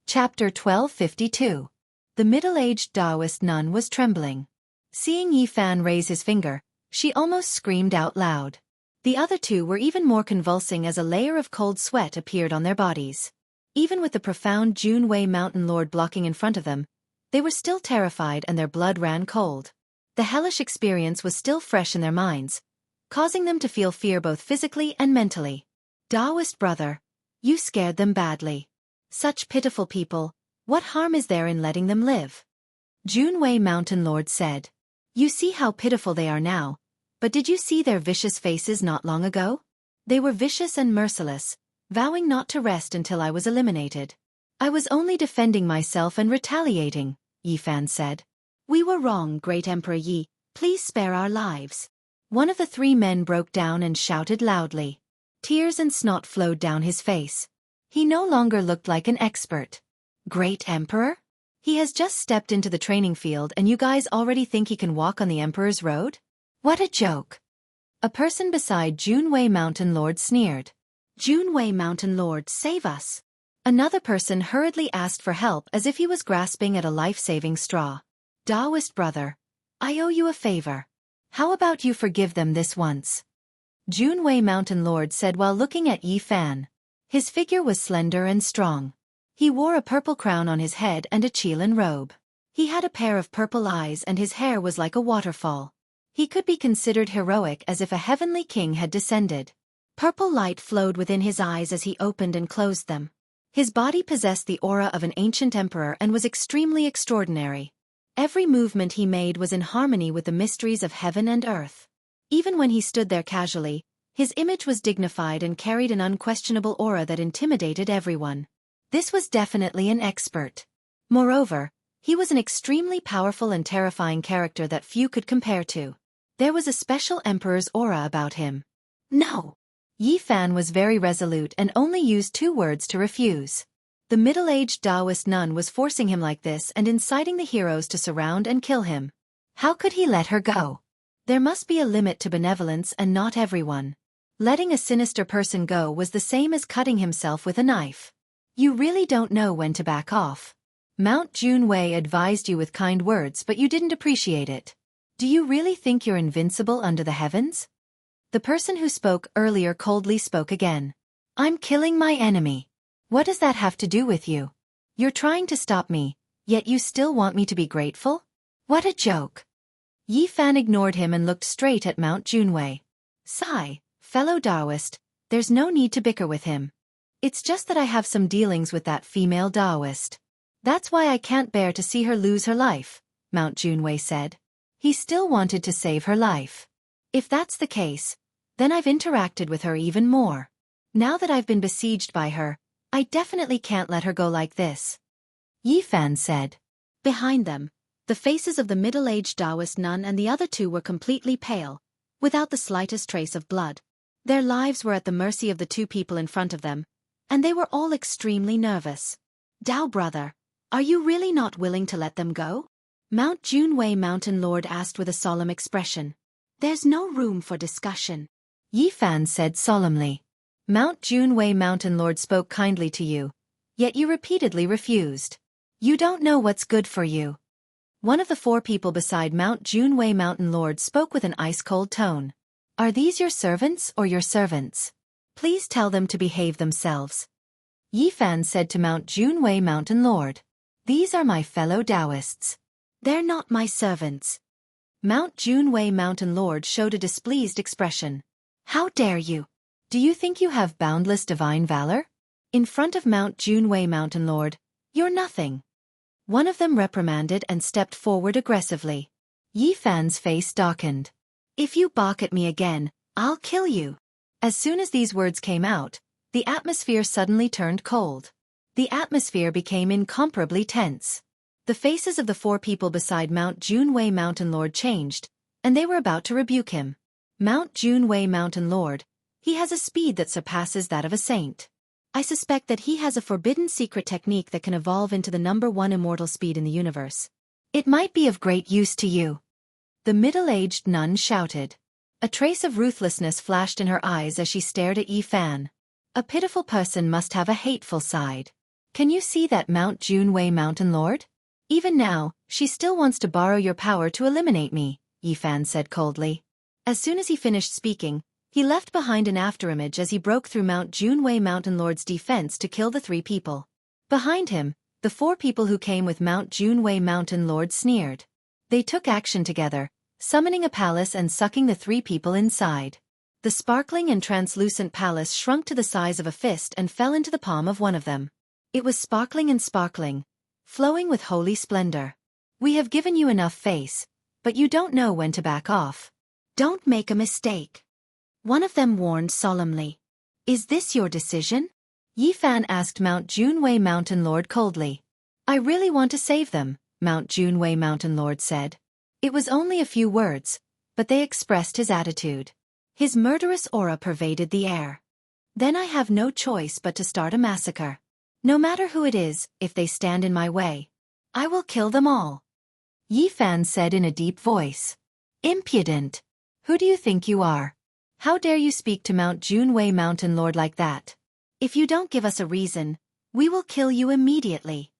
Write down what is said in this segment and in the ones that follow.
Chapter 1252. The middle-aged Taoist nun was trembling. Seeing Yi Fan raise his finger, she almost screamed out loud. The other two were even more convulsing as a layer of cold sweat appeared on their bodies. Even with the profound Junwei mountain lord blocking in front of them, they were still terrified and their blood ran cold. The hellish experience was still fresh in their minds, causing them to feel fear both physically and mentally. Taoist brother, you scared them badly. Such pitiful people, what harm is there in letting them live? Junwei Mountain Lord said. You see how pitiful they are now, but did you see their vicious faces not long ago? They were vicious and merciless, vowing not to rest until I was eliminated. I was only defending myself and retaliating, Yi Fan said. We were wrong, Great Emperor Yi, please spare our lives. One of the three men broke down and shouted loudly. Tears and snot flowed down his face. He no longer looked like an expert. Great Emperor? He has just stepped into the training field and you guys already think he can walk on the Emperor's road? What a joke. A person beside Junwei Mountain Lord sneered. Junwei Mountain Lord, save us. Another person hurriedly asked for help as if he was grasping at a life-saving straw. Taoist brother, I owe you a favor. How about you forgive them this once? Junwei Mountain Lord said while looking at Yi Fan. His figure was slender and strong. He wore a purple crown on his head and a Qilin robe. He had a pair of purple eyes and his hair was like a waterfall. He could be considered heroic as if a heavenly king had descended. Purple light flowed within his eyes as he opened and closed them. His body possessed the aura of an ancient emperor and was extremely extraordinary. Every movement he made was in harmony with the mysteries of heaven and earth. Even when he stood there casually, his image was dignified and carried an unquestionable aura that intimidated everyone. This was definitely an expert. Moreover, he was an extremely powerful and terrifying character that few could compare to. There was a special emperor's aura about him. No! Yi Fan was very resolute and only used 2 words to refuse. The middle-aged Taoist nun was forcing him like this and inciting the heroes to surround and kill him. How could he let her go? There must be a limit to benevolence and not everyone. Letting a sinister person go was the same as cutting himself with a knife. You really don't know when to back off. Mount Junwei advised you with kind words but you didn't appreciate it. Do you really think you're invincible under the heavens? The person who spoke earlier coldly spoke again. I'm killing my enemy. What does that have to do with you? You're trying to stop me, yet you still want me to be grateful? What a joke. Yi Fan ignored him and looked straight at Mount Junwei. Sigh. Fellow Taoist, there's no need to bicker with him. It's just that I have some dealings with that female Taoist. That's why I can't bear to see her lose her life, Mount Junwei said. He still wanted to save her life. If that's the case, then I've interacted with her even more. Now that I've been besieged by her, I definitely can't let her go like this. Yi Fan said. Behind them, the faces of the middle-aged Taoist nun and the other two were completely pale, without the slightest trace of blood. Their lives were at the mercy of the 2 people in front of them, and they were all extremely nervous. Tao brother, are you really not willing to let them go? Mount Junwei Mountain Lord asked with a solemn expression. There's no room for discussion. Yi Fan said solemnly. Mount Junwei Mountain Lord spoke kindly to you, yet you repeatedly refused. You don't know what's good for you. One of the 4 people beside Mount Junwei Mountain Lord spoke with an ice-cold tone. Are these your servants or your servants? Please tell them to behave themselves. Yi Fan said to Mount Junwei Mountain Lord. These are my fellow Taoists. They're not my servants. Mount Junwei Mountain Lord showed a displeased expression. How dare you? Do you think you have boundless divine valor? In front of Mount Junwei Mountain Lord, you're nothing. One of them reprimanded and stepped forward aggressively. Yi Fan's face darkened. If you bark at me again, I'll kill you. As soon as these words came out, the atmosphere suddenly turned cold. The atmosphere became incomparably tense. The faces of the 4 people beside Mount Junwei Mountain Lord changed, and they were about to rebuke him. Mount Junwei Mountain Lord, he has a speed that surpasses that of a saint. I suspect that he has a forbidden secret technique that can evolve into the #1 immortal speed in the universe. It might be of great use to you. The middle-aged nun shouted. A trace of ruthlessness flashed in her eyes as she stared at Yi Fan. A pitiful person must have a hateful side. Can you see that Mount Junwei Mountain Lord? Even now, she still wants to borrow your power to eliminate me, Yifan said coldly. As soon as he finished speaking, he left behind an afterimage as he broke through Mount Junwei Mountain Lord's defense to kill the 3 people. Behind him, the 4 people who came with Mount Junwei Mountain Lord sneered. They took action together, summoning a palace and sucking the 3 people inside. The sparkling and translucent palace shrunk to the size of a fist and fell into the palm of one of them. It was sparkling and sparkling, flowing with holy splendor. We have given you enough face, but you don't know when to back off. Don't make a mistake. One of them warned solemnly. Is this your decision? Yifan asked Mount Junwei Mountain Lord coldly. I really want to save them, Mount Junwei Mountain Lord said. It was only a few words, but they expressed his attitude. His murderous aura pervaded the air. Then I have no choice but to start a massacre. No matter who it is, if they stand in my way, I will kill them all. Yifan said in a deep voice. Impudent! Who do you think you are? How dare you speak to Mount Junwei Mountain Lord like that? If you don't give us a reason, we will kill you immediately.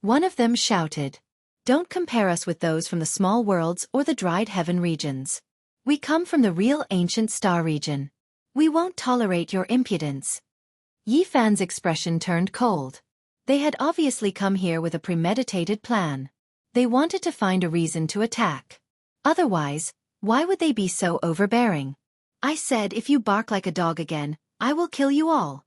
One of them shouted. Don't compare us with those from the small worlds or the dried heaven regions. We come from the real ancient star region. We won't tolerate your impudence. Yifan's expression turned cold. They had obviously come here with a premeditated plan. They wanted to find a reason to attack. Otherwise, why would they be so overbearing? I said if you bark like a dog again, I will kill you all.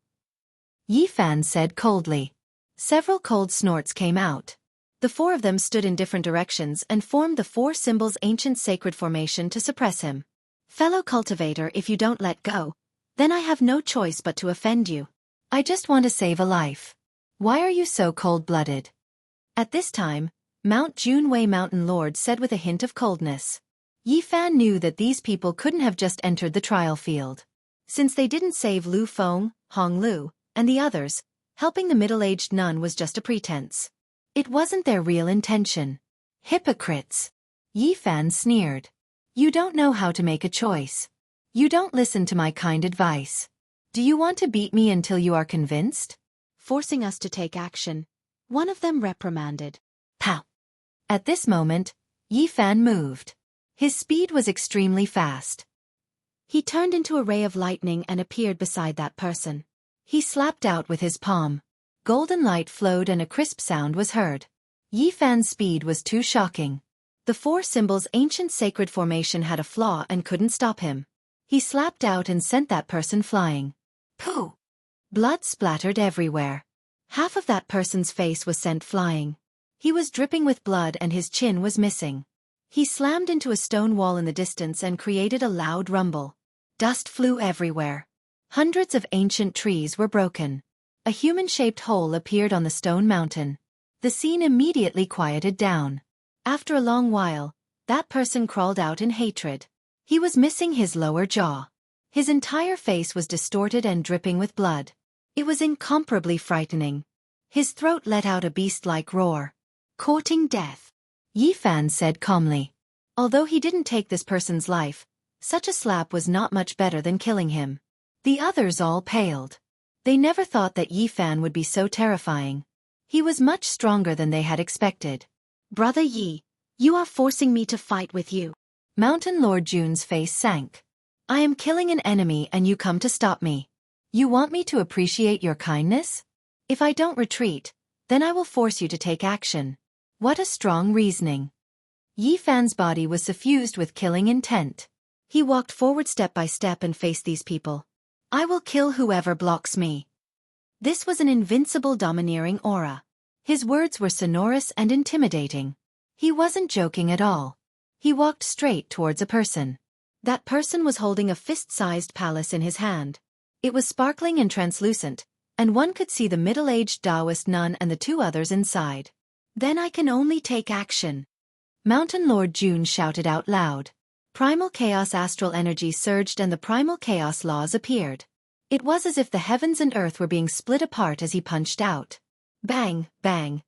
Yifan said coldly. Several cold snorts came out. The 4 of them stood in different directions and formed the 4 symbols ancient sacred formation to suppress him. Fellow cultivator, if you don't let go, then I have no choice but to offend you. I just want to save a life. Why are you so cold-blooded? At this time, Mount Junwei Mountain Lord said with a hint of coldness. Yifan knew that these people couldn't have just entered the trial field. Since they didn't save Lu Feng, Hong Lu, and the others, helping the middle-aged nun was just a pretense. It wasn't their real intention. Hypocrites! Yifan sneered. You don't know how to make a choice. You don't listen to my kind advice. Do you want to beat me until you are convinced? Forcing us to take action, one of them reprimanded. Pow! At this moment, Yifan moved. His speed was extremely fast. He turned into a ray of lightning and appeared beside that person. He slapped out with his palm. Golden light flowed and a crisp sound was heard. Yifan's speed was too shocking. The 4 symbols ancient sacred formation had a flaw and couldn't stop him. He slapped out and sent that person flying. Pooh! Blood splattered everywhere. Half of that person's face was sent flying. He was dripping with blood and his chin was missing. He slammed into a stone wall in the distance and created a loud rumble. Dust flew everywhere. Hundreds of ancient trees were broken. A human-shaped hole appeared on the stone mountain. The scene immediately quieted down. After a long while, that person crawled out in hatred. He was missing his lower jaw. His entire face was distorted and dripping with blood. It was incomparably frightening. His throat let out a beast-like roar. Courting death. Yifan said calmly. Although he didn't take this person's life, such a slap was not much better than killing him. The others all paled. They never thought that Yifan would be so terrifying. He was much stronger than they had expected. Brother Yi, you are forcing me to fight with you. Mountain Lord Jun's face sank. I am killing an enemy and you come to stop me. You want me to appreciate your kindness? If I don't retreat, then I will force you to take action. What a strong reasoning. Yifan's body was suffused with killing intent. He walked forward step by step and faced these people. I will kill whoever blocks me. This was an invincible domineering aura. His words were sonorous and intimidating. He wasn't joking at all. He walked straight towards a person. That person was holding a fist-sized palace in his hand. It was sparkling and translucent, and one could see the middle-aged Taoist nun and the 2 others inside. Then I can only take action. Mountain Lord Jun shouted out loud. Primal chaos astral energy surged and the primal chaos laws appeared. It was as if the heavens and earth were being split apart as he punched out. Bang, bang.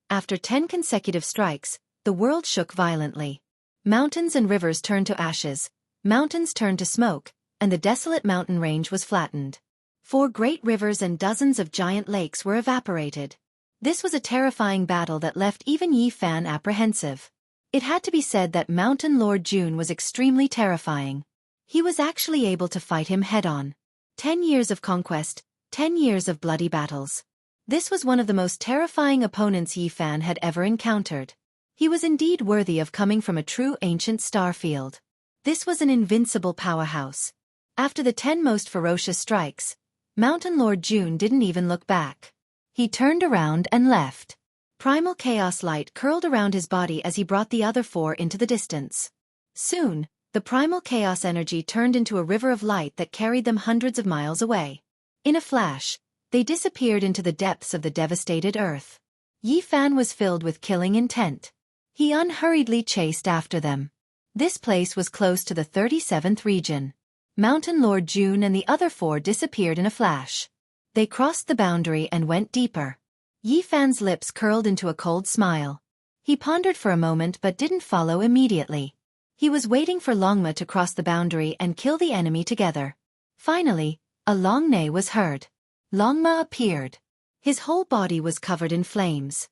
After 10 consecutive strikes, the world shook violently. Mountains and rivers turned to ashes, mountains turned to smoke, and the desolate mountain range was flattened. 4 great rivers and dozens of giant lakes were evaporated. This was a terrifying battle that left even Yi Fan apprehensive. It had to be said that Mountain Lord Jun was extremely terrifying. He was actually able to fight him head-on. 10 years of conquest, 10 years of bloody battles. This was one of the most terrifying opponents Yi Fan had ever encountered. He was indeed worthy of coming from a true ancient star field. This was an invincible powerhouse. After the 10 most ferocious strikes, Mountain Lord Jun didn't even look back. He turned around and left. Primal chaos light curled around his body as he brought the other 4 into the distance. Soon, the primal chaos energy turned into a river of light that carried them hundreds of miles away. In a flash, they disappeared into the depths of the devastated earth. Yi Fan was filled with killing intent. He unhurriedly chased after them. This place was close to the 37th region. Mountain Lord Jun and the other 4 disappeared in a flash. They crossed the boundary and went deeper. Yi Fan's lips curled into a cold smile. He pondered for a moment but didn't follow immediately. He was waiting for Longma to cross the boundary and kill the enemy together. Finally, a long neigh was heard. Longma appeared. His whole body was covered in flames.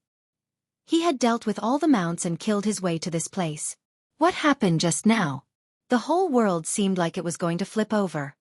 He had dealt with all the mounts and killed his way to this place. What happened just now? The whole world seemed like it was going to flip over.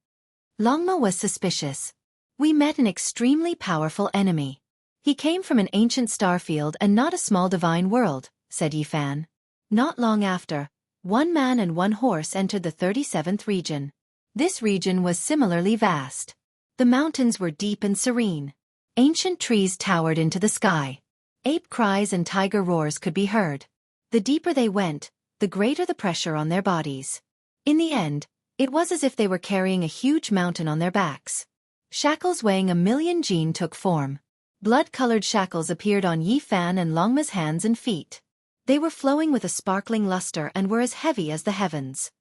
Longma was suspicious. We met an extremely powerful enemy. He came from an ancient star field and not a small divine world, said Yi Fan. Not long after, 1 man and 1 horse entered the 37th region. This region was similarly vast. The mountains were deep and serene. Ancient trees towered into the sky. Ape cries and tiger roars could be heard. The deeper they went, the greater the pressure on their bodies. In the end, it was as if they were carrying a huge mountain on their backs. Shackles weighing 1,000,000 jin took form. Blood-colored shackles appeared on Yi Fan and Longma's hands and feet. They were flowing with a sparkling luster and were as heavy as the heavens.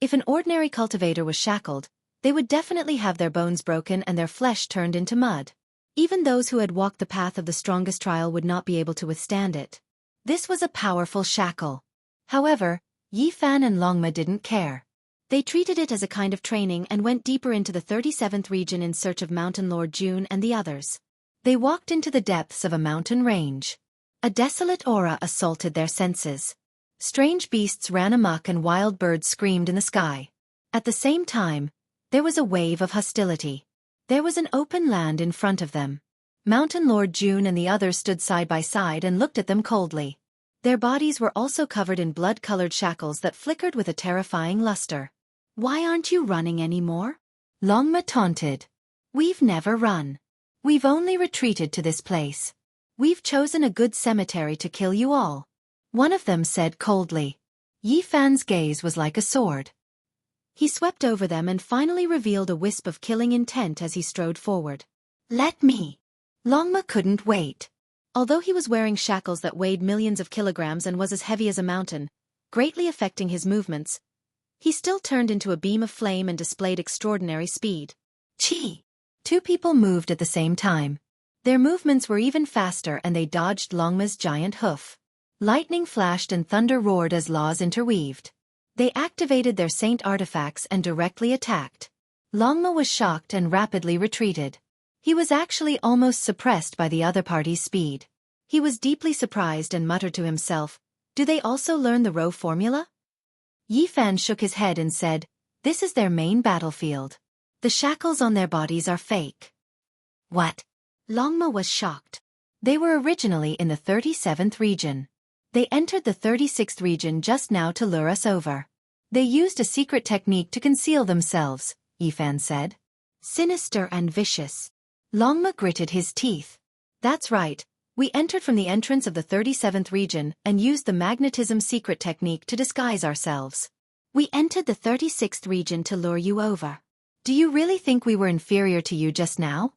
If an ordinary cultivator was shackled, they would definitely have their bones broken and their flesh turned into mud. Even those who had walked the path of the strongest trial would not be able to withstand it. This was a powerful shackle. However, Yi Fan and Longma didn't care. They treated it as a kind of training and went deeper into the 37th region in search of Mountain Lord Jun and the others. They walked into the depths of a mountain range. A desolate aura assaulted their senses. Strange beasts ran amok and wild birds screamed in the sky. At the same time, there was a wave of hostility. There was an open land in front of them. Mountain Lord Jun and the others stood side by side and looked at them coldly. Their bodies were also covered in blood-colored shackles that flickered with a terrifying luster. "Why aren't you running anymore?" Longma taunted. "We've never run. We've only retreated to this place. We've chosen a good cemetery to kill you all," one of them said coldly. Yi Fan's gaze was like a sword. He swept over them and finally revealed a wisp of killing intent as he strode forward. "Let me." Longma couldn't wait. Although he was wearing shackles that weighed millions of kilograms and was as heavy as a mountain, greatly affecting his movements, he still turned into a beam of flame and displayed extraordinary speed. Chi! 2 people moved at the same time. Their movements were even faster and they dodged Longma's giant hoof. Lightning flashed and thunder roared as laws interweaved. They activated their saint artifacts and directly attacked. Longma was shocked and rapidly retreated. He was actually almost suppressed by the other party's speed. He was deeply surprised and muttered to himself, "Do they also learn the row formula?" Yi Fan shook his head and said, "This is their main battlefield. The shackles on their bodies are fake." "What?" Longma was shocked. They were originally in the 37th region. They entered the 36th region just now to lure us over. They used a secret technique to conceal themselves, Yi Fan said. "Sinister and vicious." Longma gritted his teeth. "That's right. We entered from the entrance of the 37th region and used the magnetism secret technique to disguise ourselves. We entered the 36th region to lure you over. Do you really think we were inferior to you just now?"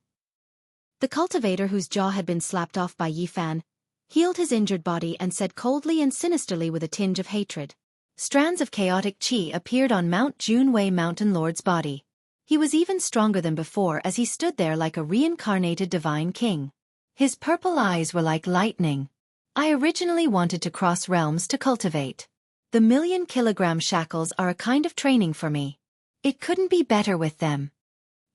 The cultivator whose jaw had been slapped off by Yi Fan healed his injured body and said coldly and sinisterly with a tinge of hatred. Strands of chaotic qi appeared on Mount Junwei Mountain Lord's body. He was even stronger than before as he stood there like a reincarnated divine king. His purple eyes were like lightning. "I originally wanted to cross realms to cultivate. The 1,000,000-kilogram shackles are a kind of training for me. It couldn't be better with them."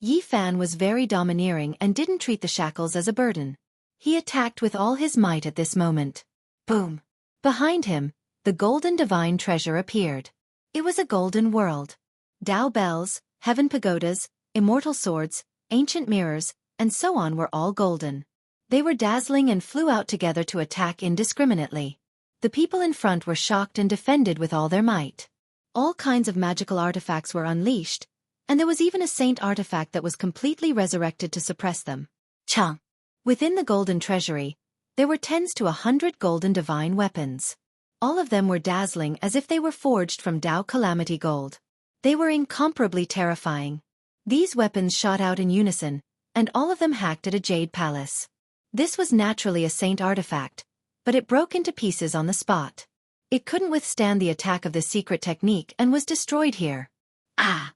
Yi Fan was very domineering and didn't treat the shackles as a burden. He attacked with all his might at this moment. Boom! Behind him, the golden divine treasure appeared. It was a golden world. Tao bells, heaven pagodas, immortal swords, ancient mirrors, and so on were all golden. They were dazzling and flew out together to attack indiscriminately. The people in front were shocked and defended with all their might. All kinds of magical artifacts were unleashed, and there was even a saint artifact that was completely resurrected to suppress them. Chang! Within the golden treasury, there were tens to 100 golden divine weapons. All of them were dazzling as if they were forged from Tao calamity gold. They were incomparably terrifying. These weapons shot out in unison, and all of them hacked at a jade palace. This was naturally a saint artifact, but it broke into pieces on the spot. It couldn't withstand the attack of this secret technique and was destroyed here. Ah!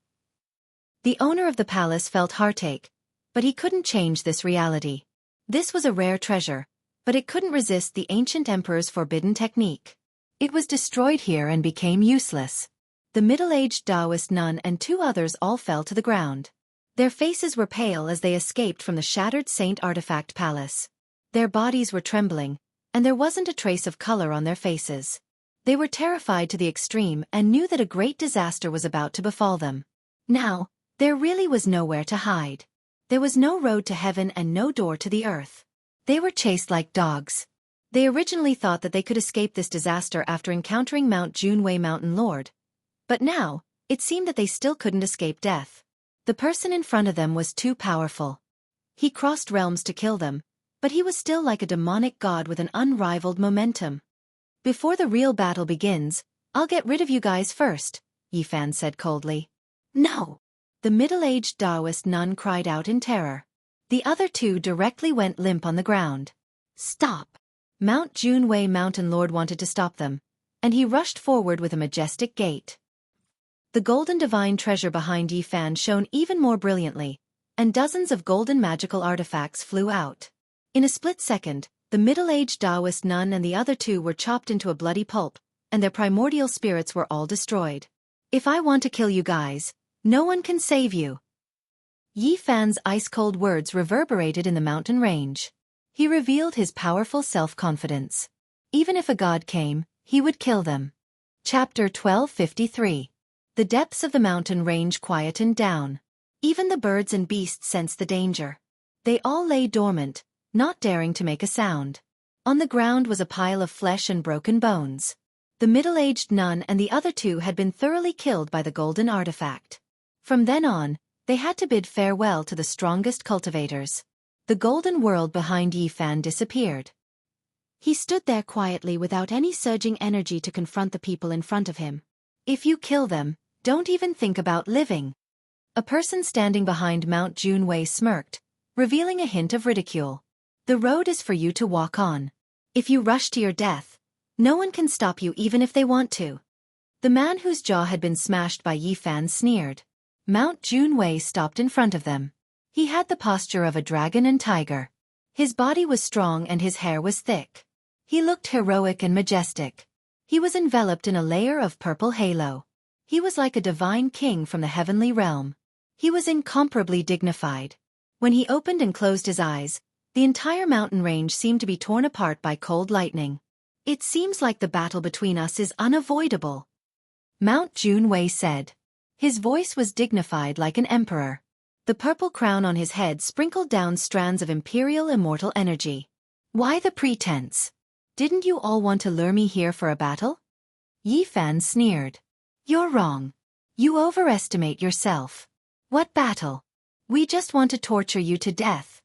The owner of the palace felt heartache, but he couldn't change this reality. This was a rare treasure, but it couldn't resist the ancient emperor's forbidden technique. It was destroyed here and became useless. The middle-aged Taoist nun and 2 others all fell to the ground. Their faces were pale as they escaped from the shattered saint artifact palace. Their bodies were trembling, and there wasn't a trace of color on their faces. They were terrified to the extreme and knew that a great disaster was about to befall them. Now, there really was nowhere to hide. There was no road to heaven and no door to the earth. They were chased like dogs. They originally thought that they could escape this disaster after encountering Mount Junwei Mountain Lord. But now, it seemed that they still couldn't escape death. The person in front of them was too powerful. He crossed realms to kill them, but he was still like a demonic god with an unrivaled momentum. Before the real battle begins, I'll get rid of you guys first, Yifan said coldly. No! The middle-aged Taoist nun cried out in terror. The other 2 directly went limp on the ground. Stop! Mount Junwei Mountain Lord wanted to stop them, and he rushed forward with a majestic gait. The golden divine treasure behind Yifan shone even more brilliantly, and dozens of golden magical artifacts flew out. In a split second, the middle-aged Taoist nun and the other 2 were chopped into a bloody pulp, and their primordial spirits were all destroyed. If I want to kill you guys, no one can save you. Yifan's ice-cold words reverberated in the mountain range. He revealed his powerful self-confidence. Even if a god came, he would kill them. Chapter 1253. The depths of the mountain range quietened down. Even the birds and beasts sensed the danger. They all lay dormant, not daring to make a sound. On the ground was a pile of flesh and broken bones. The middle-aged nun and the other 2 had been thoroughly killed by the golden artifact. From then on, they had to bid farewell to the strongest cultivators. The golden world behind Yifan disappeared. He stood there quietly without any surging energy to confront the people in front of him. If you kill them, don't even think about living. A person standing behind Mount Junwei smirked, revealing a hint of ridicule. The road is for you to walk on. If you rush to your death, no one can stop you even if they want to. The man whose jaw had been smashed by Yifan sneered. Mount Junwei stopped in front of them. He had the posture of a dragon and tiger. His body was strong and his hair was thick. He looked heroic and majestic. He was enveloped in a layer of purple halo. He was like a divine king from the heavenly realm. He was incomparably dignified. When he opened and closed his eyes, the entire mountain range seemed to be torn apart by cold lightning. It seems like the battle between us is unavoidable, Mount Junwei said. His voice was dignified like an emperor. The purple crown on his head sprinkled down strands of imperial immortal energy. Why the pretense? Didn't you all want to lure me here for a battle? Yifan sneered. You're wrong. You overestimate yourself. What battle? We just want to torture you to death.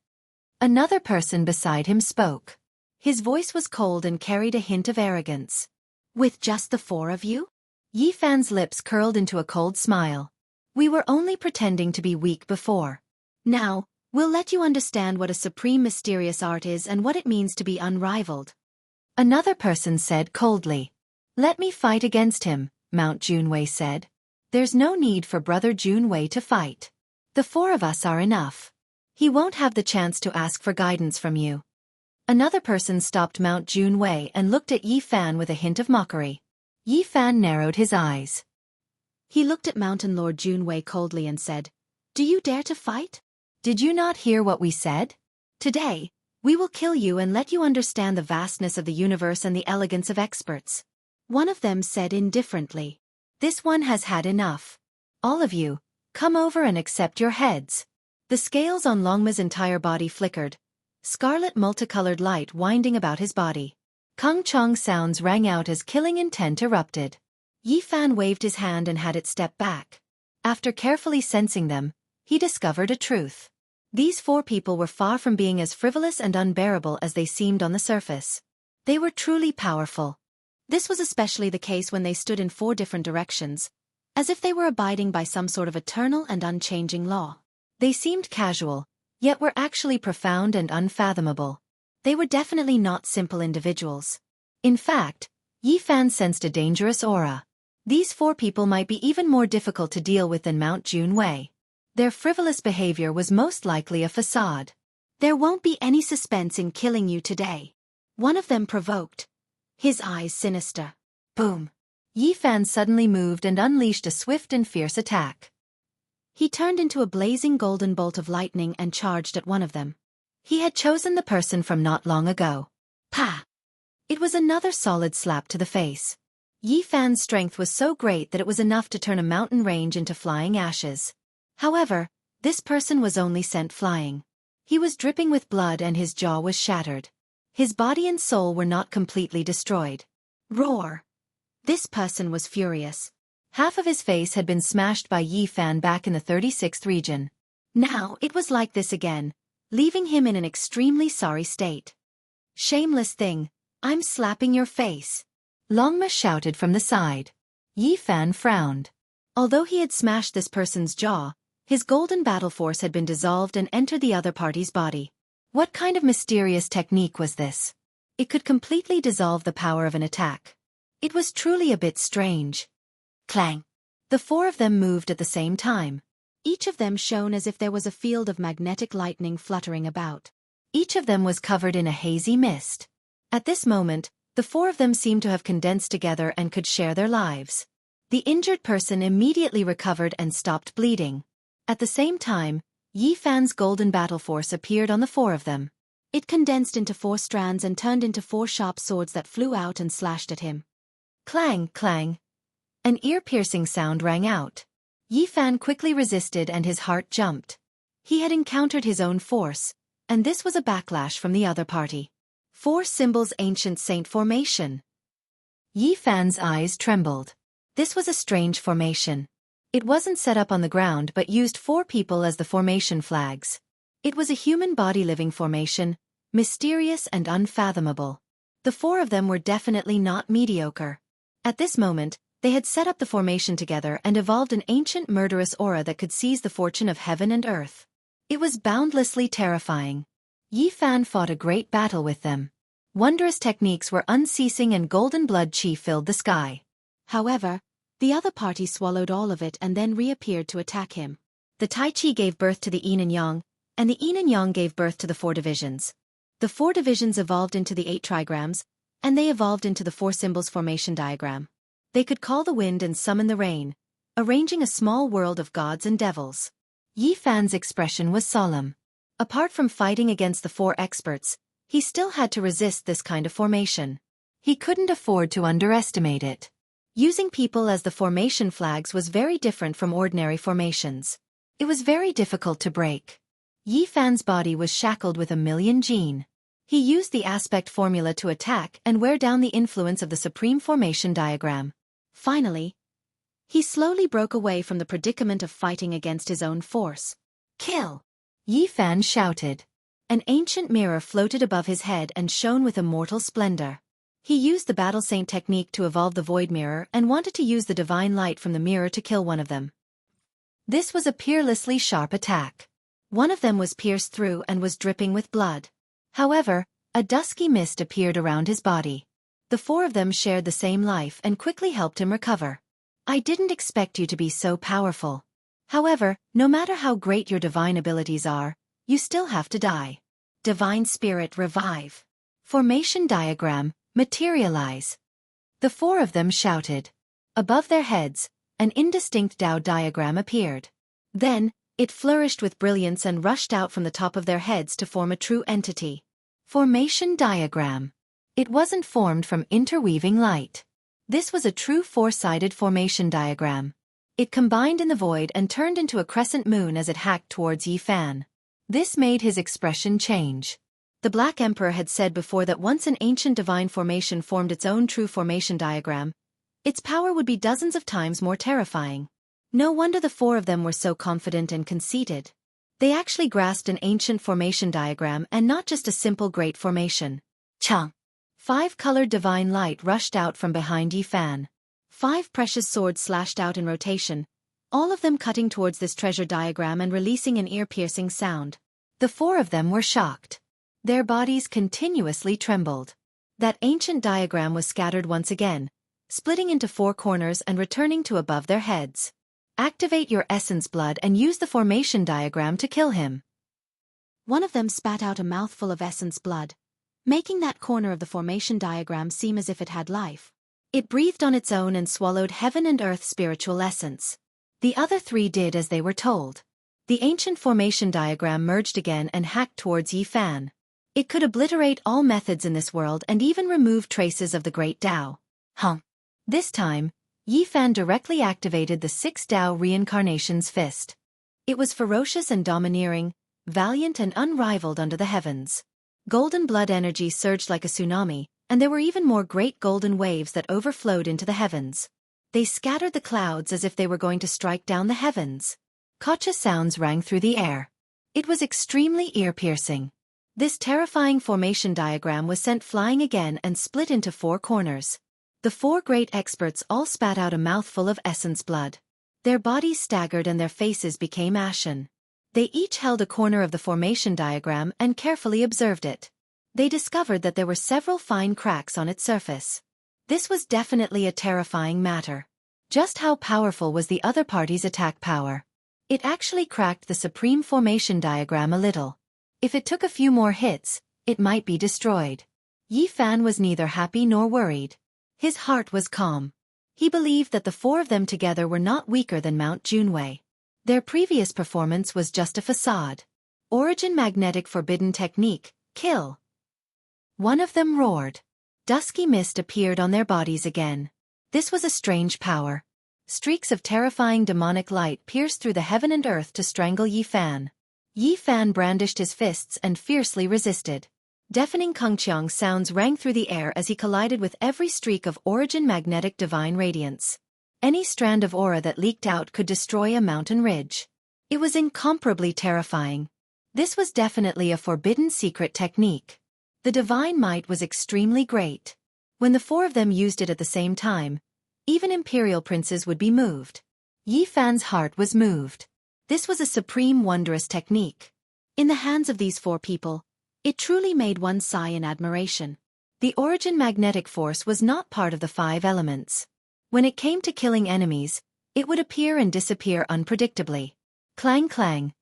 Another person beside him spoke. His voice was cold and carried a hint of arrogance. With just the 4 of you? Yifan's lips curled into a cold smile. We were only pretending to be weak before. Now, we'll let you understand what a supreme mysterious art is and what it means to be unrivaled. Another person said coldly. Let me fight against him, Mount Junwei said. There's no need for Brother Junwei to fight. The 4 of us are enough. He won't have the chance to ask for guidance from you. Another person stopped Mount Junwei and looked at Yifan with a hint of mockery. Yifan narrowed his eyes. He looked at Mountain Lord Junwei coldly and said, Do you dare to fight? Did you not hear what we said? Today, We will kill you and let you understand the vastness of the universe and the elegance of experts. One of them said indifferently. This one has had enough. All of you, come over and accept your heads. The scales on Longma's entire body flickered, scarlet multicolored light winding about his body. Kung Chong sounds rang out as killing intent erupted. Yi Fan waved his hand and had it step back. After carefully sensing them, he discovered a truth. These 4 people were far from being as frivolous and unbearable as they seemed on the surface. They were truly powerful. This was especially the case when they stood in 4 different directions, as if they were abiding by some sort of eternal and unchanging law. They seemed casual, yet were actually profound and unfathomable. They were definitely not simple individuals. In fact, Yi Fan sensed a dangerous aura. These 4 people might be even more difficult to deal with than Mount Junwei. Their frivolous behavior was most likely a facade. There won't be any suspense in killing you today. One of them provoked, his eyes sinister. Boom! Yi Fan suddenly moved and unleashed a swift and fierce attack. He turned into a blazing golden bolt of lightning and charged at one of them. He had chosen the person from not long ago. Pa! It was another solid slap to the face. Yi Fan's strength was so great that it was enough to turn a mountain range into flying ashes. However, this person was only sent flying. He was dripping with blood and his jaw was shattered. His body and soul were not completely destroyed. Roar! This person was furious. Half of his face had been smashed by Yi Fan back in the 36th region. Now it was like this again, leaving him in an extremely sorry state. Shameless thing, I'm slapping your face. Longma shouted from the side. Yi Fan frowned. Although he had smashed this person's jaw, his golden battle force had been dissolved and entered the other party's body. What kind of mysterious technique was this? It could completely dissolve the power of an attack. It was truly a bit strange. Clang! The 4 of them moved at the same time. Each of them shone as if there was a field of magnetic lightning fluttering about. Each of them was covered in a hazy mist. At this moment, the 4 of them seemed to have condensed together and could share their lives. The injured person immediately recovered and stopped bleeding. At the same time, Yi Fan's golden battle force appeared on the 4 of them. It condensed into 4 strands and turned into 4 sharp swords that flew out and slashed at him. Clang, clang! An ear-piercing sound rang out. Yi Fan quickly resisted and his heart jumped. He had encountered his own force, and this was a backlash from the other party. 4 symbols ancient saint formation. Yi Fan's eyes trembled. This was a strange formation. It wasn't set up on the ground but used 4 people as the formation flags. It was a human body living formation, mysterious and unfathomable. The 4 of them were definitely not mediocre. At this moment, they had set up the formation together and evolved an ancient murderous aura that could seize the fortune of heaven and earth. It was boundlessly terrifying. Yi Fan fought a great battle with them. Wondrous techniques were unceasing and golden blood chi filled the sky. However, the other party swallowed all of it and then reappeared to attack him. The Tai Chi gave birth to the Yin and Yang, and the Yin and Yang gave birth to the 4 divisions. The 4 divisions evolved into the 8 trigrams, and they evolved into the 4 symbols formation diagram. They could call the wind and summon the rain, arranging a small world of gods and devils. Yi Fan's expression was solemn. Apart from fighting against the 4 experts, he still had to resist this kind of formation. He couldn't afford to underestimate it. Using people as the formation flags was very different from ordinary formations. It was very difficult to break. Yi Fan's body was shackled with a million gene. He used the aspect formula to attack and wear down the influence of the supreme formation diagram. Finally, he slowly broke away from the predicament of fighting against his own force. Kill! Yi Fan shouted. An ancient mirror floated above his head and shone with immortal splendor. He used the Battle Saint technique to evolve the Void Mirror and wanted to use the divine light from the mirror to kill one of them. This was a peerlessly sharp attack. One of them was pierced through and was dripping with blood. However, a dusky mist appeared around his body. The 4 of them shared the same life and quickly helped him recover. I didn't expect you to be so powerful. However, no matter how great your divine abilities are, you still have to die. Divine Spirit revive. Formation diagram, materialize. The 4 of them shouted. Above their heads, an indistinct Tao diagram appeared. Then, it flourished with brilliance and rushed out from the top of their heads to form a true entity. Formation diagram. It wasn't formed from interweaving light. This was a true four-sided formation diagram. It combined in the void and turned into a crescent moon as it hacked towards Yi Fan. This made his expression change. The Black Emperor had said before that once an ancient divine formation formed its own true formation diagram, its power would be dozens of times more terrifying. No wonder the four of them were so confident and conceited. They actually grasped an ancient formation diagram and not just a simple great formation. Chang. 5 colored divine light rushed out from behind Yi Fan. 5 precious swords slashed out in rotation, all of them cutting towards this treasure diagram and releasing an ear-piercing sound. The four of them were shocked. Their bodies continuously trembled. That ancient diagram was scattered once again, splitting into 4 corners and returning to above their heads. Activate your essence blood and use the formation diagram to kill him. One of them spat out a mouthful of essence blood, making that corner of the formation diagram seem as if it had life. It breathed on its own and swallowed heaven and earth spiritual essence. The other 3 did as they were told. The ancient formation diagram merged again and hacked towards Yi Fan. It could obliterate all methods in this world and even remove traces of the great Tao. This time, Yi Fan directly activated the 6 Tao reincarnation's fist. It was ferocious and domineering, valiant and unrivaled under the heavens. Golden blood energy surged like a tsunami, and there were even more great golden waves that overflowed into the heavens. They scattered the clouds as if they were going to strike down the heavens. Gotcha sounds rang through the air. It was extremely ear-piercing. This terrifying formation diagram was sent flying again and split into 4 corners. The 4 great experts all spat out a mouthful of essence blood. Their bodies staggered and their faces became ashen. They each held a corner of the formation diagram and carefully observed it. They discovered that there were several fine cracks on its surface. This was definitely a terrifying matter. Just how powerful was the other party's attack power? It actually cracked the supreme formation diagram a little. If it took a few more hits, it might be destroyed. Yi Fan was neither happy nor worried. His heart was calm. He believed that the 4 of them together were not weaker than Mount Junwei. Their previous performance was just a facade. Origin magnetic forbidden technique, kill. One of them roared. Dusky mist appeared on their bodies again. This was a strange power. Streaks of terrifying demonic light pierced through the heaven and earth to strangle Yi Fan. Yi Fan brandished his fists and fiercely resisted. Deafening kungqiang sounds rang through the air as he collided with every streak of origin magnetic divine radiance. Any strand of aura that leaked out could destroy a mountain ridge. It was incomparably terrifying. This was definitely a forbidden secret technique. The divine might was extremely great. When the 4 of them used it at the same time, even imperial princes would be moved. Yi Fan's heart was moved. This was a supreme wondrous technique. In the hands of these 4 people, it truly made one sigh in admiration. The origin magnetic force was not part of the 5 elements. When it came to killing enemies, it would appear and disappear unpredictably. Clang clang.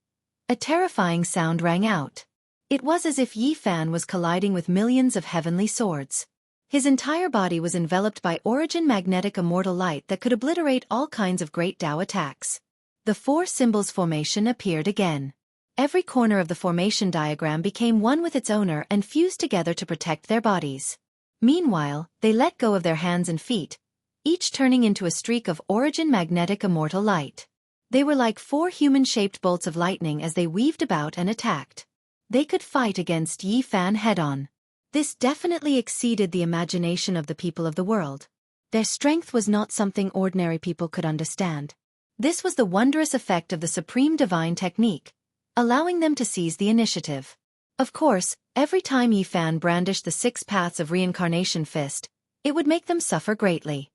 A terrifying sound rang out. It was as if Yi Fan was colliding with millions of heavenly swords. His entire body was enveloped by origin magnetic immortal light that could obliterate all kinds of great Tao attacks. The 4 symbols formation appeared again. Every corner of the formation diagram became one with its owner and fused together to protect their bodies. Meanwhile, they let go of their hands and feet, each turning into a streak of origin magnetic immortal light. They were like 4 human-shaped bolts of lightning as they weaved about and attacked. They could fight against Yi Fan head-on. This definitely exceeded the imagination of the people of the world. Their strength was not something ordinary people could understand. This was the wondrous effect of the supreme divine technique, allowing them to seize the initiative. Of course, every time Yi Fan brandished the 6 paths of reincarnation fist, it would make them suffer greatly.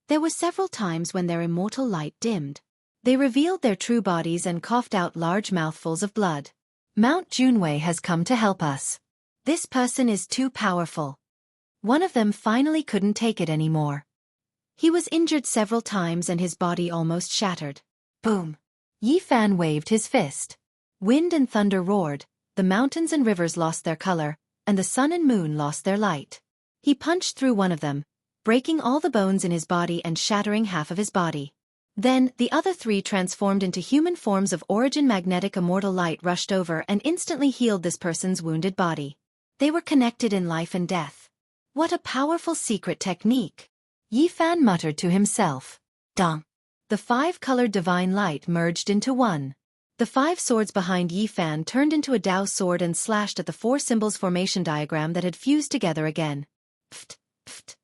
There were several times when their immortal light dimmed. They revealed their true bodies and coughed out large mouthfuls of blood. Mount Junwei has come to help us. This person is too powerful. One of them finally couldn't take it anymore. He was injured several times and his body almost shattered. Boom! Yi Fan waved his fist. Wind and thunder roared, the mountains and rivers lost their color, and the sun and moon lost their light. He punched through one of them, breaking all the bones in his body and shattering half of his body. Then, the other 3 transformed into human forms of origin magnetic immortal light rushed over and instantly healed this person's wounded body. They were connected in life and death. What a powerful secret technique! Yi Fan muttered to himself. Dong! The 5-colored divine light merged into one. The 5 swords behind Yi Fan turned into a Dao sword and slashed at the 4 symbols formation diagram that had fused together again. Pft, pft.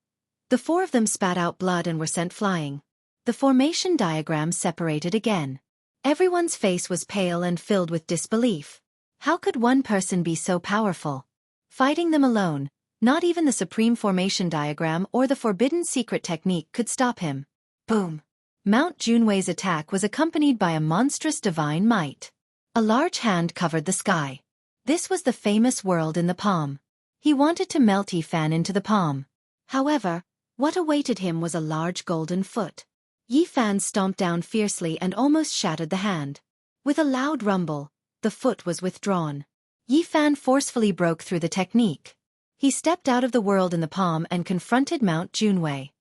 The 4 of them spat out blood and were sent flying. The formation diagram separated again. Everyone's face was pale and filled with disbelief. How could one person be so powerful? Fighting them alone, not even the supreme formation diagram or the forbidden secret technique could stop him. Boom! Mount Junwei's attack was accompanied by a monstrous divine might. A large hand covered the sky. This was the famous world in the palm. He wanted to melt Yi Fan into the palm. However, what awaited him was a large golden foot. Yi Fan stomped down fiercely and almost shattered the hand. With a loud rumble, the foot was withdrawn. Yi Fan forcefully broke through the technique. He stepped out of the world in the palm and confronted Mount Junwei.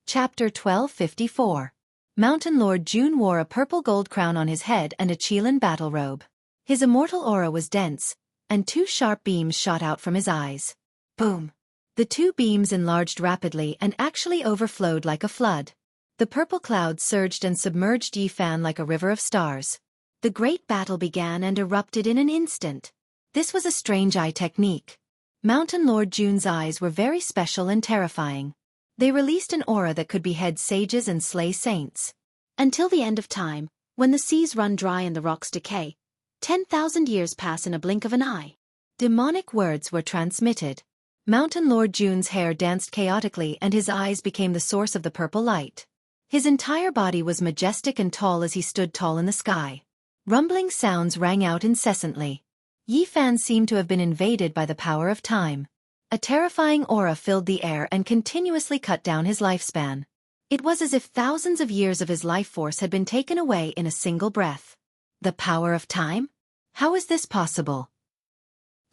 Chapter 1254. Mountain Lord Jun wore a purple-gold crown on his head and a Qilin battle robe. His immortal aura was dense, and 2 sharp beams shot out from his eyes. Boom! The 2 beams enlarged rapidly and actually overflowed like a flood. The purple clouds surged and submerged Yi Fan like a river of stars. The great battle began and erupted in an instant. This was a strange eye technique. Mountain Lord Jun's eyes were very special and terrifying. They released an aura that could behead sages and slay saints. Until the end of time, when the seas run dry and the rocks decay, 10,000 years pass in a blink of an eye. Demonic words were transmitted. Mountain Lord Jun's hair danced chaotically and his eyes became the source of the purple light. His entire body was majestic and tall as he stood tall in the sky. Rumbling sounds rang out incessantly. Yi Fan seemed to have been invaded by the power of time. A terrifying aura filled the air and continuously cut down his lifespan. It was as if thousands of years of his life force had been taken away in a single breath. The power of time? How is this possible?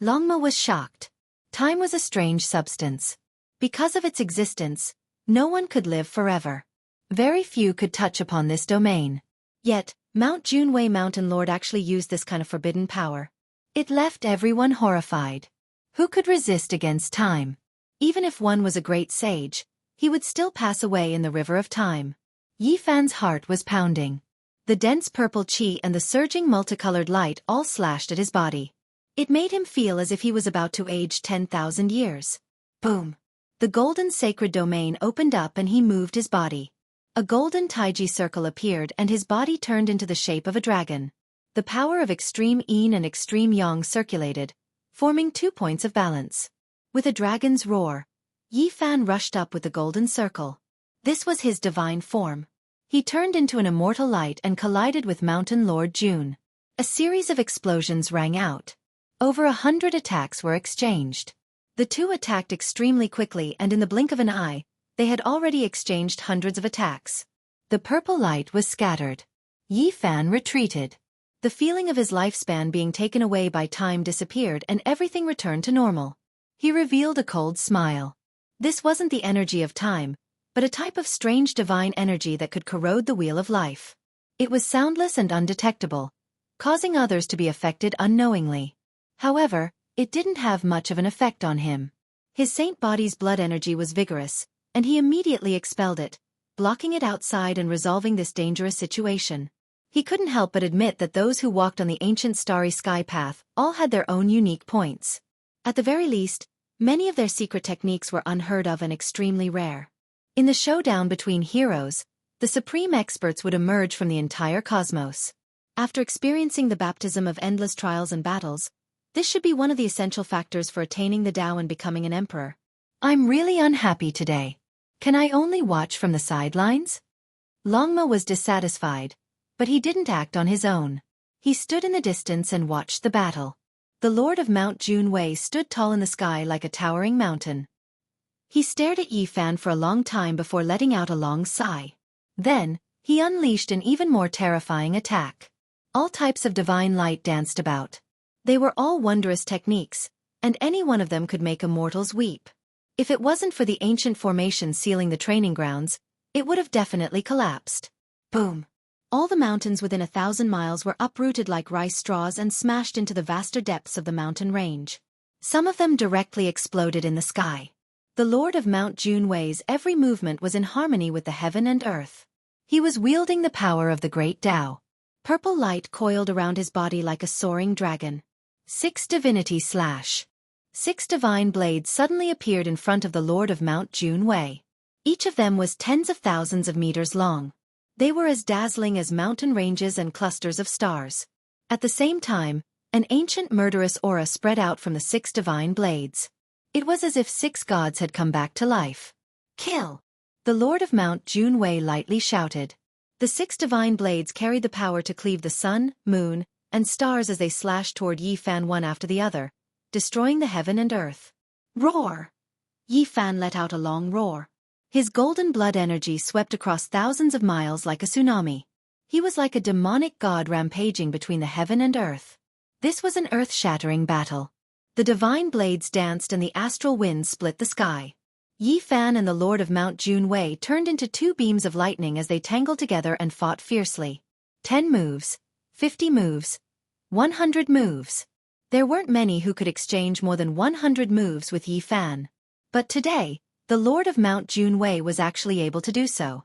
Longma was shocked. Time was a strange substance. Because of its existence, no one could live forever. Very few could touch upon this domain. Yet, Mount Junwei Mountain Lord actually used this kind of forbidden power. It left everyone horrified. Who could resist against time? Even if one was a great sage, he would still pass away in the river of time. Yi Fan's heart was pounding. The dense purple qi and the surging multicolored light all slashed at his body. It made him feel as if he was about to age 10,000 years. Boom! The golden sacred domain opened up and he moved his body. A golden taiji circle appeared and his body turned into the shape of a dragon. The power of extreme yin and extreme yang circulated, forming 2 points of balance. With a dragon's roar, Yi Fan rushed up with the golden circle. This was his divine form. He turned into an immortal light and collided with Mountain Lord Jun. A series of explosions rang out. Over 100 attacks were exchanged. The 2 attacked extremely quickly and in the blink of an eye, they had already exchanged hundreds of attacks. The purple light was scattered. Yi Fan retreated. The feeling of his lifespan being taken away by time disappeared and everything returned to normal. He revealed a cold smile. This wasn't the energy of time, but a type of strange divine energy that could corrode the wheel of life. It was soundless and undetectable, causing others to be affected unknowingly. However, it didn't have much of an effect on him. His saint body's blood energy was vigorous, and he immediately expelled it, blocking it outside and resolving this dangerous situation. He couldn't help but admit that those who walked on the ancient starry sky path all had their own unique points. At the very least, many of their secret techniques were unheard of and extremely rare. In the showdown between heroes, the supreme experts would emerge from the entire cosmos. After experiencing the baptism of endless trials and battles, this should be one of the essential factors for attaining the Tao and becoming an emperor. I'm really unhappy today. Can I only watch from the sidelines? Longma was dissatisfied, but he didn't act on his own. He stood in the distance and watched the battle. The Lord of Mount Junwei stood tall in the sky like a towering mountain. He stared at Yi Fan for a long time before letting out a long sigh. Then, he unleashed an even more terrifying attack. All types of divine light danced about. They were all wondrous techniques, and any one of them could make immortals weep. If it wasn't for the ancient formation sealing the training grounds, it would have definitely collapsed. Boom! All the mountains within 1,000 miles were uprooted like rice straws and smashed into the vaster depths of the mountain range. Some of them directly exploded in the sky. The Lord of Mount Junwei's every movement was in harmony with the heaven and earth. He was wielding the power of the great Tao. Purple light coiled around his body like a soaring dragon. 6 divinity slash. 6 divine blades suddenly appeared in front of the Lord of Mount Junwei. Each of them was tens of thousands of meters long. They were as dazzling as mountain ranges and clusters of stars. At the same time, an ancient murderous aura spread out from the 6 divine blades. It was as if 6 gods had come back to life. Kill! The Lord of Mount Junwei lightly shouted. The 6 divine blades carried the power to cleave the sun, moon, and stars as they slashed toward Yi Fan one after the other, destroying the heaven and earth. Roar! Yi Fan let out a long roar. His golden blood energy swept across thousands of miles like a tsunami. He was like a demonic god rampaging between the heaven and earth. This was an earth-shattering battle. The divine blades danced and the astral winds split the sky. Yi Fan and the Lord of Mount Junwei turned into 2 beams of lightning as they tangled together and fought fiercely. 10 moves, 50 moves, 100 moves. There weren't many who could exchange more than 100 moves with Yi Fan. But today, the Lord of Mount Junwei was actually able to do so.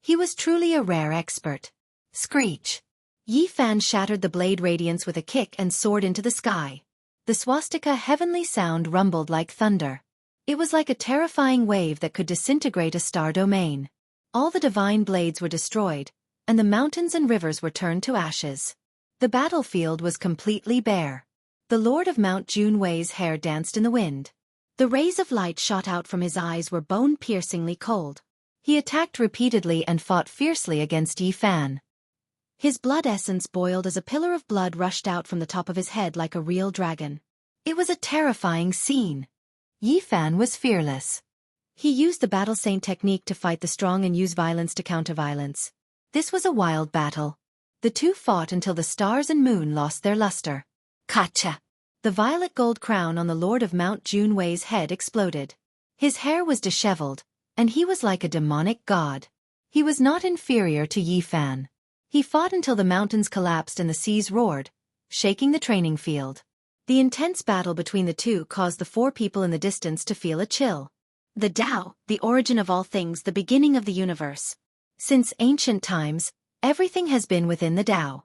He was truly a rare expert. Screech! Yi Fan shattered the blade radiance with a kick and soared into the sky. The swastika heavenly sound rumbled like thunder. It was like a terrifying wave that could disintegrate a star domain. All the divine blades were destroyed, and the mountains and rivers were turned to ashes. The battlefield was completely bare. The Lord of Mount Junwei's hair danced in the wind. The rays of light shot out from his eyes were bone-piercingly cold. He attacked repeatedly and fought fiercely against Yi Fan. His blood essence boiled as a pillar of blood rushed out from the top of his head like a real dragon. It was a terrifying scene. Yi Fan was fearless. He used the battle saint technique to fight the strong and use violence to counter violence. This was a wild battle. The 2 fought until the stars and moon lost their luster. Kacha! The violet gold crown on the Lord of Mount Junwei's head exploded. His hair was disheveled, and he was like a demonic god. He was not inferior to Yi Fan. He fought until the mountains collapsed and the seas roared, shaking the training field. The intense battle between the 2 caused the 4 people in the distance to feel a chill. The Tao, the origin of all things, the beginning of the universe. Since ancient times, everything has been within the Tao.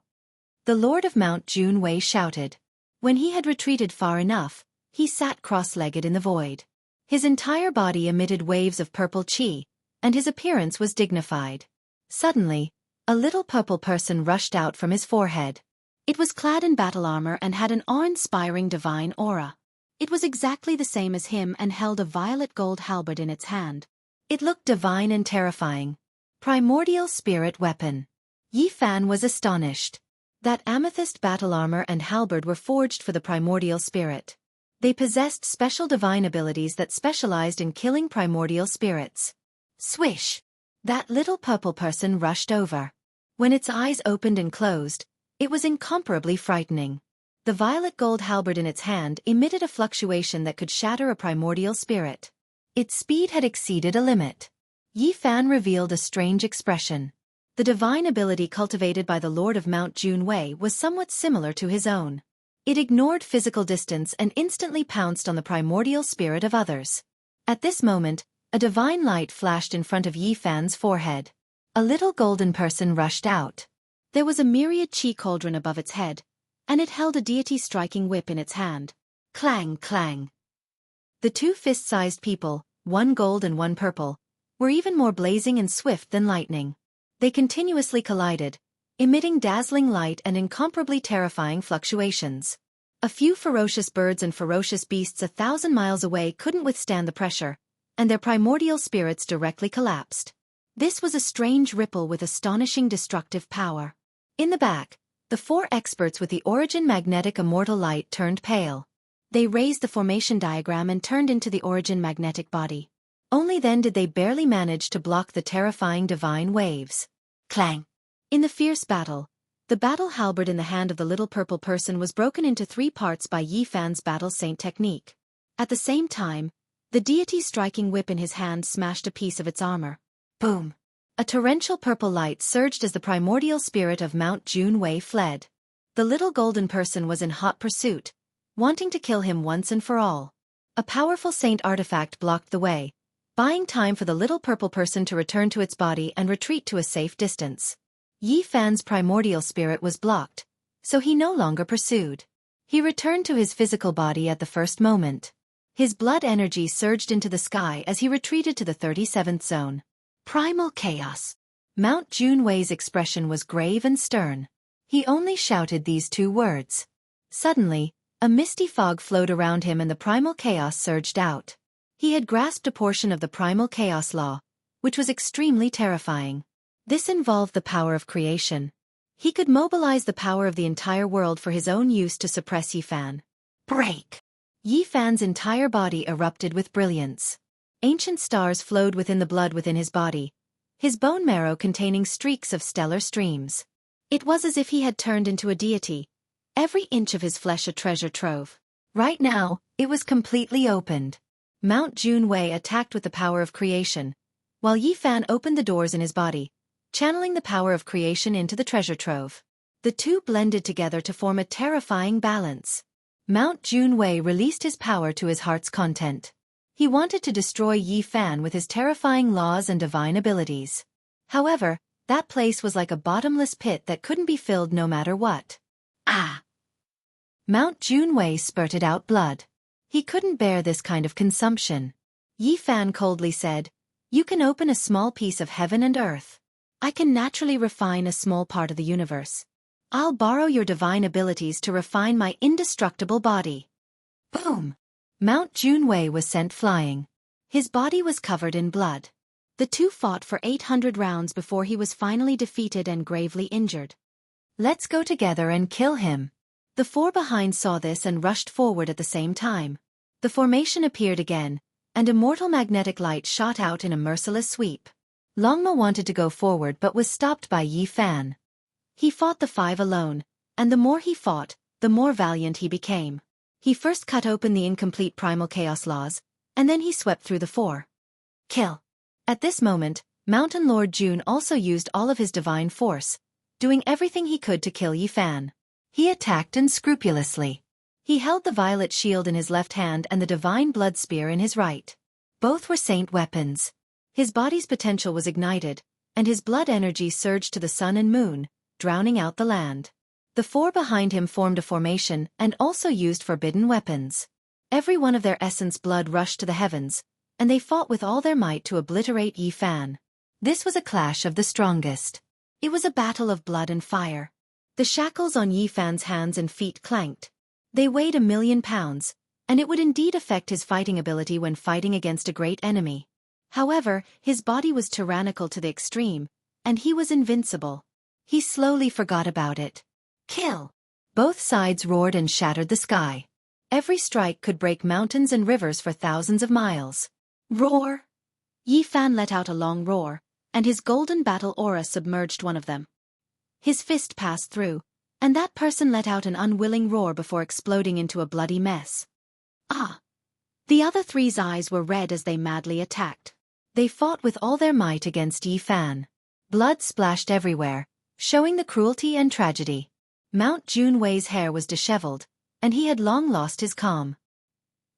The Lord of Mount Junwei shouted. When he had retreated far enough, he sat cross-legged in the void. His entire body emitted waves of purple qi, and his appearance was dignified. Suddenly, a little purple person rushed out from his forehead. It was clad in battle armor and had an awe-inspiring divine aura. It was exactly the same as him and held a violet gold halberd in its hand. It looked divine and terrifying. Primordial spirit weapon. Yi Fan was astonished. That amethyst battle armor and halberd were forged for the primordial spirit. They possessed special divine abilities that specialized in killing primordial spirits. Swish! That little purple person rushed over. When its eyes opened and closed, it was incomparably frightening. The violet gold halberd in its hand emitted a fluctuation that could shatter a primordial spirit. Its speed had exceeded a limit. Yi Fan revealed a strange expression. The divine ability cultivated by the Lord of Mount Junwei was somewhat similar to his own. It ignored physical distance and instantly pounced on the primordial spirit of others. At this moment, a divine light flashed in front of Yi Fan's forehead. A little golden person rushed out. There was a myriad qi cauldron above its head, and it held a deity-striking whip in its hand. Clang, clang. The 2 fist-sized people, 1 gold and 1 purple, were even more blazing and swift than lightning. They continuously collided, emitting dazzling light and incomparably terrifying fluctuations. A few ferocious birds and ferocious beasts 1,000 miles away couldn't withstand the pressure, and their primordial spirits directly collapsed. This was a strange ripple with astonishing destructive power. In the back, the 4 experts with the origin magnetic immortal light turned pale. They raised the formation diagram and turned into the origin magnetic body. Only then did they barely manage to block the terrifying divine waves. Clang! In the fierce battle, the battle halberd in the hand of the little purple person was broken into 3 parts by Yi Fan's battle saint technique. At the same time, the deity-striking whip in his hand smashed a piece of its armor. Boom! A torrential purple light surged as the primordial spirit of Mount Junwei fled. The little golden person was in hot pursuit, wanting to kill him once and for all. A powerful saint artifact blocked the way, buying time for the little purple person to return to its body and retreat to a safe distance. Yi Fan's primordial spirit was blocked, so he no longer pursued. He returned to his physical body at the first moment. His blood energy surged into the sky as he retreated to the 37th zone. Primal chaos. Mount Junwei's expression was grave and stern. He only shouted these two words. Suddenly, a misty fog flowed around him and the primal chaos surged out. He had grasped a portion of the primal chaos law, which was extremely terrifying. This involved the power of creation. He could mobilize the power of the entire world for his own use to suppress Yi Fan. Break! Yi Fan's entire body erupted with brilliance. Ancient stars flowed within the blood within his body, his bone marrow containing streaks of stellar streams. It was as if he had turned into a deity, every inch of his flesh a treasure trove. Right now, it was completely opened. Mount Junwei attacked with the power of creation, while Yi Fan opened the doors in his body, channeling the power of creation into the treasure trove. The two blended together to form a terrifying balance. Mount Junwei released his power to his heart's content. He wanted to destroy Yi Fan with his terrifying laws and divine abilities. However, that place was like a bottomless pit that couldn't be filled no matter what. Ah! Mount Junwei spurted out blood. He couldn't bear this kind of consumption. Yi Fan coldly said, "You can open a small piece of heaven and earth. I can naturally refine a small part of the universe. I'll borrow your divine abilities to refine my indestructible body." Boom! Mount Junwei was sent flying. His body was covered in blood. The two fought for 800 rounds before he was finally defeated and gravely injured. "Let's go together and kill him." The four behind saw this and rushed forward at the same time. The formation appeared again, and a mortal magnetic light shot out in a merciless sweep. Longma wanted to go forward but was stopped by Yi Fan. He fought the five alone, and the more he fought, the more valiant he became. He first cut open the incomplete primal chaos laws, and then he swept through the four. Kill! At this moment, Mountain Lord Jun also used all of his divine force, doing everything he could to kill Yi Fan. He attacked unscrupulously. He held the violet shield in his left hand and the divine blood spear in his right. Both were saint weapons. His body's potential was ignited, and his blood energy surged to the sun and moon, drowning out the land. The four behind him formed a formation and also used forbidden weapons. Every one of their essence blood rushed to the heavens, and they fought with all their might to obliterate Yi Fan. This was a clash of the strongest. It was a battle of blood and fire. The shackles on Yi Fan's hands and feet clanked. They weighed 1,000,000 pounds, and it would indeed affect his fighting ability when fighting against a great enemy. However, his body was tyrannical to the extreme, and he was invincible. He slowly forgot about it. Kill! Both sides roared and shattered the sky. Every strike could break mountains and rivers for thousands of miles. Roar! Yi Fan let out a long roar, and his golden battle aura submerged one of them. His fist passed through, and that person let out an unwilling roar before exploding into a bloody mess. Ah! The other three's eyes were red as they madly attacked. They fought with all their might against Yi Fan. Blood splashed everywhere, showing the cruelty and tragedy. Mount Junwei's hair was disheveled, and he had long lost his calm.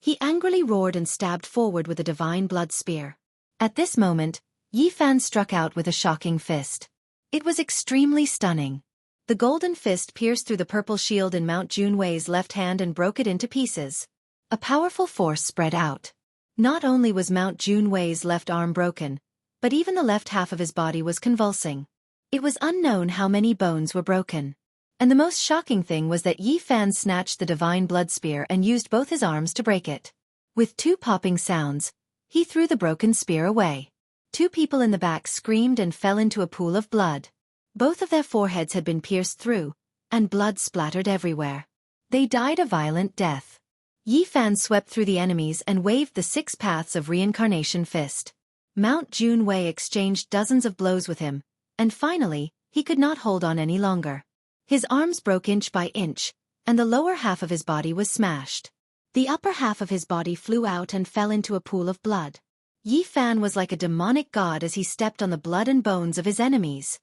He angrily roared and stabbed forward with a divine blood spear. At this moment, Yi Fan struck out with a shocking fist. It was extremely stunning. The golden fist pierced through the purple shield in Mount Junwei's left hand and broke it into pieces. A powerful force spread out. Not only was Mount Junwei's left arm broken, but even the left half of his body was convulsing. It was unknown how many bones were broken. And the most shocking thing was that Yi Fan snatched the divine blood spear and used both his arms to break it. With two popping sounds, he threw the broken spear away. Two people in the back screamed and fell into a pool of blood. Both of their foreheads had been pierced through, and blood splattered everywhere. They died a violent death. Yi Fan swept through the enemies and waved the 6 paths of reincarnation fist. Mount Junwei exchanged dozens of blows with him, and finally, he could not hold on any longer. His arms broke inch by inch, and the lower half of his body was smashed. The upper half of his body flew out and fell into a pool of blood. Yi Fan was like a demonic god as he stepped on the blood and bones of his enemies.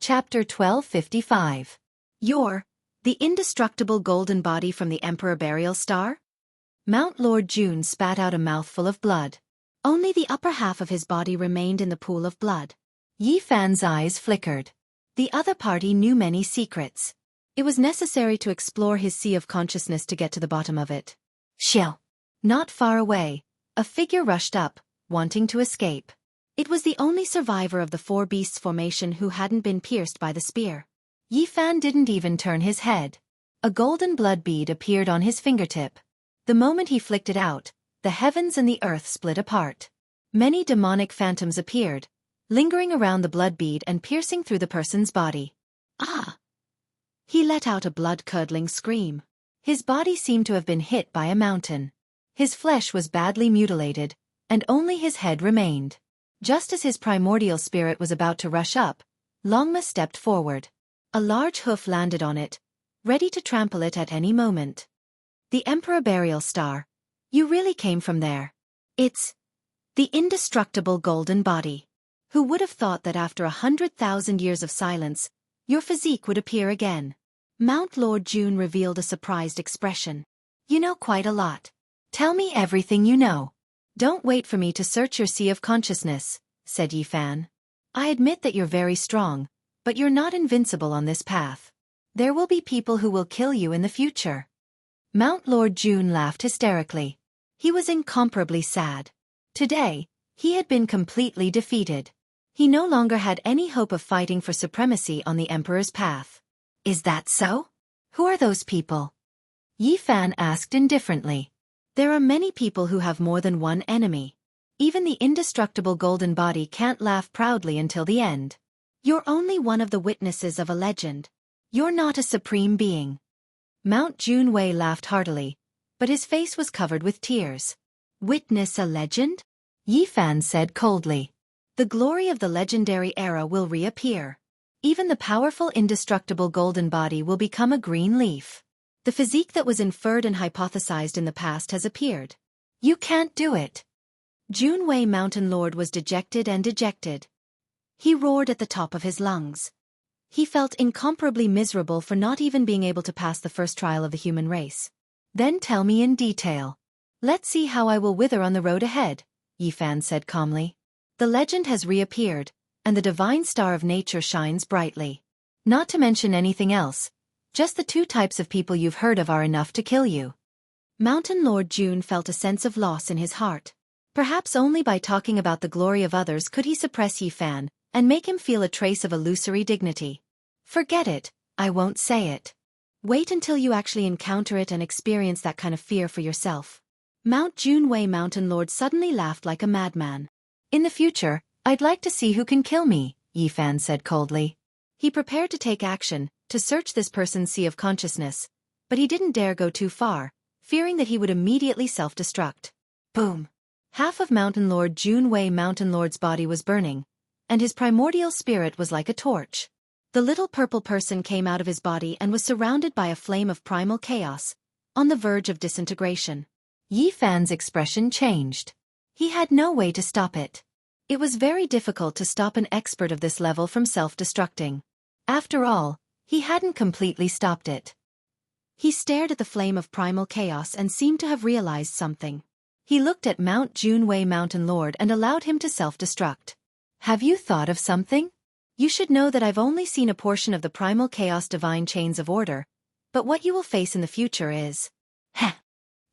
Chapter 1255. The indestructible golden body from the Emperor Burial Star? Mount Lord Jun spat out a mouthful of blood. Only the upper half of his body remained in the pool of blood. Yi Fan's eyes flickered. The other party knew many secrets. It was necessary to explore his sea of consciousness to get to the bottom of it. Xiao. Not far away, a figure rushed up, wanting to escape. It was the only survivor of the four beasts formation who hadn't been pierced by the spear. Yi Fan didn't even turn his head. A golden blood bead appeared on his fingertip. The moment he flicked it out, the heavens and the earth split apart. Many demonic phantoms appeared, lingering around the blood bead and piercing through the person's body. Ah! He let out a blood-curdling scream. His body seemed to have been hit by a mountain. His flesh was badly mutilated, and only his head remained. Just as his primordial spirit was about to rush up, Longma stepped forward. A large hoof landed on it, ready to trample it at any moment. The Emperor Burial Star. You really came from there. It's the indestructible golden body. Who would have thought that after 100,000 years of silence, your physique would appear again? Mount Lord Jun revealed a surprised expression. You know quite a lot. Tell me everything you know. Don't wait for me to search your sea of consciousness, said Yi Fan. I admit that you're very strong, but you're not invincible on this path. There will be people who will kill you in the future. Mount Lord Jun laughed hysterically. He was incomparably sad. Today, he had been completely defeated. He no longer had any hope of fighting for supremacy on the Emperor's path. Is that so? Who are those people? Yi Fan asked indifferently. There are many people who have more than one enemy. Even the indestructible golden body can't laugh proudly until the end. You're only one of the witnesses of a legend. You're not a supreme being. Mount Junwei laughed heartily, but his face was covered with tears. Witness a legend? Yi Fan said coldly. The glory of the legendary era will reappear. Even the powerful indestructible golden body will become a green leaf. The physique that was inferred and hypothesized in the past has appeared. You can't do it. Junwei Mountain Lord was dejected and dejected. He roared at the top of his lungs. He felt incomparably miserable for not even being able to pass the first trial of the human race. Then tell me in detail. Let's see how I will wither on the road ahead, Yi Fan said calmly. The legend has reappeared, and the divine star of nature shines brightly. Not to mention anything else, just the two types of people you've heard of are enough to kill you. Mountain Lord Jun felt a sense of loss in his heart. Perhaps only by talking about the glory of others could he suppress Yi Fan and make him feel a trace of illusory dignity. Forget it, I won't say it. Wait until you actually encounter it and experience that kind of fear for yourself. Mount Junwei Mountain Lord suddenly laughed like a madman. In the future, I'd like to see who can kill me, Yi Fan said coldly. He prepared to take action, to search this person's sea of consciousness, but he didn't dare go too far, fearing that he would immediately self-destruct. Boom! Half of Mountain Lord Junwei Mountain Lord's body was burning, and his primordial spirit was like a torch. The little purple person came out of his body and was surrounded by a flame of primal chaos, on the verge of disintegration. Yi Fan's expression changed. He had no way to stop it. It was very difficult to stop an expert of this level from self-destructing. After all, he hadn't completely stopped it. He stared at the flame of primal chaos and seemed to have realized something. He looked at Mount Junwei Mountain Lord and allowed him to self-destruct. Have you thought of something? You should know that I've only seen a portion of the primal chaos divine chains of order, but what you will face in the future is... Heh!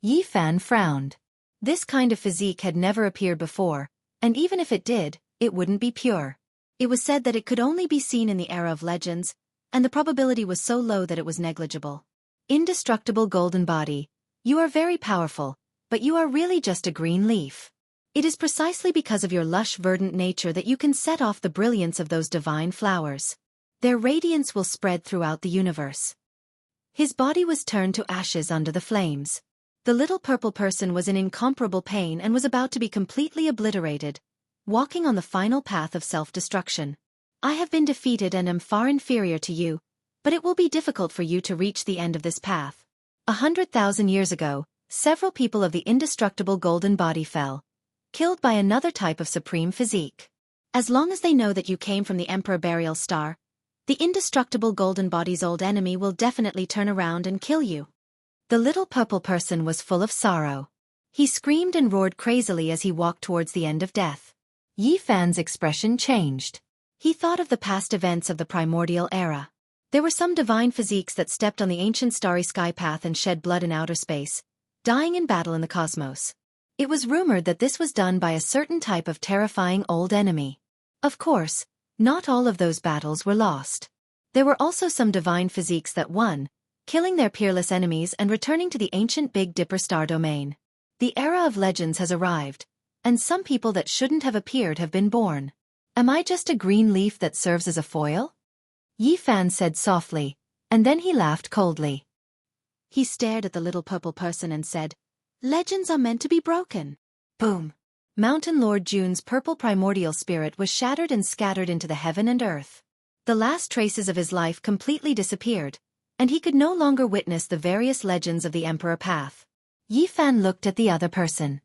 Yi Fan frowned. This kind of physique had never appeared before, and even if it did, it wouldn't be pure. It was said that it could only be seen in the era of legends, and the probability was so low that it was negligible. Indestructible golden body, you are very powerful, but you are really just a green leaf. It is precisely because of your lush verdant nature that you can set off the brilliance of those divine flowers. Their radiance will spread throughout the universe. His body was turned to ashes under the flames. The little purple person was in incomparable pain and was about to be completely obliterated, walking on the final path of self-destruction. I have been defeated and am far inferior to you, but it will be difficult for you to reach the end of this path. 100,000 years ago, several people of the indestructible golden body fell, killed by another type of supreme physique. As long as they know that you came from the Emperor Burial Star, The indestructible golden body's old enemy will definitely turn around and kill you. The little purple person was full of sorrow. He screamed and roared crazily as he walked towards the end of death. Yi Fan's expression changed. He thought of the past events of the primordial era. There were some divine physiques that stepped on the ancient starry sky path and shed blood in outer space, dying in battle in the cosmos. It was rumored that this was done by a certain type of terrifying old enemy. Of course, not all of those battles were lost. There were also some divine physiques that won, killing their peerless enemies and returning to the ancient Big Dipper star domain. The era of legends has arrived, and some people that shouldn't have appeared have been born. Am I just a green leaf that serves as a foil? Yi Fan said softly, and then he laughed coldly. He stared at the little purple person and said, "Legends are meant to be broken." Boom! Mountain Lord June's purple primordial spirit was shattered and scattered into the heaven and earth. The last traces of his life completely disappeared, and he could no longer witness the various legends of the Emperor Path. Yi Fan looked at the other person.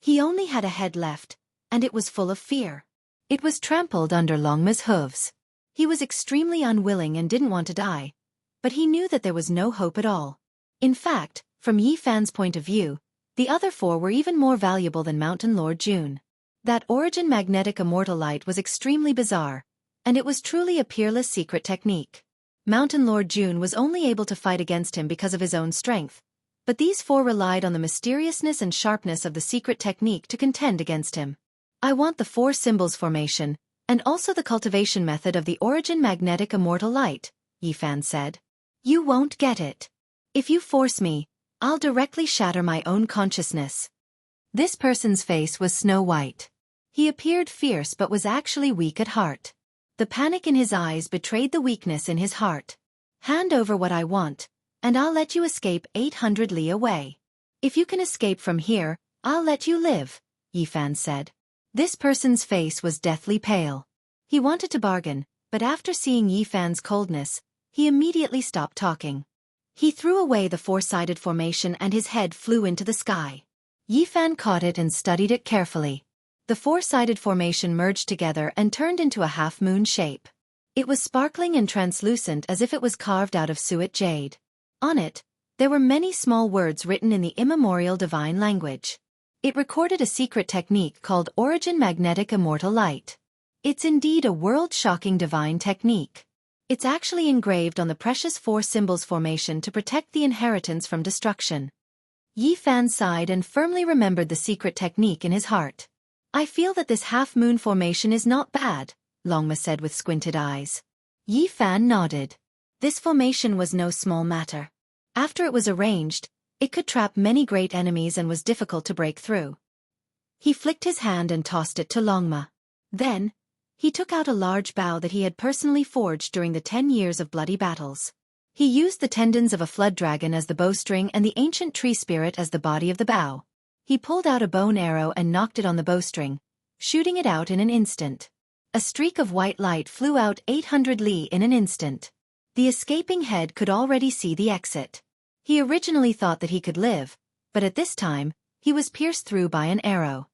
He only had a head left, and it was full of fear. It was trampled under Longma's hooves. He was extremely unwilling and didn't want to die, but he knew that there was no hope at all. In fact, from Yi Fan's point of view, the other four were even more valuable than Mountain Lord June. That origin magnetic immortal light was extremely bizarre, and it was truly a peerless secret technique. Mountain Lord June was only able to fight against him because of his own strength, but these four relied on the mysteriousness and sharpness of the secret technique to contend against him. I want the four symbols formation, and also the cultivation method of the origin magnetic immortal light, Yi Fan said. You won't get it. If you force me, I'll directly shatter my own consciousness. This person's face was snow white. He appeared fierce but was actually weak at heart. The panic in his eyes betrayed the weakness in his heart. Hand over what I want, and I'll let you escape 800 li away. If you can escape from here, I'll let you live, Yi Fan said. This person's face was deathly pale. He wanted to bargain, but after seeing Yi Fan's coldness, he immediately stopped talking. He threw away the four-sided formation and his head flew into the sky. Yi Fan caught it and studied it carefully. The four-sided formation merged together and turned into a half-moon shape. It was sparkling and translucent as if it was carved out of suet jade. On it, there were many small words written in the immemorial divine language. It recorded a secret technique called Origin Magnetic Immortal Light. It's indeed a world-shocking divine technique. It's actually engraved on the precious four symbols formation to protect the inheritance from destruction. Yi Fan sighed and firmly remembered the secret technique in his heart. I feel that this half-moon formation is not bad, Longma said with squinted eyes. Yi Fan nodded. This formation was no small matter. After it was arranged, it could trap many great enemies and was difficult to break through. He flicked his hand and tossed it to Longma. Then, he took out a large bow that he had personally forged during the 10 years of bloody battles. He used the tendons of a flood dragon as the bowstring and the ancient tree spirit as the body of the bow. He pulled out a bone arrow and knocked it on the bowstring, shooting it out in an instant. A streak of white light flew out 800 li in an instant. The escaping head could already see the exit. He originally thought that he could live, but at this time, he was pierced through by an arrow.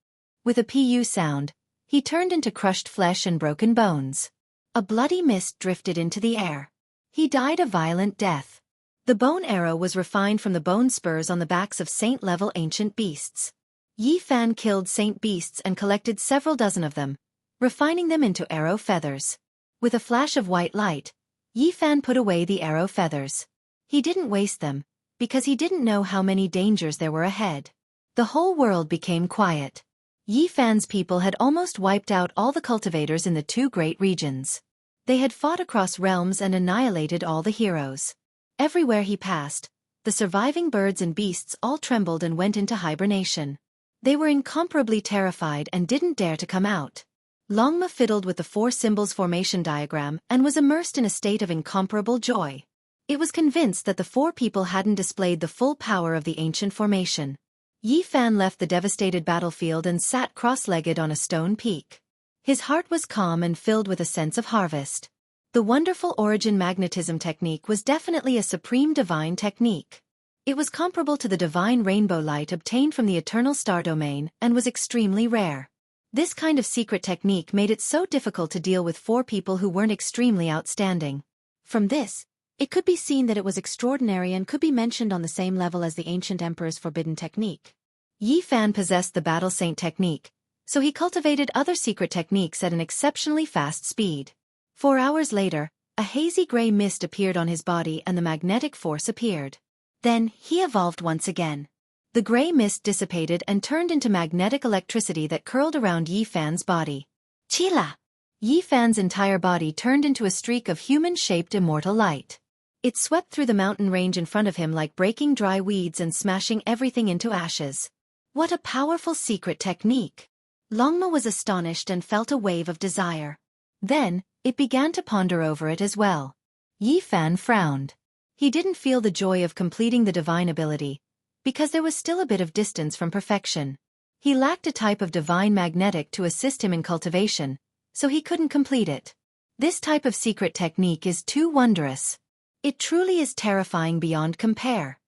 With a pu sound, he turned into crushed flesh and broken bones. A bloody mist drifted into the air. He died a violent death. The bone arrow was refined from the bone spurs on the backs of saint-level ancient beasts. Yi Fan killed saint beasts and collected several dozen of them, refining them into arrow feathers. With a flash of white light, Yi Fan put away the arrow feathers. He didn't waste them, because he didn't know how many dangers there were ahead. The whole world became quiet. Yi Fan's people had almost wiped out all the cultivators in the two great regions. They had fought across realms and annihilated all the heroes. Everywhere he passed, the surviving birds and beasts all trembled and went into hibernation. They were incomparably terrified and didn't dare to come out. Longma fiddled with the four symbols formation diagram and was immersed in a state of incomparable joy. It was convinced that the four people hadn't displayed the full power of the ancient formation. Yi Fan left the devastated battlefield and sat cross-legged on a stone peak. His heart was calm and filled with a sense of harvest. The wonderful origin magnetism technique was definitely a supreme divine technique. It was comparable to the divine rainbow light obtained from the eternal star domain and was extremely rare. This kind of secret technique made it so difficult to deal with 4 people who weren't extremely outstanding. From this, it could be seen that it was extraordinary and could be mentioned on the same level as the ancient emperor's forbidden technique. Yi Fan possessed the battle saint technique, so he cultivated other secret techniques at an exceptionally fast speed. 4 hours later, a hazy gray mist appeared on his body and the magnetic force appeared. Then, he evolved once again. The gray mist dissipated and turned into magnetic electricity that curled around Yi Fan's body. Chila! Yi Fan's entire body turned into a streak of human-shaped immortal light. It swept through the mountain range in front of him like breaking dry weeds and smashing everything into ashes. What a powerful secret technique! Longma was astonished and felt a wave of desire. Then, it began to ponder over it as well. Yi Fan frowned. He didn't feel the joy of completing the divine ability, because there was still a bit of distance from perfection. He lacked a type of divine magnetic to assist him in cultivation, so he couldn't complete it. This type of secret technique is too wondrous. It truly is terrifying beyond compare.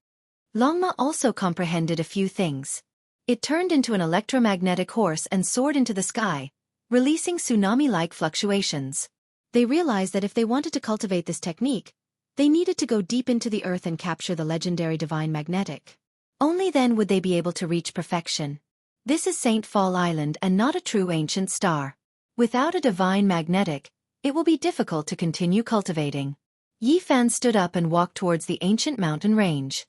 Longma also comprehended a few things. It turned into an electromagnetic horse and soared into the sky, releasing tsunami-like fluctuations. They realized that if they wanted to cultivate this technique, they needed to go deep into the earth and capture the legendary divine magnetic. Only then would they be able to reach perfection. This is Saint Fall Island and not a true ancient star. Without a divine magnetic, it will be difficult to continue cultivating. Yi Fan stood up and walked towards the ancient mountain range.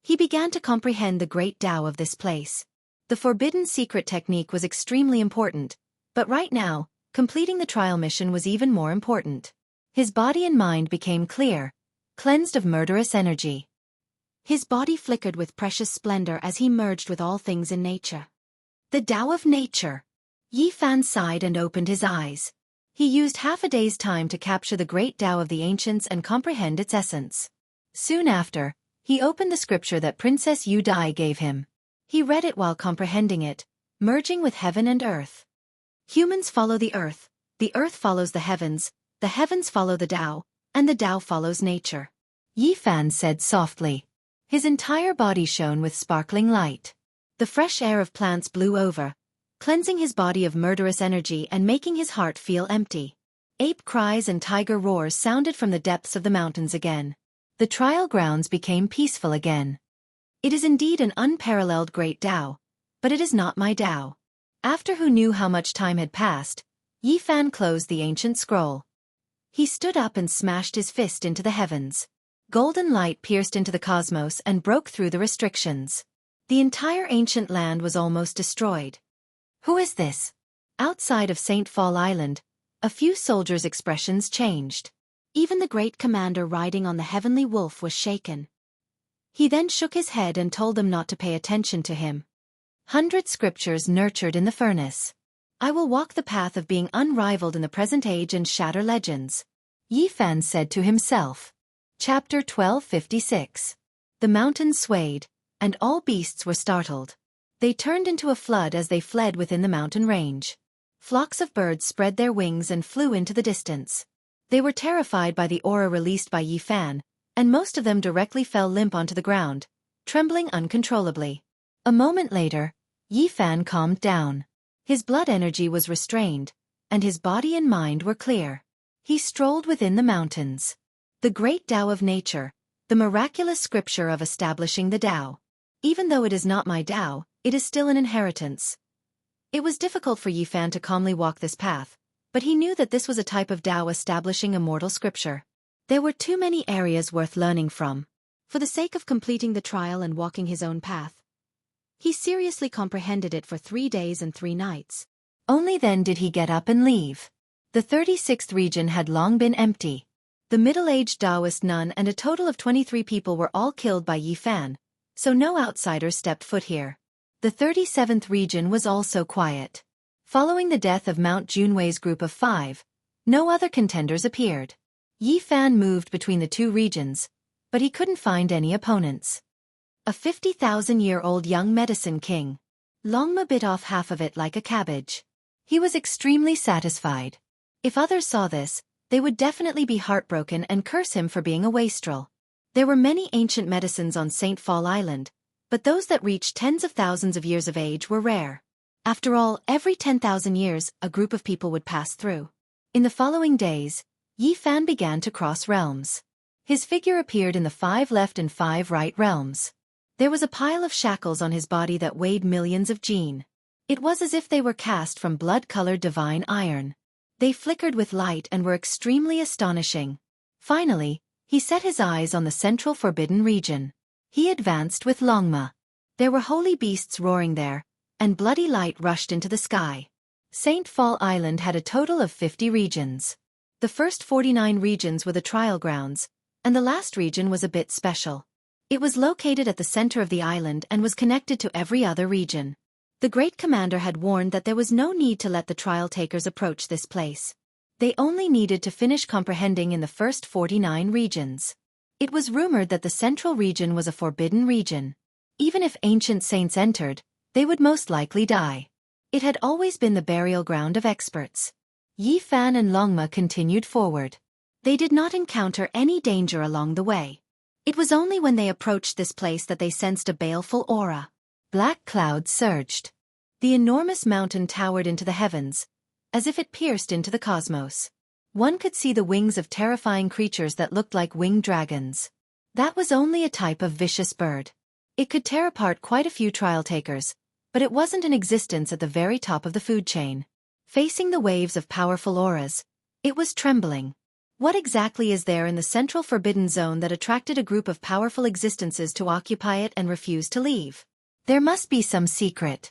He began to comprehend the great Tao of this place. The forbidden secret technique was extremely important, but right now, completing the trial mission was even more important. His body and mind became clear, cleansed of murderous energy. His body flickered with precious splendor as he merged with all things in nature. The Tao of nature. Yi Fan sighed and opened his eyes. He used half a day's time to capture the great Tao of the ancients and comprehend its essence. Soon after, he opened the scripture that Princess Yu Dai gave him. He read it while comprehending it, merging with heaven and earth. Humans follow the earth follows the heavens follow the Tao, and the Tao follows nature. Yi Fan said softly. His entire body shone with sparkling light. The fresh air of plants blew over, cleansing his body of murderous energy and making his heart feel empty. Ape cries and tiger roars sounded from the depths of the mountains again. The trial grounds became peaceful again. It is indeed an unparalleled great Tao, but it is not my Tao. After who knew how much time had passed, Yi Fan closed the ancient scroll. He stood up and smashed his fist into the heavens. Golden light pierced into the cosmos and broke through the restrictions. The entire ancient land was almost destroyed. Who is this? Outside of Saint Fall Island, a few soldiers' expressions changed. Even the great commander riding on the heavenly wolf was shaken. He then shook his head and told them not to pay attention to him. 100 scriptures nurtured in the furnace. I will walk the path of being unrivaled in the present age and shatter legends. Yi Fan said to himself. Chapter 1256. The mountains swayed, and all beasts were startled. They turned into a flood as they fled within the mountain range. Flocks of birds spread their wings and flew into the distance. They were terrified by the aura released by Yi Fan, and most of them directly fell limp onto the ground, trembling uncontrollably. A moment later, Yi Fan calmed down. His blood energy was restrained, and his body and mind were clear. He strolled within the mountains. The great Tao of nature, the miraculous scripture of establishing the Tao. Even though it is not my Tao, it is still an inheritance. It was difficult for Yi Fan to calmly walk this path, but he knew that this was a type of Tao establishing immortal scripture. There were too many areas worth learning from. For the sake of completing the trial and walking his own path, he seriously comprehended it for 3 days and 3 nights. Only then did he get up and leave. The 36th region had long been empty. The middle-aged Taoist nun and a total of 23 people were all killed by Yi Fan, so no outsiders stepped foot here. The 37th region was also quiet. Following the death of Mount Junwei's group of 5, no other contenders appeared. Yi Fan moved between the 2 regions, but he couldn't find any opponents. A 50,000-year-old young medicine king. Longma bit off half of it like a cabbage. He was extremely satisfied. If others saw this, they would definitely be heartbroken and curse him for being a wastrel. There were many ancient medicines on Saint Fall Island, but those that reached tens of thousands of years of age were rare. After all, every 10,000 years, a group of people would pass through. In the following days, Yi Fan began to cross realms. His figure appeared in the 5 left and 5 right realms. There was a pile of shackles on his body that weighed millions of jin. It was as if they were cast from blood-colored divine iron. They flickered with light and were extremely astonishing. Finally, he set his eyes on the central forbidden region. He advanced with Longma. There were holy beasts roaring there, and bloody light rushed into the sky. Saint Fall Island had a total of 50 regions. The first 49 regions were the trial grounds, and the last region was a bit special. It was located at the center of the island and was connected to every other region. The great commander had warned that there was no need to let the trial takers approach this place. They only needed to finish comprehending in the first 49 regions. It was rumored that the central region was a forbidden region. Even if ancient saints entered, they would most likely die. It had always been the burial ground of experts. Yi Fan and Longma continued forward. They did not encounter any danger along the way. It was only when they approached this place that they sensed a baleful aura. Black clouds surged. The enormous mountain towered into the heavens, as if it pierced into the cosmos. One could see the wings of terrifying creatures that looked like winged dragons. That was only a type of vicious bird. It could tear apart quite a few trial takers, but it wasn't in existence at the very top of the food chain. Facing the waves of powerful auras, it was trembling. What exactly is there in the central forbidden zone that attracted a group of powerful existences to occupy it and refuse to leave? There must be some secret.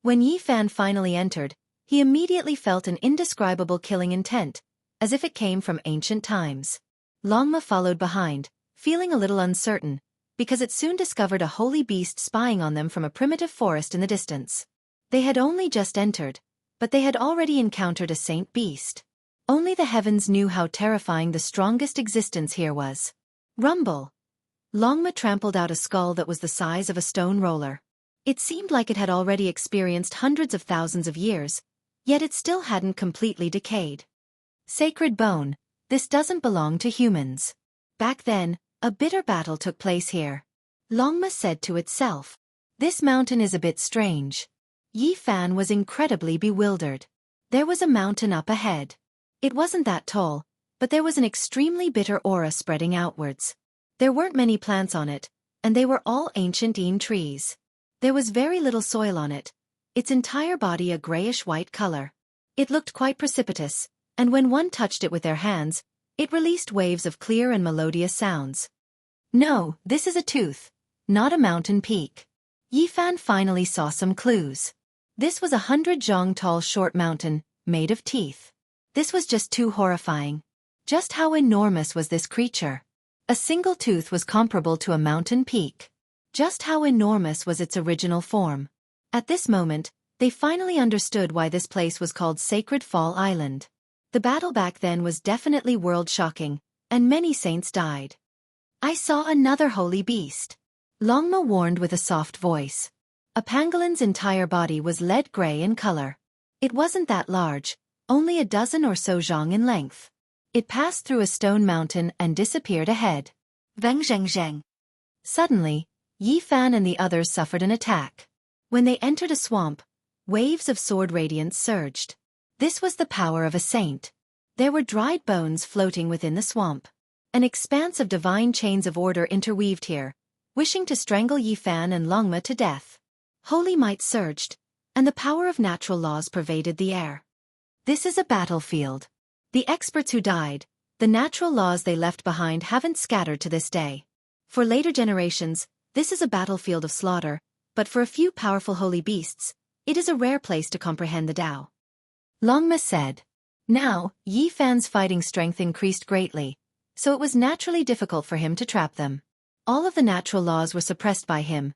When Yi Fan finally entered, he immediately felt an indescribable killing intent, as if it came from ancient times. Longma followed behind, feeling a little uncertain, because it soon discovered a holy beast spying on them from a primitive forest in the distance. They had only just entered, but they had already encountered a saint beast. Only the heavens knew how terrifying the strongest existence here was. Rumble! Longma trampled out a skull that was the size of a stone roller. It seemed like it had already experienced hundreds of thousands of years, yet it still hadn't completely decayed. Sacred bone, this doesn't belong to humans. Back then, a bitter battle took place here. Longma said to itself. This mountain is a bit strange. Yi Fan was incredibly bewildered. There was a mountain up ahead. It wasn't that tall, but there was an extremely bitter aura spreading outwards. There weren't many plants on it, and they were all ancient trees. There was very little soil on it, its entire body a grayish-white color. It looked quite precipitous, and when one touched it with their hands, it released waves of clear and melodious sounds. No, this is a tooth, not a mountain peak. Yi Fan finally saw some clues. This was 100 zhang tall short mountain, made of teeth. This was just too horrifying. Just how enormous was this creature? A single tooth was comparable to a mountain peak. Just how enormous was its original form? At this moment, they finally understood why this place was called Sacred Fall Island. The battle back then was definitely world-shocking, and many saints died. I saw another holy beast. Longma warned with a soft voice. A pangolin's entire body was lead gray in color. It wasn't that large, only a dozen or so zhang in length. It passed through a stone mountain and disappeared ahead. Veng zheng zheng. Suddenly, Yi Fan and the others suffered an attack. When they entered a swamp, waves of sword radiance surged. This was the power of a saint. There were dried bones floating within the swamp. An expanse of divine chains of order interweaved here, wishing to strangle Yi Fan and Longma to death. Holy might surged, and the power of natural laws pervaded the air. This is a battlefield. The experts who died, the natural laws they left behind haven't scattered to this day. For later generations, this is a battlefield of slaughter, but for a few powerful holy beasts, it is a rare place to comprehend the Tao. Longma said. Now, Yi Fan's fighting strength increased greatly, so it was naturally difficult for him to trap them. All of the natural laws were suppressed by him,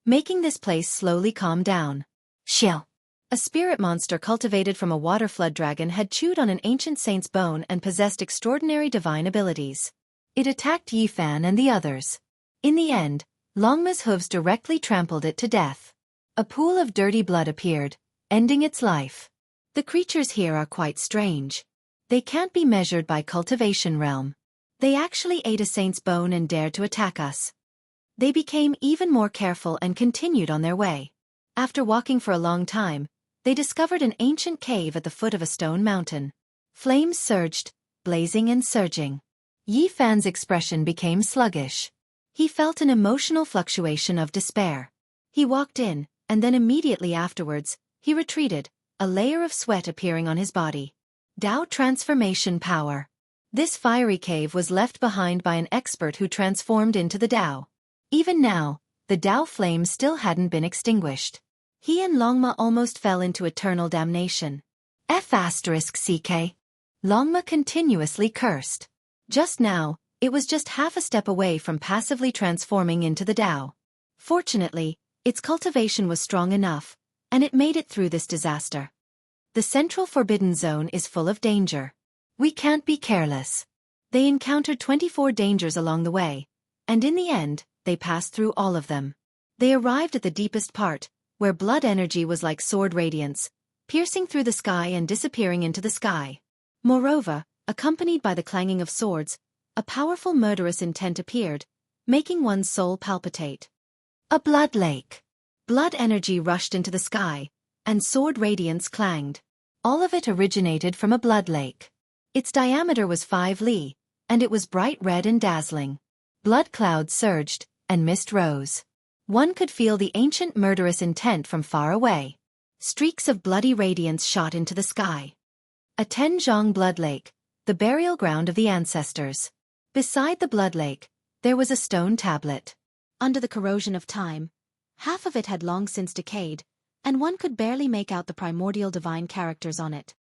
making this place slowly calm down. Xiao. A spirit monster cultivated from a water flood dragon had chewed on an ancient saint's bone and possessed extraordinary divine abilities. It attacked Yi Fan and the others. In the end, Longma's hooves directly trampled it to death. A pool of dirty blood appeared, ending its life. The creatures here are quite strange. They can't be measured by cultivation realm. They actually ate a saint's bone and dared to attack us. They became even more careful and continued on their way. After walking for a long time, They discovered an ancient cave at the foot of a stone mountain. Flames surged, blazing and surging. Yi Fan's expression became sluggish. He felt an emotional fluctuation of despair. He walked in, and then immediately afterwards, he retreated, a layer of sweat appearing on his body. Dao transformation power. This fiery cave was left behind by an expert who transformed into the Dao. Even now, the Dao flame still hadn't been extinguished. He and Longma almost fell into eternal damnation. F***ck. Longma continuously cursed. Just now, it was just half a step away from passively transforming into the Dao. Fortunately, its cultivation was strong enough, and it made it through this disaster. The central forbidden zone is full of danger. We can't be careless. They encountered 24 dangers along the way, and in the end, they passed through all of them. They arrived at the deepest part, where blood energy was like sword radiance, piercing through the sky and disappearing into the sky. Moreover, accompanied by the clanging of swords, a powerful murderous intent appeared, making one's soul palpitate. A blood lake. Blood energy rushed into the sky, and sword radiance clanged. All of it originated from a blood lake. Its diameter was 5 li, and it was bright red and dazzling. Blood clouds surged, and mist rose. One could feel the ancient murderous intent from far away. Streaks of bloody radiance shot into the sky. A Tenjiang blood lake, the burial ground of the ancestors. Beside the blood lake, there was a stone tablet. Under the corrosion of time, half of it had long since decayed, and one could barely make out the primordial divine characters on it.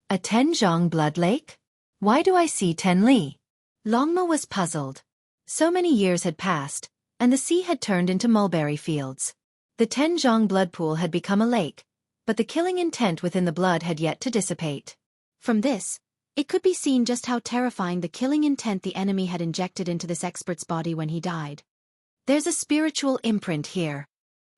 A Tenjiang blood lake? Why do I see 10 li? Longma was puzzled. So many years had passed, and the sea had turned into mulberry fields. The Tenjiang blood pool had become a lake, but the killing intent within the blood had yet to dissipate. From this, it could be seen just how terrifying the killing intent the enemy had injected into this expert's body when he died. There's a spiritual imprint here.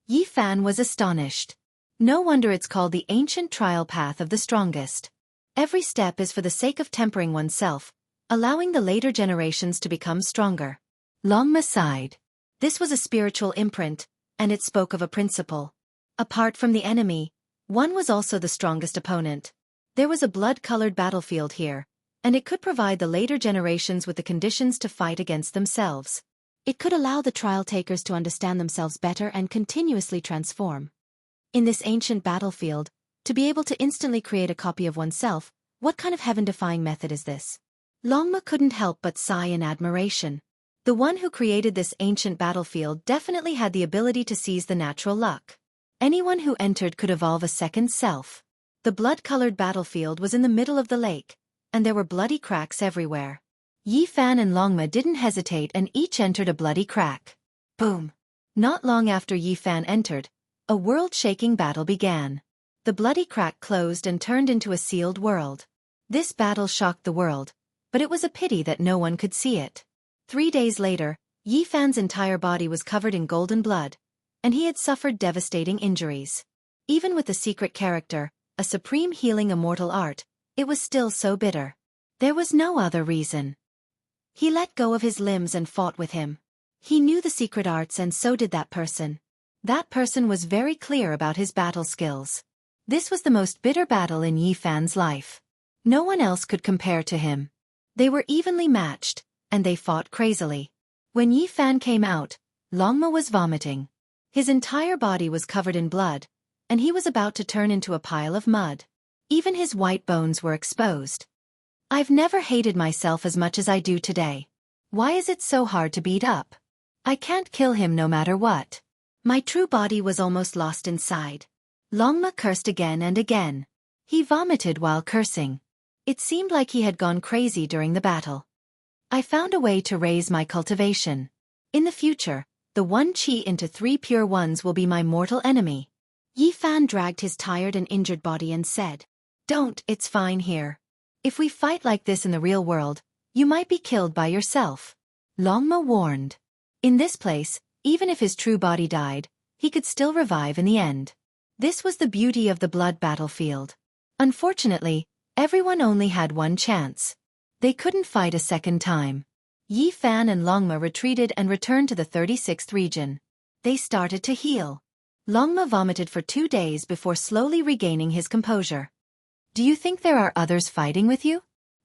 Yi Fan was astonished. No wonder it's called the ancient trial path of the strongest. Every step is for the sake of tempering oneself, allowing the later generations to become stronger. Longma sighed. This was a spiritual imprint, and it spoke of a principle. Apart from the enemy, one was also the strongest opponent. There was a blood-colored battlefield here, and it could provide the later generations with the conditions to fight against themselves. It could allow the trial takers to understand themselves better and continuously transform. In this ancient battlefield, to be able to instantly create a copy of oneself, what kind of heaven-defying method is this? Longma couldn't help but sigh in admiration. The one who created this ancient battlefield definitely had the ability to seize the natural luck. Anyone who entered could evolve a second self. The blood-colored battlefield was in the middle of the lake, and there were bloody cracks everywhere. Yi Fan and Longma didn't hesitate and each entered a bloody crack. Boom! Not long after Yi Fan entered, a world-shaking battle began. The bloody crack closed and turned into a sealed world. This battle shocked the world, but it was a pity that no one could see it. 3 days later, Yi Fan's entire body was covered in golden blood, and he had suffered devastating injuries. Even with the secret character, a supreme healing immortal art, it was still so bitter. There was no other reason. He let go of his limbs and fought with him. He knew the secret arts and so did that person. That person was very clear about his battle skills. This was the most bitter battle in Yi Fan's life. No one else could compare to him. They were evenly matched, and they fought crazily. When Yi Fan came out, Longma was vomiting. His entire body was covered in blood, and he was about to turn into a pile of mud. Even his white bones were exposed. I've never hated myself as much as I do today. Why is it so hard to beat up? I can't kill him no matter what. My true body was almost lost inside. Longma cursed again and again. He vomited while cursing. It seemed like he had gone crazy during the battle. I found a way to raise my cultivation. In the future, the 1 chi into 3 pure ones will be my mortal enemy. Yi Fan dragged his tired and injured body and said, "Don't, it's fine here. If we fight like this in the real world, you might be killed by yourself." Longma warned. In this place, even if his true body died, he could still revive in the end. This was the beauty of the blood battlefield. Unfortunately, everyone only had one chance. They couldn't fight a second time. Yi Fan and Longma retreated and returned to the 36th region. They started to heal. Longma vomited for 2 days before slowly regaining his composure. Do you think there are others fighting with you?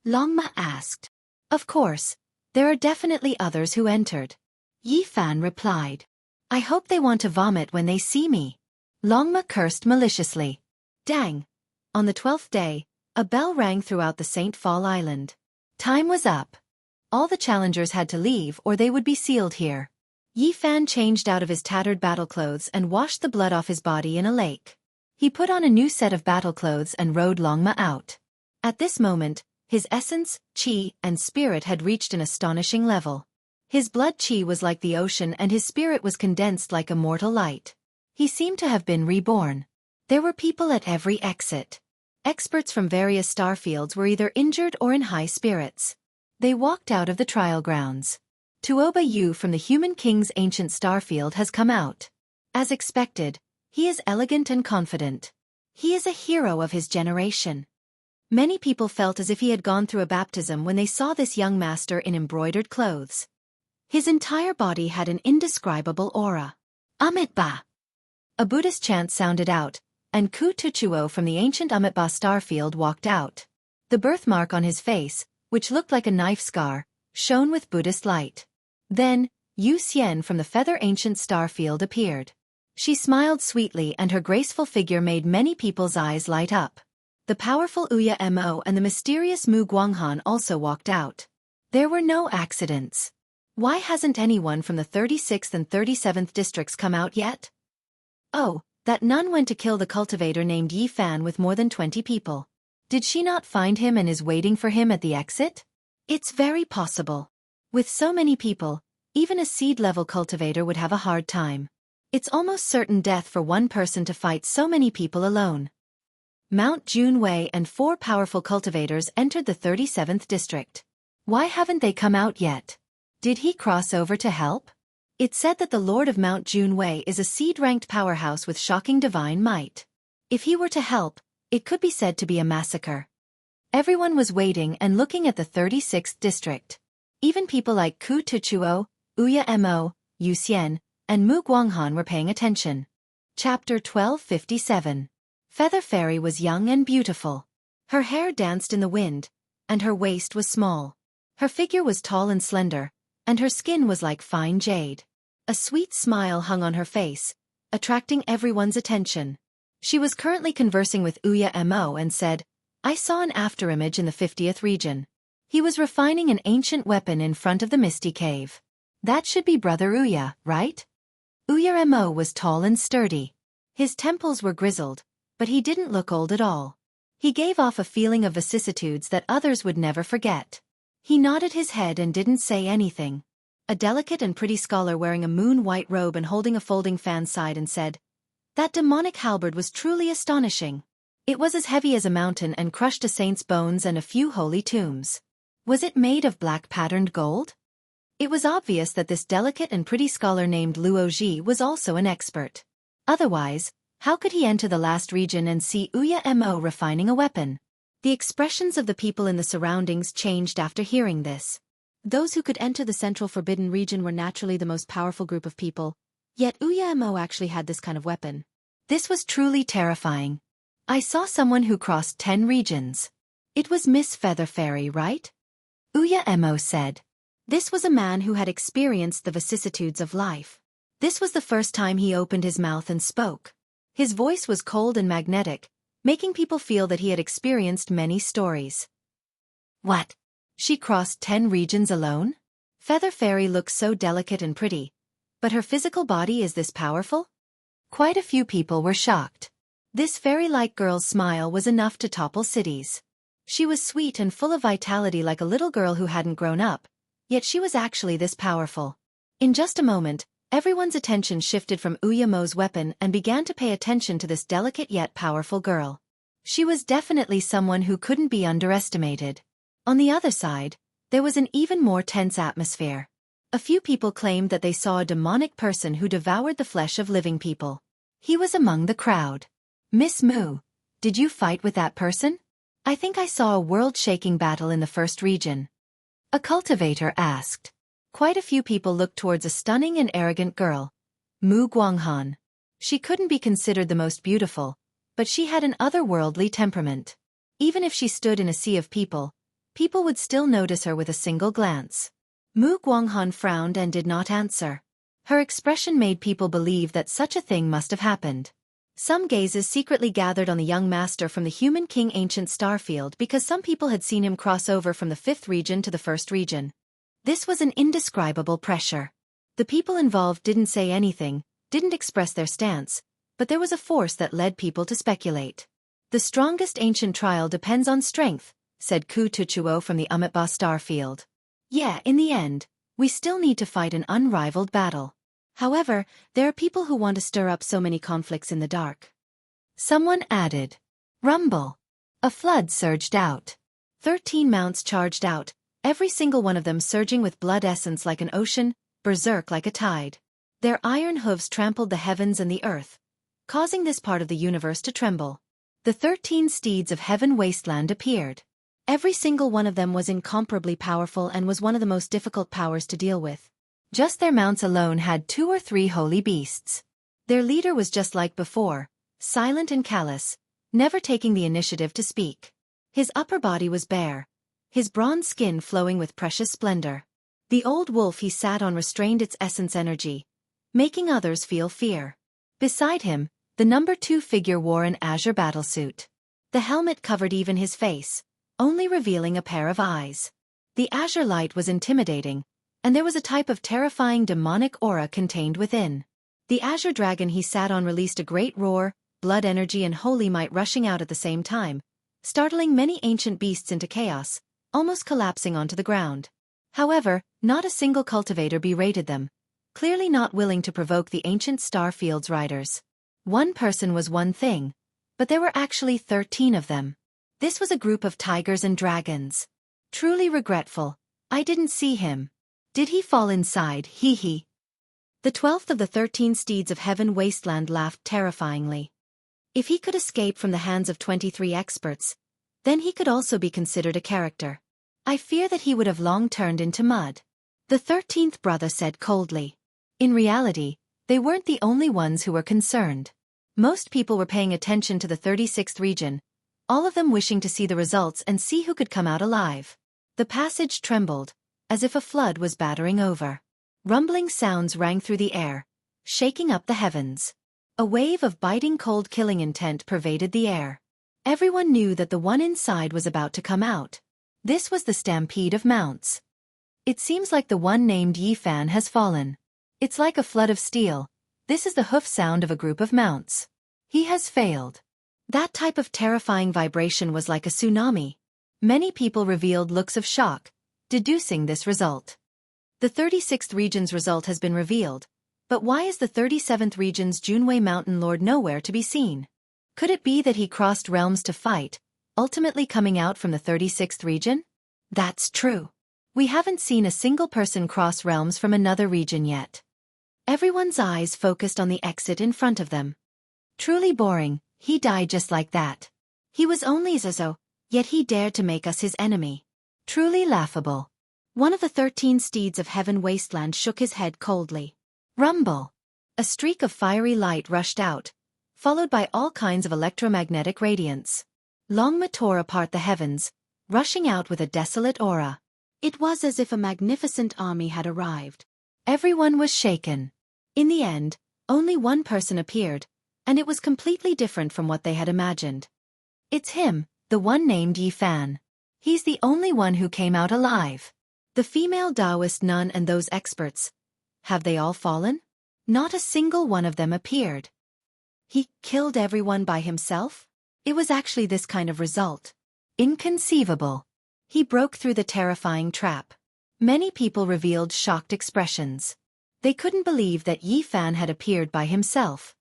Longma asked. Of course, there are definitely others who entered. Yi Fan replied. I hope they want to vomit when they see me. Longma cursed maliciously. Dang! On the 12th day, a bell rang throughout the St. Fall Island. Time was up. All the challengers had to leave or they would be sealed here. Yi Fan changed out of his tattered battle clothes and washed the blood off his body in a lake. He put on a new set of battle clothes and rode Longma out. At this moment, his essence, qi, and spirit had reached an astonishing level. His blood qi was like the ocean and his spirit was condensed like immortal light. He seemed to have been reborn. There were people at every exit. Experts from various starfields were either injured or in high spirits. They walked out of the trial grounds. Tuoba Yu from the Human King's ancient starfield has come out. As expected, he is elegant and confident. He is a hero of his generation. Many people felt as if he had gone through a baptism when they saw this young master in embroidered clothes. His entire body had an indescribable aura. Amitba! A Buddhist chant sounded out, and Ku Tuchuo from the ancient Amitba starfield walked out. The birthmark on his face, which looked like a knife scar, shone with Buddhist light. Then, Yu Xian from the Feather Ancient Starfield appeared. She smiled sweetly and her graceful figure made many people's eyes light up. The powerful Ouya Mo and the mysterious Mu Guanghan also walked out. There were no accidents. Why hasn't anyone from the 36th and 37th districts come out yet? Oh, that nun went to kill the cultivator named Yi Fan with more than 20 people. Did she not find him and is waiting for him at the exit? It's very possible. With so many people, even a seed-level cultivator would have a hard time. It's almost certain death for one person to fight so many people alone. Mount Junwei and 4 powerful cultivators entered the 37th district. Why haven't they come out yet? Did he cross over to help? It's said that the Lord of Mount Junwei is a seed-ranked powerhouse with shocking divine might. If he were to help, it could be said to be a massacre. Everyone was waiting and looking at the 36th district. Even people like Ku Tuchuo, Ouya Mo, Yu Xian, and Mu Guanghan were paying attention. Chapter 1257. Feather Fairy was young and beautiful. Her hair danced in the wind, and her waist was small. Her figure was tall and slender, and her skin was like fine jade. A sweet smile hung on her face, attracting everyone's attention. She was currently conversing with Ouya Mo and said, I saw an afterimage in the 50th region. He was refining an ancient weapon in front of the Misty Cave. That should be Brother Ouya, right? Ouya Mo was tall and sturdy. His temples were grizzled, but he didn't look old at all. He gave off a feeling of vicissitudes that others would never forget. He nodded his head and didn't say anything. A delicate and pretty scholar wearing a moon-white robe and holding a folding fan sighed and said, That demonic halberd was truly astonishing. It was as heavy as a mountain and crushed a saint's bones and a few holy tombs. Was it made of black patterned gold? It was obvious that this delicate and pretty scholar named Luo Ji was also an expert. Otherwise, how could he enter the last region and see Ouya Mo refining a weapon? The expressions of the people in the surroundings changed after hearing this. Those who could enter the Central Forbidden region were naturally the most powerful group of people, yet Ouya Mo actually had this kind of weapon. This was truly terrifying. I saw someone who crossed 10 regions. It was Miss Feather Fairy, right? Ouya Mo said. This was a man who had experienced the vicissitudes of life. This was the first time he opened his mouth and spoke. His voice was cold and magnetic, making people feel that he had experienced many stories. What? She crossed 10 regions alone? Feather Fairy looks so delicate and pretty, but her physical body is this powerful? Quite a few people were shocked. This fairy-like girl's smile was enough to topple cities. She was sweet and full of vitality like a little girl who hadn't grown up, yet she was actually this powerful. In just a moment, everyone's attention shifted from Ouya Mo's weapon and began to pay attention to this delicate yet powerful girl. She was definitely someone who couldn't be underestimated. On the other side, there was an even more tense atmosphere. A few people claimed that they saw a demonic person who devoured the flesh of living people. He was among the crowd. Miss Mu, did you fight with that person? I think I saw a world-shaking battle in the first region. A cultivator asked. Quite a few people looked towards a stunning and arrogant girl, Mu Guanghan. She couldn't be considered the most beautiful, but she had an otherworldly temperament. Even if she stood in a sea of people, people would still notice her with a single glance. Mu Guanghan frowned and did not answer. Her expression made people believe that such a thing must have happened. Some gazes secretly gathered on the young master from the Human King Ancient Starfield because some people had seen him cross over from the 5th region to the 1st region. This was an indescribable pressure. The people involved didn't say anything, didn't express their stance, but there was a force that led people to speculate. The strongest ancient trial depends on strength, said Ku Tuchuo from the Umitba Starfield. Yeah, in the end, we still need to fight an unrivaled battle. However, there are people who want to stir up so many conflicts in the dark. Someone added. Rumble. A flood surged out. 13 mounts charged out, every single one of them surging with blood essence like an ocean, berserk like a tide. Their iron hooves trampled the heavens and the earth, causing this part of the universe to tremble. The 13 steeds of heaven wasteland appeared. Every single one of them was incomparably powerful and was one of the most difficult powers to deal with. Just their mounts alone had 2 or 3 holy beasts. Their leader was just like before, silent and callous, never taking the initiative to speak. His upper body was bare, his bronze skin flowing with precious splendor. The old wolf he sat on restrained its essence energy, making others feel fear. Beside him, the number 2 figure wore an azure battlesuit. The helmet covered even his face, only revealing a pair of eyes. The azure light was intimidating, and there was a type of terrifying demonic aura contained within. The azure dragon he sat on released a great roar, blood energy and holy might rushing out at the same time, startling many ancient beasts into chaos, almost collapsing onto the ground. However, not a single cultivator berated them, clearly not willing to provoke the ancient Starfield's riders. One person was one thing, but there were actually 13 of them. This was a group of tigers and dragons. Truly regretful, I didn't see him. Did he fall inside? Hee hee. The 12th of the 13 steeds of heaven wasteland laughed terrifyingly. If he could escape from the hands of 23 experts, then he could also be considered a character. I fear that he would have long turned into mud. The 13th brother said coldly. In reality, they weren't the only ones who were concerned. Most people were paying attention to the 36th region, all of them wishing to see the results and see who could come out alive. The passage trembled, as if a flood was battering over. Rumbling sounds rang through the air, shaking up the heavens. A wave of biting cold killing intent pervaded the air. Everyone knew that the one inside was about to come out. This was the stampede of mounts. It seems like the one named Yifan has fallen. It's like a flood of steel. This is the hoof sound of a group of mounts. He has failed. That type of terrifying vibration was like a tsunami. Many people revealed looks of shock, deducing this result. The 36th region's result has been revealed, but why is the 37th region's Junwei Mountain Lord nowhere to be seen? Could it be that he crossed realms to fight, ultimately coming out from the 36th region? That's true. We haven't seen a single person cross realms from another region yet. Everyone's eyes focused on the exit in front of them. Truly boring, he died just like that. He was only Zazo, yet he dared to make us his enemy. Truly laughable. One of the 13 steeds of heaven wasteland shook his head coldly. Rumble. A streak of fiery light rushed out, followed by all kinds of electromagnetic radiance. Longma tore apart the heavens, rushing out with a desolate aura. It was as if a magnificent army had arrived. Everyone was shaken. In the end, only one person appeared, and it was completely different from what they had imagined. It's him, the one named Yifan. He's the only one who came out alive. The female Taoist nun and those experts. Have they all fallen? Not a single one of them appeared. He killed everyone by himself? It was actually this kind of result. Inconceivable. He broke through the terrifying trap. Many people revealed shocked expressions. They couldn't believe that Yifan had appeared by himself.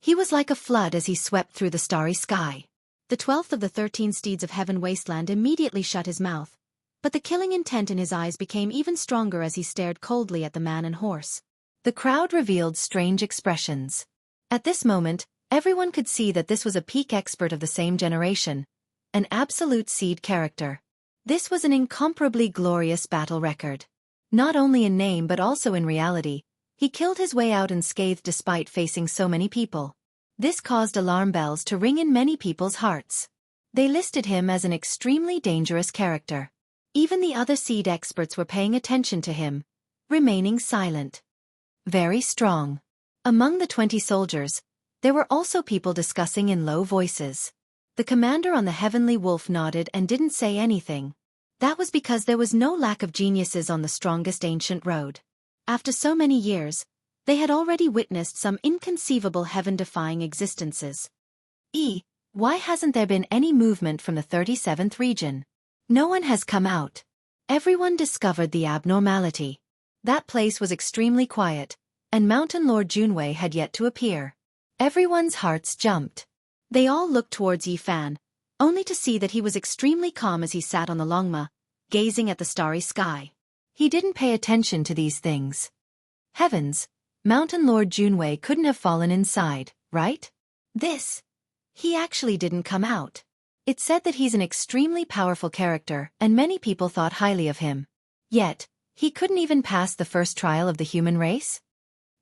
He was like a flood as he swept through the starry sky. The 12th of the 13 steeds of heaven wasteland immediately shut his mouth, but the killing intent in his eyes became even stronger as he stared coldly at the man and horse. The crowd revealed strange expressions. At this moment, everyone could see that this was a peak expert of the same generation, an absolute seed character. This was an incomparably glorious battle record. Not only in name but also in reality, He killed his way out unscathed despite facing so many people. This caused alarm bells to ring in many people's hearts. They listed him as an extremely dangerous character. Even the other seed experts were paying attention to him, remaining silent. Very strong. Among the 20 soldiers, there were also people discussing in low voices. The commander on the heavenly wolf nodded and didn't say anything. That was because there was no lack of geniuses on the strongest ancient road. After so many years, they had already witnessed some inconceivable heaven-defying existences. Why hasn't there been any movement from the 37th region? No one has come out. Everyone discovered the abnormality. That place was extremely quiet, and Mountain Lord Junwei had yet to appear. Everyone's hearts jumped. They all looked towards Yi Fan, only to see that he was extremely calm as he sat on the longma, gazing at the starry sky. He didn't pay attention to these things. Heavens, Mountain Lord Junwei couldn't have fallen inside, right? He actually didn't come out. It said that he's an extremely powerful character and many people thought highly of him. Yet, he couldn't even pass the first trial of the human race?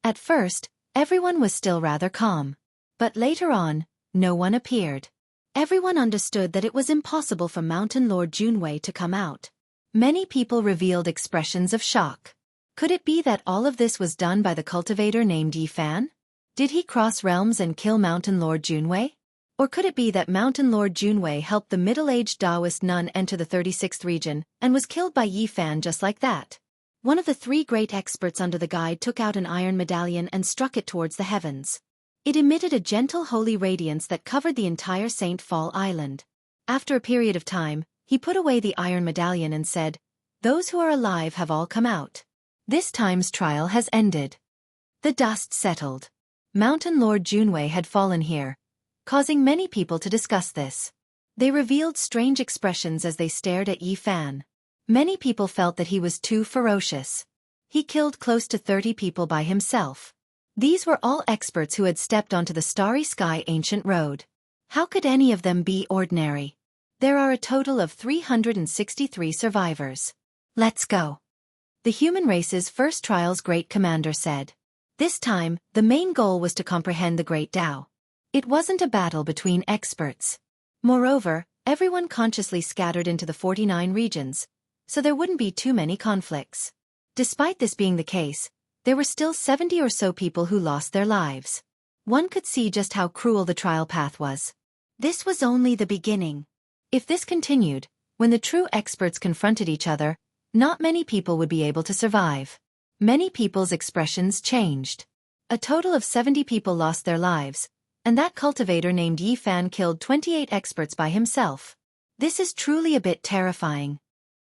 At first, everyone was still rather calm. But later on, no one appeared. Everyone understood that it was impossible for Mountain Lord Junwei to come out. Many people revealed expressions of shock. Could it be that all of this was done by the cultivator named Yi Fan? Did he cross realms and kill Mountain Lord Junwei? Or could it be that Mountain Lord Junwei helped the middle-aged Taoist nun enter the 36th region and was killed by Yi Fan just like that? One of the 3 great experts under the guide took out an iron medallion and struck it towards the heavens. It emitted a gentle holy radiance that covered the entire Saint Fall Island. After a period of time, he put away the iron medallion and said, "Those who are alive have all come out. This time's trial has ended." The dust settled. Mountain Lord Junwei had fallen here, causing many people to discuss this. They revealed strange expressions as they stared at Yi Fan. Many people felt that he was too ferocious. He killed close to 30 people by himself. These were all experts who had stepped onto the starry sky ancient road. How could any of them be ordinary? There are a total of 363 survivors. Let's go. The human race's first trial's great commander said. This time, the main goal was to comprehend the great Tao. It wasn't a battle between experts. Moreover, everyone consciously scattered into the 49 regions, so there wouldn't be too many conflicts. Despite this being the case, there were still 70 or so people who lost their lives. One could see just how cruel the trial path was. This was only the beginning. If this continued, when the true experts confronted each other, not many people would be able to survive. Many people's expressions changed. A total of 70 people lost their lives, and that cultivator named Yi Fan killed 28 experts by himself. This is truly a bit terrifying.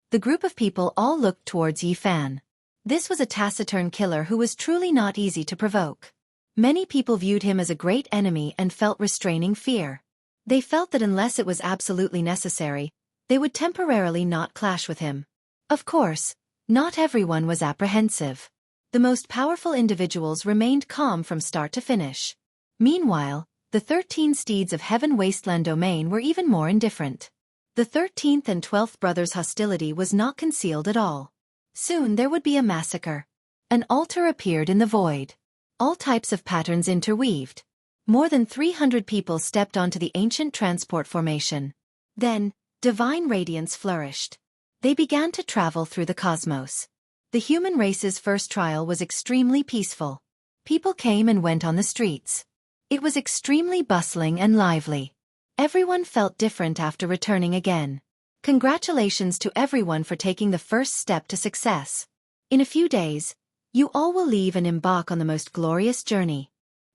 The group of people all looked towards Yi Fan. This was a taciturn killer who was truly not easy to provoke. Many people viewed him as a great enemy and felt restraining fear. They felt that unless it was absolutely necessary, they would temporarily not clash with him. Of course, not everyone was apprehensive. The most powerful individuals remained calm from start to finish. Meanwhile, the 13 steeds of Heaven Wasteland domain were even more indifferent. The 13th and 12th brothers' hostility was not concealed at all. Soon there would be a massacre. An altar appeared in the void. All types of patterns interweaved. More than 300 people stepped onto the ancient transport formation. Then, divine radiance flourished. They began to travel through the cosmos. The human race's first trial was extremely peaceful. People came and went on the streets. It was extremely bustling and lively. Everyone felt different after returning again. Congratulations to everyone for taking the first step to success. In a few days, you all will leave and embark on the most glorious journey.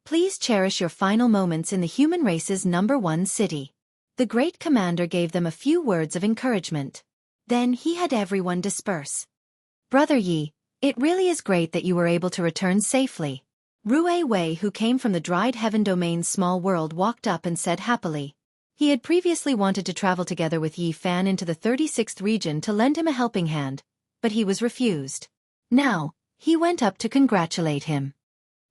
Please cherish your final moments in the human race's #1 city. The great commander gave them a few words of encouragement. Then he had everyone disperse. Brother Yi, it really is great that you were able to return safely. Rue Wei, who came from the Dried Heaven Domain's small world, walked up and said happily. He had previously wanted to travel together with Yi Fan into the 36th region to lend him a helping hand, but he was refused. Now, he went up to congratulate him.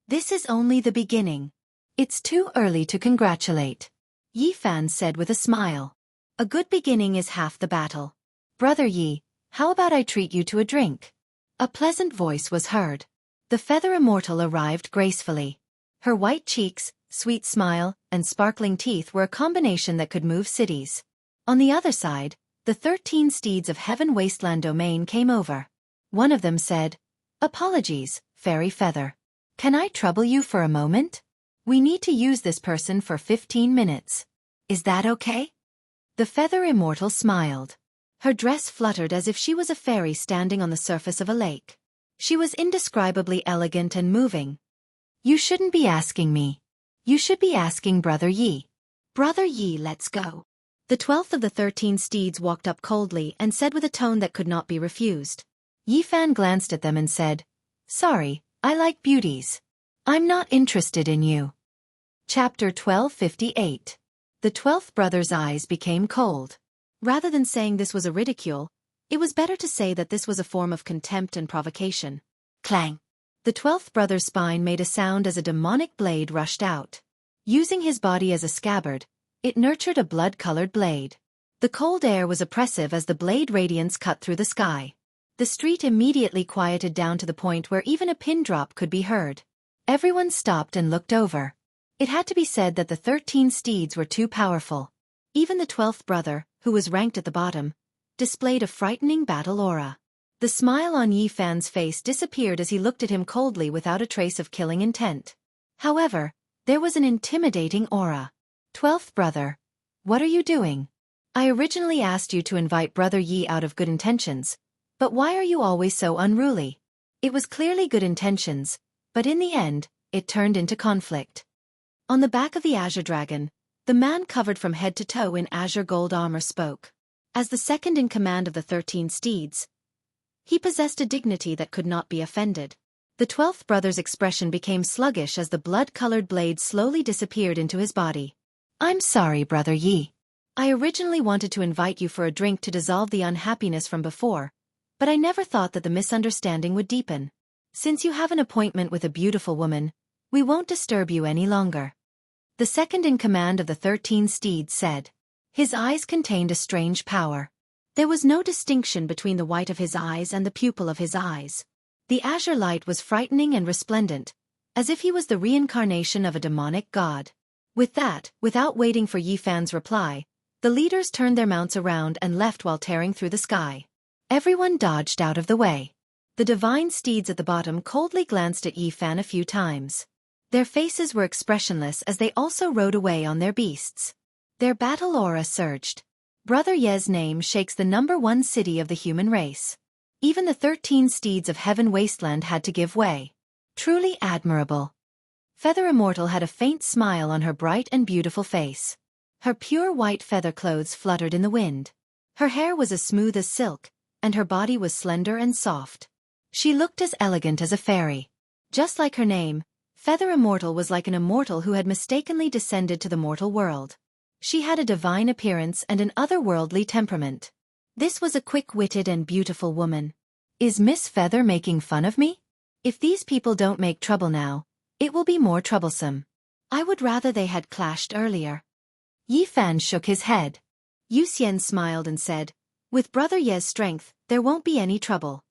This is only the beginning. It's too early to congratulate. Yi Fan said with a smile. A good beginning is half the battle. Brother Yi, how about I treat you to a drink? A pleasant voice was heard. The feather immortal arrived gracefully. Her white cheeks, sweet smile, and sparkling teeth were a combination that could move cities. On the other side, the 13 steeds of Heaven Wasteland domain came over. One of them said, "Apologies, Fairy Feather. Can I trouble you for a moment? We need to use this person for 15 minutes. Is that okay?" The feather immortal smiled. Her dress fluttered as if she was a fairy standing on the surface of a lake. She was indescribably elegant and moving. "You shouldn't be asking me. You should be asking Brother Yi. Brother Yi, let's go." The 12th of the 13 steeds walked up coldly and said with a tone that could not be refused. Yi Fan glanced at them and said, "Sorry, I like beauties. I'm not interested in you." Chapter 1258. The 12th brother's eyes became cold. Rather than saying this was a ridicule, it was better to say that this was a form of contempt and provocation. Clang! The 12th brother's spine made a sound as a demonic blade rushed out. Using his body as a scabbard, it nurtured a blood-colored blade. The cold air was oppressive as the blade radiance cut through the sky. The street immediately quieted down to the point where even a pin drop could be heard. Everyone stopped and looked over. It had to be said that the 13 steeds were too powerful. Even the 12th brother, who was ranked at the bottom, displayed a frightening battle aura. The smile on Yi Fan's face disappeared as he looked at him coldly without a trace of killing intent. However, there was an intimidating aura. 12th brother, what are you doing? I originally asked you to invite Brother Yi out of good intentions, but why are you always so unruly? It was clearly good intentions, but in the end, it turned into conflict. On the back of the Azure Dragon, the man covered from head to toe in azure gold armor spoke. As the second in command of the 13 steeds, he possessed a dignity that could not be offended. The 12th brother's expression became sluggish as the blood-colored blade slowly disappeared into his body. I'm sorry, Brother Yi. I originally wanted to invite you for a drink to dissolve the unhappiness from before, but I never thought that the misunderstanding would deepen. Since you have an appointment with a beautiful woman, we won't disturb you any longer. The second in command of the 13 steeds said. His eyes contained a strange power. There was no distinction between the white of his eyes and the pupil of his eyes. The azure light was frightening and resplendent, as if he was the reincarnation of a demonic god. With that, without waiting for Yi Fan's reply, the leaders turned their mounts around and left while tearing through the sky. Everyone dodged out of the way. The divine steeds at the bottom coldly glanced at Yi Fan a few times. Their faces were expressionless as they also rode away on their beasts. Their battle aura surged. Brother Ye's name shakes the #1 city of the human race. Even the 13 steeds of Heaven Wasteland had to give way. Truly admirable. Feather Immortal had a faint smile on her bright and beautiful face. Her pure white feather clothes fluttered in the wind. Her hair was as smooth as silk, and her body was slender and soft. She looked as elegant as a fairy. Just like her name, Feather Immortal was like an immortal who had mistakenly descended to the mortal world. She had a divine appearance and an otherworldly temperament. This was a quick-witted and beautiful woman. Is Miss Feather making fun of me? If these people don't make trouble now, it will be more troublesome. I would rather they had clashed earlier. Yi Fan shook his head. Yu Xian smiled and said, with Brother Ye's strength, there won't be any trouble.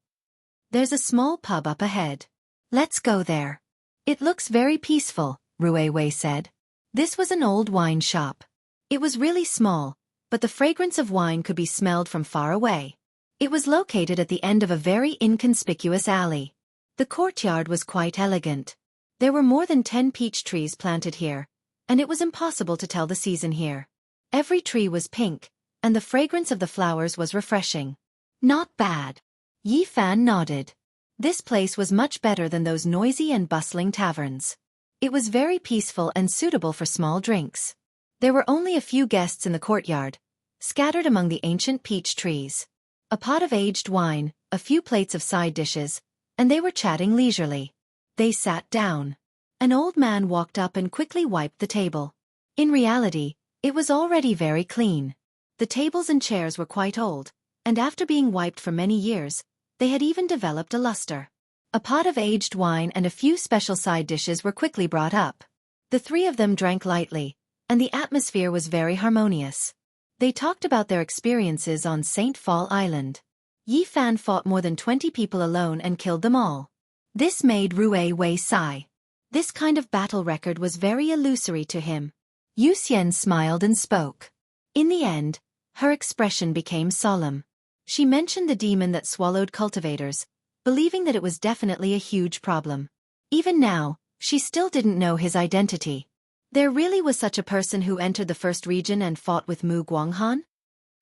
There's a small pub up ahead. Let's go there. It looks very peaceful, Rue Wei said. This was an old wine shop. It was really small, but the fragrance of wine could be smelled from far away. It was located at the end of a very inconspicuous alley. The courtyard was quite elegant. There were more than 10 peach trees planted here, and it was impossible to tell the season here. Every tree was pink, and the fragrance of the flowers was refreshing. Not bad. Yi Fan nodded. This place was much better than those noisy and bustling taverns. It was very peaceful and suitable for small drinks. There were only a few guests in the courtyard, scattered among the ancient peach trees. A pot of aged wine, a few plates of side dishes, and they were chatting leisurely. They sat down. An old man walked up and quickly wiped the table. In reality, it was already very clean. The tables and chairs were quite old, and after being wiped for many years, they had even developed a luster. A pot of aged wine and a few special side dishes were quickly brought up. The three of them drank lightly, and the atmosphere was very harmonious. They talked about their experiences on St. Fall Island. Yi Fan fought more than 20 people alone and killed them all. This made Rue Wei sigh. This kind of battle record was very illusory to him. Yu Xian smiled and spoke. In the end, her expression became solemn. She mentioned the demon that swallowed cultivators, believing that it was definitely a huge problem. Even now, she still didn't know his identity. There really was such a person who entered the first region and fought with Mu Guanghan?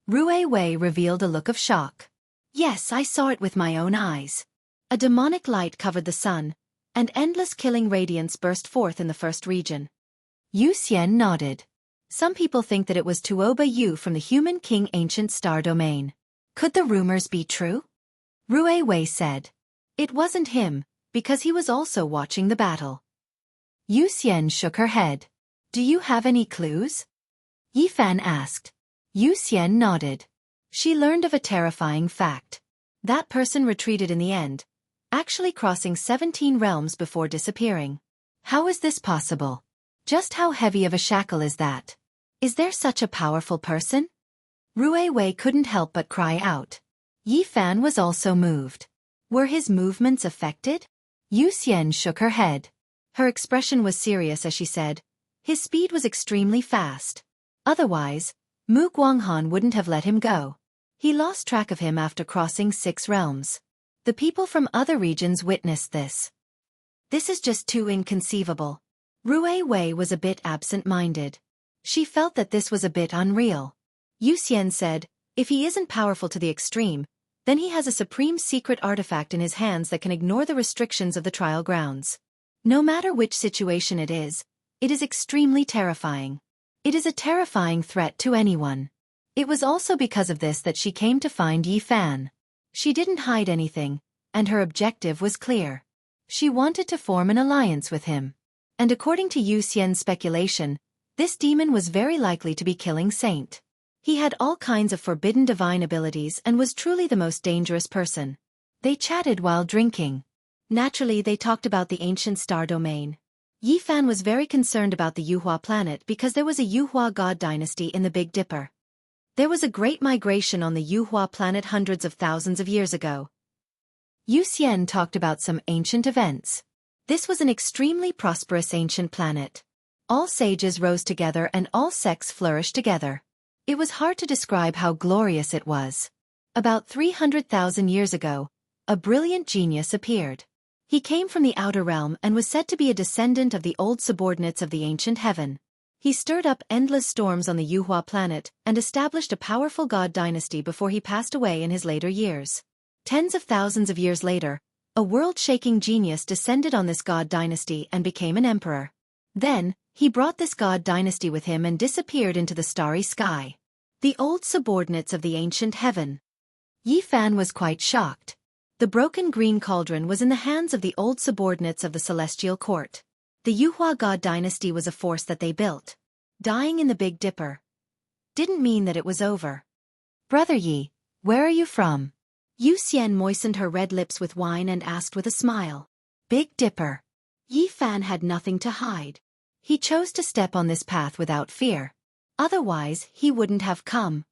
Rue Wei revealed a look of shock. Yes, I saw it with my own eyes. A demonic light covered the sun, and endless killing radiance burst forth in the first region. Yu Xian nodded. Some people think that it was Tuoba Yu from the Human King Ancient Star Domain. Could the rumors be true? Rue Wei said. It wasn't him, because he was also watching the battle. Yu Xian shook her head. Do you have any clues? Yi Fan asked. Yu Xian nodded. She learned of a terrifying fact. That person retreated in the end, actually crossing 17 realms before disappearing. How is this possible? Just how heavy of a shackle is that? Is there such a powerful person? Rue Wei couldn't help but cry out. Yi Fan was also moved. Were his movements affected? Yu Xian shook her head. Her expression was serious as she said, his speed was extremely fast. Otherwise, Mu Guanghan wouldn't have let him go. He lost track of him after crossing 6 realms. The people from other regions witnessed this. This is just too inconceivable. Rue Wei was a bit absent-minded. She felt that this was a bit unreal. Yu Xian said, if he isn't powerful to the extreme, then he has a supreme secret artifact in his hands that can ignore the restrictions of the trial grounds. No matter which situation it is extremely terrifying. It is a terrifying threat to anyone. It was also because of this that she came to find Yi Fan. She didn't hide anything, and her objective was clear. She wanted to form an alliance with him. And according to Yu Xian's speculation, this demon was very likely to be killing Saint. He had all kinds of forbidden divine abilities and was truly the most dangerous person. They chatted while drinking. Naturally, they talked about the ancient star domain. Yi Fan was very concerned about the Yuhua planet because there was a Yuhua god dynasty in the Big Dipper. There was a great migration on the Yuhua planet hundreds of thousands of years ago. Yu Xian talked about some ancient events. This was an extremely prosperous ancient planet. All sages rose together and all sects flourished together. It was hard to describe how glorious it was. About 300,000 years ago, a brilliant genius appeared. He came from the outer realm and was said to be a descendant of the old subordinates of the ancient heaven. He stirred up endless storms on the Yuhua planet and established a powerful god dynasty before he passed away in his later years. Tens of thousands of years later, a world-shaking genius descended on this god dynasty and became an emperor. Then, he brought this god dynasty with him and disappeared into the starry sky. The old subordinates of the ancient heaven. Yi Fan was quite shocked. The broken green cauldron was in the hands of the old subordinates of the celestial court. The Yuhua god dynasty was a force that they built. Dying in the Big Dipper didn't mean that it was over. Brother Yi, where are you from? Yu Xian moistened her red lips with wine and asked with a smile. Big Dipper. Yi Fan had nothing to hide. He chose to step on this path without fear. Otherwise, he wouldn't have come.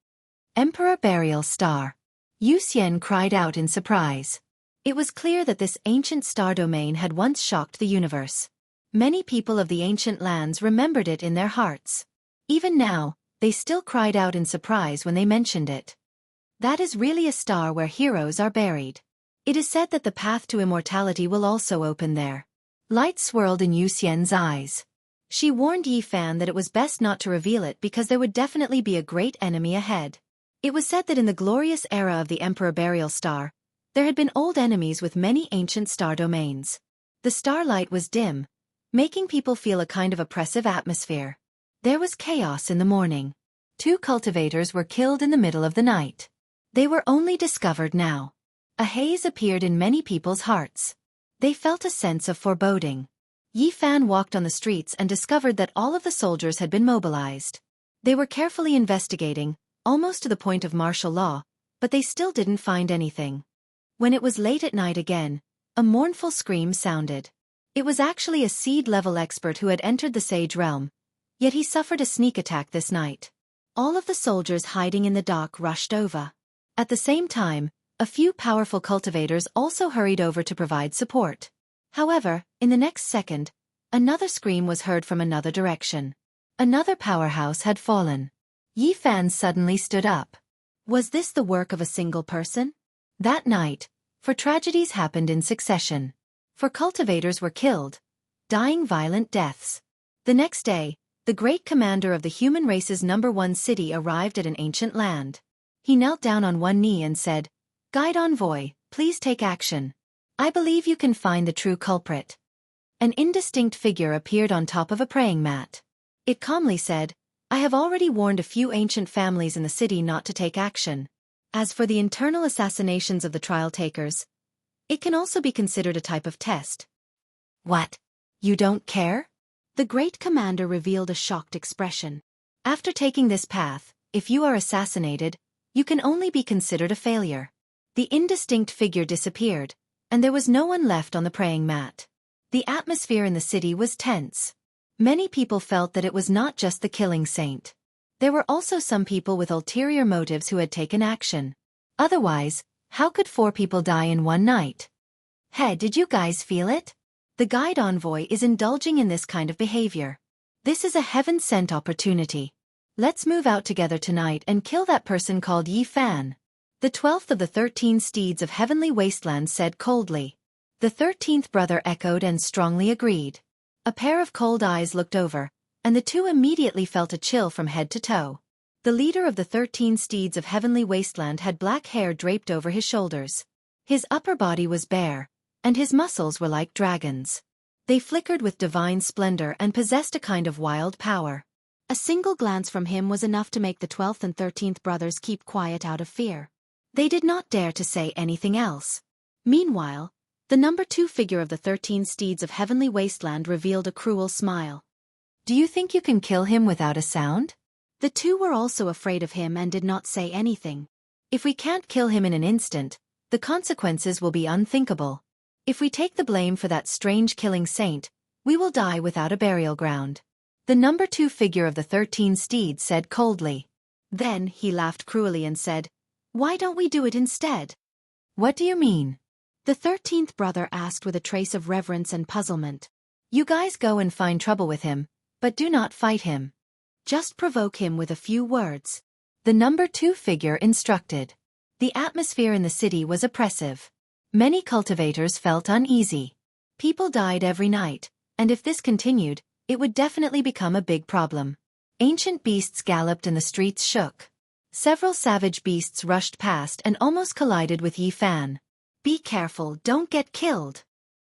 Emperor Burial Star. Yu Xian cried out in surprise. It was clear that this ancient star domain had once shocked the universe. Many people of the ancient lands remembered it in their hearts. Even now, they still cried out in surprise when they mentioned it. That is really a star where heroes are buried. It is said that the path to immortality will also open there. Light swirled in Yu Xian's eyes. She warned Yi Fan that it was best not to reveal it because there would definitely be a great enemy ahead. It was said that in the glorious era of the Emperor Burial Star, there had been old enemies with many ancient star domains. The starlight was dim, making people feel a kind of oppressive atmosphere. There was chaos in the morning. 2 cultivators were killed in the middle of the night. They were only discovered now. A haze appeared in many people's hearts. They felt a sense of foreboding. Yi Fan walked on the streets and discovered that all of the soldiers had been mobilized. They were carefully investigating, almost to the point of martial law, but they still didn't find anything. When it was late at night again, a mournful scream sounded. It was actually a seed-level expert who had entered the Sage realm, yet he suffered a sneak attack this night. All of the soldiers hiding in the dock rushed over. At the same time, a few powerful cultivators also hurried over to provide support. However, in the next second, another scream was heard from another direction. Another powerhouse had fallen. Yi Fan suddenly stood up. Was this the work of a single person? That night, for tragedies happened in succession. For cultivators were killed, dying violent deaths. The next day, the great commander of the human race's #1 city arrived at an ancient land. He knelt down on one knee and said, "Guide envoy, please take action. I believe you can find the true culprit." An indistinct figure appeared on top of a praying mat. It calmly said, "I have already warned a few ancient families in the city not to take action. As for the internal assassinations of the trial takers, it can also be considered a type of test." "What? You don't care?" The great commander revealed a shocked expression. "After taking this path, if you are assassinated, you can only be considered a failure." The indistinct figure disappeared, and there was no one left on the praying mat. The atmosphere in the city was tense. Many people felt that it was not just the killing saint. There were also some people with ulterior motives who had taken action. Otherwise, how could 4 people die in one night? Hey, did you guys feel it? The guide envoy is indulging in this kind of behavior. This is a heaven-sent opportunity. Let's move out together tonight and kill that person called Yi Fan. The 12th of the 13 steeds of heavenly wasteland said coldly. The 13th brother echoed and strongly agreed. A pair of cold eyes looked over, and the two immediately felt a chill from head to toe. The leader of the 13 steeds of heavenly wasteland had black hair draped over his shoulders. His upper body was bare, and his muscles were like dragons. They flickered with divine splendor and possessed a kind of wild power. A single glance from him was enough to make the 12th and 13th brothers keep quiet out of fear. They did not dare to say anything else. Meanwhile, the #2 figure of the 13 steeds of heavenly wasteland revealed a cruel smile. "Do you think you can kill him without a sound?" The two were also afraid of him and did not say anything. "If we can't kill him in an instant, the consequences will be unthinkable. If we take the blame for that strange killing saint, we will die without a burial ground." The #2 figure of the 13 steeds said coldly. Then he laughed cruelly and said, "Why don't we do it instead?" "What do you mean?" The 13th brother asked with a trace of reverence and puzzlement. "You guys go and find trouble with him, but do not fight him. Just provoke him with a few words." The #2 figure instructed. The atmosphere in the city was oppressive. Many cultivators felt uneasy. People died every night, and if this continued, it would definitely become a big problem. Ancient beasts galloped and the streets shook. Several savage beasts rushed past and almost collided with Yi Fan. "Be careful, don't get killed.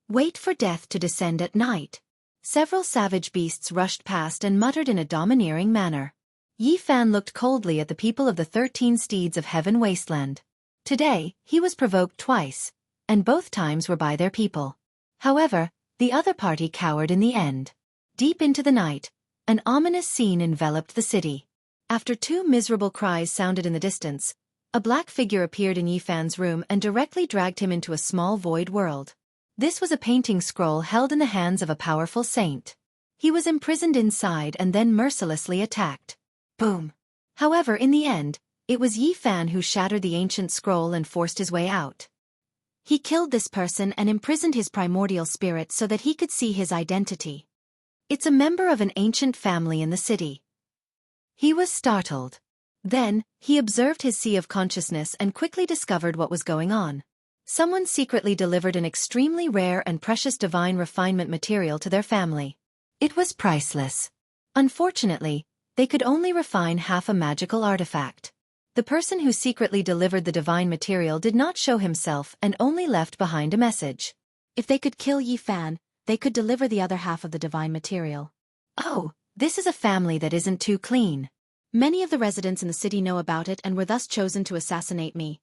Wait for death to descend at night." Several savage beasts rushed past and muttered in a domineering manner. Yi Fan looked coldly at the people of the 13 steeds of heaven wasteland. Today, he was provoked twice, and both times were by their people. However, the other party cowered in the end. Deep into the night, an ominous scene enveloped the city. After 2 miserable cries sounded in the distance, a black figure appeared in Yi Fan's room and directly dragged him into a small void world. This was a painting scroll held in the hands of a powerful saint. He was imprisoned inside and then mercilessly attacked. Boom! However, in the end, it was Yi Fan who shattered the ancient scroll and forced his way out. He killed this person and imprisoned his primordial spirit so that he could see his identity. It's a member of an ancient family in the city. He was startled. Then, he observed his sea of consciousness and quickly discovered what was going on. Someone secretly delivered an extremely rare and precious divine refinement material to their family. It was priceless. Unfortunately, they could only refine half a magical artifact. The person who secretly delivered the divine material did not show himself and only left behind a message. If they could kill Yi Fan, they could deliver the other half of the divine material. Oh, this is a family that isn't too clean. Many of the residents in the city know about it and were thus chosen to assassinate me.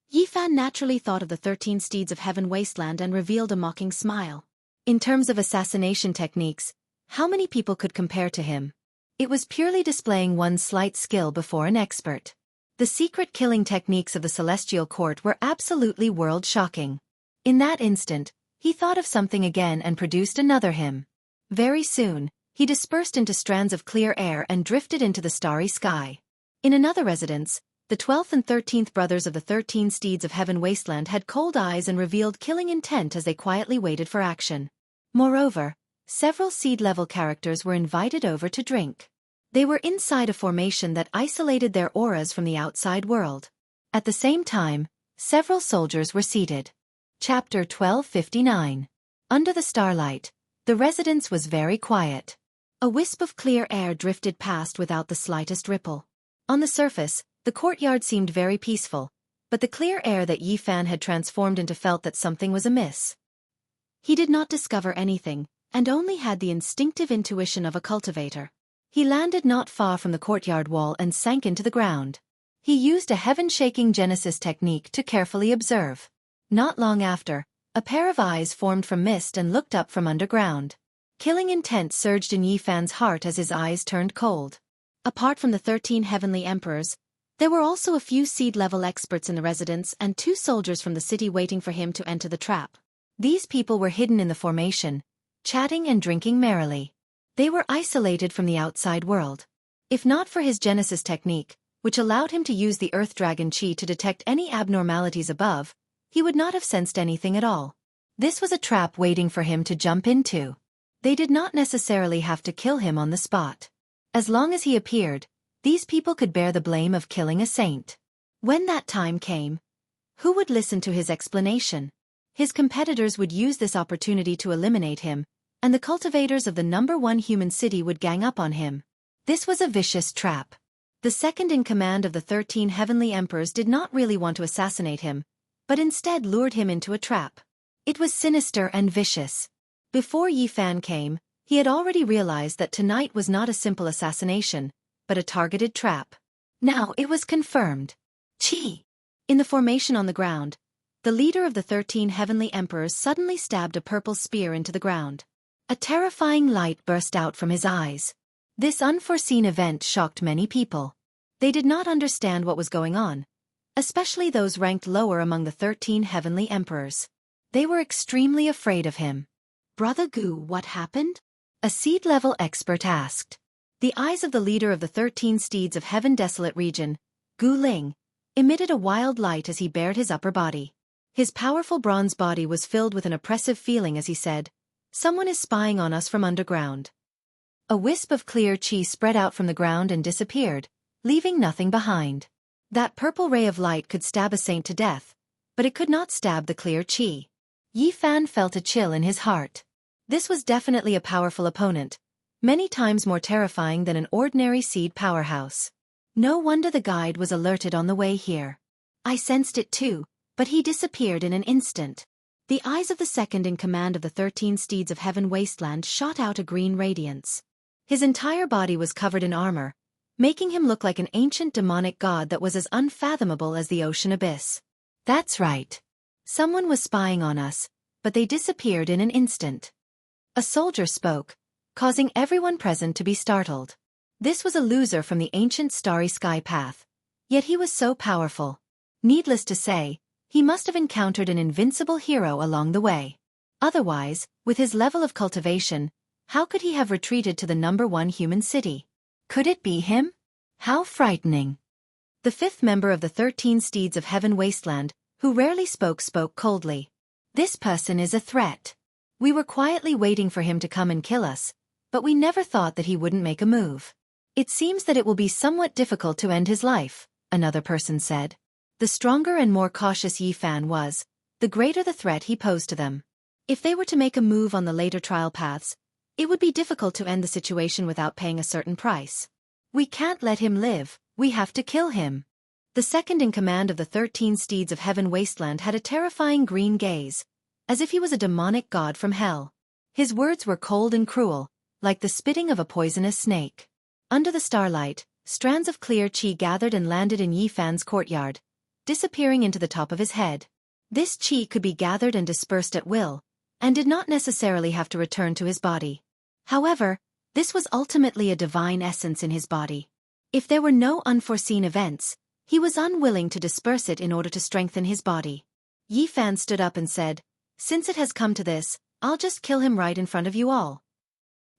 Yi Fan naturally thought of the 13 steeds of heaven wasteland and revealed a mocking smile. In terms of assassination techniques, how many people could compare to him? It was purely displaying one's slight skill before an expert. The secret killing techniques of the celestial court were absolutely world-shocking. In that instant, he thought of something again and produced another hymn. Very soon, he dispersed into strands of clear air and drifted into the starry sky. In another residence, The 12th and 13th brothers of the 13 steeds of heaven wasteland had cold eyes and revealed killing intent as they quietly waited for action. Moreover, several seed-level characters were invited over to drink. They were inside a formation that isolated their auras from the outside world. At the same time, several soldiers were seated. Chapter 1259. Under the starlight, the residence was very quiet. A wisp of clear air drifted past without the slightest ripple. On the surface, the courtyard seemed very peaceful, but the clear air that Yi Fan had transformed into felt that something was amiss. He did not discover anything, and only had the instinctive intuition of a cultivator. He landed not far from the courtyard wall and sank into the ground. He used a heaven-shaking Genesis technique to carefully observe. Not long after, a pair of eyes formed from mist and looked up from underground. Killing intent surged in Yi Fan's heart as his eyes turned cold. Apart from the 13 heavenly emperors, there were also a few seed-level experts in the residence and 2 soldiers from the city waiting for him to enter the trap. These people were hidden in the formation, chatting and drinking merrily. They were isolated from the outside world. If not for his Genesis technique, which allowed him to use the Earth Dragon Chi to detect any abnormalities above, he would not have sensed anything at all. This was a trap waiting for him to jump into. They did not necessarily have to kill him on the spot. As long as he appeared, these people could bear the blame of killing a saint. When that time came, who would listen to his explanation? His competitors would use this opportunity to eliminate him, and the cultivators of the #1 human city would gang up on him. This was a vicious trap. The second in command of the 13 heavenly emperors did not really want to assassinate him, but instead lured him into a trap. It was sinister and vicious. Before Yi Fan came, he had already realized that tonight was not a simple assassination, but a targeted trap. Now it was confirmed. Chi! In the formation on the ground, the leader of the 13 heavenly emperors suddenly stabbed a purple spear into the ground. A terrifying light burst out from his eyes. This unforeseen event shocked many people. They did not understand what was going on, especially those ranked lower among the 13 heavenly emperors. They were extremely afraid of him. "Brother Gu, what happened?" a seed-level expert asked. The eyes of the leader of the 13 steeds of heaven desolate region, Gu Ling, emitted a wild light as he bared his upper body. His powerful bronze body was filled with an oppressive feeling as he said, "Someone is spying on us from underground." A wisp of clear chi spread out from the ground and disappeared, leaving nothing behind. That purple ray of light could stab a saint to death, but it could not stab the clear chi. Yi Fan felt a chill in his heart. This was definitely a powerful opponent, many times more terrifying than an ordinary seed powerhouse. No wonder the guide was alerted on the way here. I sensed it too, but he disappeared in an instant. The eyes of the second in command of the 13 steeds of heaven wasteland shot out a green radiance. His entire body was covered in armor, making him look like an ancient demonic god that was as unfathomable as the ocean abyss. That's right. Someone was spying on us, but they disappeared in an instant. A soldier spoke, causing everyone present to be startled. This was a loser from the ancient starry sky path, yet he was so powerful. Needless to say, he must have encountered an invincible hero along the way. Otherwise, with his level of cultivation, how could he have retreated to the #1 human city? Could it be him? How frightening. The 5th member of the 13 steeds of heaven wasteland, who rarely spoke coldly. This person is a threat. We were quietly waiting for him to come and kill us, but we never thought that he wouldn't make a move. It seems that it will be somewhat difficult to end his life, another person said. The stronger and more cautious Yi Fan was, the greater the threat he posed to them. If they were to make a move on the later trial paths, it would be difficult to end the situation without paying a certain price. We can't let him live, we have to kill him. The second in command of the 13 steeds of heaven wasteland had a terrifying green gaze, as if he was a demonic god from hell. His words were cold and cruel, like the spitting of a poisonous snake. Under the starlight, strands of clear chi gathered and landed in Yi Fan's courtyard, disappearing into the top of his head. This chi could be gathered and dispersed at will, and did not necessarily have to return to his body. However, this was ultimately a divine essence in his body. If there were no unforeseen events, he was unwilling to disperse it in order to strengthen his body. Yi Fan stood up and said, "Since it has come to this, I'll just kill him right in front of you all."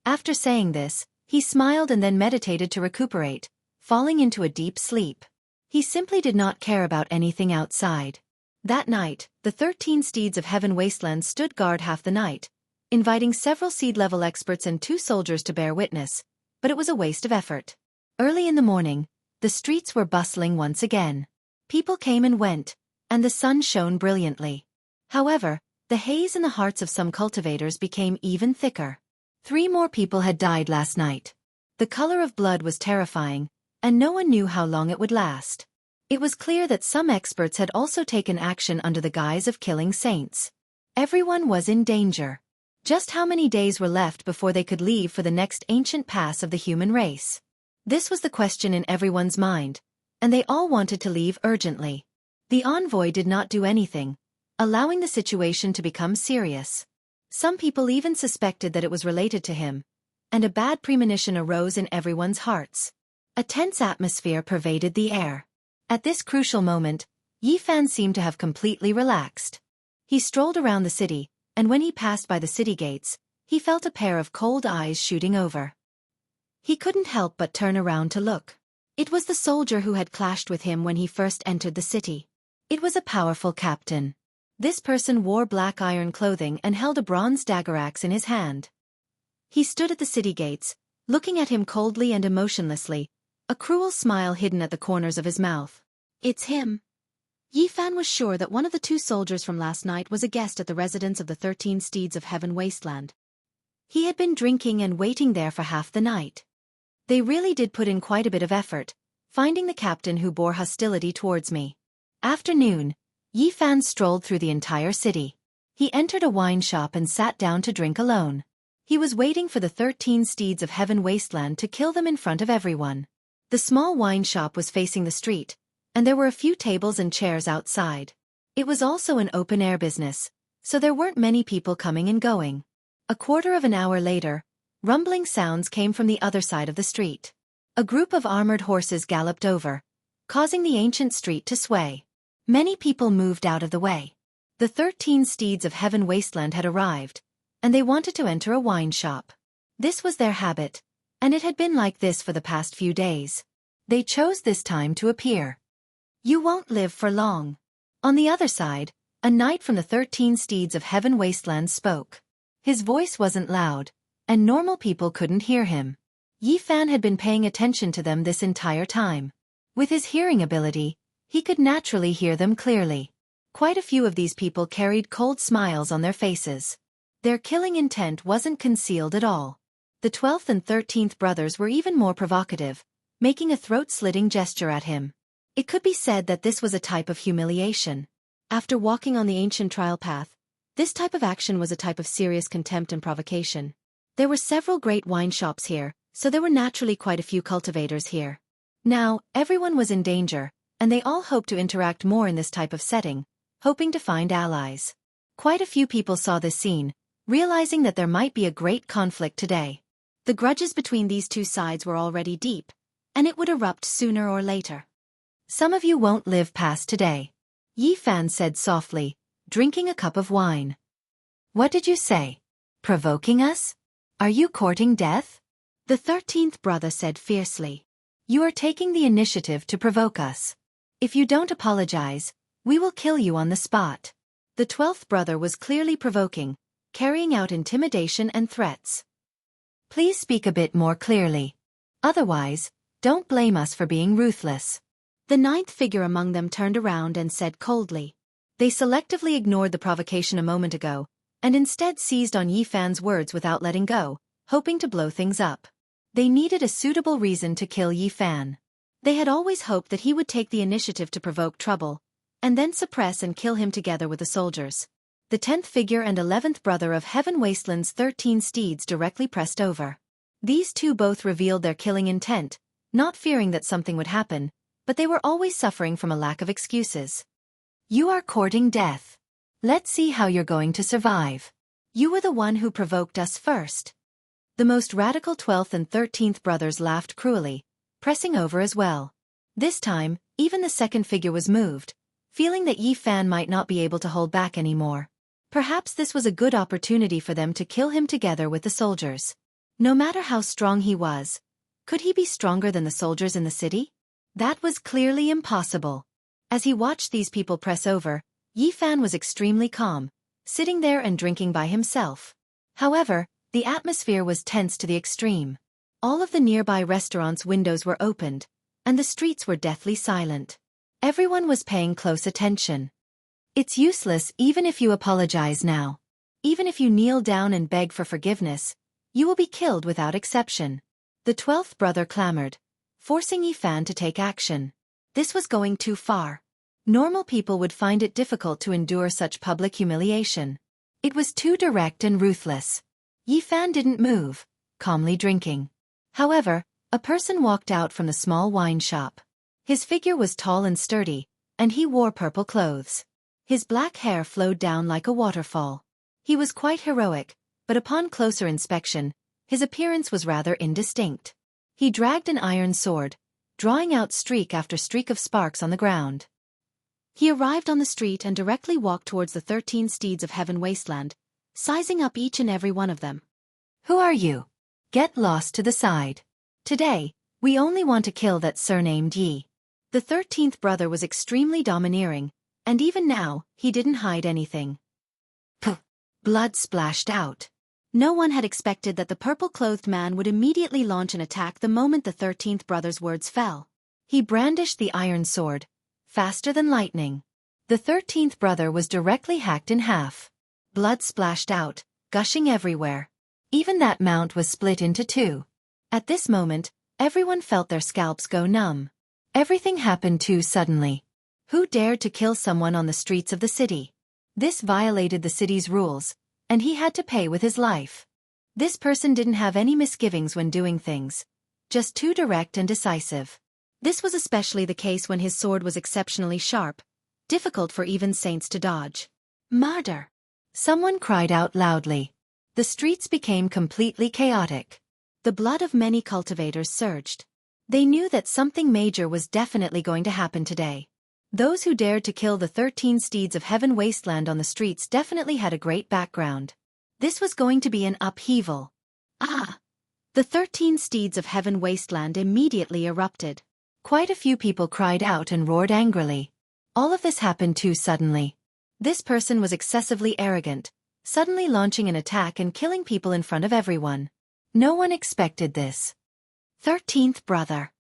After saying this, he smiled and then meditated to recuperate, falling into a deep sleep. He simply did not care about anything outside. That night, the 13 steeds of Heaven Wasteland stood guard half the night, inviting several seed-level experts and 2 soldiers to bear witness, but it was a waste of effort. Early in the morning, the streets were bustling once again. People came and went, and the sun shone brilliantly. However, the haze in the hearts of some cultivators became even thicker. 3 more people had died last night. The color of blood was terrifying, and no one knew how long it would last. It was clear that some experts had also taken action under the guise of killing saints. Everyone was in danger. Just how many days were left before they could leave for the next ancient pass of the human race? This was the question in everyone's mind, and they all wanted to leave urgently. The envoy did not do anything, allowing the situation to become serious. Some people even suspected that it was related to him, and a bad premonition arose in everyone's hearts. A tense atmosphere pervaded the air. At this crucial moment, Yi Fan seemed to have completely relaxed. He strolled around the city, and when he passed by the city gates, he felt a pair of cold eyes shooting over. He couldn't help but turn around to look. It was the soldier who had clashed with him when he first entered the city. It was a powerful captain. This person wore black iron clothing and held a bronze dagger axe in his hand. He stood at the city gates, looking at him coldly and emotionlessly, a cruel smile hidden at the corners of his mouth. It's him. Yi Fan was sure that one of the 2 soldiers from last night was a guest at the residence of the 13 steeds of Heaven Wasteland. He had been drinking and waiting there for half the night. They really did put in quite a bit of effort, finding the captain who bore hostility towards me. After noon, Yi Fan strolled through the entire city. He entered a wine shop and sat down to drink alone. He was waiting for the 13 steeds of Heaven Wasteland to kill them in front of everyone. The small wine shop was facing the street, and there were a few tables and chairs outside. It was also an open-air business, so there weren't many people coming and going. A quarter of an hour later, rumbling sounds came from the other side of the street. A group of armored horses galloped over, causing the ancient street to sway. Many people moved out of the way. The 13 steeds of Heaven Wasteland had arrived, and they wanted to enter a wine shop. This was their habit, and it had been like this for the past few days. They chose this time to appear. You won't live for long. On the other side, a knight from the 13 steeds of Heaven Wasteland spoke. His voice wasn't loud, and normal people couldn't hear him. Yi Fan had been paying attention to them this entire time. With his hearing ability, he could naturally hear them clearly. Quite a few of these people carried cold smiles on their faces. Their killing intent wasn't concealed at all. The 12th and 13th brothers were even more provocative, making a throat-slitting gesture at him. It could be said that this was a type of humiliation. After walking on the ancient trial path, this type of action was a type of serious contempt and provocation. There were several great wine shops here, so there were naturally quite a few cultivators here. Now, everyone was in danger, and they all hoped to interact more in this type of setting, hoping to find allies. Quite a few people saw this scene, realizing that there might be a great conflict today. The grudges between these 2 sides were already deep, and it would erupt sooner or later. Some of you won't live past today, Yi Fan said softly, drinking a cup of wine. What did you say? Provoking us? Are you courting death? The 13th brother said fiercely. You are taking the initiative to provoke us. If you don't apologize, we will kill you on the spot. The 12th brother was clearly provoking, carrying out intimidation and threats. Please speak a bit more clearly. Otherwise, don't blame us for being ruthless. The 9th figure among them turned around and said coldly. They selectively ignored the provocation a moment ago, and instead seized on Yi Fan's words without letting go, hoping to blow things up. They needed a suitable reason to kill Yi Fan. They had always hoped that he would take the initiative to provoke trouble, and then suppress and kill him together with the soldiers. The 10th figure and 11th brother of Heaven Wasteland's 13 steeds directly pressed over. These 2 both revealed their killing intent, not fearing that something would happen, but they were always suffering from a lack of excuses. You are courting death. Let's see how you're going to survive. You were the one who provoked us first. The most radical 12th and 13th brothers laughed cruelly, pressing over as well. This time, even the 2nd figure was moved, feeling that Yi Fan might not be able to hold back anymore. Perhaps this was a good opportunity for them to kill him together with the soldiers. No matter how strong he was, could he be stronger than the soldiers in the city? That was clearly impossible. As he watched these people press over, Yi Fan was extremely calm, sitting there and drinking by himself. However, the atmosphere was tense to the extreme. All of the nearby restaurants' windows were opened, and the streets were deathly silent. Everyone was paying close attention. It's useless even if you apologize now. Even if you kneel down and beg for forgiveness, you will be killed without exception. The 12th brother clamored, forcing Yi Fan to take action. This was going too far. Normal people would find it difficult to endure such public humiliation. It was too direct and ruthless. Yi Fan didn't move, calmly drinking. However, a person walked out from the small wine shop. His figure was tall and sturdy, and he wore purple clothes. His black hair flowed down like a waterfall. He was quite heroic, but upon closer inspection, his appearance was rather indistinct. He dragged an iron sword, drawing out streak after streak of sparks on the ground. He arrived on the street and directly walked towards the 13 steeds of heaven wasteland, sizing up each and every one of them. Who are you? Get lost to the side. Today, we only want to kill that surnamed Yi. The 13th brother was extremely domineering, and even now, he didn't hide anything. Puh! Blood splashed out. No one had expected that the purple-clothed man would immediately launch an attack the moment the 13th brother's words fell. He brandished the iron sword, faster than lightning. The 13th brother was directly hacked in half. Blood splashed out, gushing everywhere. Even that mount was split into two. At this moment, everyone felt their scalps go numb. Everything happened too suddenly. Who dared to kill someone on the streets of the city? This violated the city's rules, and he had to pay with his life. This person didn't have any misgivings when doing things, just too direct and decisive. This was especially the case when his sword was exceptionally sharp, difficult for even saints to dodge. Murder! Someone cried out loudly. The streets became completely chaotic. The blood of many cultivators surged. They knew that something major was definitely going to happen today. Those who dared to kill the 13 steeds of heaven wasteland on the streets definitely had a great background. This was going to be an upheaval. Ah! The 13 steeds of heaven wasteland immediately erupted. Quite a few people cried out and roared angrily. All of this happened too suddenly. This person was excessively arrogant, suddenly launching an attack and killing people in front of everyone. No one expected this. 13th brother.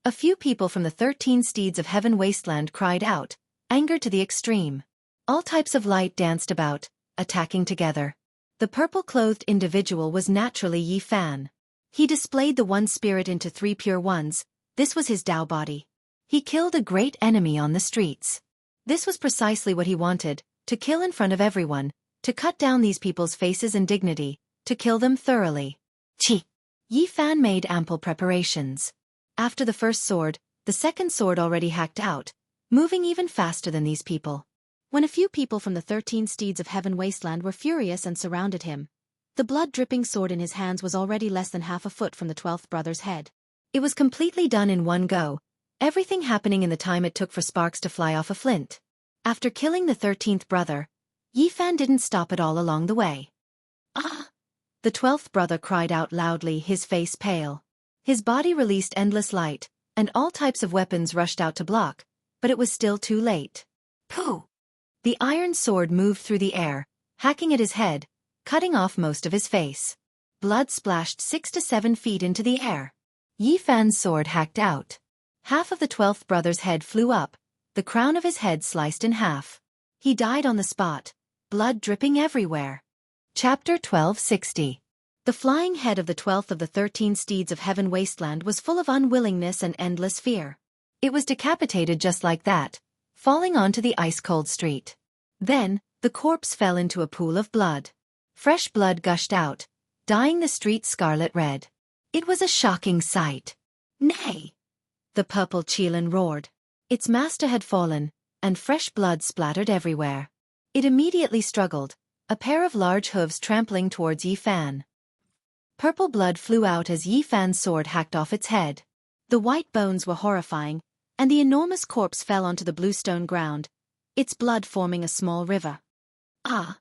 A few people from the 13 steeds of heaven wasteland cried out, angered to the extreme. All types of light danced about, attacking together. The purple-clothed individual was naturally Yi Fan. He displayed the one spirit into 3 pure ones. This was his Tao body. He killed a great enemy on the streets. This was precisely what he wanted, to kill in front of everyone, to cut down these people's faces and dignity, to kill them thoroughly. Chi! Yi Fan made ample preparations. After the first sword, the second sword already hacked out, moving even faster than these people. When a few people from the 13 steeds of heaven wasteland were furious and surrounded him, the blood-dripping sword in his hands was already less than half a foot from the 12th brother's head. It was completely done in one go, everything happening in the time it took for sparks to fly off a flint. After killing the 13th brother, Yi Fan didn't stop at all along the way. Ah! The 12th brother cried out loudly, his face pale. His body released endless light, and all types of weapons rushed out to block, but it was still too late. Pooh! The iron sword moved through the air, hacking at his head, cutting off most of his face. Blood splashed 6 to 7 feet into the air. Yi Fan's sword hacked out. Half of the 12th brother's head flew up, the crown of his head sliced in half. He died on the spot, blood dripping everywhere. Chapter 1260. The flying head of the 12th of the 13 steeds of heaven wasteland was full of unwillingness and endless fear. It was decapitated just like that, falling onto the ice-cold street. Then, the corpse fell into a pool of blood. Fresh blood gushed out, dyeing the street scarlet red. It was a shocking sight. Nay! The purple Qilin roared. Its master had fallen, and fresh blood splattered everywhere. It immediately struggled, a pair of large hooves trampling towards Yi Fan. Purple blood flew out as Yi Fan's sword hacked off its head. The white bones were horrifying, and the enormous corpse fell onto the bluestone ground, its blood forming a small river. Ah!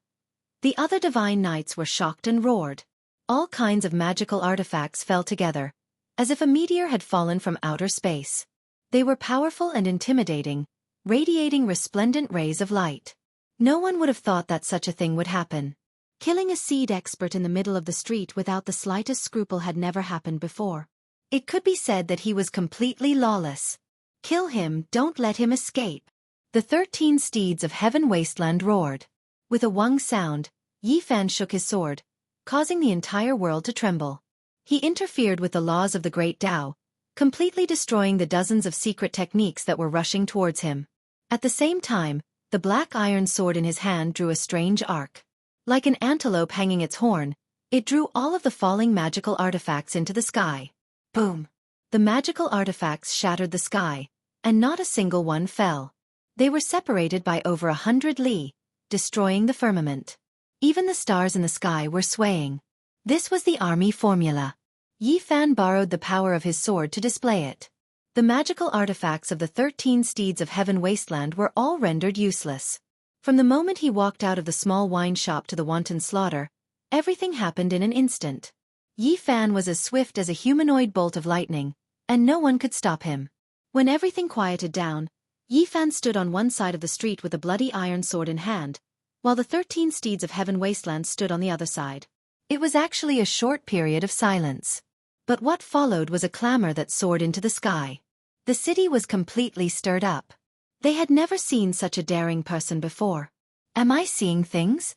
The other divine knights were shocked and roared. All kinds of magical artifacts fell together, as if a meteor had fallen from outer space. They were powerful and intimidating, radiating resplendent rays of light. No one would have thought that such a thing would happen. Killing a seed expert in the middle of the street without the slightest scruple had never happened before. It could be said that he was completely lawless. Kill him, don't let him escape. The 13 steeds of heaven wasteland roared. With a wung sound, Yi Fan shook his sword, causing the entire world to tremble. He interfered with the laws of the Great Tao, completely destroying the dozens of secret techniques that were rushing towards him. At the same time, the black iron sword in his hand drew a strange arc. Like an antelope hanging its horn, it drew all of the falling magical artifacts into the sky. Boom! The magical artifacts shattered the sky, and not a single one fell. They were separated by over 100 li, destroying the firmament. Even the stars in the sky were swaying. This was the army formula. Yi Fan borrowed the power of his sword to display it. The magical artifacts of the 13 steeds of heaven wasteland were all rendered useless. From the moment he walked out of the small wine shop to the wanton slaughter, everything happened in an instant. Yi Fan was as swift as a humanoid bolt of lightning, and no one could stop him. When everything quieted down, Yi Fan stood on one side of the street with a bloody iron sword in hand, while the 13 steeds of heaven wasteland stood on the other side. It was actually a short period of silence. But what followed was a clamor that soared into the sky. The city was completely stirred up. They had never seen such a daring person before. Am I seeing things?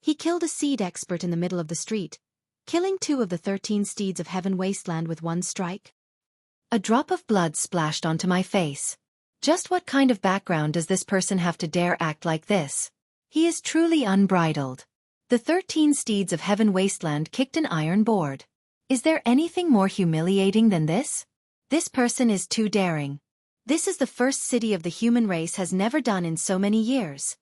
He killed a seed expert in the middle of the street, killing 2 of the 13 steeds of heaven wasteland with one strike. A drop of blood splashed onto my face. Just what kind of background does this person have to dare act like this? He is truly unbridled. The 13 steeds of heaven wasteland kicked an iron board. Is there anything more humiliating than this? This person is too daring. This is the first city of the human race has never done in so many years.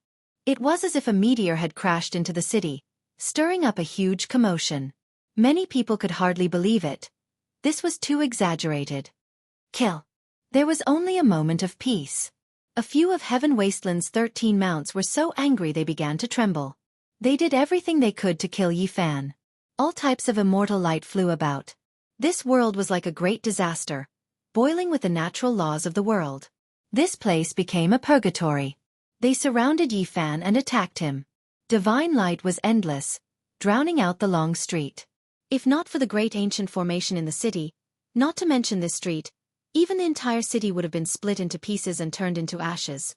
It was as if a meteor had crashed into the city, stirring up a huge commotion. Many people could hardly believe it. This was too exaggerated. Kill. There was only a moment of peace. A few of Heaven Wasteland's 13 mounts were so angry they began to tremble. They did everything they could to kill Yi Fan. All types of immortal light flew about. This world was like a great disaster, boiling with the natural laws of the world. This place became a purgatory. They surrounded Yi Fan and attacked him. Divine light was endless, drowning out the long street. If not for the great ancient formation in the city, not to mention this street, even the entire city would have been split into pieces and turned into ashes.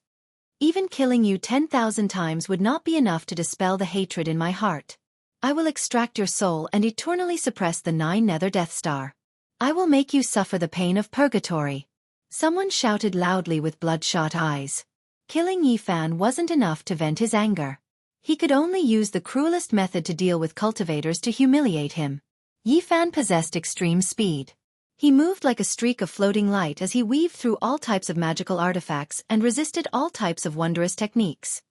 Even killing you 10,000 times would not be enough to dispel the hatred in my heart. I will extract your soul and eternally suppress the 9 nether Death Star. I will make you suffer the pain of purgatory. Someone shouted loudly with bloodshot eyes. Killing Yi Fan wasn't enough to vent his anger. He could only use the cruelest method to deal with cultivators to humiliate him. Yi Fan possessed extreme speed. He moved like a streak of floating light as he weaved through all types of magical artifacts and resisted all types of wondrous techniques.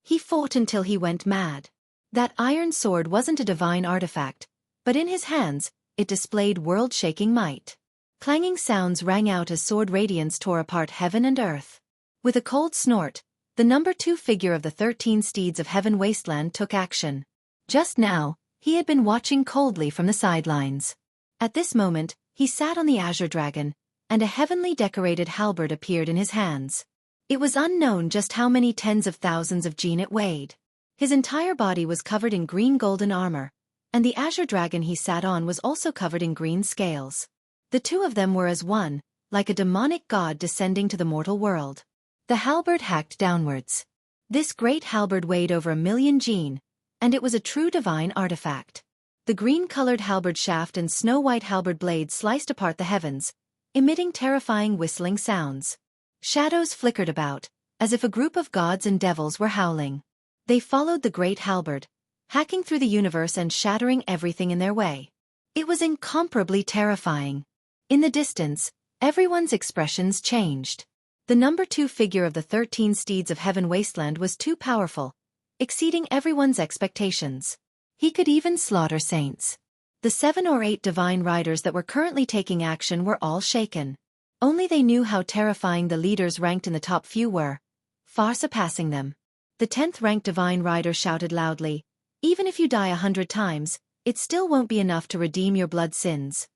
He fought until he went mad. That iron sword wasn't a divine artifact, but in his hands, it displayed world-shaking might. Clanging sounds rang out as sword radiance tore apart heaven and earth. With a cold snort, the number 2 figure of the 13 steeds of heaven wasteland took action. Just now, he had been watching coldly from the sidelines. At this moment, he sat on the azure dragon, and a heavenly decorated halberd appeared in his hands. It was unknown just how many tens of thousands of gene it weighed. His entire body was covered in green golden armor, and the azure dragon he sat on was also covered in green scales. The 2 of them were as one, like a demonic god descending to the mortal world. The halberd hacked downwards. This great halberd weighed over 1,000,000 gene, and it was a true divine artifact. The green-colored halberd shaft and snow-white halberd blade sliced apart the heavens, emitting terrifying whistling sounds. Shadows flickered about, as if a group of gods and devils were howling. They followed the great halberd, hacking through the universe and shattering everything in their way. It was incomparably terrifying. In the distance, everyone's expressions changed. The number 2 figure of the 13 steeds of heaven wasteland was too powerful, exceeding everyone's expectations. He could even slaughter saints. The 7 or 8 divine riders that were currently taking action were all shaken. Only they knew how terrifying the leaders ranked in the top few were, far surpassing them. The 10th ranked divine rider shouted loudly, "Even if you die 100 times, it still won't be enough to redeem your blood sins."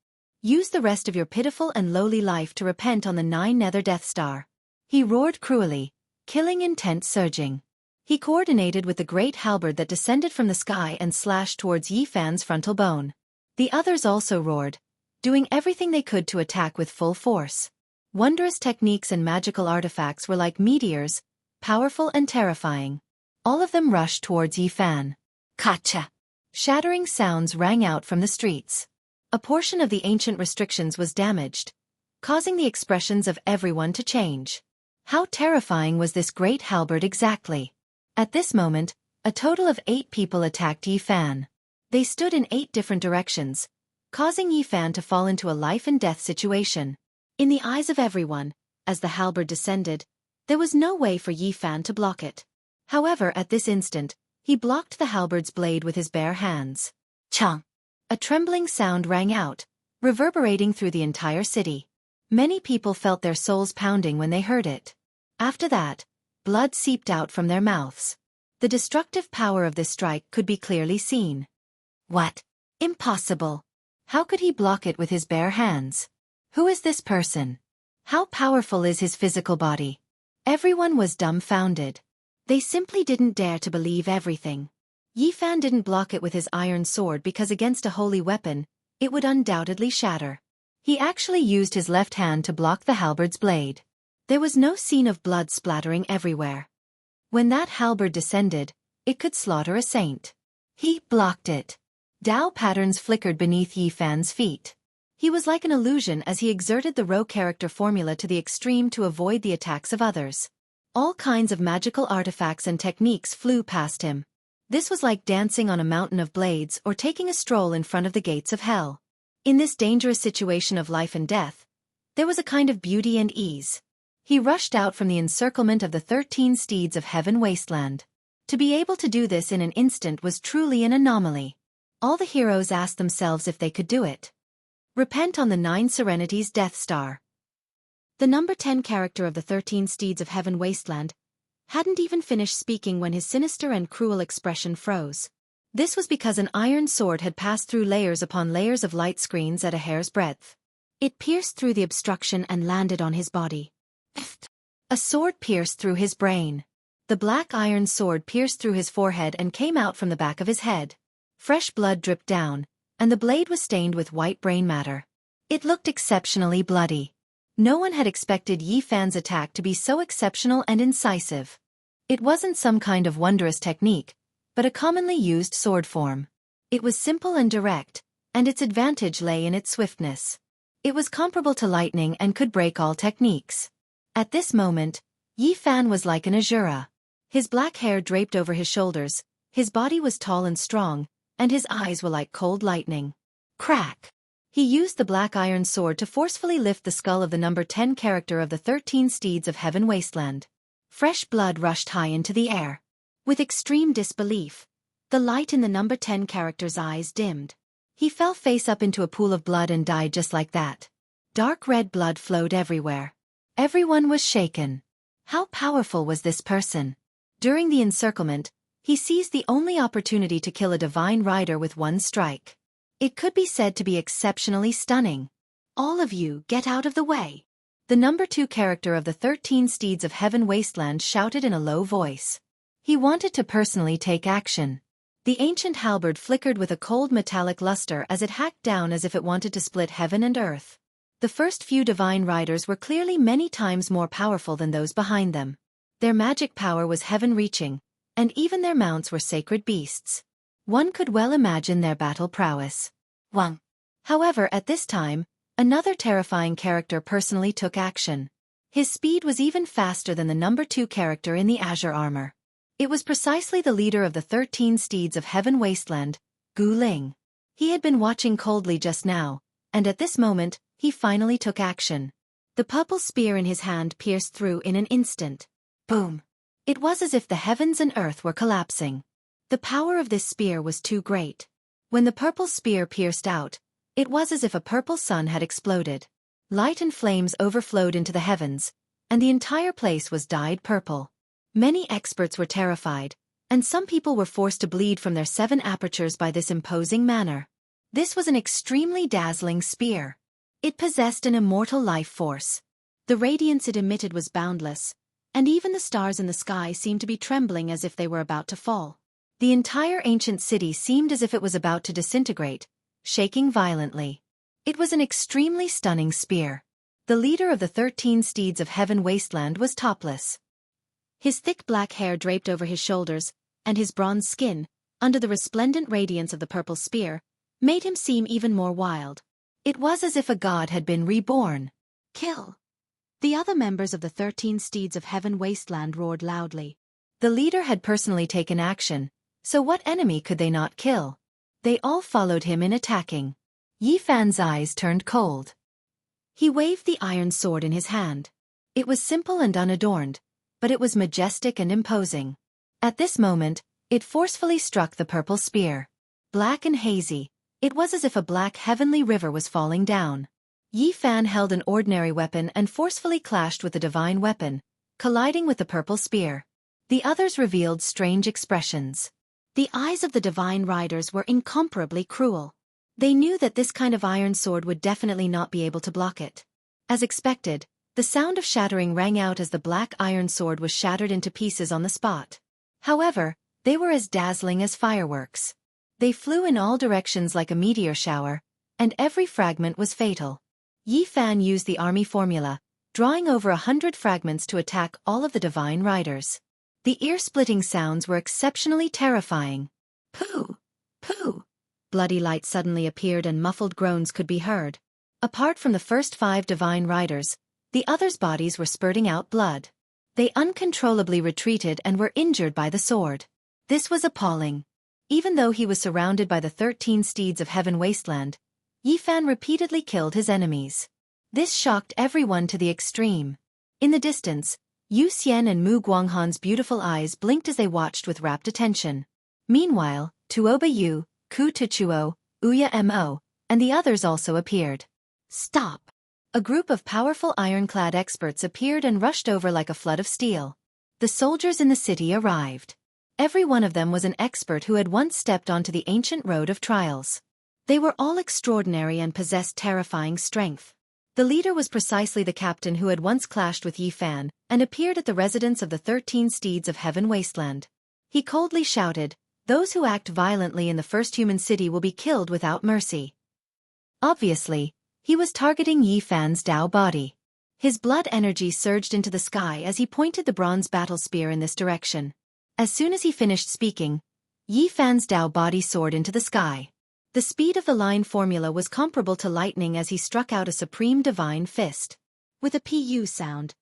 Use the rest of your pitiful and lowly life to repent on the 9 nether Death Star. He roared cruelly, killing intent surging. He coordinated with the great halberd that descended from the sky and slashed towards Yi Fan's frontal bone. The others also roared, doing everything they could to attack with full force. Wondrous techniques and magical artifacts were like meteors, powerful and terrifying. All of them rushed towards Yi Fan. Kacha! Shattering sounds rang out from the streets. A portion of the ancient restrictions was damaged, causing the expressions of everyone to change. How terrifying was this great halberd exactly? At this moment, a total of 8 people attacked Yi Fan. They stood in 8 different directions, causing Yi Fan to fall into a life-and-death situation. In the eyes of everyone, as the halberd descended, there was no way for Yi Fan to block it. However, at this instant, he blocked the halberd's blade with his bare hands. Chang! A trembling sound rang out, reverberating through the entire city. Many people felt their souls pounding when they heard it. After that, blood seeped out from their mouths. The destructive power of this strike could be clearly seen. What? Impossible! How could he block it with his bare hands? Who is this person? How powerful is his physical body? Everyone was dumbfounded. They simply didn't dare to believe everything. Yi Fan didn't block it with his iron sword because against a holy weapon, it would undoubtedly shatter. He actually used his left hand to block the halberd's blade. There was no scene of blood splattering everywhere. When that halberd descended, it could slaughter a saint. He blocked it. Dao patterns flickered beneath Yi Fan's feet. He was like an illusion as he exerted the row character formula to the extreme to avoid the attacks of others. All kinds of magical artifacts and techniques flew past him. This was like dancing on a mountain of blades or taking a stroll in front of the gates of hell. In this dangerous situation of life and death, there was a kind of beauty and ease. He rushed out from the encirclement of the 13 steeds of heaven wasteland. To be able to do this in an instant was truly an anomaly. All the heroes asked themselves if they could do it. Repent on the 9 Serenities Death Star. The number 10 character of the 13 steeds of heaven wasteland hadn't even finished speaking when his sinister and cruel expression froze. This was because an iron sword had passed through layers upon layers of light screens at a hair's breadth. It pierced through the obstruction and landed on his body. A sword pierced through his brain. The black iron sword pierced through his forehead and came out from the back of his head. Fresh blood dripped down, and the blade was stained with white brain matter. It looked exceptionally bloody. No one had expected Yi Fan's attack to be so exceptional and incisive. It wasn't some kind of wondrous technique, but a commonly used sword form. It was simple and direct, and its advantage lay in its swiftness. It was comparable to lightning and could break all techniques. At this moment, Yi Fan was like an Azura. His black hair draped over his shoulders, his body was tall and strong, and his eyes were like cold lightning. Crack! He used the black iron sword to forcefully lift the skull of the number 10 character of the 13 steeds of heaven wasteland. Fresh blood rushed high into the air. With extreme disbelief, the light in the number 10 character's eyes dimmed. He fell face up into a pool of blood and died just like that. Dark red blood flowed everywhere. Everyone was shaken. How powerful was this person? During the encirclement, he seized the only opportunity to kill a divine rider with one strike. It could be said to be exceptionally stunning. All of you, get out of the way. The number 2 character of the 13 steeds of heaven wasteland shouted in a low voice. He wanted to personally take action. The ancient halberd flickered with a cold metallic luster as it hacked down as if it wanted to split heaven and earth. The first few divine riders were clearly many times more powerful than those behind them. Their magic power was heaven-reaching, and even their mounts were sacred beasts. One could well imagine their battle prowess. Wang. However, at this time, another terrifying character personally took action. His speed was even faster than the number 2 character in the azure armor. It was precisely the leader of the 13 steeds of heaven wasteland, Gu Ling. He had been watching coldly just now, and at this moment, he finally took action. The purple spear in his hand pierced through in an instant. Boom! It was as if the heavens and earth were collapsing. The power of this spear was too great. When the purple spear pierced out, it was as if a purple sun had exploded. Light and flames overflowed into the heavens, and the entire place was dyed purple. Many experts were terrified, and some people were forced to bleed from their 7 apertures by this imposing manner. This was an extremely dazzling spear. It possessed an immortal life force. The radiance it emitted was boundless, and even the stars in the sky seemed to be trembling as if they were about to fall. The entire ancient city seemed as if it was about to disintegrate, shaking violently. It was an extremely stunning spear. The leader of the 13 steeds of heaven wasteland was topless. His thick black hair draped over his shoulders, and his bronze skin, under the resplendent radiance of the purple spear, made him seem even more wild. It was as if a god had been reborn. Kill! The other members of the 13 steeds of heaven wasteland roared loudly. The leader had personally taken action, so what enemy could they not kill? They all followed him in attacking. Yi Fan's eyes turned cold. He waved the iron sword in his hand. It was simple and unadorned, but it was majestic and imposing. At this moment, it forcefully struck the purple spear. Black and hazy, it was as if a black heavenly river was falling down. Yi Fan held an ordinary weapon and forcefully clashed with the divine weapon, colliding with the purple spear. The others revealed strange expressions. The eyes of the divine riders were incomparably cruel. They knew that this kind of iron sword would definitely not be able to block it. As expected, the sound of shattering rang out as the black iron sword was shattered into pieces on the spot. However, they were as dazzling as fireworks. They flew in all directions like a meteor shower, and every fragment was fatal. Yi Fan used the army formula, drawing over 100 fragments to attack all of the divine riders. The ear-splitting sounds were exceptionally terrifying. Pooh! Pooh! Bloody light suddenly appeared and muffled groans could be heard. Apart from the first 5 divine riders, the others' bodies were spurting out blood. They uncontrollably retreated and were injured by the sword. This was appalling. Even though he was surrounded by the 13 steeds of heaven wasteland, Yi Fan repeatedly killed his enemies. This shocked everyone to the extreme. In the distance, Yu Xian and Mu Guanghan's beautiful eyes blinked as they watched with rapt attention. Meanwhile, Tuoba Yu, Ku Tuchuo, Uya Mo, and the others also appeared. Stop! A group of powerful ironclad experts appeared and rushed over like a flood of steel. The soldiers in the city arrived. Every one of them was an expert who had once stepped onto the ancient road of trials. They were all extraordinary and possessed terrifying strength. The leader was precisely the captain who had once clashed with Yi Fan and appeared at the residence of the 13 steeds of heaven wasteland. He coldly shouted, "Those who act violently in the first human city will be killed without mercy." Obviously, he was targeting Yi Fan's Dao body. His blood energy surged into the sky as he pointed the bronze battle spear in this direction. As soon as he finished speaking, Yi Fan's Dao body soared into the sky. The speed of the line formula was comparable to lightning as he struck out a supreme divine fist. With a pu sound,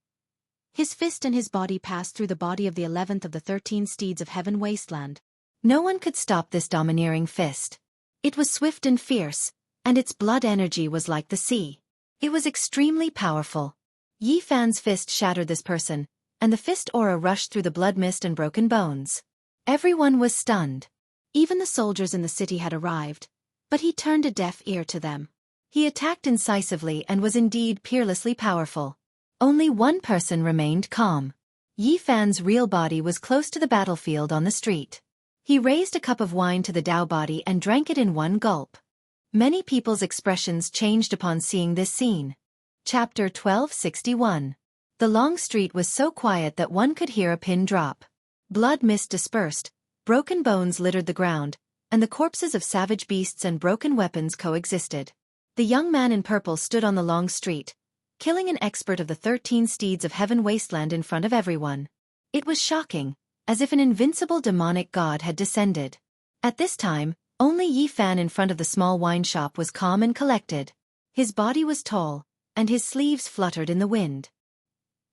his fist and his body passed through the body of the 11th of the 13 steeds of heaven wasteland. No one could stop this domineering fist. It was swift and fierce, and its blood energy was like the sea. It was extremely powerful. Yi Fan's fist shattered this person, and the fist aura rushed through the blood mist and broken bones. Everyone was stunned. Even the soldiers in the city had arrived, but he turned a deaf ear to them. He attacked incisively and was indeed peerlessly powerful. Only one person remained calm. Yi Fan's real body was close to the battlefield on the street. He raised a cup of wine to the Dao body and drank it in one gulp. Many people's expressions changed upon seeing this scene. Chapter 1261. The long street was so quiet that one could hear a pin drop. Blood mist dispersed, broken bones littered the ground, and the corpses of savage beasts and broken weapons coexisted. The young man in purple stood on the long street, killing an expert of the 13 steeds of heaven wasteland in front of everyone. It was shocking, as if an invincible demonic god had descended. At this time, only Yi Fan in front of the small wine shop was calm and collected. His body was tall, and his sleeves fluttered in the wind.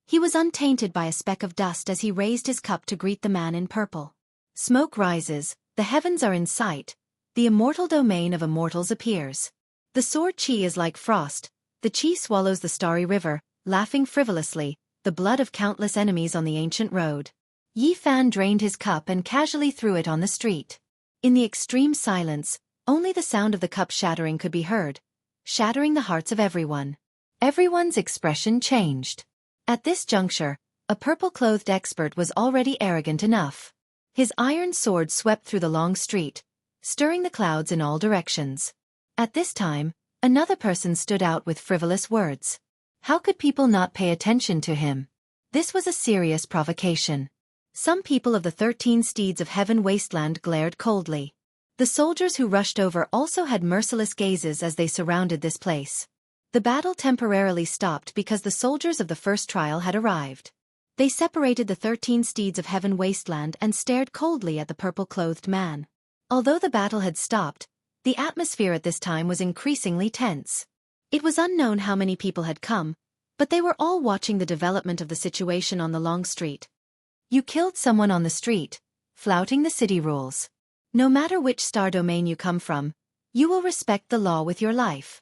He was untainted by a speck of dust as he raised his cup to greet the man in purple. Smoke rises, the heavens are in sight, the immortal domain of immortals appears. The sword Qi is like frost, the Qi swallows the starry river, laughing frivolously, the blood of countless enemies on the ancient road. Yi Fan drained his cup and casually threw it on the street. In the extreme silence, only the sound of the cup shattering could be heard, shattering the hearts of everyone. Everyone's expression changed. At this juncture, a purple-clothed expert was already arrogant enough. His iron sword swept through the long street, stirring the clouds in all directions. At this time, Another person stood out with frivolous words. How could people not pay attention to him? This was a serious provocation. Some people of the 13 Steeds of Heaven wasteland glared coldly. The soldiers who rushed over also had merciless gazes as they surrounded this place. The battle temporarily stopped because the soldiers of the first trial had arrived. They separated the 13 Steeds of Heaven wasteland and stared coldly at the purple-clothed man. Although the battle had stopped, the atmosphere at this time was increasingly tense. It was unknown how many people had come, but they were all watching the development of the situation on the long street. You killed someone on the street, flouting the city rules. No matter which star domain you come from, you will respect the law with your life.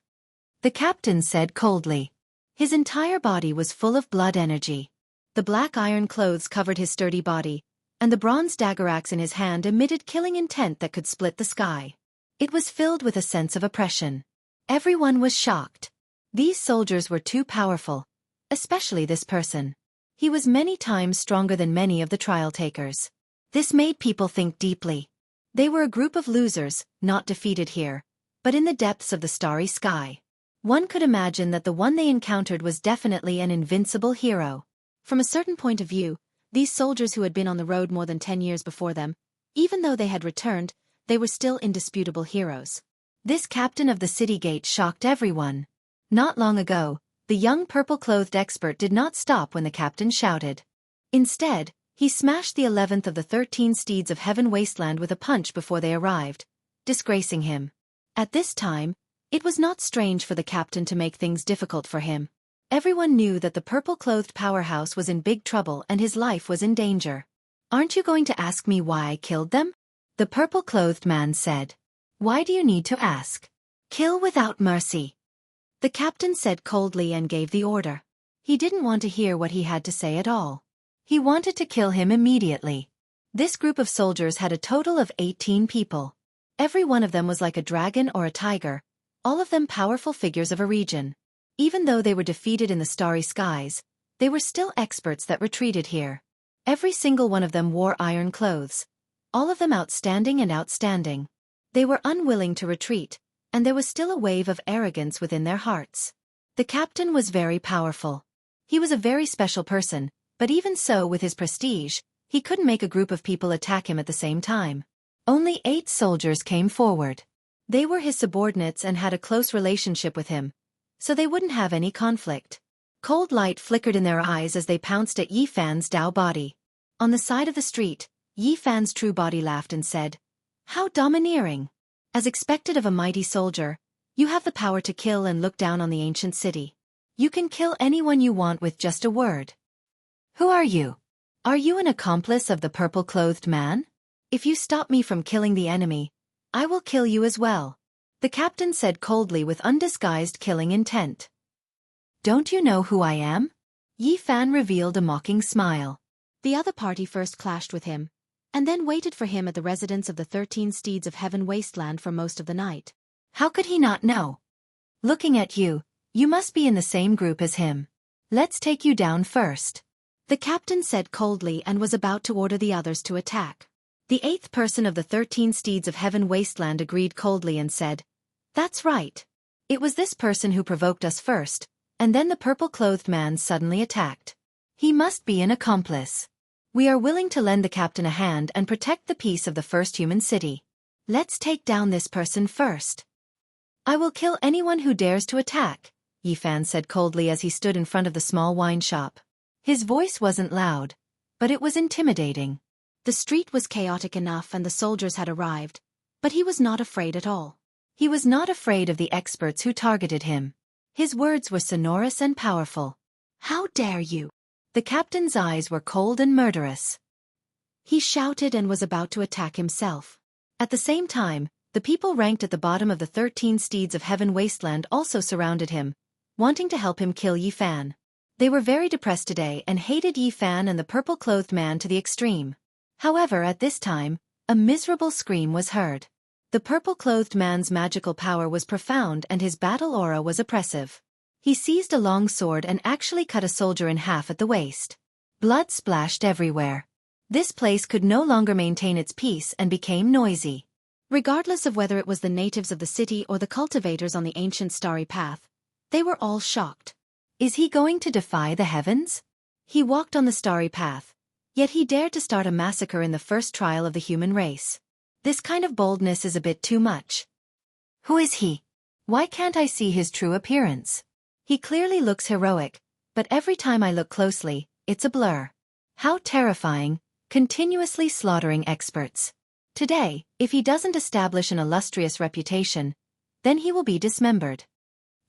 The captain said coldly. His entire body was full of blood energy. The black iron clothes covered his sturdy body, and the bronze dagger axe in his hand emitted killing intent that could split the sky. It was filled with a sense of oppression. Everyone was shocked. These soldiers were too powerful, especially this person. He was many times stronger than many of the trial takers. This made people think deeply. They were a group of losers, not defeated here, but in the depths of the starry sky. One could imagine that the one they encountered was definitely an invincible hero. From a certain point of view, these soldiers who had been on the road more than 10 years before them, even though they had returned, they were still indisputable heroes. This captain of the city gate shocked everyone. Not long ago, the young purple-clothed expert did not stop when the captain shouted. Instead, he smashed the 11th of the 13 Steeds of Heaven wasteland with a punch before they arrived, disgracing him. At this time, it was not strange for the captain to make things difficult for him. Everyone knew that the purple-clothed powerhouse was in big trouble and his life was in danger. Aren't you going to ask me why I killed them? The purple-clothed man said. Why do you need to ask? Kill without mercy. The captain said coldly and gave the order. He didn't want to hear what he had to say at all. He wanted to kill him immediately. This group of soldiers had a total of 18 people. Every one of them was like a dragon or a tiger, all of them powerful figures of a region. Even though they were defeated in the starry skies, they were still experts that retreated here. Every single one of them wore iron clothes. All of them outstanding and outstanding. They were unwilling to retreat, and there was still a wave of arrogance within their hearts. The captain was very powerful. He was a very special person, but even so with his prestige, he couldn't make a group of people attack him at the same time. Only 8 soldiers came forward. They were his subordinates and had a close relationship with him, so they wouldn't have any conflict. Cold light flickered in their eyes as they pounced at Yi Fan's Dao body. On the side of the street, Yi Fan's true body laughed and said, "How domineering! As expected of a mighty soldier, you have the power to kill and look down on the ancient city. You can kill anyone you want with just a word. Who are you? Are you an accomplice of the purple-clothed man? If you stop me from killing the enemy, I will kill you as well," the captain said coldly with undisguised killing intent. "Don't you know who I am?" Yi Fan revealed a mocking smile. The other party first clashed with him, and then waited for him at the residence of the 13 Steeds of Heaven wasteland for most of the night. How could he not know? Looking at you, you must be in the same group as him. Let's take you down first, the captain said coldly and was about to order the others to attack. The 8th person of the 13 Steeds of Heaven wasteland agreed coldly and said, "That's right. It was this person who provoked us first," and then the purple-clothed man suddenly attacked. He must be an accomplice. We are willing to lend the captain a hand and protect the peace of the first human city. Let's take down this person first. I will kill anyone who dares to attack, Yi Fan said coldly as he stood in front of the small wine shop. His voice wasn't loud, but it was intimidating. The street was chaotic enough and the soldiers had arrived, but he was not afraid at all. He was not afraid of the experts who targeted him. His words were sonorous and powerful. How dare you? The captain's eyes were cold and murderous. He shouted and was about to attack himself. At the same time, the people ranked at the bottom of the 13 Steeds of Heaven wasteland also surrounded him, wanting to help him kill Yi Fan. They were very depressed today and hated Yi Fan and the purple-clothed man to the extreme. However, at this time, a miserable scream was heard. The purple-clothed man's magical power was profound and his battle aura was oppressive. He seized a long sword and actually cut a soldier in half at the waist. Blood splashed everywhere. This place could no longer maintain its peace and became noisy. Regardless of whether it was the natives of the city or the cultivators on the ancient starry path, they were all shocked. Is he going to defy the heavens? He walked on the starry path, yet he dared to start a massacre in the first trial of the human race. This kind of boldness is a bit too much. Who is he? Why can't I see his true appearance? He clearly looks heroic, but every time I look closely, it's a blur. How terrifying, continuously slaughtering experts. Today, if he doesn't establish an illustrious reputation, then he will be dismembered.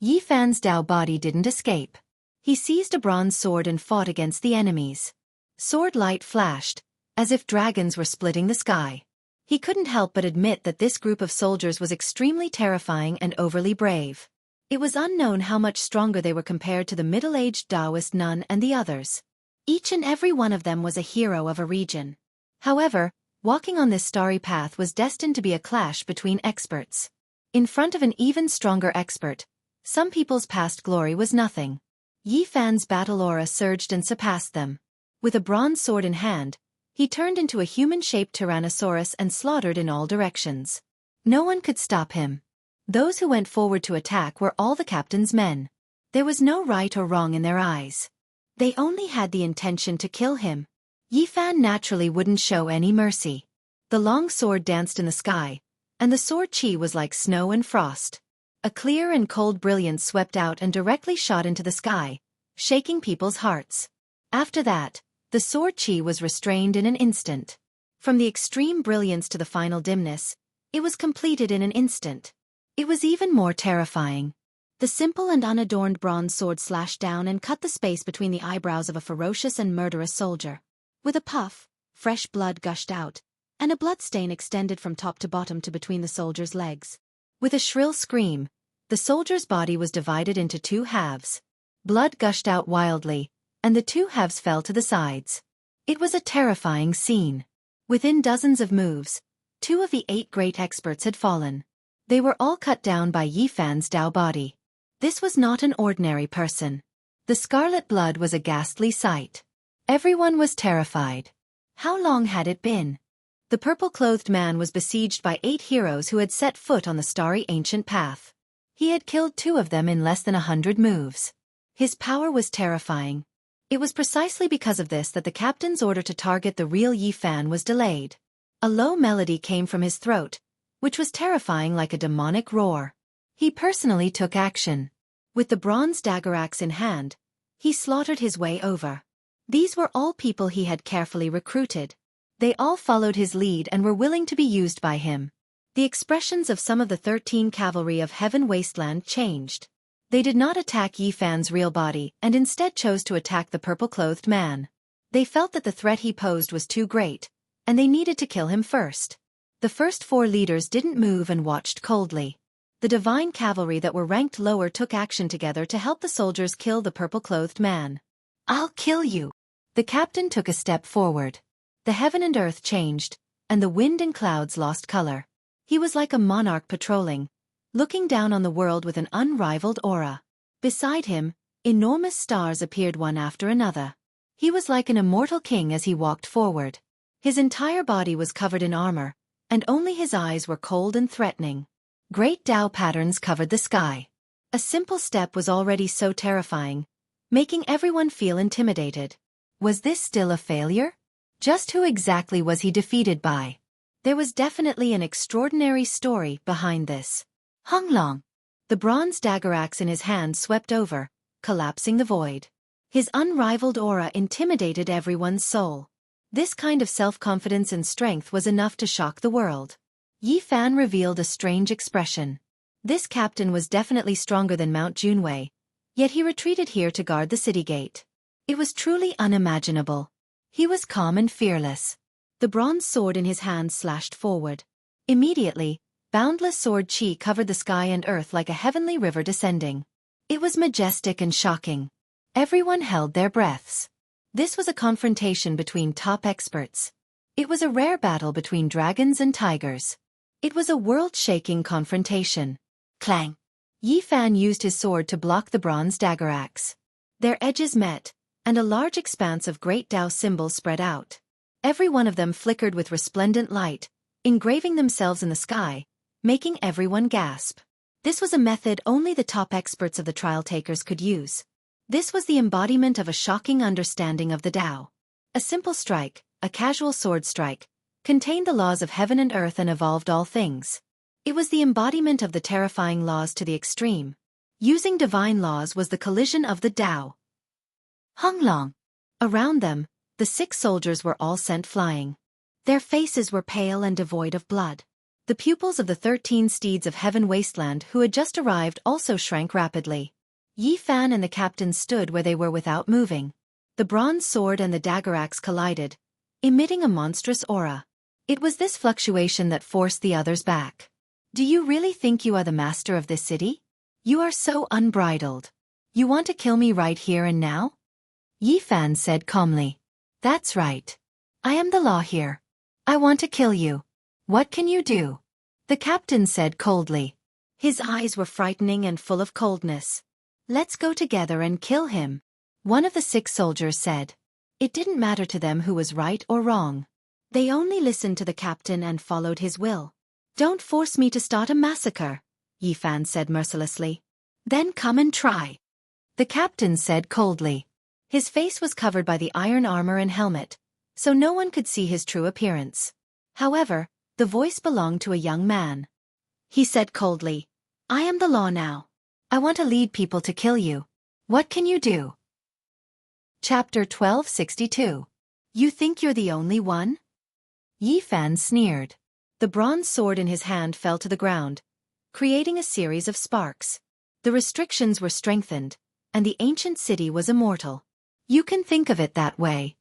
Yi Fan's Dao body didn't escape. He seized a bronze sword and fought against the enemies. Sword light flashed, as if dragons were splitting the sky. He couldn't help but admit that this group of soldiers was extremely terrifying and overly brave. It was unknown how much stronger they were compared to the middle-aged Taoist nun and the others. Each and every one of them was a hero of a region. However, walking on this starry path was destined to be a clash between experts. In front of an even stronger expert, some people's past glory was nothing. Yi Fan's battle aura surged and surpassed them. With a bronze sword in hand, he turned into a human-shaped Tyrannosaurus and slaughtered in all directions. No one could stop him. Those who went forward to attack were all the captain's men. There was no right or wrong in their eyes. They only had the intention to kill him. Yi Fan naturally wouldn't show any mercy. The long sword danced in the sky, and the sword chi was like snow and frost. A clear and cold brilliance swept out and directly shot into the sky, shaking people's hearts. After that, the sword chi was restrained in an instant. From the extreme brilliance to the final dimness, it was completed in an instant. It was even more terrifying. The simple and unadorned bronze sword slashed down and cut the space between the eyebrows of a ferocious and murderous soldier. With a puff, fresh blood gushed out, and a bloodstain extended from top to bottom to between the soldier's legs. With a shrill scream, the soldier's body was divided into two halves. Blood gushed out wildly, and the two halves fell to the sides. It was a terrifying scene. Within dozens of moves, 2 of the 8 great experts had fallen. They were all cut down by Yi Fan's Dao body. This was not an ordinary person. The scarlet blood was a ghastly sight. Everyone was terrified. How long had it been? The purple-clothed man was besieged by 8 heroes who had set foot on the starry ancient path. He had killed 2 of them in less than 100 moves. His power was terrifying. It was precisely because of this that the captain's order to target the real Yi Fan was delayed. A low melody came from his throat, which was terrifying like a demonic roar. He personally took action. With the bronze dagger axe in hand, he slaughtered his way over. These were all people he had carefully recruited. They all followed his lead and were willing to be used by him. The expressions of some of the 13 cavalry of Heaven Wasteland changed. They did not attack Yi Fan's real body and instead chose to attack the purple-clothed man. They felt that the threat he posed was too great, and they needed to kill him first. The first 4 leaders didn't move and watched coldly. The divine cavalry that were ranked lower took action together to help the soldiers kill the purple-clothed man. "I'll kill you." The captain took a step forward. The heaven and earth changed, and the wind and clouds lost color. He was like a monarch patrolling, looking down on the world with an unrivaled aura. Beside him, enormous stars appeared one after another. He was like an immortal king as he walked forward. His entire body was covered in armor, and only his eyes were cold and threatening. Great Tao patterns covered the sky. A simple step was already so terrifying, making everyone feel intimidated. Was this still a failure? Just who exactly was he defeated by? There was definitely an extraordinary story behind this. Hung Long. The bronze dagger axe in his hand swept over, collapsing the void. His unrivaled aura intimidated everyone's soul. This kind of self-confidence and strength was enough to shock the world. Yi Fan revealed a strange expression. This captain was definitely stronger than Mount Junwei, yet he retreated here to guard the city gate. It was truly unimaginable. He was calm and fearless. The bronze sword in his hand slashed forward. Immediately, boundless sword chi covered the sky and earth like a heavenly river descending. It was majestic and shocking. Everyone held their breaths. This was a confrontation between top experts. It was a rare battle between dragons and tigers. It was a world-shaking confrontation. Clang! Yi Fan used his sword to block the bronze dagger axe. Their edges met, and a large expanse of great Tao symbols spread out. Every one of them flickered with resplendent light, engraving themselves in the sky, making everyone gasp. This was a method only the top experts of the trial takers could use. This was the embodiment of a shocking understanding of the Tao. A simple strike, a casual sword strike, contained the laws of heaven and earth and evolved all things. It was the embodiment of the terrifying laws to the extreme. Using divine laws was the collision of the Tao. Honglong. Around them, the 6 soldiers were all sent flying. Their faces were pale and devoid of blood. The pupils of the 13 steeds of heaven wasteland who had just arrived also shrank rapidly. Yi Fan and the captain stood where they were without moving. The bronze sword and the dagger axe collided, emitting a monstrous aura. It was this fluctuation that forced the others back. Do you really think you are the master of this city? You are so unbridled. You want to kill me right here and now? Yi Fan said calmly. That's right. I am the law here. I want to kill you. What can you do? The captain said coldly. His eyes were frightening and full of coldness. Let's go together and kill him. One of the 6 soldiers said. It didn't matter to them who was right or wrong. They only listened to the captain and followed his will. Don't force me to start a massacre, Yi Fan said mercilessly. Then come and try. The captain said coldly. His face was covered by the iron armor and helmet, so no one could see his true appearance. However, the voice belonged to a young man. He said coldly, I am the law now. I want to lead people to kill you. What can you do? Chapter 1262. You think you're the only one? Yi Fan sneered. The bronze sword in his hand fell to the ground, creating a series of sparks. The restrictions were strengthened, and the ancient city was immortal. You can think of it that way.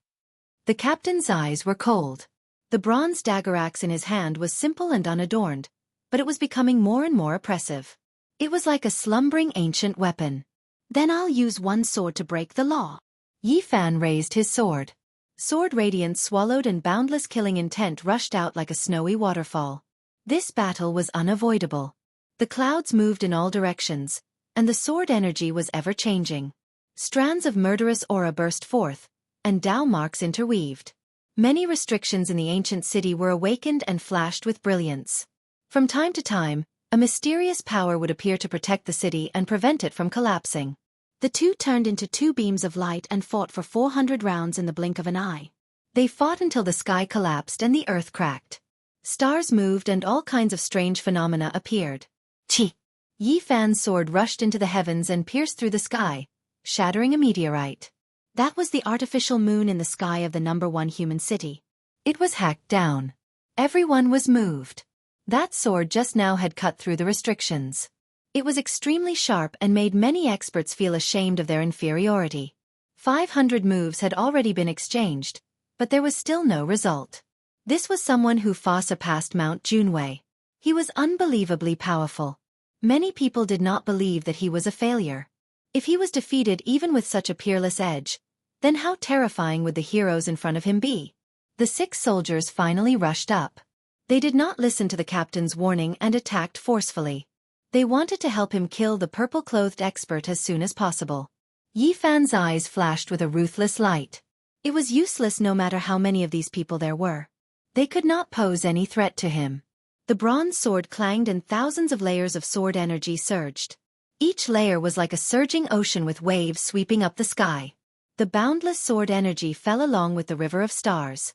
The captain's eyes were cold. The bronze dagger axe in his hand was simple and unadorned, but it was becoming more and more oppressive. It was like a slumbering ancient weapon. Then I'll use one sword to break the law. Yi Fan raised his sword. Sword radiance swallowed and boundless killing intent rushed out like a snowy waterfall. This battle was unavoidable. The clouds moved in all directions, and the sword energy was ever-changing. Strands of murderous aura burst forth, and Tao marks interweaved. Many restrictions in the ancient city were awakened and flashed with brilliance. From time to time, a mysterious power would appear to protect the city and prevent it from collapsing. The two turned into 2 beams of light and fought for 400 rounds in the blink of an eye. They fought until the sky collapsed and the earth cracked. Stars moved and all kinds of strange phenomena appeared. Chi! Yi Fan's sword rushed into the heavens and pierced through the sky, shattering a meteorite. That was the artificial moon in the sky of the #1 human city. It was hacked down. Everyone was moved. That sword just now had cut through the restrictions. It was extremely sharp and made many experts feel ashamed of their inferiority. 500 moves had already been exchanged, but there was still no result. This was someone who far surpassed Mount Junwei. He was unbelievably powerful. Many people did not believe that he was a failure. If he was defeated even with such a peerless edge, then how terrifying would the heroes in front of him be? The 6 soldiers finally rushed up. They did not listen to the captain's warning and attacked forcefully. They wanted to help him kill the purple-clothed expert as soon as possible. Yi Fan's eyes flashed with a ruthless light. It was useless no matter how many of these people there were. They could not pose any threat to him. The bronze sword clanged and thousands of layers of sword energy surged. Each layer was like a surging ocean with waves sweeping up the sky. The boundless sword energy fell along with the river of stars.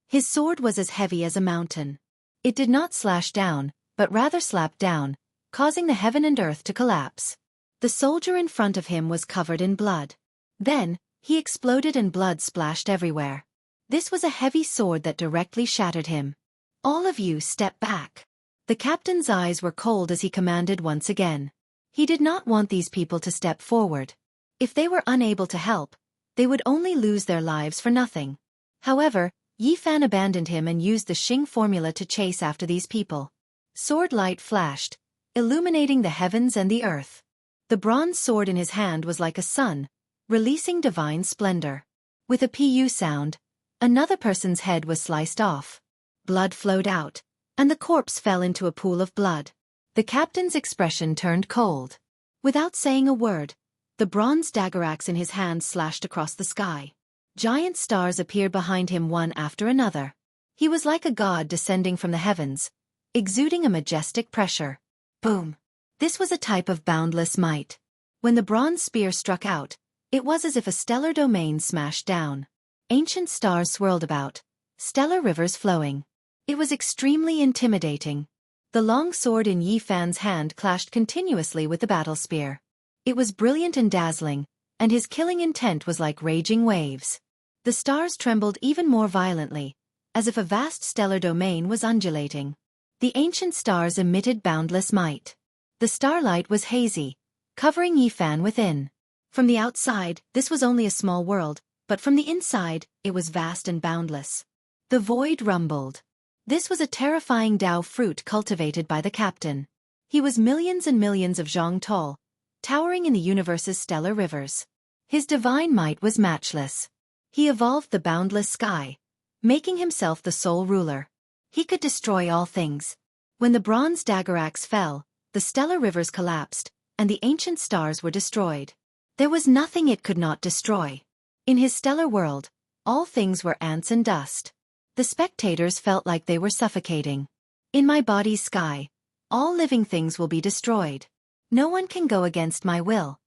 His sword was as heavy as a mountain. It did not slash down, but rather slapped down, causing the heaven and earth to collapse. The soldier in front of him was covered in blood. Then, he exploded and blood splashed everywhere. This was a heavy sword that directly shattered him. All of you step back. The captain's eyes were cold as he commanded once again. He did not want these people to step forward. If they were unable to help, they would only lose their lives for nothing. However, Yi Fan abandoned him and used the Xing formula to chase after these people. Sword light flashed, illuminating the heavens and the earth. The bronze sword in his hand was like a sun, releasing divine splendor. With a pu sound, another person's head was sliced off. Blood flowed out, and the corpse fell into a pool of blood. The captain's expression turned cold. Without saying a word, the bronze dagger axe in his hand slashed across the sky. Giant stars appeared behind him one after another. He was like a god descending from the heavens, exuding a majestic pressure. Boom! This was a type of boundless might. When the bronze spear struck out, it was as if a stellar domain smashed down. Ancient stars swirled about, stellar rivers flowing. It was extremely intimidating. The long sword in Yi Fan's hand clashed continuously with the battle spear. It was brilliant and dazzling, and his killing intent was like raging waves. The stars trembled even more violently, as if a vast stellar domain was undulating. The ancient stars emitted boundless might. The starlight was hazy, covering Yi Fan within. From the outside, this was only a small world, but from the inside, it was vast and boundless. The void rumbled. This was a terrifying Dao fruit cultivated by the captain. He was millions and millions of zhang tall, towering in the universe's stellar rivers. His divine might was matchless. He evolved the boundless sky, making himself the sole ruler. He could destroy all things. When the bronze dagger axe fell, the stellar rivers collapsed, and the ancient stars were destroyed. There was nothing it could not destroy. In his stellar world, all things were ants and dust. The spectators felt like they were suffocating. In my body's sky, all living things will be destroyed. No one can go against my will.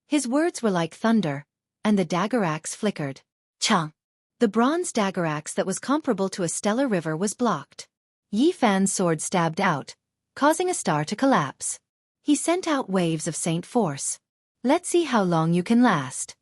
His words were like thunder, and the dagger axe flickered. Chung! The bronze dagger axe that was comparable to a stellar river was blocked. Yi Fan's sword stabbed out, causing a star to collapse. He sent out waves of saint force. Let's see how long you can last.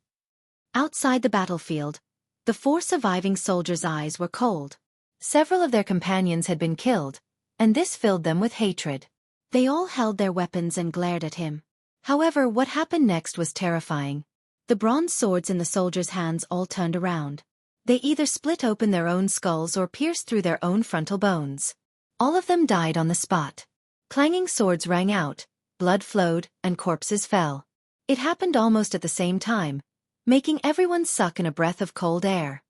Outside the battlefield, the 4 surviving soldiers' eyes were cold. Several of their companions had been killed, and this filled them with hatred. They all held their weapons and glared at him. However, what happened next was terrifying. The bronze swords in the soldiers' hands all turned around. They either split open their own skulls or pierced through their own frontal bones. All of them died on the spot. Clanging swords rang out, blood flowed, and corpses fell. It happened almost at the same time, making everyone suck in a breath of cold air.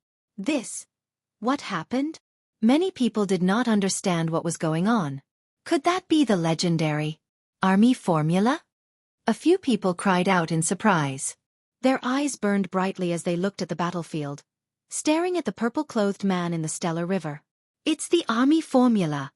What happened? Many people did not understand what was going on. Could that be the legendary army formula? A few people cried out in surprise. Their eyes burned brightly as they looked at the battlefield, staring at the purple-clothed man in the stellar river. It's the army formula.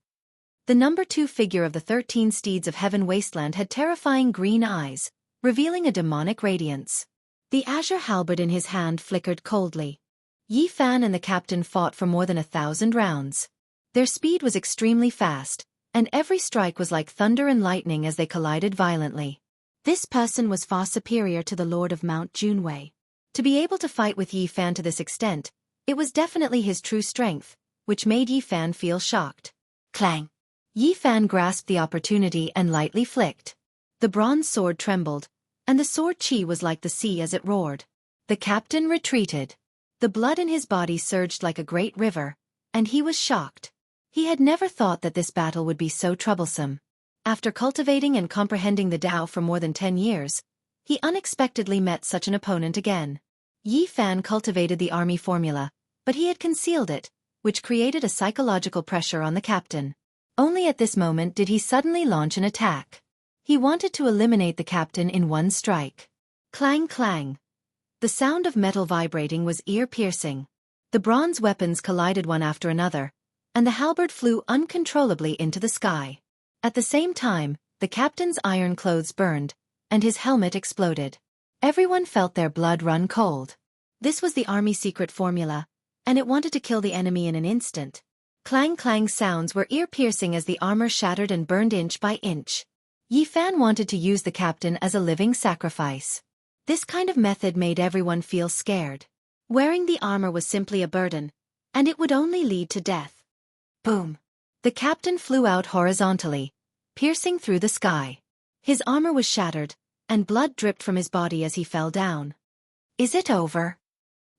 The number 2 figure of the 13 steeds of heaven wasteland had terrifying green eyes, revealing a demonic radiance. The azure halberd in his hand flickered coldly. Yi Fan and the captain fought for more than 1,000 rounds. Their speed was extremely fast, and every strike was like thunder and lightning as they collided violently. This person was far superior to the Lord of Mount Junwei. To be able to fight with Yi Fan to this extent, it was definitely his true strength, which made Yi Fan feel shocked. Clang! Yi Fan grasped the opportunity and lightly flicked. The bronze sword trembled, and the sword chi was like the sea as it roared. The captain retreated. The blood in his body surged like a great river, and he was shocked. He had never thought that this battle would be so troublesome. After cultivating and comprehending the Tao for more than 10 years, he unexpectedly met such an opponent again. Yi Fan cultivated the army formula, but he had concealed it, which created a psychological pressure on the captain. Only at this moment did he suddenly launch an attack. He wanted to eliminate the captain in one strike. Clang clang. The sound of metal vibrating was ear-piercing. The bronze weapons collided one after another, and the halberd flew uncontrollably into the sky. At the same time, the captain's iron clothes burned, and his helmet exploded. Everyone felt their blood run cold. This was the army secret formula, and it wanted to kill the enemy in an instant. Clang-clang sounds were ear-piercing as the armor shattered and burned inch by inch. Yi Fan wanted to use the captain as a living sacrifice. This kind of method made everyone feel scared. Wearing the armor was simply a burden, and it would only lead to death. Boom! The captain flew out horizontally, piercing through the sky. His armor was shattered, and blood dripped from his body as he fell down. Is it over?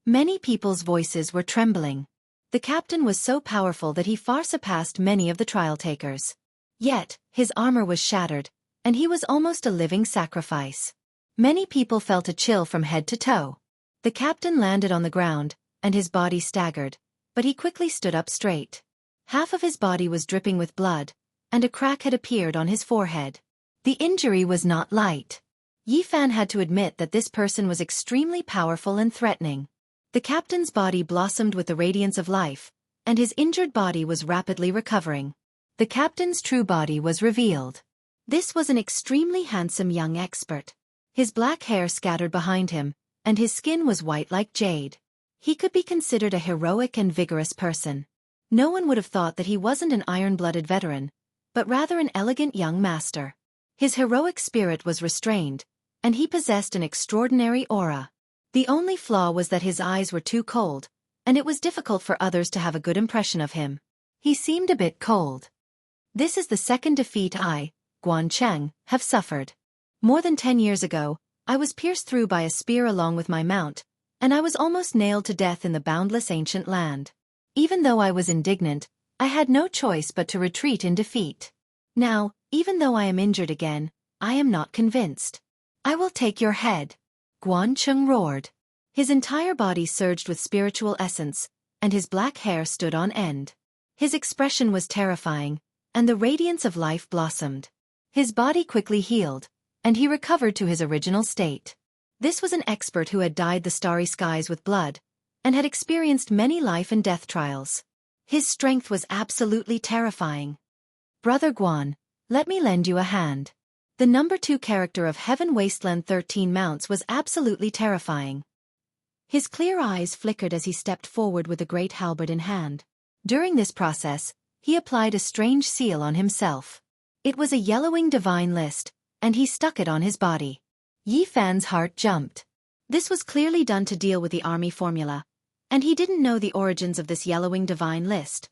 Many people's voices were trembling. The captain was so powerful that he far surpassed many of the trial takers. Yet, his armor was shattered, and he was almost a living sacrifice. Many people felt a chill from head to toe. The captain landed on the ground, and his body staggered, but he quickly stood up straight. Half of his body was dripping with blood, and a crack had appeared on his forehead. The injury was not light. Yi Fan had to admit that this person was extremely powerful and threatening. The captain's body blossomed with the radiance of life, and his injured body was rapidly recovering. The captain's true body was revealed. This was an extremely handsome young expert. His black hair scattered behind him, and his skin was white like jade. He could be considered a heroic and vigorous person. No one would have thought that he wasn't an iron-blooded veteran, but rather an elegant young master. His heroic spirit was restrained, and he possessed an extraordinary aura. The only flaw was that his eyes were too cold, and it was difficult for others to have a good impression of him. He seemed a bit cold. This is the second defeat I, Guancheng, have suffered. More than 10 years ago, I was pierced through by a spear along with my mount, and I was almost nailed to death in the boundless ancient land. Even though I was indignant, I had no choice but to retreat in defeat. Now, even though I am injured again, I am not convinced. I will take your head. Guancheng roared. His entire body surged with spiritual essence, and his black hair stood on end. His expression was terrifying, and the radiance of life blossomed. His body quickly healed, and he recovered to his original state. This was an expert who had dyed the starry skies with blood, and had experienced many life and death trials. His strength was absolutely terrifying. Brother Guan, let me lend you a hand. The number 2 character of Heaven Wasteland 13 Mounts was absolutely terrifying. His clear eyes flickered as he stepped forward with a great halberd in hand. During this process, he applied a strange seal on himself. It was a yellowing divine list, and he stuck it on his body. Yi Fan's heart jumped. This was clearly done to deal with the army formula, and he didn't know the origins of this yellowing divine list.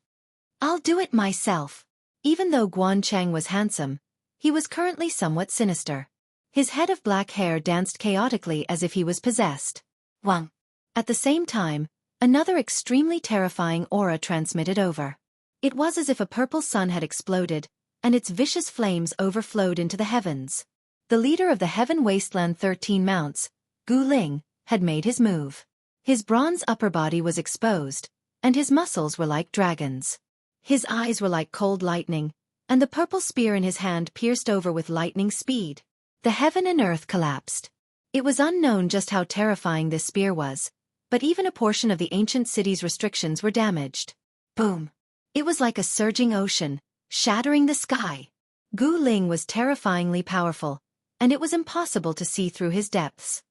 I'll do it myself. Even though Guancheng was handsome, he was currently somewhat sinister. His head of black hair danced chaotically as if he was possessed. Wang. At the same time, another extremely terrifying aura transmitted over. It was as if a purple sun had exploded, and its vicious flames overflowed into the heavens. The leader of the Heaven Wasteland 13 Mounts, Gu Ling, had made his move. His bronze upper body was exposed, and his muscles were like dragons. His eyes were like cold lightning, and the purple spear in his hand pierced over with lightning speed. The heaven and earth collapsed. It was unknown just how terrifying this spear was, but even a portion of the ancient city's restrictions were damaged. Boom! It was like a surging ocean, shattering the sky. Gu Ling was terrifyingly powerful, and it was impossible to see through his depths.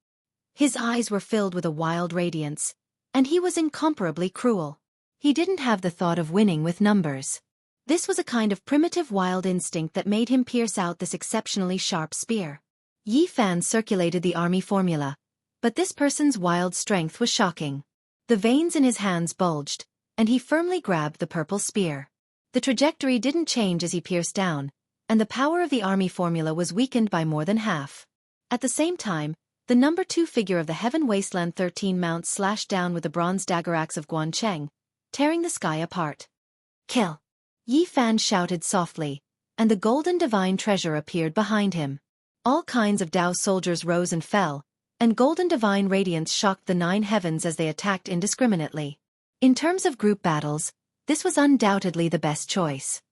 His eyes were filled with a wild radiance, and he was incomparably cruel. He didn't have the thought of winning with numbers. This was a kind of primitive wild instinct that made him pierce out this exceptionally sharp spear. Yi Fan circulated the army formula, but this person's wild strength was shocking. The veins in his hands bulged, and he firmly grabbed the purple spear. The trajectory didn't change as he pierced down, and the power of the army formula was weakened by more than half. At the same time, the number 2 figure of the Heaven Wasteland 13 Mounts slashed down with the bronze dagger axe of Guancheng, tearing the sky apart. Kill! Yi Fan shouted softly, and the golden divine treasure appeared behind him. All kinds of Dao soldiers rose and fell, and golden divine radiance shocked the 9 heavens as they attacked indiscriminately. In terms of group battles, this was undoubtedly the best choice.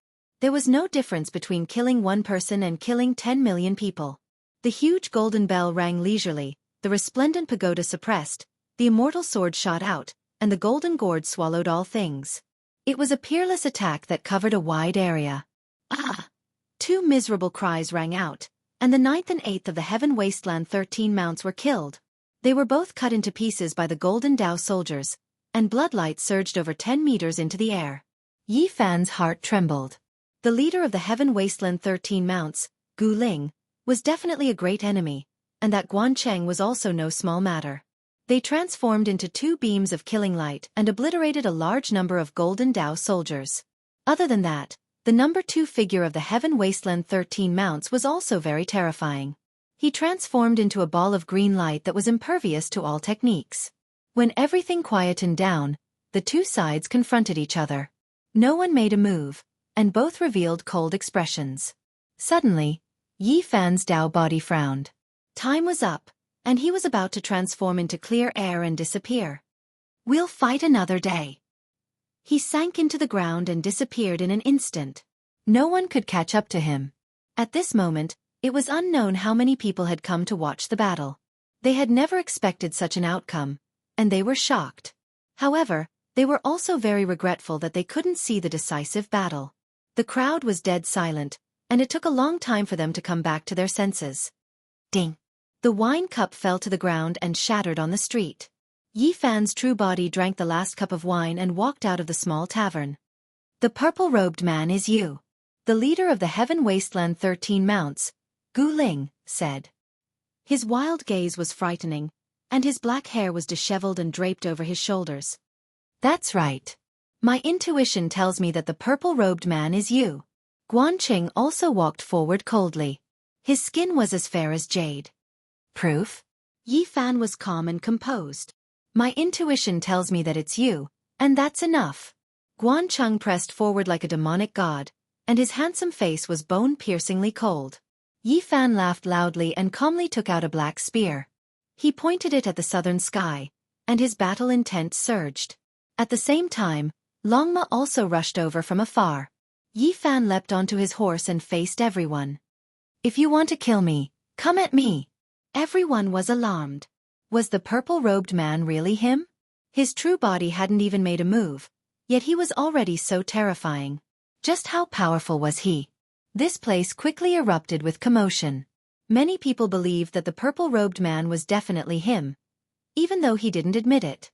There was no difference between killing one person and killing 10 million people. The huge golden bell rang leisurely, the resplendent pagoda suppressed, the immortal sword shot out, and the golden gourd swallowed all things. It was a peerless attack that covered a wide area. Ah! 2 miserable cries rang out, and the 9th and 8th of the Heaven Wasteland 13 Mounts were killed. They were both cut into pieces by the golden Dao soldiers, and bloodlight surged over 10 meters into the air. Yi Fan's heart trembled. The leader of the Heaven Wasteland 13 Mounts, Gu Ling, was definitely a great enemy, and that Guancheng was also no small matter. They transformed into 2 beams of killing light and obliterated a large number of golden Dao soldiers. Other than that, the number 2 figure of the Heaven Wasteland 13 Mounts was also very terrifying. He transformed into a ball of green light that was impervious to all techniques. When everything quietened down, the 2 sides confronted each other. No one made a move, and both revealed cold expressions. Suddenly, Yi Fan's Dao body frowned. Time was up, and he was about to transform into clear air and disappear. We'll fight another day. He sank into the ground and disappeared in an instant. No one could catch up to him. At this moment, it was unknown how many people had come to watch the battle. They had never expected such an outcome, and they were shocked. However, They were also very regretful that they couldn't see the decisive battle. The crowd was dead silent, and it took a long time for them to come back to their senses. Ding! The wine cup fell to the ground and shattered on the street. Yi Fan's true body drank the last cup of wine and walked out of the small tavern. The purple-robed man is you. The leader of the Heaven Wasteland 13 Mounts, Gu Ling, said. His wild gaze was frightening, and his black hair was disheveled and draped over his shoulders. That's right. My intuition tells me that the purple-robed man is you. Guanqing also walked forward coldly. His skin was as fair as jade. Proof? Yi Fan was calm and composed. My intuition tells me that it's you, and that's enough. Guancheng pressed forward like a demonic god, and his handsome face was bone-piercingly cold. Yi Fan laughed loudly and calmly took out a black spear. He pointed it at the southern sky, and his battle intent surged. At the same time, Longma also rushed over from afar. Yi Fan leapt onto his horse and faced everyone. If you want to kill me, come at me. Everyone was alarmed. Was the purple-robed man really him? His true body hadn't even made a move, yet he was already so terrifying. Just how powerful was he? This place quickly erupted with commotion. Many people believed that the purple-robed man was definitely him, even though he didn't admit it.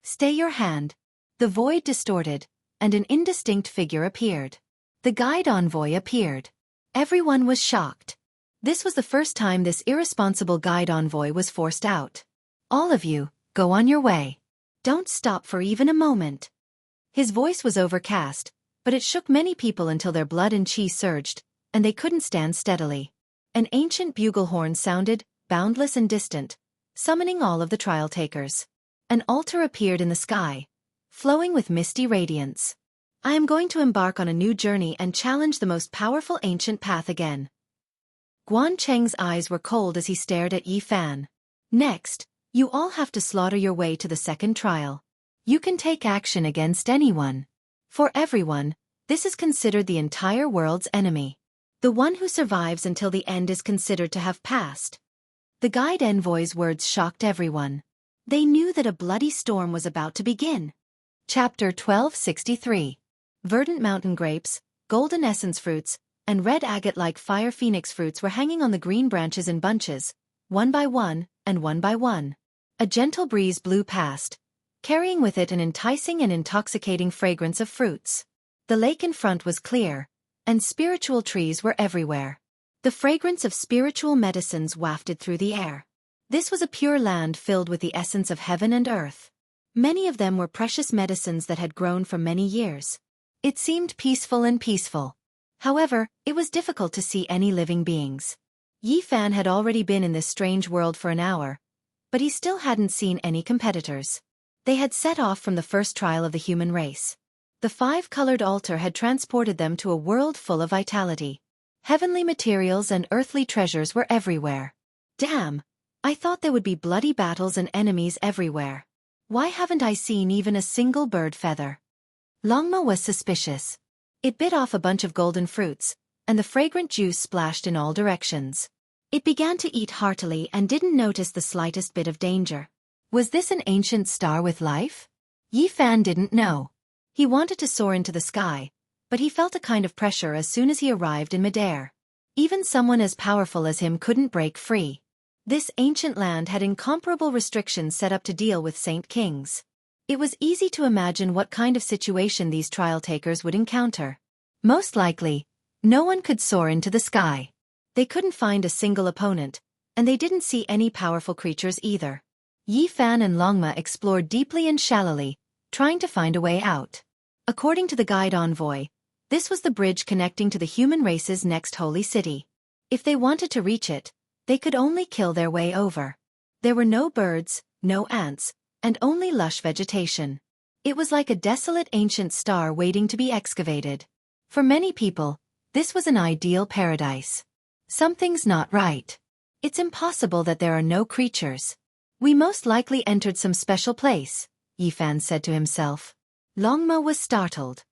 Stay your hand. The void distorted, and an indistinct figure appeared. The guide envoy appeared. Everyone was shocked. This was the first time this irresponsible guide envoy was forced out. All of you, go on your way. Don't stop for even a moment. His voice was overcast, but it shook many people until their blood and chi surged, and they couldn't stand steadily. An ancient bugle horn sounded, boundless and distant, summoning all of the trial takers. An altar appeared in the sky, flowing with misty radiance. I am going to embark on a new journey and challenge the most powerful ancient path again. Guancheng's eyes were cold as he stared at Yi Fan. Next, you all have to slaughter your way to the second trial. You can take action against anyone. For everyone, this is considered the entire world's enemy. The one who survives until the end is considered to have passed. The guide envoy's words shocked everyone. They knew that a bloody storm was about to begin. Chapter 1263. Verdant mountain grapes, golden essence fruits, and red agate-like fire phoenix fruits were hanging on the green branches in bunches, one by one, and one by one. A gentle breeze blew past, carrying with it an enticing and intoxicating fragrance of fruits. The lake in front was clear, and spiritual trees were everywhere. The fragrance of spiritual medicines wafted through the air. This was a pure land filled with the essence of heaven and earth. Many of them were precious medicines that had grown for many years. It seemed peaceful and peaceful. However, it was difficult to see any living beings. Yi Fan had already been in this strange world for an hour, but he still hadn't seen any competitors. They had set off from the first trial of the human race. The five-colored altar had transported them to a world full of vitality. Heavenly materials and earthly treasures were everywhere. Damn! I thought there would be bloody battles and enemies everywhere. Why haven't I seen even a single bird feather? Longma was suspicious. It bit off a bunch of golden fruits, and the fragrant juice splashed in all directions. It began to eat heartily and didn't notice the slightest bit of danger. Was this an ancient star with life? Yi Fan didn't know. He wanted to soar into the sky, but he felt a kind of pressure as soon as he arrived in midair. Even someone as powerful as him couldn't break free. This ancient land had incomparable restrictions set up to deal with Saint Kings. It was easy to imagine what kind of situation these trial takers would encounter. Most likely, no one could soar into the sky. They couldn't find a single opponent, and they didn't see any powerful creatures either. Yi Fan and Longma explored deeply and shallowly, trying to find a way out. According to the guide envoy, this was the bridge connecting to the human race's next holy city. If they wanted to reach it, they could only kill their way over. There were no birds, no ants, and only lush vegetation. It was like a desolate ancient star waiting to be excavated. For many people, this was an ideal paradise. Something's not right. It's impossible that there are no creatures. We most likely entered some special place, Yi Fan said to himself. Longma was startled.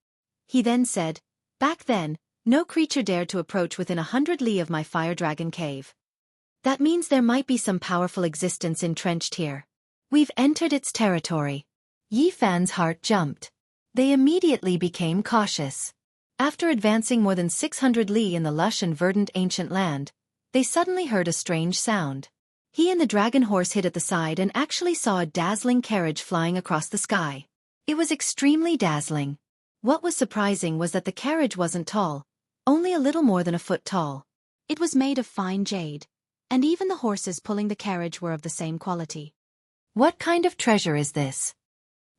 He then said, back then, no creature dared to approach within 100 li of my fire dragon cave. That means there might be some powerful existence entrenched here. We've entered its territory. Yi Fan's heart jumped. They immediately became cautious. After advancing more than 600 li in the lush and verdant ancient land, they suddenly heard a strange sound. He and the dragon horse hid at the side and actually saw a dazzling carriage flying across the sky. It was extremely dazzling. What was surprising was that the carriage wasn't tall, only a little more than a foot tall. It was made of fine jade, and even the horses pulling the carriage were of the same quality. What kind of treasure is this?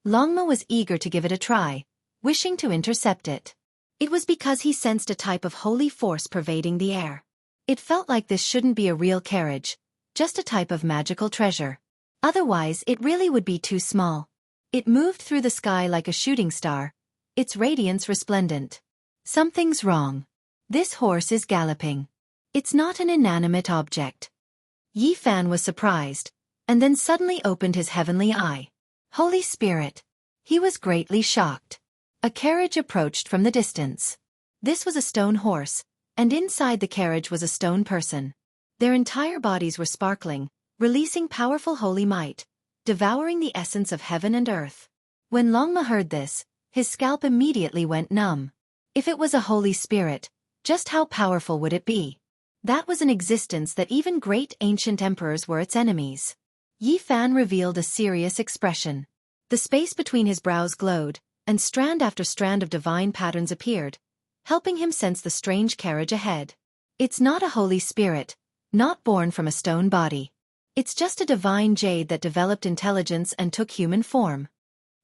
Longma was eager to give it a try, wishing to intercept it. It was because he sensed a type of holy force pervading the air. It felt like this shouldn't be a real carriage, just a type of magical treasure. Otherwise, it really would be too small. It moved through the sky like a shooting star, its radiance resplendent. Something's wrong. This horse is galloping. It's not an inanimate object. Yi Fan was surprised, and then suddenly opened his heavenly eye. Holy Spirit! He was greatly shocked. A carriage approached from the distance. This was a stone horse, and inside the carriage was a stone person. Their entire bodies were sparkling, releasing powerful holy might, devouring the essence of heaven and earth. When Longma heard this, his scalp immediately went numb. If it was a Holy Spirit, just how powerful would it be? That was an existence that even great ancient emperors were its enemies. Yi Fan revealed a serious expression. The space between his brows glowed, and strand after strand of divine patterns appeared, helping him sense the strange carriage ahead. It's not a Holy Spirit, not born from a stone body. It's just a divine jade that developed intelligence and took human form.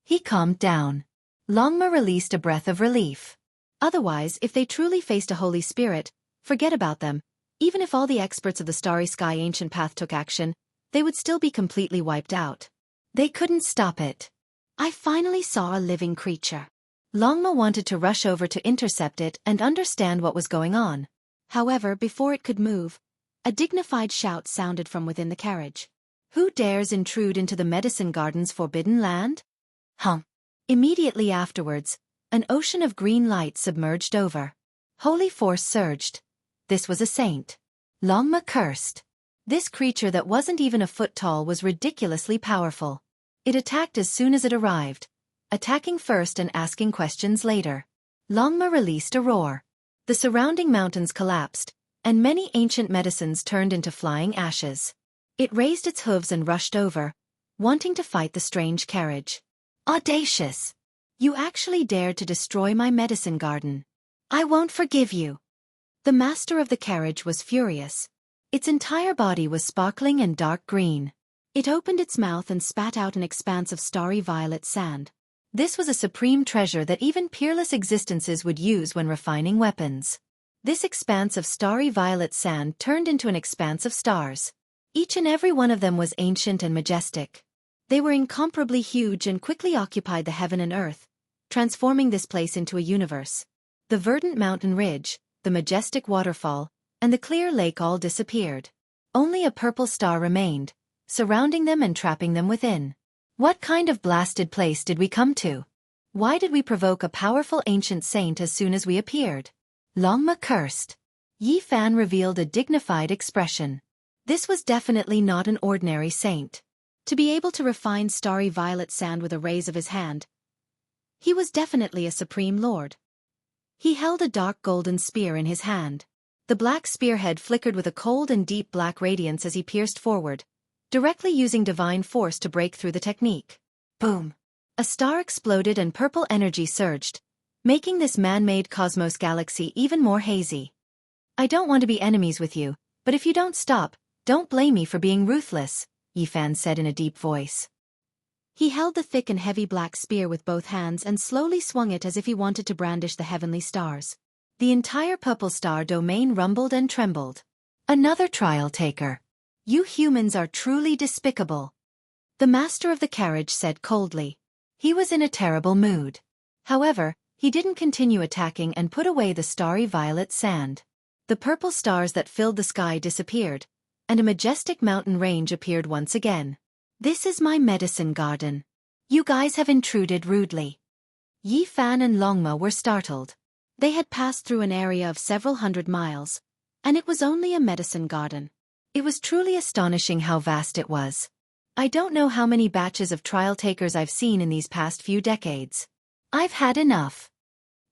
He calmed down. Longma released a breath of relief. Otherwise, if they truly faced a Holy Spirit, forget about them. Even if all the experts of the Starry Sky Ancient Path took action, they would still be completely wiped out. They couldn't stop it. I finally saw a living creature. Longma wanted to rush over to intercept it and understand what was going on. However, before it could move, a dignified shout sounded from within the carriage. Who dares intrude into the medicine garden's forbidden land? Immediately afterwards, an ocean of green light submerged over. Holy force surged. This was a saint. Longma cursed. This creature that wasn't even a foot tall was ridiculously powerful. It attacked as soon as it arrived, attacking first and asking questions later. Longma released a roar. The surrounding mountains collapsed, and many ancient medicines turned into flying ashes. It raised its hooves and rushed over, wanting to fight the strange carriage. Audacious! You actually dared to destroy my medicine garden. I won't forgive you. The master of the carriage was furious. Its entire body was sparkling and dark green. It opened its mouth and spat out an expanse of starry violet sand. This was a supreme treasure that even peerless existences would use when refining weapons. This expanse of starry violet sand turned into an expanse of stars. Each and every one of them was ancient and majestic. They were incomparably huge and quickly occupied the heaven and earth, transforming this place into a universe. The verdant mountain ridge, the majestic waterfall, and the clear lake all disappeared. Only a purple star remained, surrounding them and trapping them within. What kind of blasted place did we come to? Why did we provoke a powerful ancient saint as soon as we appeared? Longma cursed. Yi Fan revealed a dignified expression. This was definitely not an ordinary saint. To be able to refine starry violet sand with a raise of his hand, he was definitely a supreme lord. He held a dark golden spear in his hand. The black spearhead flickered with a cold and deep black radiance as he pierced forward, directly using divine force to break through the technique. Boom! A star exploded and purple energy surged, making this man-made cosmos galaxy even more hazy. I don't want to be enemies with you, but if you don't stop, don't blame me for being ruthless, Yi Fan said in a deep voice. He held the thick and heavy black spear with both hands and slowly swung it as if he wanted to brandish the heavenly stars. The entire purple star domain rumbled and trembled. Another trial taker. You humans are truly despicable. The master of the carriage said coldly. He was in a terrible mood. However, he didn't continue attacking and put away the starry violet sand. The purple stars that filled the sky disappeared, and a majestic mountain range appeared once again. This is my medicine garden. You guys have intruded rudely. Yi Fan and Longma were startled. They had passed through an area of several hundred miles, and it was only a medicine garden. It was truly astonishing how vast it was. I don't know how many batches of trial takers I've seen in these past few decades. I've had enough.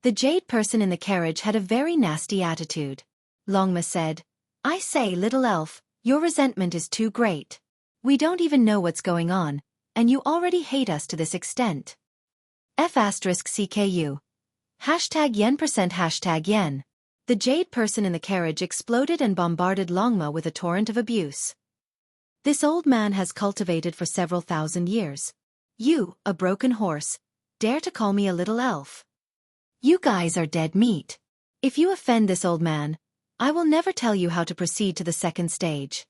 The jade person in the carriage had a very nasty attitude. Longma said, I say, little elf, your resentment is too great. We don't even know what's going on, and you already hate us to this extent. F*CKU. #yen%#yen. The jade person in the carriage exploded and bombarded Longma with a torrent of abuse. This old man has cultivated for several thousand years. You, a broken horse, dare to call me a little elf. You guys are dead meat. If you offend this old man, I will never tell you how to proceed to the second stage.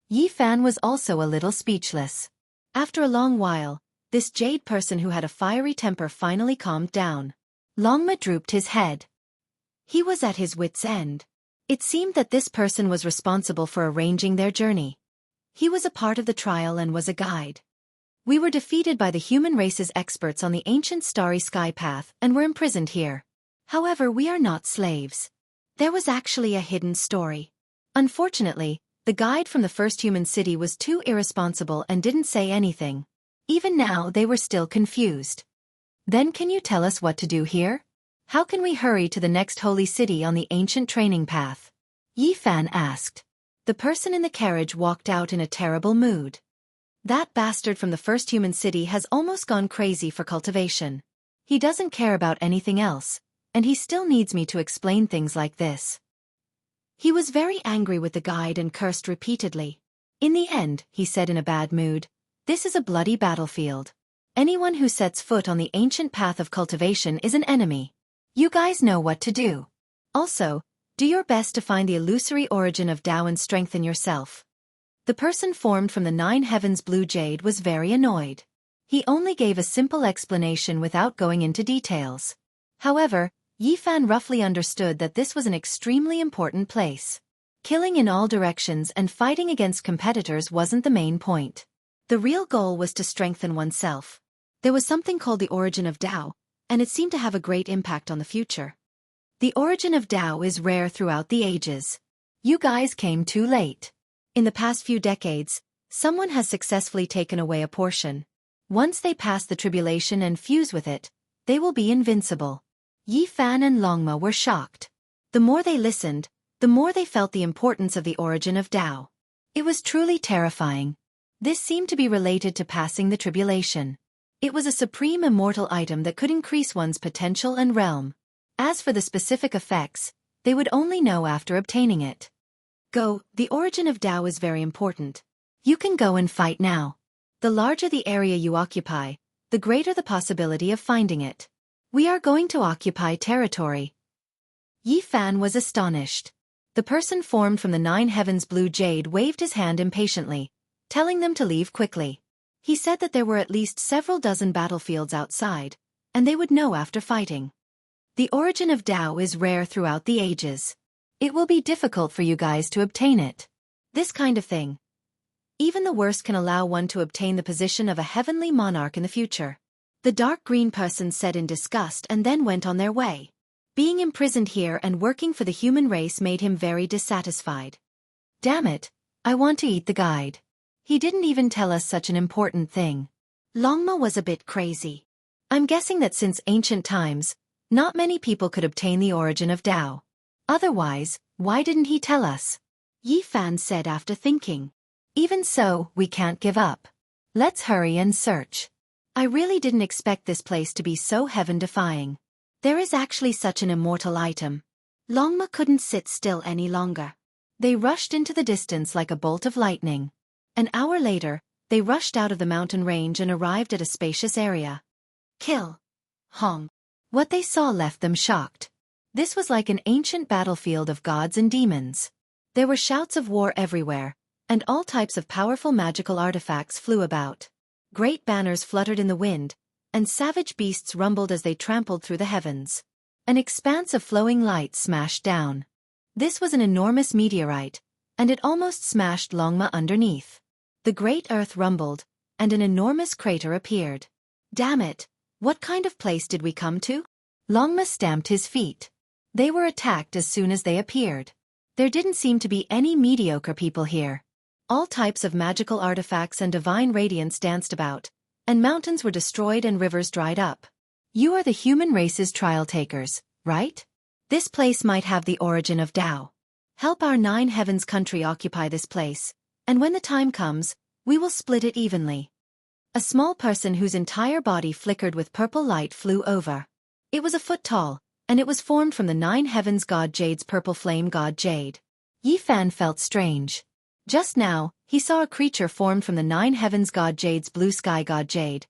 Yi Fan was also a little speechless. After a long while, this jade person who had a fiery temper finally calmed down. Longma drooped his head. He was at his wits' end. It seemed that this person was responsible for arranging their journey. He was a part of the trial and was a guide. We were defeated by the human race's experts on the ancient starry sky path and were imprisoned here. However, we are not slaves. There was actually a hidden story. Unfortunately, the guide from the first human city was too irresponsible and didn't say anything. Even now they were still confused. Then can you tell us what to do here? How can we hurry to the next holy city on the ancient training path? Yi Fan asked. The person in the carriage walked out in a terrible mood. That bastard from the first human city has almost gone crazy for cultivation. He doesn't care about anything else, and he still needs me to explain things like this. He was very angry with the guide and cursed repeatedly. In the end, he said in a bad mood, this is a bloody battlefield. Anyone who sets foot on the ancient path of cultivation is an enemy. You guys know what to do. Also, do your best to find the illusory origin of Tao and strengthen yourself. The person formed from the 9 heavens blue jade was very annoyed. He only gave a simple explanation without going into details. However, Yi Fan roughly understood that this was an extremely important place. Killing in all directions and fighting against competitors wasn't the main point. The real goal was to strengthen oneself. There was something called the origin of Tao, and it seemed to have a great impact on the future. The origin of Tao is rare throughout the ages. You guys came too late. In the past few decades, someone has successfully taken away a portion. Once they pass the tribulation and fuse with it, they will be invincible. Yi Fan and Longma were shocked. The more they listened, the more they felt the importance of the origin of Tao. It was truly terrifying. This seemed to be related to passing the tribulation. It was a supreme immortal item that could increase one's potential and realm. As for the specific effects, they would only know after obtaining it. Go, the origin of Tao is very important. You can go and fight now. The larger the area you occupy, the greater the possibility of finding it. We are going to occupy territory. Yi Fan was astonished. The person formed from the 9 heavens blue jade waved his hand impatiently, telling them to leave quickly. He said that there were at least several dozen battlefields outside, and they would know after fighting. The origin of Tao is rare throughout the ages. It will be difficult for you guys to obtain it. This kind of thing. Even the worst can allow one to obtain the position of a heavenly monarch in the future. The dark green person said in disgust and then went on their way. Being imprisoned here and working for the human race made him very dissatisfied. Damn it, I want to eat the guide. He didn't even tell us such an important thing. Longma was a bit crazy. I'm guessing that since ancient times, not many people could obtain the origin of Tao. Otherwise, why didn't he tell us? Yi Fan said after thinking. Even so, we can't give up. Let's hurry and search. I really didn't expect this place to be so heaven-defying. There is actually such an immortal item. Longma couldn't sit still any longer. They rushed into the distance like a bolt of lightning. An hour later, they rushed out of the mountain range and arrived at a spacious area. Kill. Hong. What they saw left them shocked. This was like an ancient battlefield of gods and demons. There were shouts of war everywhere, and all types of powerful magical artifacts flew about. Great banners fluttered in the wind, and savage beasts rumbled as they trampled through the heavens. An expanse of flowing light smashed down. This was an enormous meteorite, and it almost smashed Longma underneath. The great earth rumbled, and an enormous crater appeared. Damn it, what kind of place did we come to? Longma stamped his feet. They were attacked as soon as they appeared. There didn't seem to be any mediocre people here. All types of magical artifacts and divine radiance danced about, and mountains were destroyed and rivers dried up. You are the human race's trial takers, right? This place might have the origin of Tao. Help our Nine Heavens country occupy this place, and when the time comes, we will split it evenly. A small person whose entire body flickered with purple light flew over. It was a foot tall, and it was formed from the Nine Heavens god Jade's purple flame god Jade. Yi Fan felt strange. Just now, he saw a creature formed from the Nine Heavens god Jade's blue sky god Jade.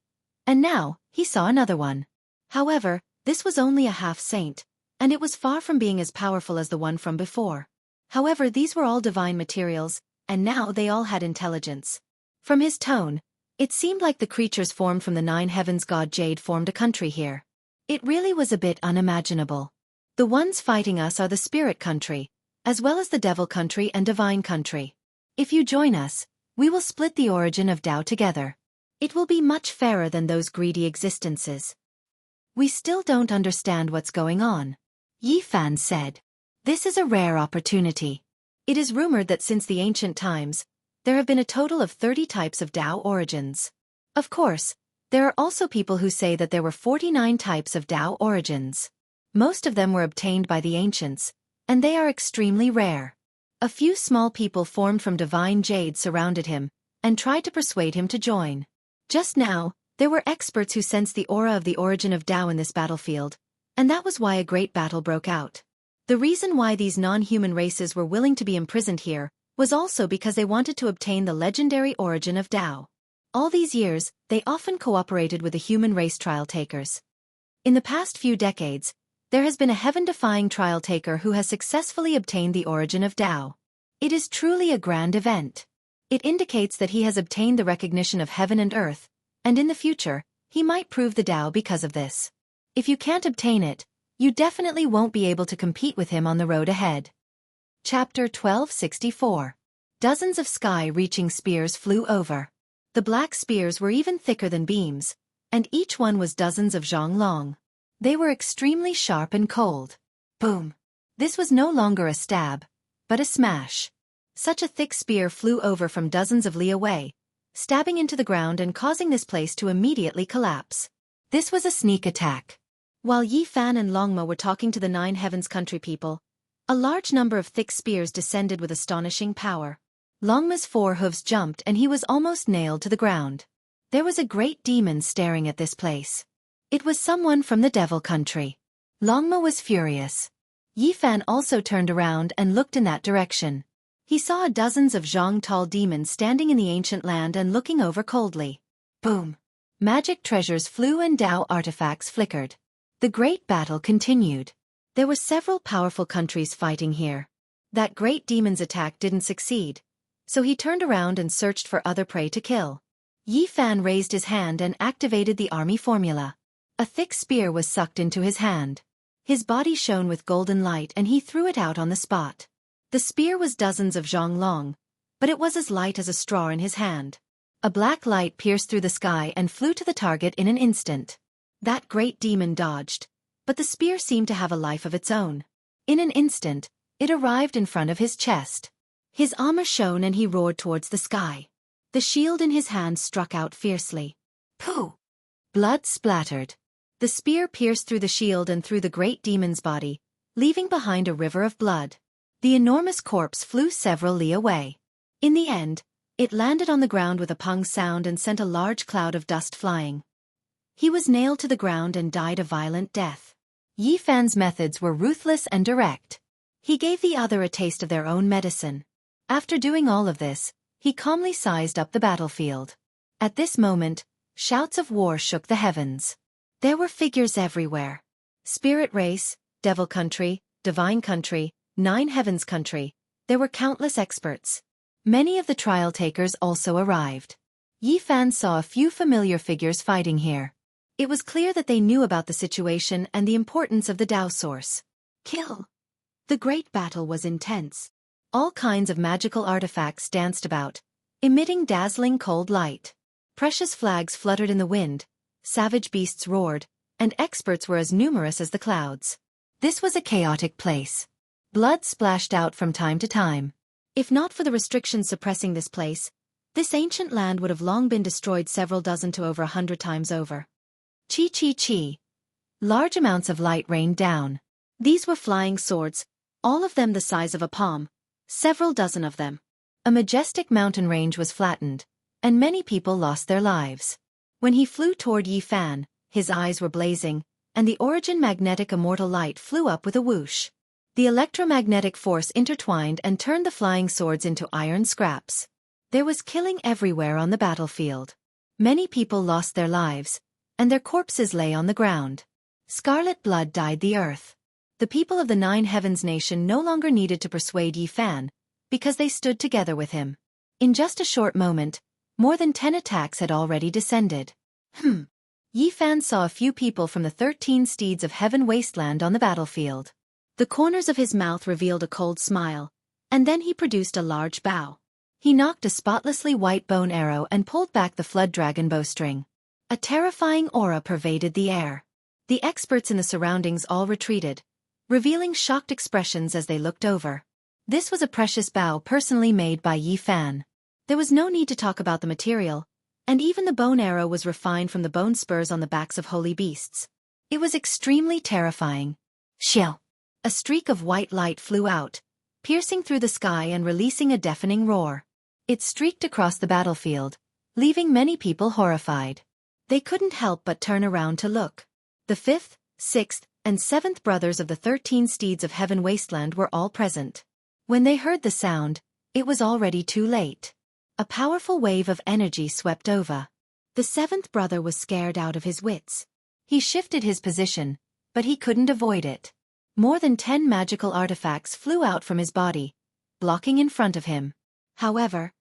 And now, he saw another one. However, this was only a half-saint, and it was far from being as powerful as the one from before. However, these were all divine materials, and now they all had intelligence. From his tone, it seemed like the creatures formed from the Nine Heavens god Jade formed a country here. It really was a bit unimaginable. The ones fighting us are the spirit country, as well as the devil country and divine country. If you join us, we will split the origin of Tao together. It will be much fairer than those greedy existences. We still don't understand what's going on, Yi Fan said. This is a rare opportunity. It is rumored that since the ancient times, there have been a total of 30 types of Tao origins. Of course, there are also people who say that there were 49 types of Tao origins. Most of them were obtained by the ancients, and they are extremely rare. A few small people formed from divine jade surrounded him, and tried to persuade him to join. Just now, there were experts who sensed the aura of the origin of Tao in this battlefield, and that was why a great battle broke out. The reason why these non-human races were willing to be imprisoned here was also because they wanted to obtain the legendary origin of Tao. All these years, they often cooperated with the human race trial takers. In the past few decades, there has been a heaven-defying trial taker who has successfully obtained the origin of Tao. It is truly a grand event. It indicates that he has obtained the recognition of heaven and earth, and in the future, he might prove the Tao because of this. If you can't obtain it, you definitely won't be able to compete with him on the road ahead. Chapter 1264. Dozens of sky-reaching spears flew over. The black spears were even thicker than beams, and each one was dozens of zhang long. They were extremely sharp and cold. Boom! This was no longer a stab, but a smash. Such a thick spear flew over from dozens of li away, stabbing into the ground and causing this place to immediately collapse. This was a sneak attack. While Yi Fan and Longma were talking to the Nine Heavens country people, a large number of thick spears descended with astonishing power. Longma's 4 hooves jumped and he was almost nailed to the ground. There was a great demon staring at this place. It was someone from the devil country. Longma was furious. Yi Fan also turned around and looked in that direction. He saw dozens of zhang tall demons standing in the ancient land and looking over coldly. Boom! Magic treasures flew and Tao artifacts flickered. The great battle continued. There were several powerful countries fighting here. That great demon's attack didn't succeed, so he turned around and searched for other prey to kill. Yi Fan raised his hand and activated the army formula. A thick spear was sucked into his hand. His body shone with golden light and he threw it out on the spot. The spear was dozens of zhang long, but it was as light as a straw in his hand. A black light pierced through the sky and flew to the target in an instant. That great demon dodged, but the spear seemed to have a life of its own. In an instant, it arrived in front of his chest. His armor shone and he roared towards the sky. The shield in his hand struck out fiercely. Pooh! Blood splattered. The spear pierced through the shield and through the great demon's body, leaving behind a river of blood. The enormous corpse flew several li away. In the end, it landed on the ground with a pung sound and sent a large cloud of dust flying. He was nailed to the ground and died a violent death. Yi Fan's methods were ruthless and direct. He gave the other a taste of their own medicine. After doing all of this, he calmly sized up the battlefield. At this moment, shouts of war shook the heavens. There were figures everywhere. Spirit race, devil country, divine country, Nine Heavens country. There were countless experts. Many of the trial takers also arrived. Yi Fan saw a few familiar figures fighting here. It was clear that they knew about the situation and the importance of the Tao source. Kill! The great battle was intense. All kinds of magical artifacts danced about, emitting dazzling cold light. Precious flags fluttered in the wind, savage beasts roared, and experts were as numerous as the clouds. This was a chaotic place. Blood splashed out from time to time. If not for the restrictions suppressing this place, this ancient land would have long been destroyed several dozen to over 100 times over. Chi chi chi. Large amounts of light rained down. These were flying swords, all of them the size of a palm, several dozen of them. A majestic mountain range was flattened, and many people lost their lives. When he flew toward Yi Fan, his eyes were blazing, and the origin magnetic immortal light flew up with a whoosh. The electromagnetic force intertwined and turned the flying swords into iron scraps. There was killing everywhere on the battlefield. Many people lost their lives, and their corpses lay on the ground. Scarlet blood dyed the earth. The people of the Nine Heavens nation no longer needed to persuade Yi Fan, because they stood together with him. In just a short moment, more than 10 attacks had already descended. Yi Fan saw a few people from the 13 steeds of heaven wasteland on the battlefield. The corners of his mouth revealed a cold smile, and then he produced a large bow. He knocked a spotlessly white bone arrow and pulled back the flood dragon bowstring. A terrifying aura pervaded the air. The experts in the surroundings all retreated, revealing shocked expressions as they looked over. This was a precious bow personally made by Yi Fan. There was no need to talk about the material, and even the bone arrow was refined from the bone spurs on the backs of holy beasts. It was extremely terrifying. Xiao! A streak of white light flew out, piercing through the sky and releasing a deafening roar. It streaked across the battlefield, leaving many people horrified. They couldn't help but turn around to look. The 5th, 6th, and 7th brothers of the 13 steeds of heaven wasteland were all present. When they heard the sound, it was already too late. A powerful wave of energy swept over. The 7th brother was scared out of his wits. He shifted his position, but he couldn't avoid it. More than 10 magical artifacts flew out from his body, blocking in front of him. However,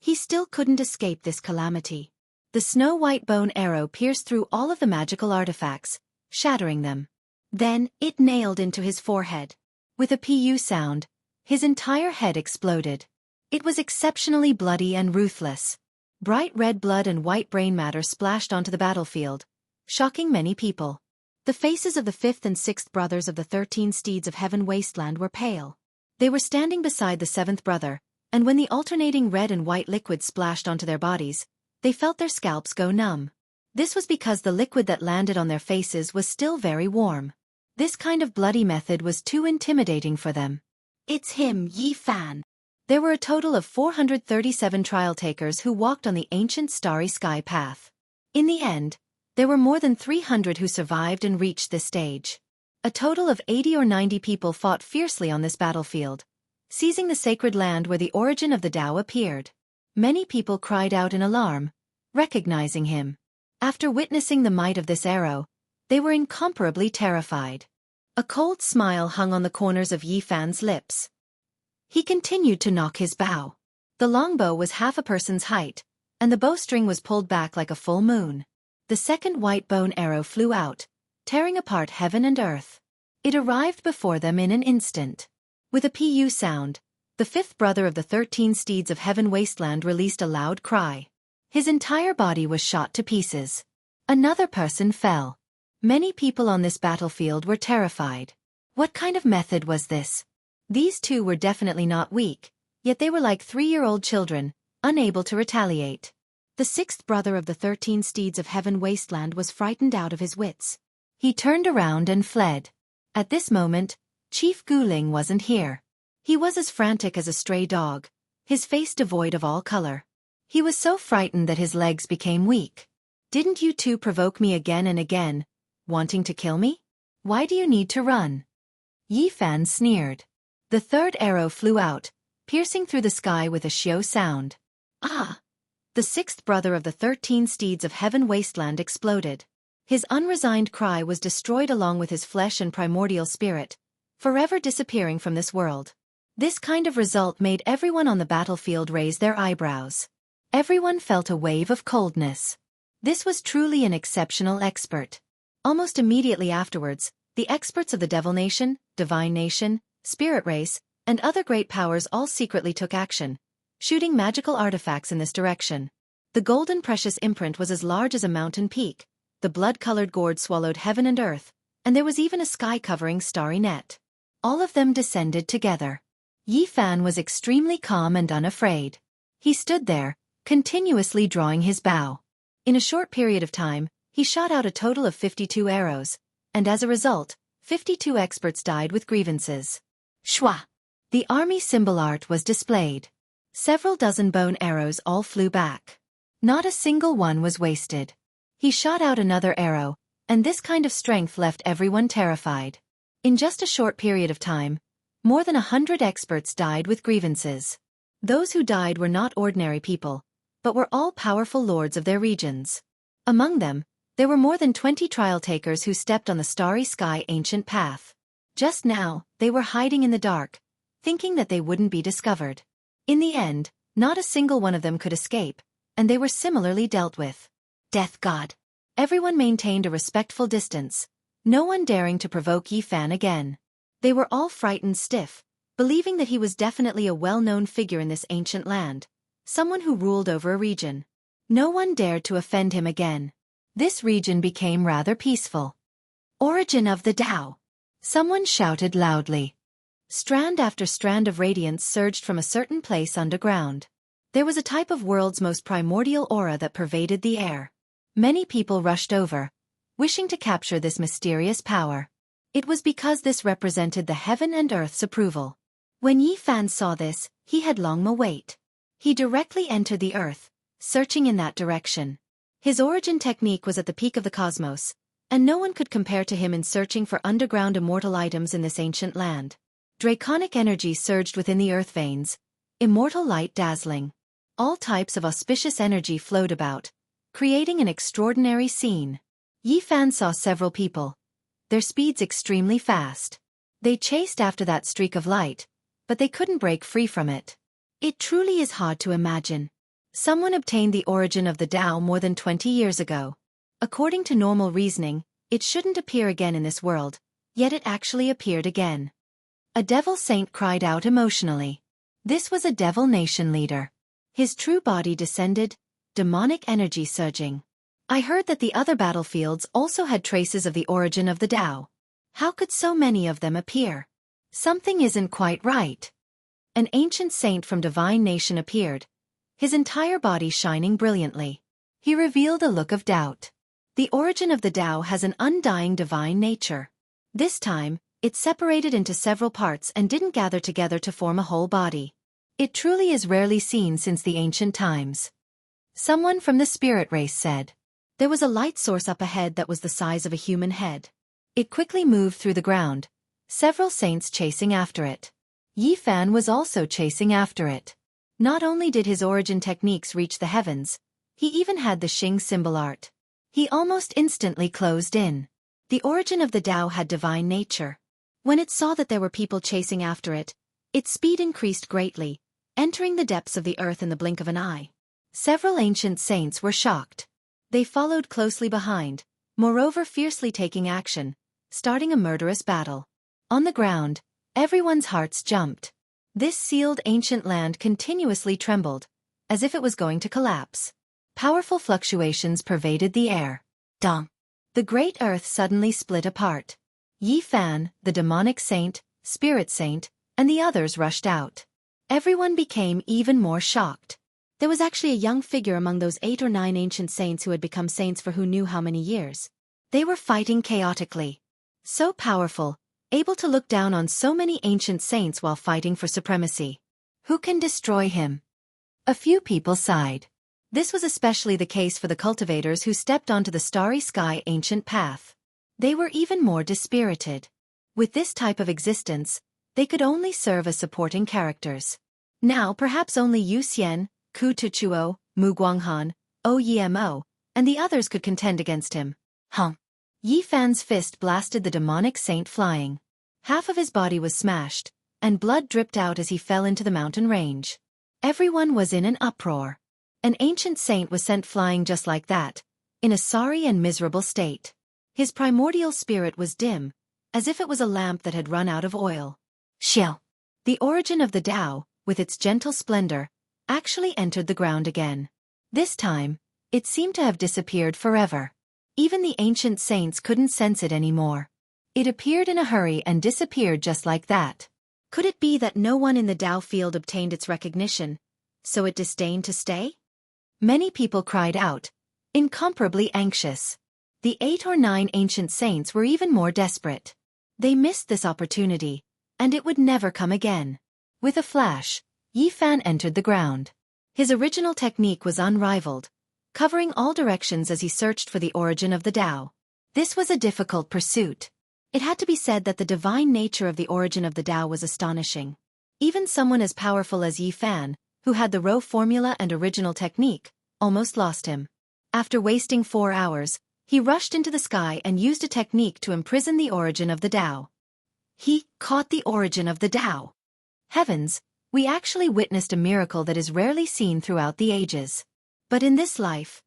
he still couldn't escape this calamity. The snow-white bone arrow pierced through all of the magical artifacts, shattering them. Then, it nailed into his forehead. With a pu sound, his entire head exploded. It was exceptionally bloody and ruthless. Bright red blood and white brain matter splashed onto the battlefield, shocking many people. The faces of the 5th and 6th brothers of the 13 steeds of heaven wasteland were pale. They were standing beside the 7th brother, and when the alternating red and white liquid splashed onto their bodies, they felt their scalps go numb. This was because the liquid that landed on their faces was still very warm. This kind of bloody method was too intimidating for them. It's him, Yi Fan. There were a total of 437 trial takers who walked on the ancient starry sky path. In the end, there were more than 300 who survived and reached this stage. A total of 80 or 90 people fought fiercely on this battlefield, seizing the sacred land where the origin of the Tao appeared. Many people cried out in alarm, recognizing him. After witnessing the might of this arrow, they were incomparably terrified. A cold smile hung on the corners of Yi Fan's lips. He continued to knock his bow. The longbow was half a person's height, and the bowstring was pulled back like a full moon. The second white bone arrow flew out, tearing apart heaven and earth. It arrived before them in an instant. With a pu sound, the 5th brother of the 13 steeds of heaven wasteland released a loud cry. His entire body was shot to pieces. Another person fell. Many people on this battlefield were terrified. What kind of method was this? These two were definitely not weak, yet they were like 3-year-old children, unable to retaliate. The 6th brother of the 13 steeds of heaven wasteland was frightened out of his wits. He turned around and fled. At this moment, Chief Guling wasn't here. He was as frantic as a stray dog, his face devoid of all color. He was so frightened that his legs became weak. Didn't you two provoke me again and again, wanting to kill me? Why do you need to run? Yi Fan sneered. The third arrow flew out, piercing through the sky with a xiao sound. Ah! The 6th brother of the 13 steeds of heaven wasteland exploded. His unresigned cry was destroyed along with his flesh and primordial spirit, forever disappearing from this world. This kind of result made everyone on the battlefield raise their eyebrows. Everyone felt a wave of coldness. This was truly an exceptional expert. Almost immediately afterwards, the experts of the Devil Nation, Divine Nation, Spirit Race, and other great powers all secretly took action, shooting magical artifacts in this direction. The golden precious imprint was as large as a mountain peak, the blood-colored gourd swallowed heaven and earth, and there was even a sky-covering starry net. All of them descended together. Yi Fan was extremely calm and unafraid. He stood there, continuously drawing his bow. In a short period of time, he shot out a total of 52 arrows, and as a result, 52 experts died with grievances. Shwa! The army symbol art was displayed. Several dozen bone arrows all flew back. Not a single one was wasted. He shot out another arrow, and this kind of strength left everyone terrified. In just a short period of time, more than 100 experts died with grievances. Those who died were not ordinary people, but were all powerful lords of their regions. Among them, there were more than 20 trial takers who stepped on the starry sky ancient path. Just now, they were hiding in the dark, thinking that they wouldn't be discovered. In the end, not a single one of them could escape, and they were similarly dealt with. Death God. Everyone maintained a respectful distance, no one daring to provoke Yi Fan again. They were all frightened stiff, believing that he was definitely a well-known figure in this ancient land, someone who ruled over a region. No one dared to offend him again. This region became rather peaceful. Origin of the Tao. Someone shouted loudly. Strand after strand of radiance surged from a certain place underground. There was a type of world's most primordial aura that pervaded the air. Many people rushed over, wishing to capture this mysterious power. It was because this represented the heaven and earth's approval. When Yi Fan saw this, he had long await. He directly entered the earth, searching in that direction. His origin technique was at the peak of the cosmos, and no one could compare to him in searching for underground immortal items in this ancient land. Draconic energy surged within the earth veins, immortal light dazzling. All types of auspicious energy flowed about, creating an extraordinary scene. Yi Fan saw several people, their speeds extremely fast. They chased after that streak of light, but they couldn't break free from it. It truly is hard to imagine. Someone obtained the origin of the Tao more than 20 years ago. According to normal reasoning, it shouldn't appear again in this world, yet it actually appeared again. A devil saint cried out emotionally. This was a devil nation leader. His true body descended, demonic energy surging. I heard that the other battlefields also had traces of the origin of the Tao. How could so many of them appear? Something isn't quite right. An ancient saint from divine nation appeared, his entire body shining brilliantly. He revealed a look of doubt. The origin of the Tao has an undying divine nature. This time, it separated into several parts and didn't gather together to form a whole body. It truly is rarely seen since the ancient times. Someone from the spirit race said. There was a light source up ahead that was the size of a human head. It quickly moved through the ground, several saints chasing after it. Yi Fan was also chasing after it. Not only did his origin techniques reach the heavens, he even had the Xing symbol art. He almost instantly closed in. The origin of the Tao had divine nature. When it saw that there were people chasing after it, its speed increased greatly, entering the depths of the earth in the blink of an eye. Several ancient saints were shocked. They followed closely behind, moreover fiercely taking action, starting a murderous battle. On the ground, everyone's hearts jumped. This sealed ancient land continuously trembled, as if it was going to collapse. Powerful fluctuations pervaded the air. Dong! The great earth suddenly split apart. Yi Fan, the demonic saint, spirit saint, and the others rushed out. Everyone became even more shocked. There was actually a young figure among those 8 or 9 ancient saints who had become saints for who knew how many years. They were fighting chaotically. So powerful, able to look down on so many ancient saints while fighting for supremacy. Who can destroy him? A few people sighed. This was especially the case for the cultivators who stepped onto the starry sky ancient path. They were even more dispirited. With this type of existence, they could only serve as supporting characters. Now perhaps only Yu Xian, Ku Tuchuo, Mu Guanghan, Oyemo, and the others could contend against him. Yi Fan's fist blasted the demonic saint flying. Half of his body was smashed, and blood dripped out as he fell into the mountain range. Everyone was in an uproar. An ancient saint was sent flying just like that, in a sorry and miserable state. His primordial spirit was dim, as if it was a lamp that had run out of oil. Xiao. The origin of the Tao, with its gentle splendor, actually entered the ground again. This time, it seemed to have disappeared forever. Even the ancient saints couldn't sense it anymore. It appeared in a hurry and disappeared just like that. Could it be that no one in the Tao field obtained its recognition, so it disdained to stay? Many people cried out, incomparably anxious. The 8 or 9 ancient saints were even more desperate. They missed this opportunity, and it would never come again. With a flash, Yi Fan entered the ground. His original technique was unrivaled, covering all directions as he searched for the origin of the Tao. This was a difficult pursuit. It had to be said that the divine nature of the origin of the Tao was astonishing. Even someone as powerful as Yi Fan, who had the raw formula and original technique, almost lost him. After wasting 4 hours, he rushed into the sky and used a technique to imprison the origin of the Tao. He caught the origin of the Tao. Heavens, we actually witnessed a miracle that is rarely seen throughout the ages. But in this life,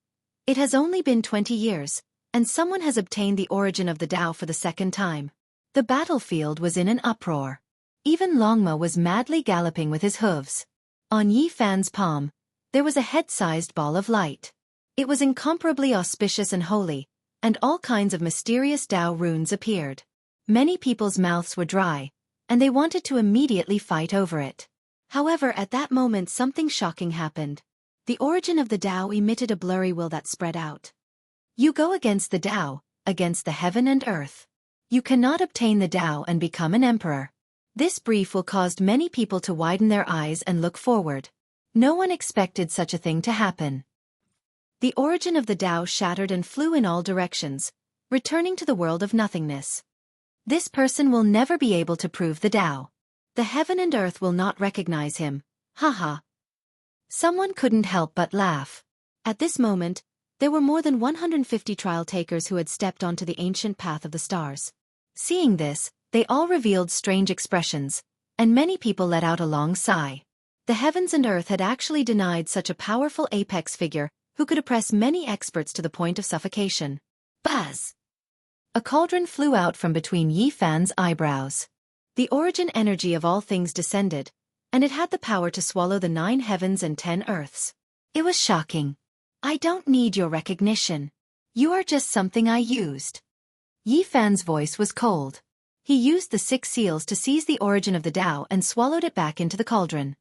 it has only been 20 years, and someone has obtained the origin of the Tao for the second time. The battlefield was in an uproar. Even Longma was madly galloping with his hooves. On Yi Fan's palm, there was a head-sized ball of light. It was incomparably auspicious and holy, and all kinds of mysterious Tao runes appeared. Many people's mouths were dry, and they wanted to immediately fight over it. However, at that moment something shocking happened. The origin of the Tao emitted a blurry will that spread out. You go against the Tao, against the heaven and earth. You cannot obtain the Tao and become an emperor. This brief will caused many people to widen their eyes and look forward. No one expected such a thing to happen. The origin of the Tao shattered and flew in all directions, returning to the world of nothingness. This person will never be able to prove the Tao. The heaven and earth will not recognize him. Haha. Someone couldn't help but laugh. At this moment, there were more than 150 trial takers who had stepped onto the ancient path of the stars. Seeing this, they all revealed strange expressions, and many people let out a long sigh. The heavens and earth had actually denied such a powerful apex figure who could oppress many experts to the point of suffocation. Buzz! A cauldron flew out from between Yi Fan's eyebrows. The origin energy of all things descended, and it had the power to swallow the 9 heavens and 10 earths. It was shocking. I don't need your recognition. You are just something I used. Yi Fan's voice was cold. He used the 6 seals to seize the origin of the Tao and swallowed it back into the cauldron.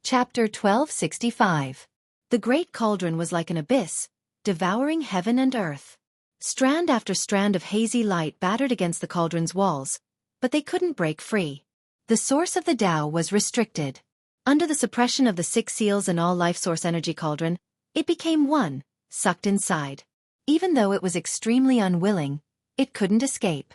Chapter 1265. The great cauldron was like an abyss, devouring heaven and earth. Strand after strand of hazy light battered against the cauldron's walls, but they couldn't break free. The source of the Tao was restricted. Under the suppression of the 6 seals and all life source energy cauldron, it became one, sucked inside. Even though it was extremely unwilling, it couldn't escape.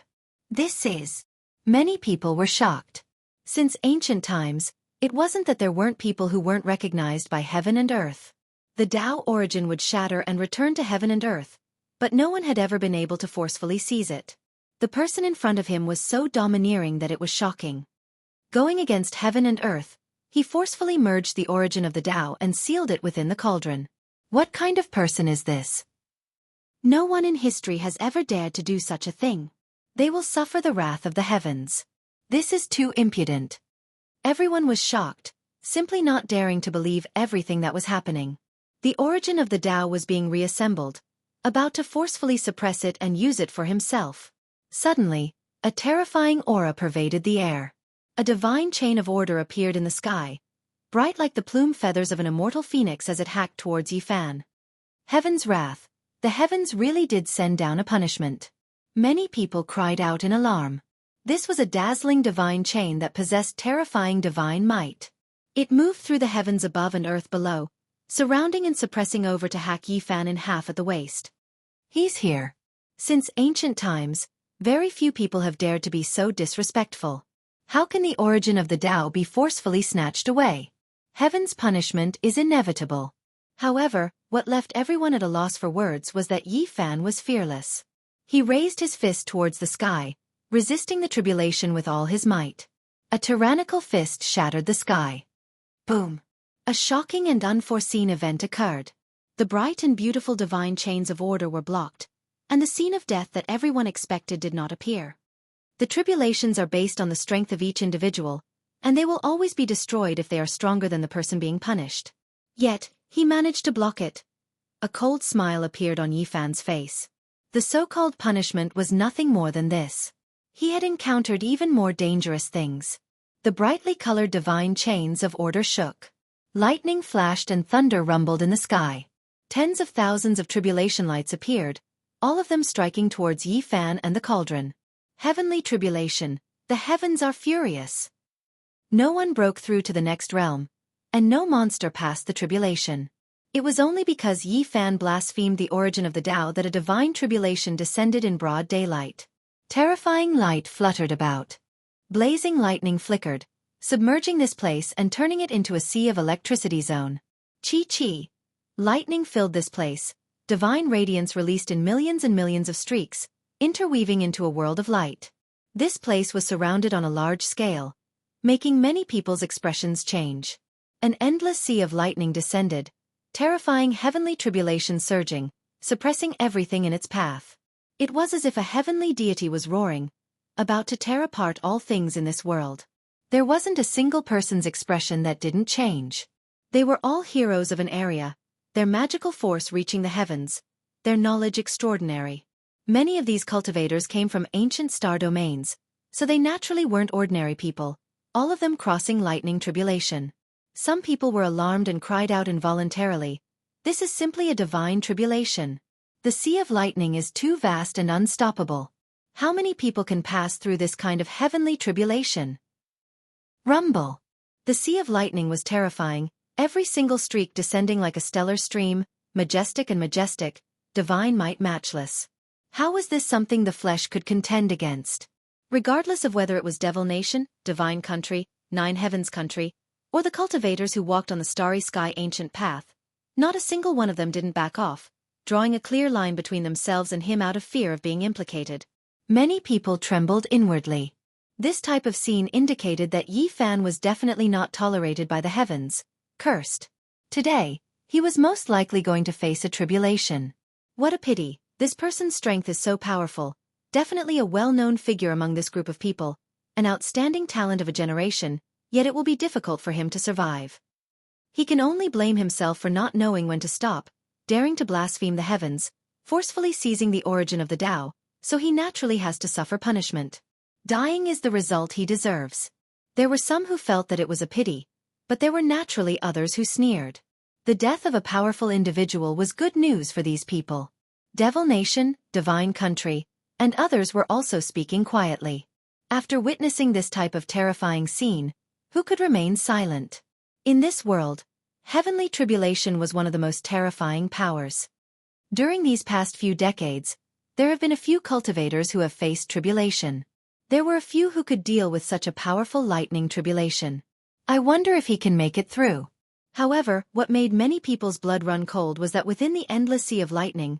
This is. Many people were shocked. Since ancient times, it wasn't that there weren't people who weren't recognized by heaven and earth. The Tao origin would shatter and return to heaven and earth, but no one had ever been able to forcefully seize it. The person in front of him was so domineering that it was shocking. Going against heaven and earth, he forcefully merged the origin of the Tao and sealed it within the cauldron. What kind of person is this? No one in history has ever dared to do such a thing. They will suffer the wrath of the heavens. This is too impudent. Everyone was shocked, simply not daring to believe everything that was happening. The origin of the Tao was being reassembled, about to forcefully suppress it and use it for himself. Suddenly, a terrifying aura pervaded the air. A divine chain of order appeared in the sky, bright like the plume feathers of an immortal phoenix as it hacked towards Yi Fan. Heaven's wrath, the heavens really did send down a punishment. Many people cried out in alarm. This was a dazzling divine chain that possessed terrifying divine might. It moved through the heavens above and earth below, surrounding and suppressing over to hack Yi Fan in half at the waist. He's here. Since ancient times, very few people have dared to be so disrespectful. How can the origin of the Tao be forcefully snatched away? Heaven's punishment is inevitable. However, what left everyone at a loss for words was that Yi Fan was fearless. He raised his fist towards the sky, resisting the tribulation with all his might. A tyrannical fist shattered the sky. Boom! A shocking and unforeseen event occurred. The bright and beautiful divine chains of order were blocked, and the scene of death that everyone expected did not appear. The tribulations are based on the strength of each individual, and they will always be destroyed if they are stronger than the person being punished. Yet, he managed to block it. A cold smile appeared on Yi Fan's face. The so-called punishment was nothing more than this. He had encountered even more dangerous things. The brightly colored divine chains of order shook. Lightning flashed and thunder rumbled in the sky. Tens of thousands of tribulation lights appeared, all of them striking towards Yi Fan and the cauldron. Heavenly tribulation, the heavens are furious. No one broke through to the next realm, and no monster passed the tribulation. It was only because Yi Fan blasphemed the origin of the Tao that a divine tribulation descended in broad daylight. Terrifying light fluttered about. Blazing lightning flickered, submerging this place and turning it into a sea of electricity zone. Chi. Lightning filled this place, divine radiance released in millions and millions of streaks, interweaving into a world of light. This place was surrounded on a large scale, making many people's expressions change. An endless sea of lightning descended, terrifying heavenly tribulation surging, suppressing everything in its path. It was as if a heavenly deity was roaring, about to tear apart all things in this world. There wasn't a single person's expression that didn't change. They were all heroes of an area, their magical force reaching the heavens, their knowledge extraordinary. Many of these cultivators came from ancient star domains, so they naturally weren't ordinary people, all of them crossing lightning tribulation. Some people were alarmed and cried out involuntarily, "This is simply a divine tribulation. The sea of lightning is too vast and unstoppable. How many people can pass through this kind of heavenly tribulation?" Rumble. The sea of lightning was terrifying, every single streak descending like a stellar stream, majestic and majestic, divine might matchless. How was this something the flesh could contend against? Regardless of whether it was Devil Nation, Divine Country, Nine Heavens Country, or the cultivators who walked on the starry sky ancient path, not a single one of them didn't back off, drawing a clear line between themselves and him out of fear of being implicated. Many people trembled inwardly. This type of scene indicated that Yi Fan was definitely not tolerated by the heavens, cursed. Today, he was most likely going to face a tribulation. What a pity, this person's strength is so powerful, definitely a well-known figure among this group of people, an outstanding talent of a generation, yet it will be difficult for him to survive. He can only blame himself for not knowing when to stop, daring to blaspheme the heavens, forcefully seizing the origin of the Tao, so he naturally has to suffer punishment. Dying is the result he deserves. There were some who felt that it was a pity, but there were naturally others who sneered. The death of a powerful individual was good news for these people. Devil Nation, Divine Country, and others were also speaking quietly. After witnessing this type of terrifying scene, who could remain silent? In this world, heavenly tribulation was one of the most terrifying powers. During these past few decades, there have been a few cultivators who have faced tribulation. There were a few who could deal with such a powerful lightning tribulation. I wonder if he can make it through. However, what made many people's blood run cold was that within the endless sea of lightning,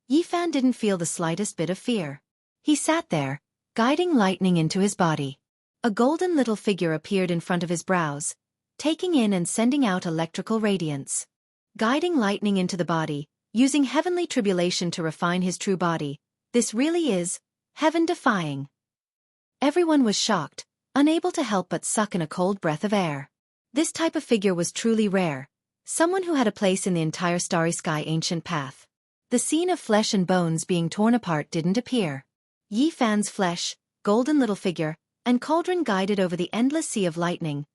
Yi Fan didn't feel the slightest bit of fear. He sat there, guiding lightning into his body. A golden little figure appeared in front of his brows, taking in and sending out electrical radiance. Guiding lightning into the body, using heavenly tribulation to refine his true body, this really is heaven-defying. Everyone was shocked, unable to help but suck in a cold breath of air. This type of figure was truly rare, someone who had a place in the entire starry sky ancient path. The scene of flesh and bones being torn apart didn't appear. Yi Fan's flesh, golden little figure, and cauldron guided over the endless sea of lightning,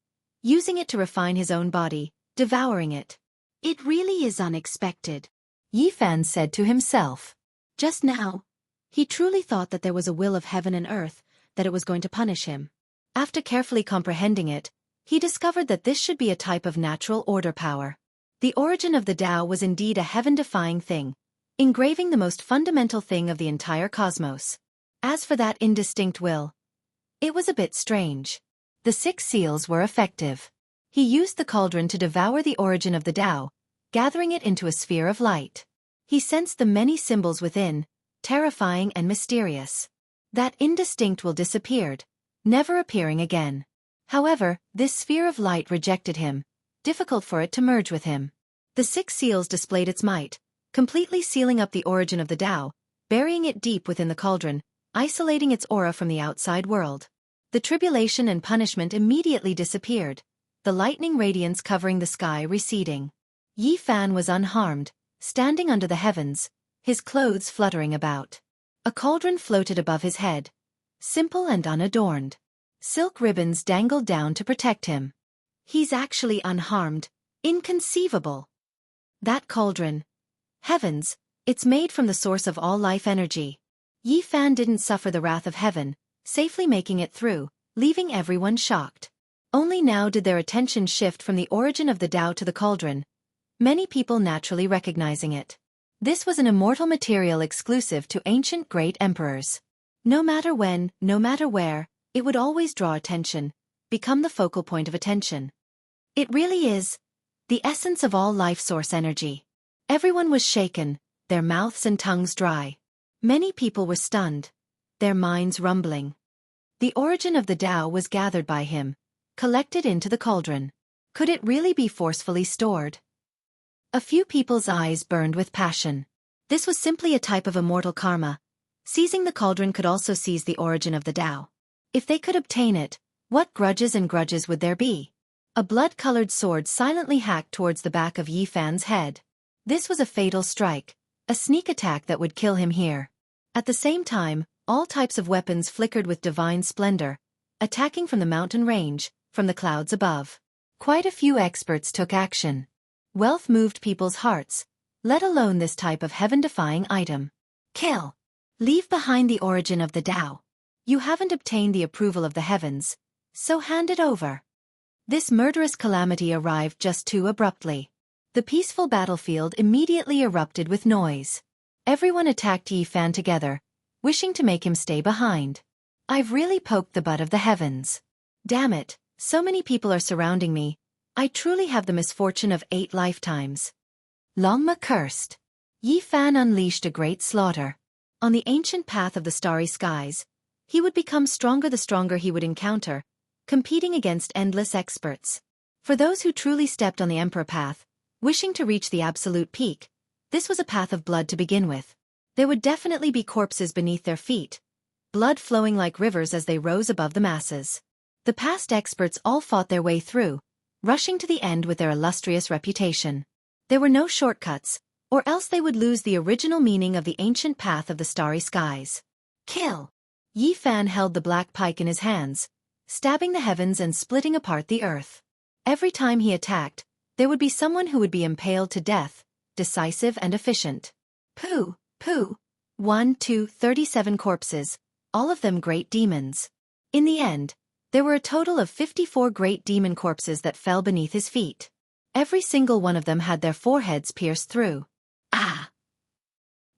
using it to refine his own body, devouring it. It really is unexpected, Yi Fan said to himself. Just now, he truly thought that there was a will of heaven and earth, that it was going to punish him. After carefully comprehending it, he discovered that this should be a type of natural order power. The origin of the Tao was indeed a heaven-defying thing, engraving the most fundamental thing of the entire cosmos. As for that indistinct will, it was a bit strange. The 6 seals were effective. He used the cauldron to devour the origin of the Tao, gathering it into a sphere of light. He sensed the many symbols within, terrifying and mysterious. That indistinct will disappeared, never appearing again. However, this sphere of light rejected him, difficult for it to merge with him. The 6 seals displayed its might, completely sealing up the origin of the Tao, burying it deep within the cauldron, isolating its aura from the outside world. The tribulation and punishment immediately disappeared, the lightning radiance covering the sky receding. Yi Fan was unharmed, standing under the heavens, his clothes fluttering about. A cauldron floated above his head, simple and unadorned. Silk ribbons dangled down to protect him. He's actually unharmed. Inconceivable. That cauldron. Heavens, it's made from the source of all life energy. Yi Fan didn't suffer the wrath of heaven, safely making it through, leaving everyone shocked. Only now did their attention shift from the origin of the Tao to the cauldron, many people naturally recognizing it. This was an immortal material exclusive to ancient great emperors. No matter when, no matter where, it would always draw attention, become the focal point of attention. It really is the essence of all life source energy. Everyone was shaken, their mouths and tongues dry. Many people were stunned, their minds rumbling. The origin of the Tao was gathered by him, collected into the cauldron. Could it really be forcefully stored? A few people's eyes burned with passion. This was simply a type of immortal karma. Seizing the cauldron could also seize the origin of the Tao. If they could obtain it, what grudges and grudges would there be? A blood-colored sword silently hacked towards the back of Yi Fan's head. This was a fatal strike, a sneak attack that would kill him here. At the same time, all types of weapons flickered with divine splendor, attacking from the mountain range, from the clouds above. Quite a few experts took action. Wealth moved people's hearts, let alone this type of heaven-defying item. Kill. Leave behind the origin of the Tao. You haven't obtained the approval of the heavens, so hand it over. This murderous calamity arrived just too abruptly. The peaceful battlefield immediately erupted with noise. Everyone attacked Yi Fan together, wishing to make him stay behind. I've really poked the butt of the heavens. Damn it, so many people are surrounding me. I truly have the misfortune of 8 lifetimes. Longma cursed. Yi Fan unleashed a great slaughter. On the ancient path of the starry skies, he would become stronger the stronger he would encounter, competing against endless experts. For those who truly stepped on the emperor path, wishing to reach the absolute peak, this was a path of blood to begin with. There would definitely be corpses beneath their feet, blood flowing like rivers as they rose above the masses. The past experts all fought their way through, rushing to the end with their illustrious reputation. There were no shortcuts, or else they would lose the original meaning of the ancient path of the starry skies. Kill! Yi Fan held the black pike in his hands, stabbing the heavens and splitting apart the earth. Every time he attacked, there would be someone who would be impaled to death, decisive and efficient. Pooh, pooh. 37 corpses, all of them great demons. In the end, there were a total of 54 great demon corpses that fell beneath his feet. Every single one of them had their foreheads pierced through. Ah!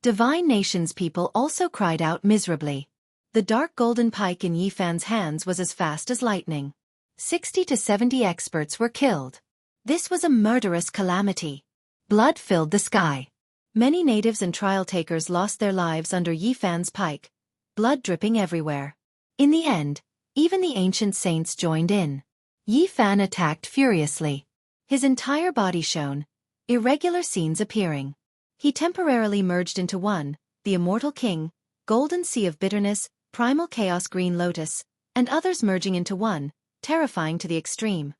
Divine Nation's people also cried out miserably. The dark golden pike in Yi Fan's hands was as fast as lightning. 60 to 70 experts were killed. This was a murderous calamity. Blood filled the sky. Many natives and trial takers lost their lives under Yi Fan's pike, blood dripping everywhere. In the end, even the ancient saints joined in. Yi Fan attacked furiously. His entire body shone, irregular scenes appearing. He temporarily merged into one, the immortal king, golden sea of bitterness, primal chaos green lotus, and others merging into one, terrifying to the extreme.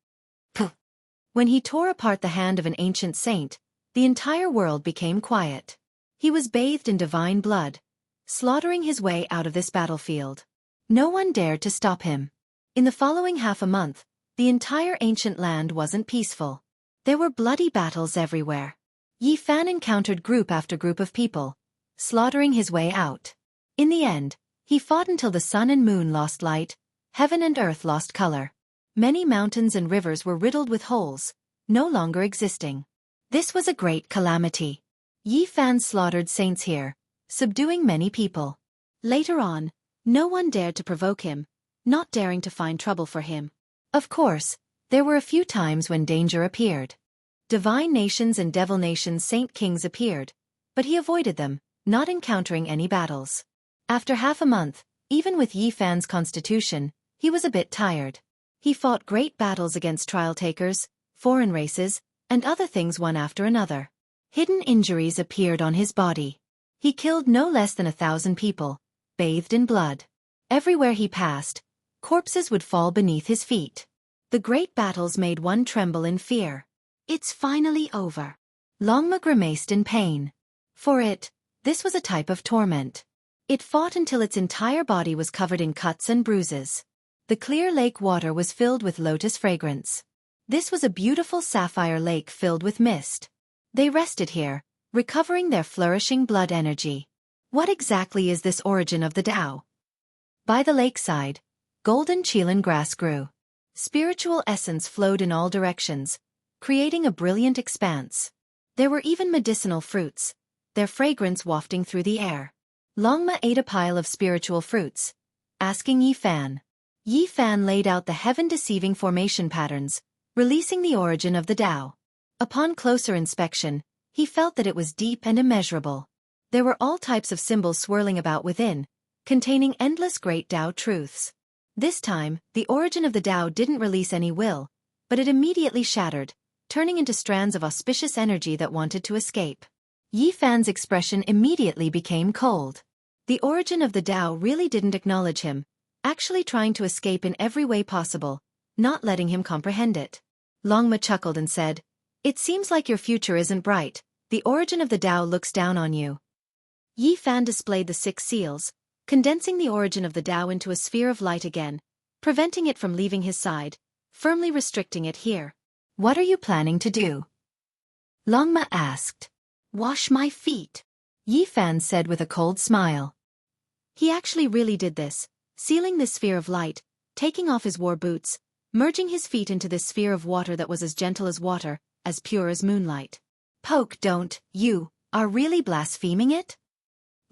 When he tore apart the hand of an ancient saint, the entire world became quiet. He was bathed in divine blood, slaughtering his way out of this battlefield. No one dared to stop him. In the following half a month, the entire ancient land wasn't peaceful. There were bloody battles everywhere. Yi Fan encountered group after group of people, slaughtering his way out. In the end, he fought until the sun and moon lost light, heaven and earth lost color. Many mountains and rivers were riddled with holes, no longer existing. This was a great calamity. Yi Fan slaughtered saints here, subduing many people. Later on, no one dared to provoke him, not daring to find trouble for him. Of course, there were a few times when danger appeared. Divine Nations and Devil Nations saint kings appeared, but he avoided them, not encountering any battles. After half a month, even with Yi Fan's constitution, he was a bit tired. He fought great battles against trial takers, foreign races, and other things one after another. Hidden injuries appeared on his body. He killed no less than 1,000 people, bathed in blood. Everywhere he passed, corpses would fall beneath his feet. The great battles made one tremble in fear. It's finally over. Longma grimaced in pain. For it, this was a type of torment. It fought until its entire body was covered in cuts and bruises. The clear lake water was filled with lotus fragrance. This was a beautiful sapphire lake filled with mist. They rested here, recovering their flourishing blood energy. What exactly is this origin of the Tao? By the lakeside, golden chilan grass grew. Spiritual essence flowed in all directions, creating a brilliant expanse. There were even medicinal fruits, their fragrance wafting through the air. Longma ate a pile of spiritual fruits, asking Yi Fan. Yi Fan laid out the heaven-deceiving formation patterns, releasing the origin of the Tao. Upon closer inspection, he felt that it was deep and immeasurable. There were all types of symbols swirling about within, containing endless great Tao truths. This time, the origin of the Tao didn't release any will, but it immediately shattered, turning into strands of auspicious energy that wanted to escape. Yi Fan's expression immediately became cold. The origin of the Tao really didn't acknowledge him, actually trying to escape in every way possible, not letting him comprehend it. Longma chuckled and said, "It seems like your future isn't bright. The origin of the Tao looks down on you." Yi Fan displayed the 6 seals, condensing the origin of the Tao into a sphere of light again, preventing it from leaving his side, firmly restricting it here. "What are you planning to do?" Longma asked. "Wash my feet," Yi Fan said with a cold smile. He actually really did this, sealing this sphere of light, taking off his war boots, merging his feet into this sphere of water that was as gentle as water, as pure as moonlight. "Poke, don't, you are really blaspheming it?"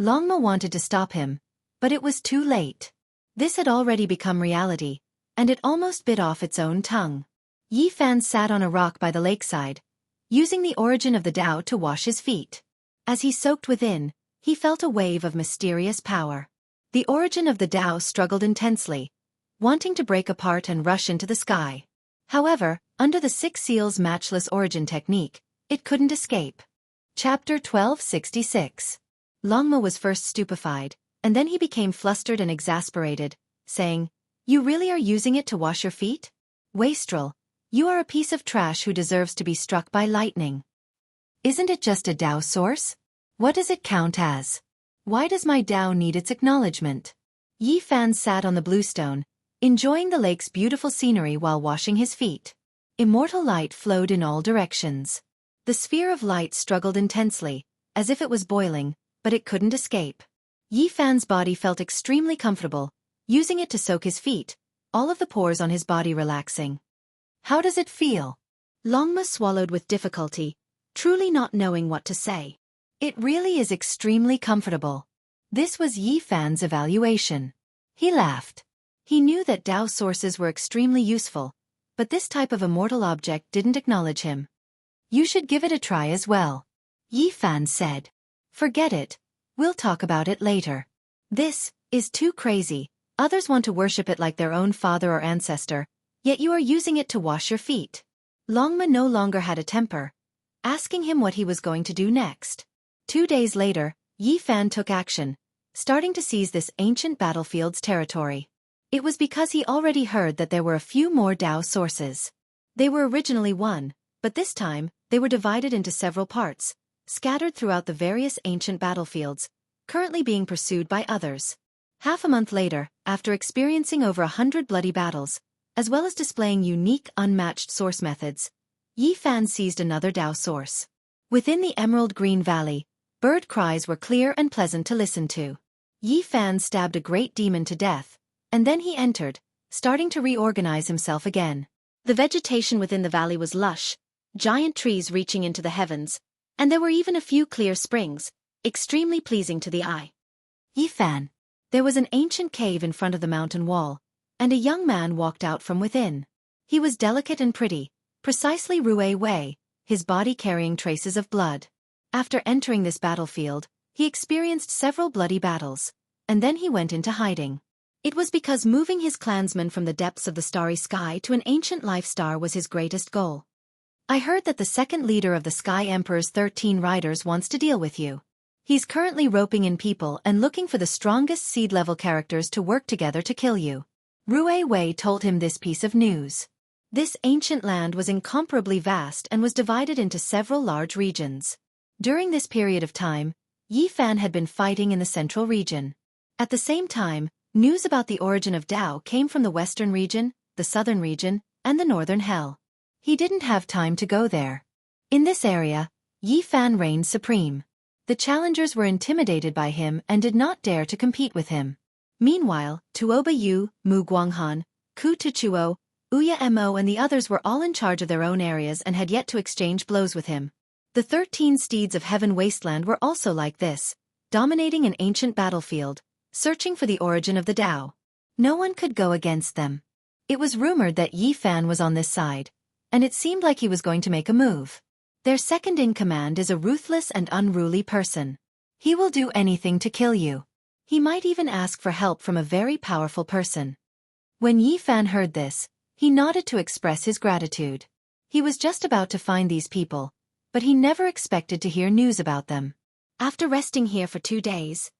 Longma wanted to stop him, but it was too late. This had already become reality, and it almost bit off its own tongue. Yi Fan sat on a rock by the lakeside, using the origin of the Tao to wash his feet. As he soaked within, he felt a wave of mysterious power. The origin of the Tao struggled intensely, wanting to break apart and rush into the sky. However, under the 6 seals' matchless origin technique, it couldn't escape. Chapter 1266. Longma was first stupefied, and then he became flustered and exasperated, saying, "You really are using it to wash your feet? Wastrel, you are a piece of trash who deserves to be struck by lightning. Isn't it just a Tao source? What does it count as? Why does my Tao need its acknowledgement?" Yi Fan sat on the bluestone, enjoying the lake's beautiful scenery while washing his feet. Immortal light flowed in all directions. The sphere of light struggled intensely, as if it was boiling, but it couldn't escape. Yi Fan's body felt extremely comfortable, using it to soak his feet, all of the pores on his body relaxing. "How does it feel?" Longma swallowed with difficulty, truly not knowing what to say. "It really is extremely comfortable." This was Yi Fan's evaluation. He laughed. He knew that Tao sources were extremely useful, but this type of immortal object didn't acknowledge him. "You should give it a try as well," Yi Fan said. "Forget it. We'll talk about it later. This is too crazy. Others want to worship it like their own father or ancestor, yet you are using it to wash your feet." Longma no longer had a temper, asking him what he was going to do next. 2 days later, Yi Fan took action, starting to seize this ancient battlefield's territory. It was because he already heard that there were a few more Tao sources. They were originally 1, but this time, they were divided into several parts, scattered throughout the various ancient battlefields, currently being pursued by others. Half a month later, after experiencing over 100 bloody battles, as well as displaying unique unmatched source methods, Yi Fan seized another Tao source. Within the Emerald Green Valley, bird cries were clear and pleasant to listen to. Yi Fan stabbed a great demon to death, and then he entered, starting to reorganize himself again. The vegetation within the valley was lush, giant trees reaching into the heavens, and there were even a few clear springs, extremely pleasing to the eye. "Yi Fan." There was an ancient cave in front of the mountain wall, and a young man walked out from within. He was delicate and pretty, precisely Rue Wei, his body carrying traces of blood. After entering this battlefield, he experienced several bloody battles, and then he went into hiding. It was because moving his clansmen from the depths of the starry sky to an ancient life star was his greatest goal. "I heard that the second leader of the Sky Emperor's 13 riders wants to deal with you. He's currently roping in people and looking for the strongest seed-level characters to work together to kill you." Rue Wei told him this piece of news. This ancient land was incomparably vast and was divided into several large regions. During this period of time, Yi Fan had been fighting in the central region. At the same time, News about the origin of Tao came from the western region, the southern region, and the northern hell. He didn't have time to go there. In this area, Yi Fan reigned supreme. The challengers were intimidated by him and did not dare to compete with him. Meanwhile, Tuoba Yu, Mu Guanghan, Ku Tuchuo, Uya Mo and the others were all in charge of their own areas and had yet to exchange blows with him. The 13 steeds of heaven wasteland were also like this, dominating an ancient battlefield, searching for the origin of the Tao. No one could go against them. It was rumored that Yi Fan was on this side, and it seemed like he was going to make a move. Their second-in-command is a ruthless and unruly person. He will do anything to kill you. He might even ask for help from a very powerful person. When Yi Fan heard this, he nodded to express his gratitude. He was just about to find these people, but he never expected to hear news about them. After resting here for 2 days,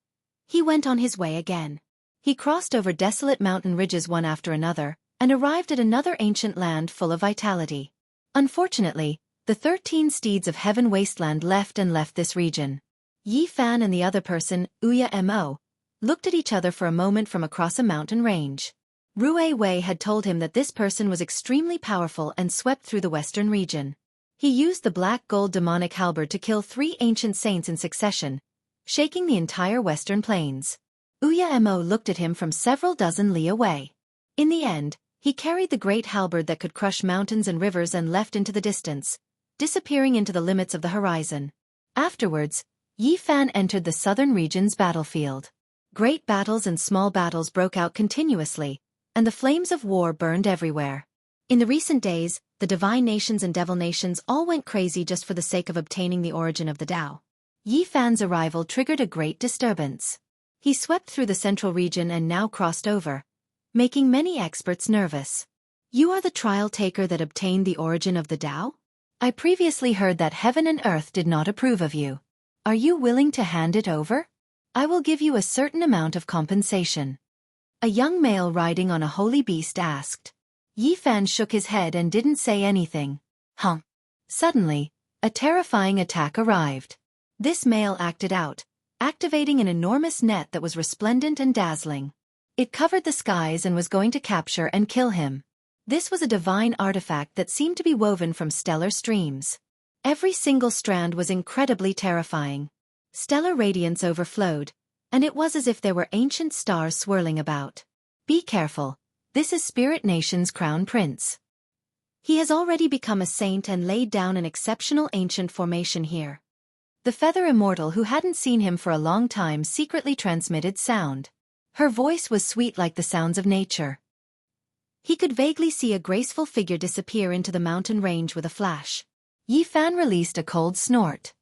he went on his way again. He crossed over desolate mountain ridges one after another, and arrived at another ancient land full of vitality. Unfortunately, the 13 steeds of heaven wasteland left this region. Yi Fan and the other person, Uya Mo, looked at each other for a moment from across a mountain range. Rue Wei had told him that this person was extremely powerful and swept through the western region. He used the black gold demonic halberd to kill 3 ancient saints in succession, shaking the entire western plains. Uya Mo looked at him from several dozen li away. In the end, he carried the great halberd that could crush mountains and rivers and left into the distance, disappearing into the limits of the horizon. Afterwards, Yi Fan entered the southern region's battlefield. Great battles and small battles broke out continuously, and the flames of war burned everywhere. In the recent days, the divine nations and devil nations all went crazy just for the sake of obtaining the origin of the Tao. Yi Fan's arrival triggered a great disturbance. He swept through the central region and now crossed over, making many experts nervous. You are the trial taker that obtained the origin of the Tao? I previously heard that heaven and earth did not approve of you. Are you willing to hand it over? I will give you a certain amount of compensation. A young male riding on a holy beast asked. Yi Fan shook his head and didn't say anything. Suddenly, a terrifying attack arrived. This male acted out, activating an enormous net that was resplendent and dazzling. It covered the skies and was going to capture and kill him. This was a divine artifact that seemed to be woven from stellar streams. Every single strand was incredibly terrifying. Stellar radiance overflowed, and it was as if there were ancient stars swirling about. Be careful, this is Spirit Nation's crown prince. He has already become a saint and laid down an exceptional ancient formation here. The feather immortal who hadn't seen him for a long time secretly transmitted sound. Her voice was sweet like the sounds of nature. He could vaguely see a graceful figure disappear into the mountain range with a flash. Yi Fan released a cold snort.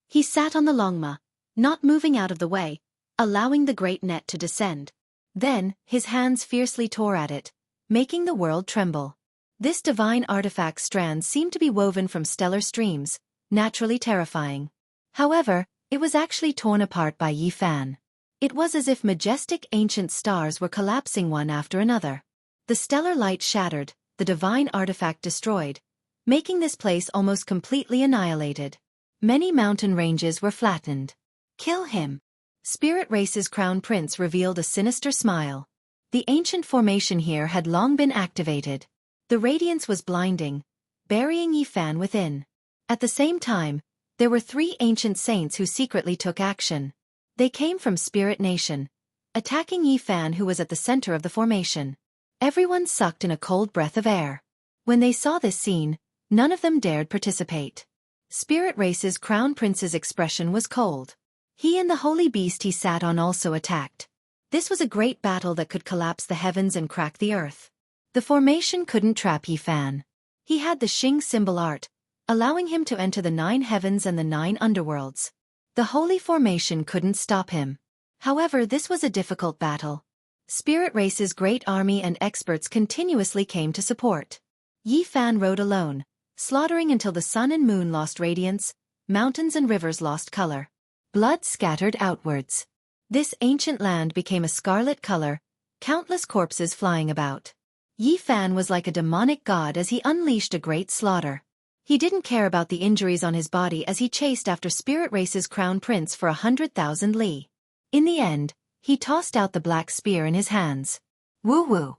He sat on the longma, not moving out of the way, allowing the great net to descend. Then, his hands fiercely tore at it, making the world tremble. This divine artifact strand seemed to be woven from stellar streams, naturally terrifying. However, it was actually torn apart by Yi Fan. It was as if majestic ancient stars were collapsing one after another. The stellar light shattered, the divine artifact destroyed, making this place almost completely annihilated. Many mountain ranges were flattened. Kill him. Spirit Race's crown prince revealed a sinister smile. The ancient formation here had long been activated. The radiance was blinding, burying Yi Fan within. At the same time, there were 3 ancient saints who secretly took action. They came from Spirit Nation, attacking Yi Fan who was at the center of the formation. Everyone sucked in a cold breath of air. When they saw this scene, none of them dared participate. Spirit Race's crown prince's expression was cold. He and the holy beast he sat on also attacked. This was a great battle that could collapse the heavens and crack the earth. The formation couldn't trap Yi Fan. He had the Xing symbol art, allowing him to enter the 9 heavens and the 9 underworlds. The holy formation couldn't stop him. However, this was a difficult battle. Spirit Race's great army and experts continuously came to support. Yi Fan rode alone, slaughtering until the sun and moon lost radiance, mountains and rivers lost color. Blood scattered outwards. This ancient land became a scarlet color, countless corpses flying about. Yi Fan was like a demonic god as he unleashed a great slaughter. He didn't care about the injuries on his body as he chased after Spirit Race's crown prince for 100,000 li. In the end, He tossed out the black spear in his hands. Woo-woo!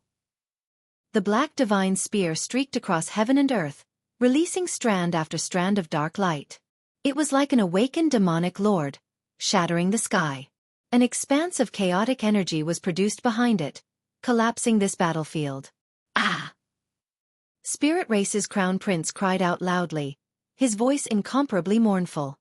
The black divine spear streaked across heaven and earth, releasing strand after strand of dark light. It was like an awakened demonic lord, shattering the sky. An expanse of chaotic energy was produced behind it, collapsing this battlefield. Ah! Spirit Race's crown prince cried out loudly, his voice incomparably mournful.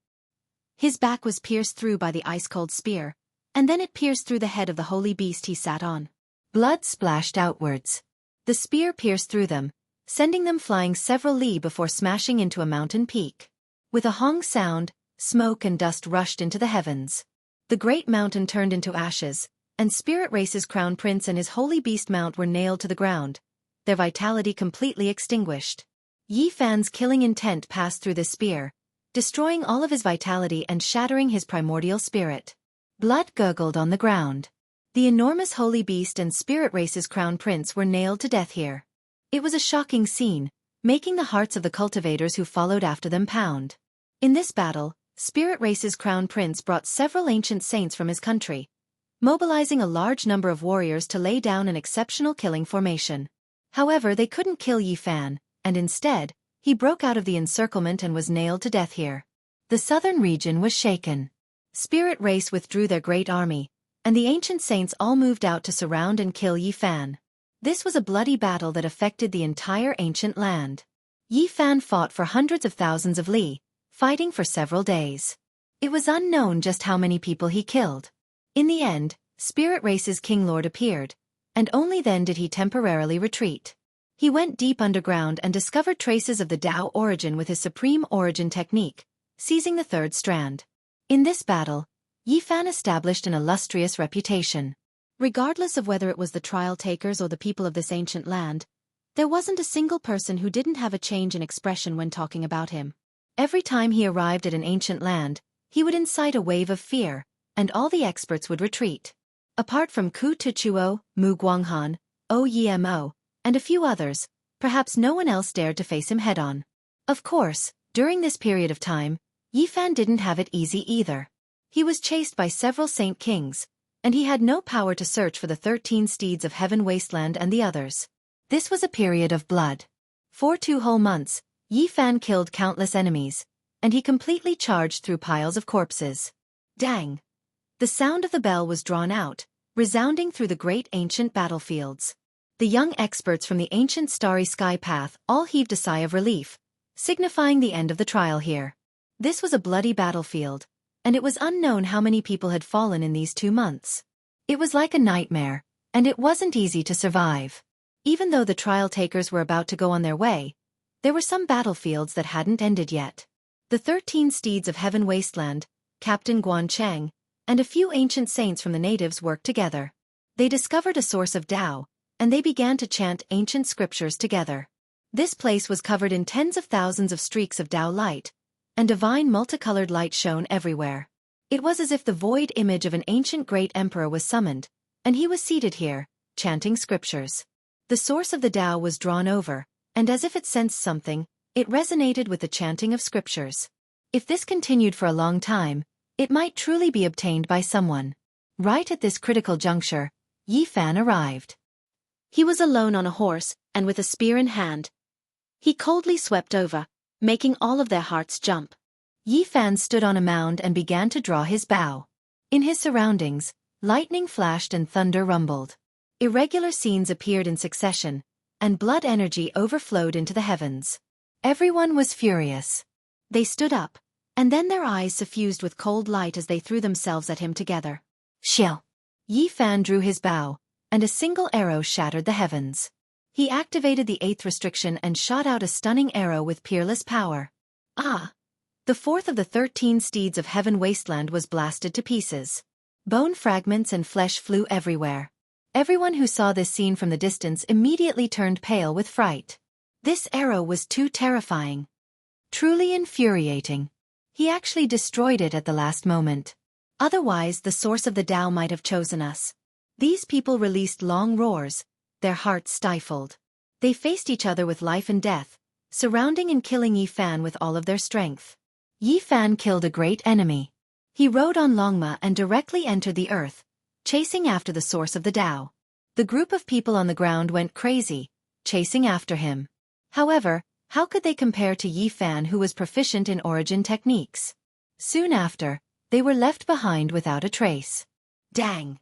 His back was pierced through by the ice-cold spear, and then it pierced through the head of the holy beast he sat on. Blood splashed outwards. The spear pierced through them, sending them flying several li before smashing into a mountain peak. With a hong sound, smoke and dust rushed into the heavens. The great mountain turned into ashes, and Spirit Race's crown prince and his holy beast mount were nailed to the ground, their vitality completely extinguished. Yi Fan's killing intent passed through the spear, destroying all of his vitality and shattering his primordial spirit. Blood gurgled on the ground. The enormous holy beast and Spirit Race's crown prince were nailed to death here. It was a shocking scene, making the hearts of the cultivators who followed after them pound. In this battle, Spirit Race's crown prince brought several ancient saints from his country, mobilizing a large number of warriors to lay down an exceptional killing formation. However, they couldn't kill Yi Fan, and instead, he broke out of the encirclement and was nailed to death here. The southern region was shaken. Spirit Race withdrew their great army, and the ancient saints all moved out to surround and kill Yi Fan. This was a bloody battle that affected the entire ancient land. Yi Fan fought for hundreds of thousands of li, fighting for several days. It was unknown just how many people he killed. In the end, Spirit Race's King Lord appeared, and only then did he temporarily retreat. He went deep underground and discovered traces of the Tao origin with his Supreme Origin technique, seizing the third strand. In this battle, Yi Fan established an illustrious reputation. Regardless of whether it was the trial takers or the people of this ancient land, there wasn't a single person who didn't have a change in expression when talking about him. Every time he arrived at an ancient land, he would incite a wave of fear, and all the experts would retreat. Apart from Ku Tuchuo, Mu Guanghan, Oyemo, and a few others, perhaps no one else dared to face him head-on. Of course, during this period of time, Yi Fan didn't have it easy either. He was chased by several saint kings, and he had no power to search for the 13 steeds of heaven wasteland and the others. This was a period of blood. For 2 whole months, Yi Fan killed countless enemies, and he completely charged through piles of corpses. Dang! The sound of the bell was drawn out, resounding through the great ancient battlefields. The young experts from the ancient starry sky path all heaved a sigh of relief, signifying the end of the trial here. This was a bloody battlefield, and it was unknown how many people had fallen in these 2 months. It was like a nightmare, and it wasn't easy to survive. Even though the trial takers were about to go on their way, there were some battlefields that hadn't ended yet. The 13 steeds of heaven wasteland, Captain Guan Cheng, and a few ancient saints from the natives worked together. They discovered a source of Tao, and they began to chant ancient scriptures together. This place was covered in tens of thousands of streaks of Tao light, and divine multicolored light shone everywhere. It was as if the void image of an ancient great emperor was summoned, and he was seated here, chanting scriptures. The source of the Tao was drawn over, and as if it sensed something, it resonated with the chanting of scriptures. If this continued for a long time, it might truly be obtained by someone. Right at this critical juncture, Yi Fan arrived. He was alone on a horse, and with a spear in hand. He coldly swept over, making all of their hearts jump. Yi Fan stood on a mound and began to draw his bow. In his surroundings, lightning flashed and thunder rumbled. Irregular scenes appeared in succession, and blood energy overflowed into the heavens. Everyone was furious. They stood up, and then their eyes suffused with cold light as they threw themselves at him together. Shill! Yi Fan drew his bow, and a single arrow shattered the heavens. He activated the 8th restriction and shot out a stunning arrow with peerless power. Ah! The 4th of the 13 steeds of heaven wasteland was blasted to pieces. Bone fragments and flesh flew everywhere. Everyone who saw this scene from the distance immediately turned pale with fright. This arrow was too terrifying. Truly infuriating. He actually destroyed it at the last moment. Otherwise, the source of the Tao might have chosen us. These people released long roars, their hearts stifled. They faced each other with life and death, surrounding and killing Yi Fan with all of their strength. Yi Fan killed a great enemy. He rode on Longma and directly entered the earth, chasing after the source of the Tao. The group of people on the ground went crazy, chasing after him. However, how could they compare to Yi Fan, who was proficient in origin techniques? Soon after, they were left behind without a trace. Dang!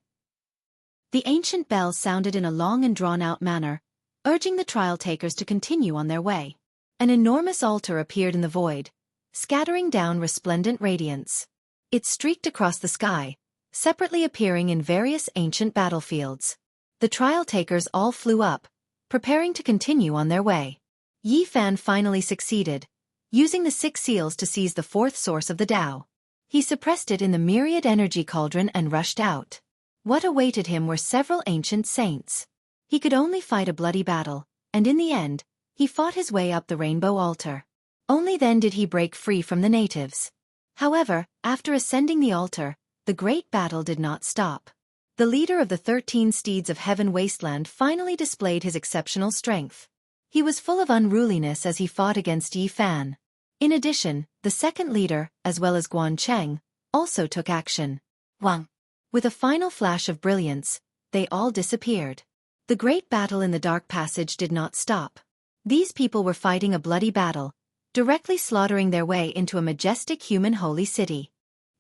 The ancient bell sounded in a long and drawn-out manner, urging the trial takers to continue on their way. An enormous altar appeared in the void, scattering down resplendent radiance. It streaked across the sky, separately appearing in various ancient battlefields. The trial takers all flew up, preparing to continue on their way. Yi Fan finally succeeded, using the 6 seals to seize the 4th source of the Tao. He suppressed it in the myriad energy cauldron and rushed out. What awaited him were several ancient saints. He could only fight a bloody battle, and in the end, he fought his way up the rainbow altar. Only then did he break free from the natives. However, after ascending the altar, the great battle did not stop. The leader of the 13 steeds of heaven wasteland finally displayed his exceptional strength. He was full of unruliness as he fought against Yi Fan. In addition, the second leader, as well as Guan Cheng, also took action. Wang! With a final flash of brilliance, they all disappeared. The great battle in the dark passage did not stop. These people were fighting a bloody battle, directly slaughtering their way into a majestic human holy city.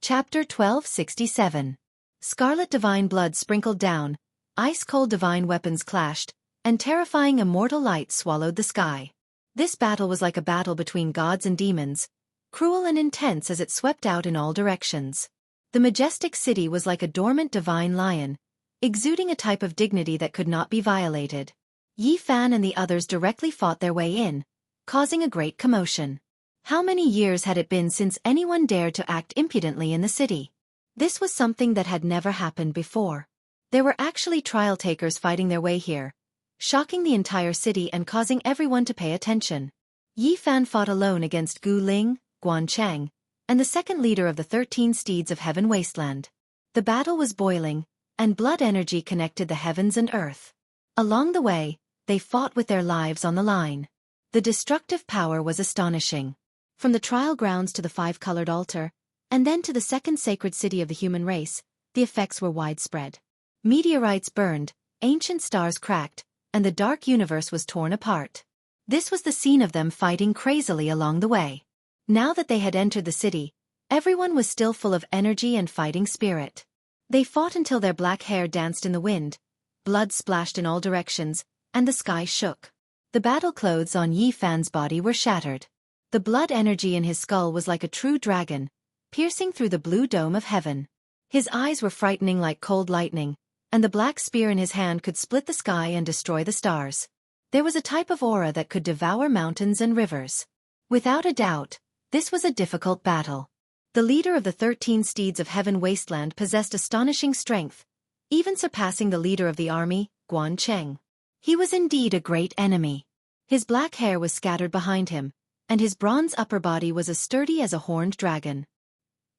Chapter 1267. Scarlet divine blood sprinkled down, ice-cold divine weapons clashed, and terrifying immortal light swallowed the sky. This battle was like a battle between gods and demons, cruel and intense as it swept out in all directions. The majestic city was like a dormant divine lion, exuding a type of dignity that could not be violated. Yi Fan and the others directly fought their way in, causing a great commotion. How many years had it been since anyone dared to act impudently in the city? This was something that had never happened before. There were actually trial takers fighting their way here, shocking the entire city and causing everyone to pay attention. Yi Fan fought alone against Gu Ling, Guan Cheng, and the second leader of the 13 steeds of heaven wasteland. The battle was boiling, and blood energy connected the heavens and earth. Along the way, they fought with their lives on the line. The destructive power was astonishing. From the trial grounds to the 5-colored altar, and then to the second sacred city of the human race, the effects were widespread. Meteorites burned, ancient stars cracked, and the dark universe was torn apart. This was the scene of them fighting crazily along the way. Now that they had entered the city, everyone was still full of energy and fighting spirit. They fought until their black hair danced in the wind, blood splashed in all directions, and the sky shook. The battle clothes on Yi Fan's body were shattered. The blood energy in his skull was like a true dragon, piercing through the blue dome of heaven. His eyes were frightening like cold lightning, and the black spear in his hand could split the sky and destroy the stars. There was a type of aura that could devour mountains and rivers. Without a doubt, this was a difficult battle. The leader of the 13 steeds of heaven wasteland possessed astonishing strength, even surpassing the leader of the army, Guan Cheng. He was indeed a great enemy. His black hair was scattered behind him, and his bronze upper body was as sturdy as a horned dragon.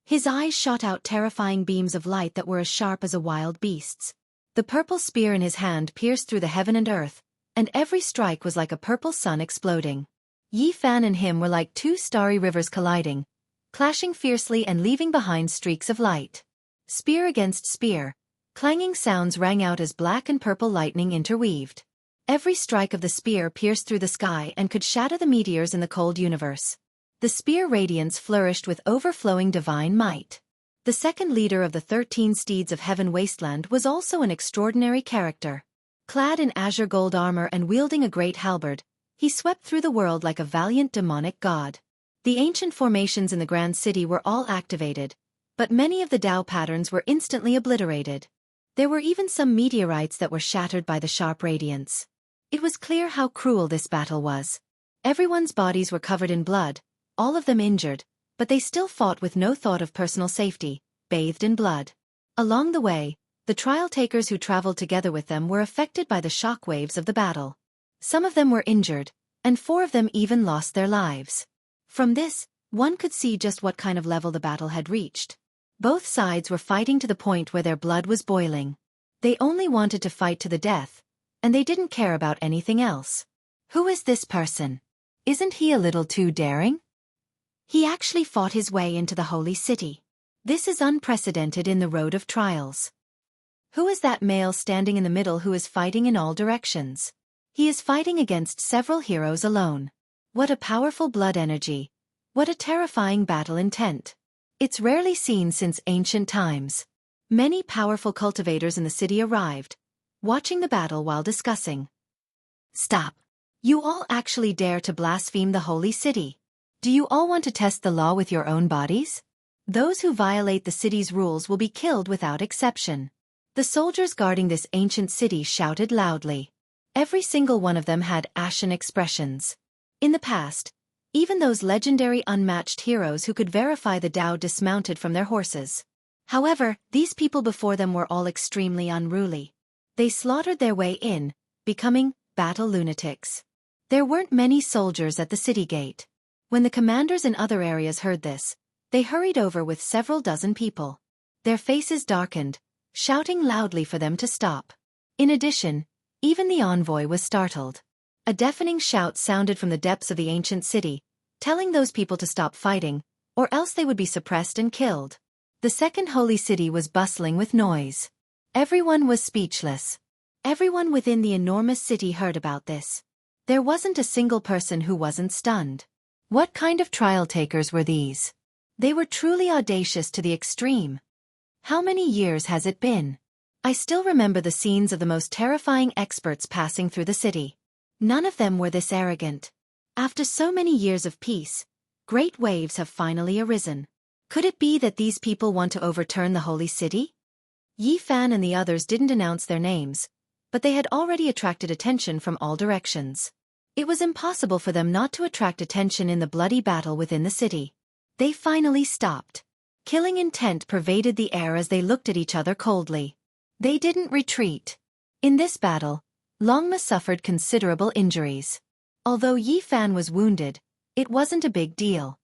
His eyes shot out terrifying beams of light that were as sharp as a wild beast's. The purple spear in his hand pierced through the heaven and earth, and every strike was like a purple sun exploding. Yi Fan and him were like 2 starry rivers colliding, clashing fiercely and leaving behind streaks of light. Spear against spear, clanging sounds rang out as black and purple lightning interweaved. Every strike of the spear pierced through the sky and could shatter the meteors in the cold universe. The spear radiance flourished with overflowing divine might. The second leader of the 13 steeds of heaven wasteland was also an extraordinary character. Clad in azure gold armor and wielding a great halberd, he swept through the world like a valiant demonic god. The ancient formations in the grand city were all activated, but many of the Tao patterns were instantly obliterated. There were even some meteorites that were shattered by the sharp radiance. It was clear how cruel this battle was. Everyone's bodies were covered in blood, all of them injured, but they still fought with no thought of personal safety, bathed in blood. Along the way, the trial takers who traveled together with them were affected by the shock waves of the battle. Some of them were injured, and 4 of them even lost their lives. From this, one could see just what kind of level the battle had reached. Both sides were fighting to the point where their blood was boiling. They only wanted to fight to the death, and they didn't care about anything else. Who is this person? Isn't he a little too daring? He actually fought his way into the holy city. This is unprecedented in the road of trials. Who is that male standing in the middle who is fighting in all directions? He is fighting against several heroes alone. What a powerful blood energy. What a terrifying battle intent. It's rarely seen since ancient times. Many powerful cultivators in the city arrived, watching the battle while discussing. Stop. You all actually dare to blaspheme the holy city. Do you all want to test the law with your own bodies? Those who violate the city's rules will be killed without exception. The soldiers guarding this ancient city shouted loudly. Every single one of them had ashen expressions. In the past, even those legendary unmatched heroes who could verify the Tao dismounted from their horses. However, these people before them were all extremely unruly. They slaughtered their way in, becoming battle lunatics. There weren't many soldiers at the city gate. When the commanders in other areas heard this, they hurried over with several dozen people. Their faces darkened, shouting loudly for them to stop. In addition, even the envoy was startled. A deafening shout sounded from the depths of the ancient city, telling those people to stop fighting, or else they would be suppressed and killed. The second holy city was bustling with noise. Everyone was speechless. Everyone within the enormous city heard about this. There wasn't a single person who wasn't stunned. What kind of trial takers were these? They were truly audacious to the extreme. How many years has it been? I still remember the scenes of the most terrifying experts passing through the city. None of them were this arrogant. After so many years of peace, great waves have finally arisen. Could it be that these people want to overturn the holy city? Yi Fan and the others didn't announce their names, but they had already attracted attention from all directions. It was impossible for them not to attract attention in the bloody battle within the city. They finally stopped. Killing intent pervaded the air as they looked at each other coldly. They didn't retreat. In this battle, Longma suffered considerable injuries. Although Yi Fan was wounded, it wasn't a big deal.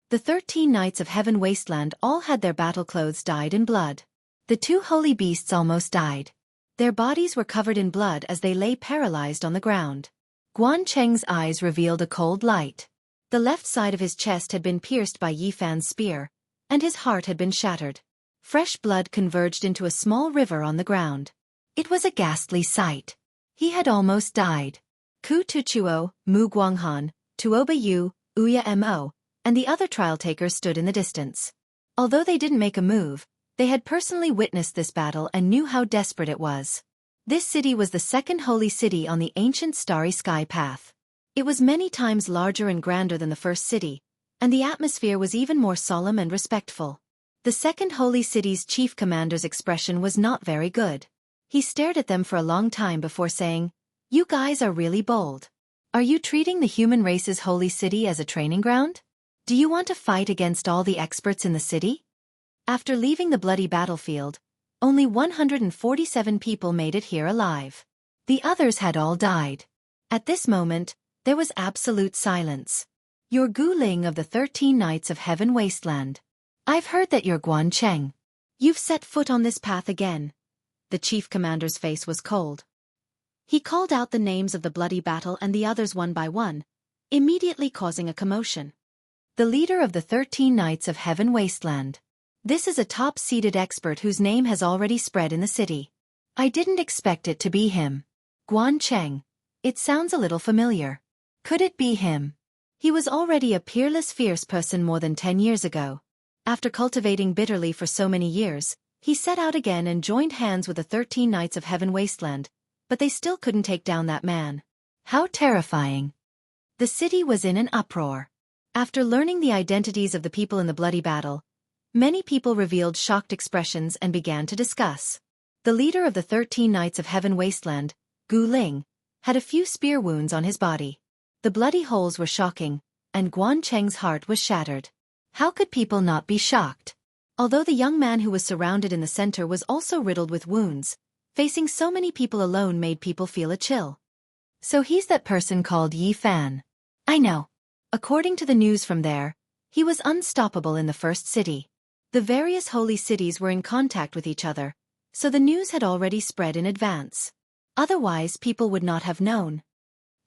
The 13 Knights of Heaven Wasteland all had their battle clothes dyed in blood. The two holy beasts almost died. Their bodies were covered in blood as they lay paralyzed on the ground. Guan Cheng's eyes revealed a cold light. The left side of his chest had been pierced by Yi Fan's spear, and his heart had been shattered. Fresh blood converged into a small river on the ground. It was a ghastly sight. He had almost died. Ku Tuchuo, Mu Guanghan, Tuoba Yu, Uya Mo, and the other trial takers stood in the distance. Although they didn't make a move, they had personally witnessed this battle and knew how desperate it was. This city was the second holy city on the ancient starry sky path. It was many times larger and grander than the first city, and the atmosphere was even more solemn and respectful. The second holy city's chief commander's expression was not very good. He stared at them for a long time before saying, "You guys are really bold. Are you treating the human race's holy city as a training ground? Do you want to fight against all the experts in the city?" After leaving the bloody battlefield, only 147 people made it here alive. The others had all died. At this moment, there was absolute silence. "You're Gu Ling of the 13 Knights of Heaven Wasteland. I've heard that you're Guan Cheng. You've set foot on this path again." The chief commander's face was cold. He called out the names of the bloody battle and the others one by one, immediately causing a commotion. The leader of the 13 Knights of Heaven Wasteland. This is a top-seeded expert whose name has already spread in the city. I didn't expect it to be him. Guan Cheng. It sounds a little familiar. Could it be him? He was already a peerless fierce person more than 10 years ago. After cultivating bitterly for so many years, he set out again and joined hands with the 13 Knights of Heaven Wasteland, but they still couldn't take down that man. How terrifying. The city was in an uproar. After learning the identities of the people in the bloody battle, many people revealed shocked expressions and began to discuss. The leader of the 13 Knights of Heaven Wasteland, Gu Ling, had a few spear wounds on his body. The bloody holes were shocking, and Guan Cheng's heart was shattered. How could people not be shocked? Although the young man who was surrounded in the center was also riddled with wounds, facing so many people alone made people feel a chill. So he's that person called Yi Fan. I know. According to the news from there, he was unstoppable in the first city. The various holy cities were in contact with each other, so the news had already spread in advance. Otherwise people would not have known.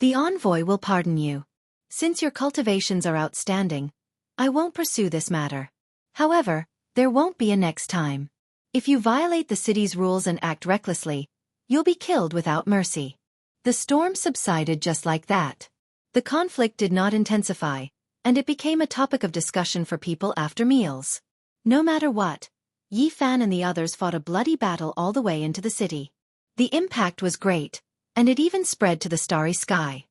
The envoy will pardon you. Since your cultivations are outstanding, I won't pursue this matter. However, there won't be a next time. If you violate the city's rules and act recklessly, you'll be killed without mercy. The storm subsided just like that. The conflict did not intensify, and it became a topic of discussion for people after meals. No matter what, Yi Fan and the others fought a bloody battle all the way into the city. The impact was great, and it even spread to the starry sky.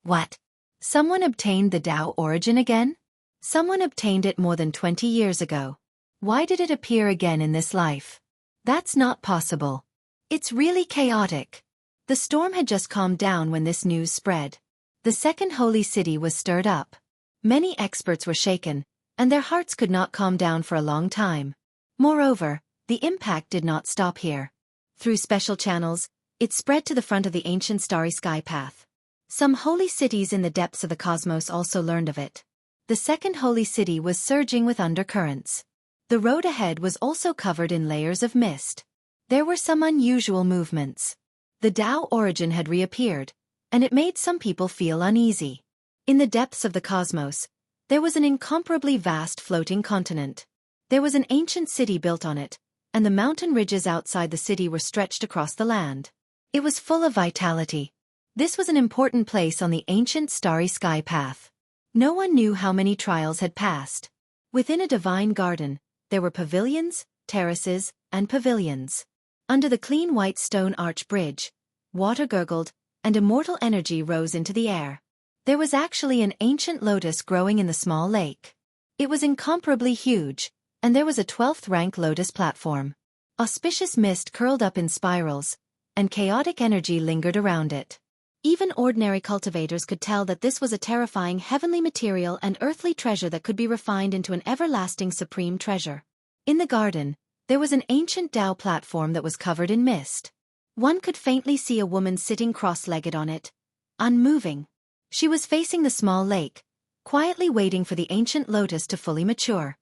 What? Someone obtained the Tao origin again? Someone obtained it more than 20 years ago. Why did it appear again in this life? That's not possible. It's really chaotic. The storm had just calmed down when this news spread. The second holy city was stirred up. Many experts were shaken, and their hearts could not calm down for a long time. Moreover, the impact did not stop here. Through special channels, it spread to the front of the ancient starry sky path. Some holy cities in the depths of the cosmos also learned of it. The second holy city was surging with undercurrents. The road ahead was also covered in layers of mist. There were some unusual movements. The Tao origin had reappeared, and it made some people feel uneasy. In the depths of the cosmos, there was an incomparably vast floating continent. There was an ancient city built on it, and the mountain ridges outside the city were stretched across the land. It was full of vitality. This was an important place on the ancient starry sky path. No one knew how many trials had passed. Within a divine garden, there were pavilions, terraces, and pavilions. Under the clean white stone arch bridge, water gurgled, and immortal energy rose into the air. There was actually an ancient lotus growing in the small lake. It was incomparably huge, and there was a 12th rank lotus platform. Auspicious mist curled up in spirals, and chaotic energy lingered around it. Even ordinary cultivators could tell that this was a terrifying heavenly material and earthly treasure that could be refined into an everlasting supreme treasure. In the garden, there was an ancient Tao platform that was covered in mist. One could faintly see a woman sitting cross-legged on it, unmoving. She was facing the small lake, quietly waiting for the ancient lotus to fully mature.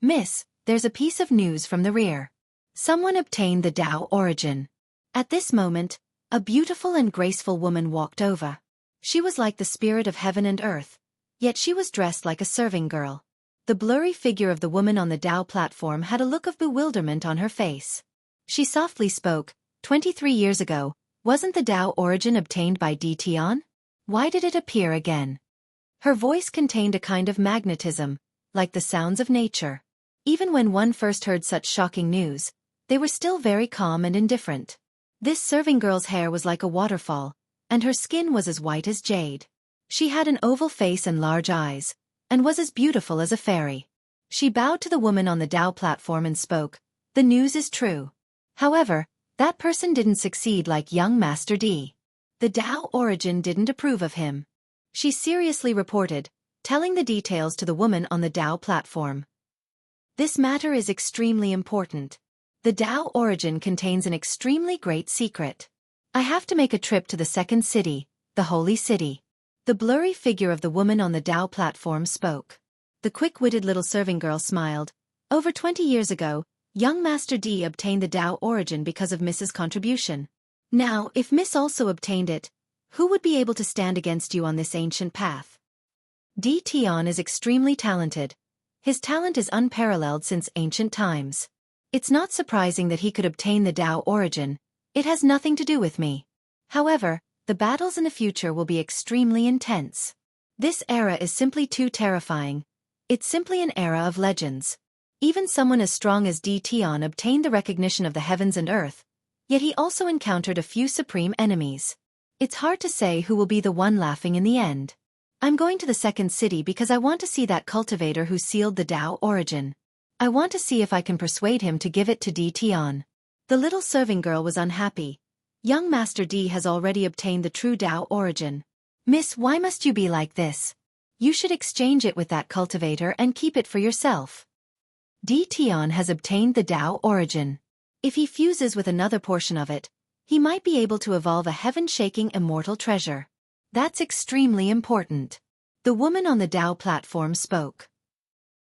"Miss, there's a piece of news from the rear. Someone obtained the Tao origin." At this moment, a beautiful and graceful woman walked over. She was like the spirit of heaven and earth, yet she was dressed like a serving girl. The blurry figure of the woman on the Tao platform had a look of bewilderment on her face. She softly spoke, 23 years ago, wasn't the Tao origin obtained by Tian? Why did it appear again? Her voice contained a kind of magnetism, like the sounds of nature. Even when one first heard such shocking news, they were still very calm and indifferent. This serving girl's hair was like a waterfall, and her skin was as white as jade. She had an oval face and large eyes, and was as beautiful as a fairy. She bowed to the woman on the Tao platform and spoke, "The news is true. However, that person didn't succeed like young Master D. The Tao origin didn't approve of him." She seriously reported, telling the details to the woman on the Tao platform. "This matter is extremely important. The Tao origin contains an extremely great secret. I have to make a trip to the second city, the holy city." The blurry figure of the woman on the Tao platform spoke. The quick-witted little serving girl smiled. "Over 20 years ago, young Master D obtained the Tao origin because of Miss's contribution. Now, if Miss also obtained it, who would be able to stand against you on this ancient path? Tian is extremely talented. His talent is unparalleled since ancient times. It's not surprising that he could obtain the Tao origin. It has nothing to do with me. However, the battles in the future will be extremely intense. This era is simply too terrifying. It's simply an era of legends. Even someone as strong as Tian obtained the recognition of the heavens and earth, yet he also encountered a few supreme enemies. It's hard to say who will be the one laughing in the end. I'm going to the second city because I want to see that cultivator who sealed the Tao origin. I want to see if I can persuade him to give it to Tian." The little serving girl was unhappy. "Young Master D has already obtained the true Tao origin. Miss, why must you be like this? You should exchange it with that cultivator and keep it for yourself. Tian has obtained the Tao origin. If he fuses with another portion of it, he might be able to evolve a heaven-shaking immortal treasure. That's extremely important." The woman on the Tao platform spoke.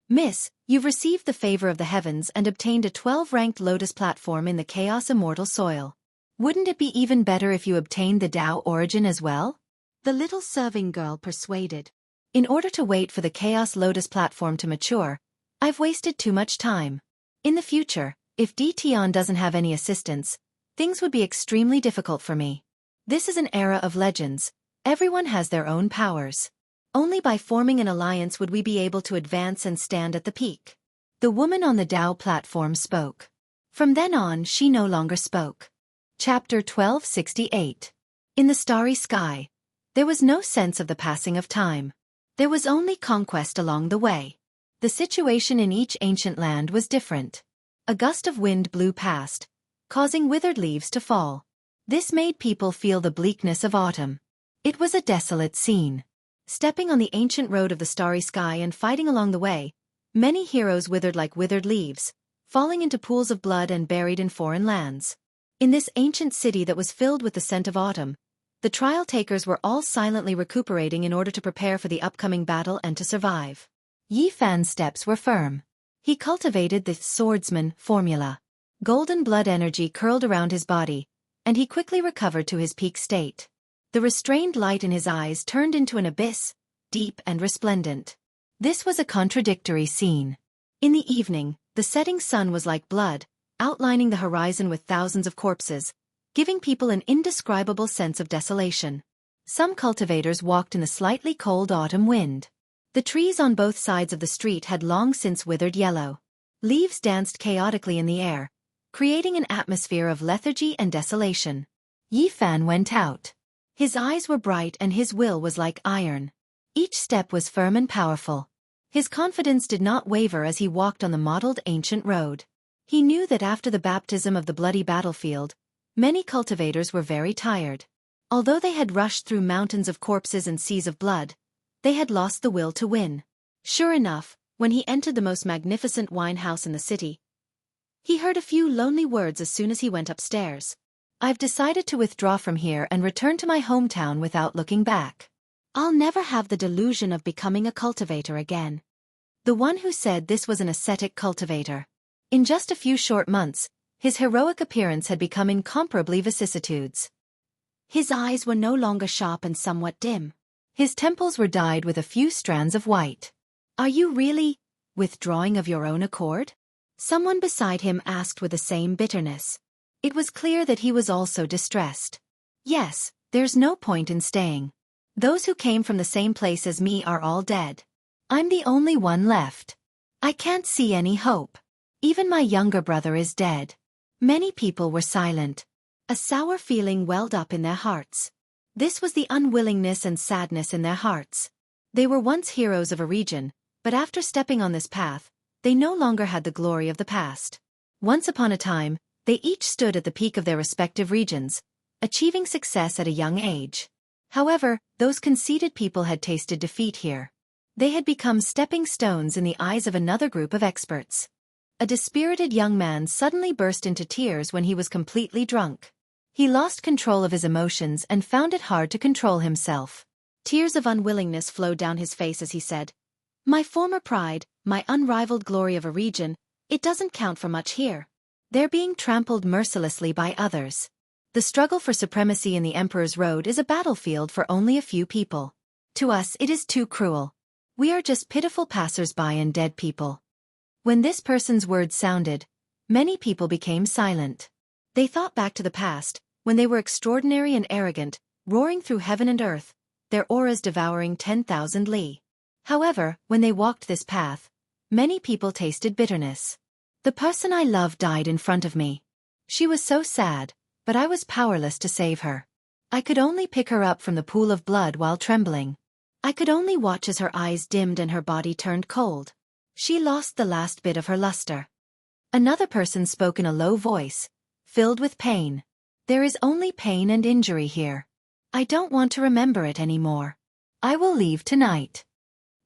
"Miss, you've received the favor of the heavens and obtained a 12-ranked lotus platform in the chaos immortal soil. Wouldn't it be even better if you obtained the Tao origin as well?" The little serving girl persuaded. "In order to wait for the chaos lotus platform to mature, I've wasted too much time. In the future, If Tion doesn't have any assistance, things would be extremely difficult for me. This is an era of legends. Everyone has their own powers. Only by forming an alliance would we be able to advance and stand at the peak. The woman on the Dao platform spoke. From then on, she no longer spoke. Chapter 1268. In the starry sky, there was no sense of the passing of time. There was only conquest along the way. The situation in each ancient land was different. A gust of wind blew past, causing withered leaves to fall. This made people feel the bleakness of autumn. It was a desolate scene. Stepping on the ancient road of the starry sky and fighting along the way, many heroes withered like withered leaves, falling into pools of blood and buried in foreign lands. In this ancient city that was filled with the scent of autumn, the trial takers were all silently recuperating in order to prepare for the upcoming battle and to survive. Yi Fan's steps were firm. He cultivated the swordsman formula. Golden blood energy curled around his body, and he quickly recovered to his peak state. The restrained light in his eyes turned into an abyss, deep and resplendent. This was a contradictory scene. In the evening, the setting sun was like blood, outlining the horizon with thousands of corpses, giving people an indescribable sense of desolation. Some cultivators walked in the slightly cold autumn wind. The trees on both sides of the street had long since withered yellow. Leaves danced chaotically in the air, creating an atmosphere of lethargy and desolation. Yi Fan went out. His eyes were bright and his will was like iron. Each step was firm and powerful. His confidence did not waver as he walked on the mottled ancient road. He knew that after the baptism of the bloody battlefield, many cultivators were very tired. Although they had rushed through mountains of corpses and seas of blood, they had lost the will to win. Sure enough, when he entered the most magnificent wine house in the city, he heard a few lonely words as soon as he went upstairs. I've decided to withdraw from here and return to my hometown without looking back. I'll never have the delusion of becoming a cultivator again. The one who said this was an ascetic cultivator. In just a few short months, his heroic appearance had become incomparably vicissitudes. His eyes were no longer sharp and somewhat dim. His temples were dyed with a few strands of white. Are you really withdrawing of your own accord? Someone beside him asked with the same bitterness. It was clear that he was also distressed. Yes, there's no point in staying. Those who came from the same place as me are all dead. I'm the only one left. I can't see any hope. Even my younger brother is dead. Many people were silent. A sour feeling welled up in their hearts. This was the unwillingness and sadness in their hearts. They were once heroes of a region, but after stepping on this path, they no longer had the glory of the past. Once upon a time, they each stood at the peak of their respective regions, achieving success at a young age. However, those conceited people had tasted defeat here. They had become stepping stones in the eyes of another group of experts. A dispirited young man suddenly burst into tears when he was completely drunk. He lost control of his emotions and found it hard to control himself. Tears of unwillingness flowed down his face as he said, "My former pride, my unrivaled glory of a region, it doesn't count for much here. They're being trampled mercilessly by others. The struggle for supremacy in the Emperor's Road is a battlefield for only a few people. To us it is too cruel. We are just pitiful passers-by and dead people." When this person's words sounded, many people became silent. They thought back to the past, when they were extraordinary and arrogant, roaring through heaven and earth, their auras devouring 10,000 li. However, when they walked this path, many people tasted bitterness. The person I loved died in front of me. She was so sad, but I was powerless to save her. I could only pick her up from the pool of blood while trembling. I could only watch as her eyes dimmed and her body turned cold. She lost the last bit of her luster. Another person spoke in a low voice, filled with pain. There is only pain and injury here. I don't want to remember it anymore. I will leave tonight.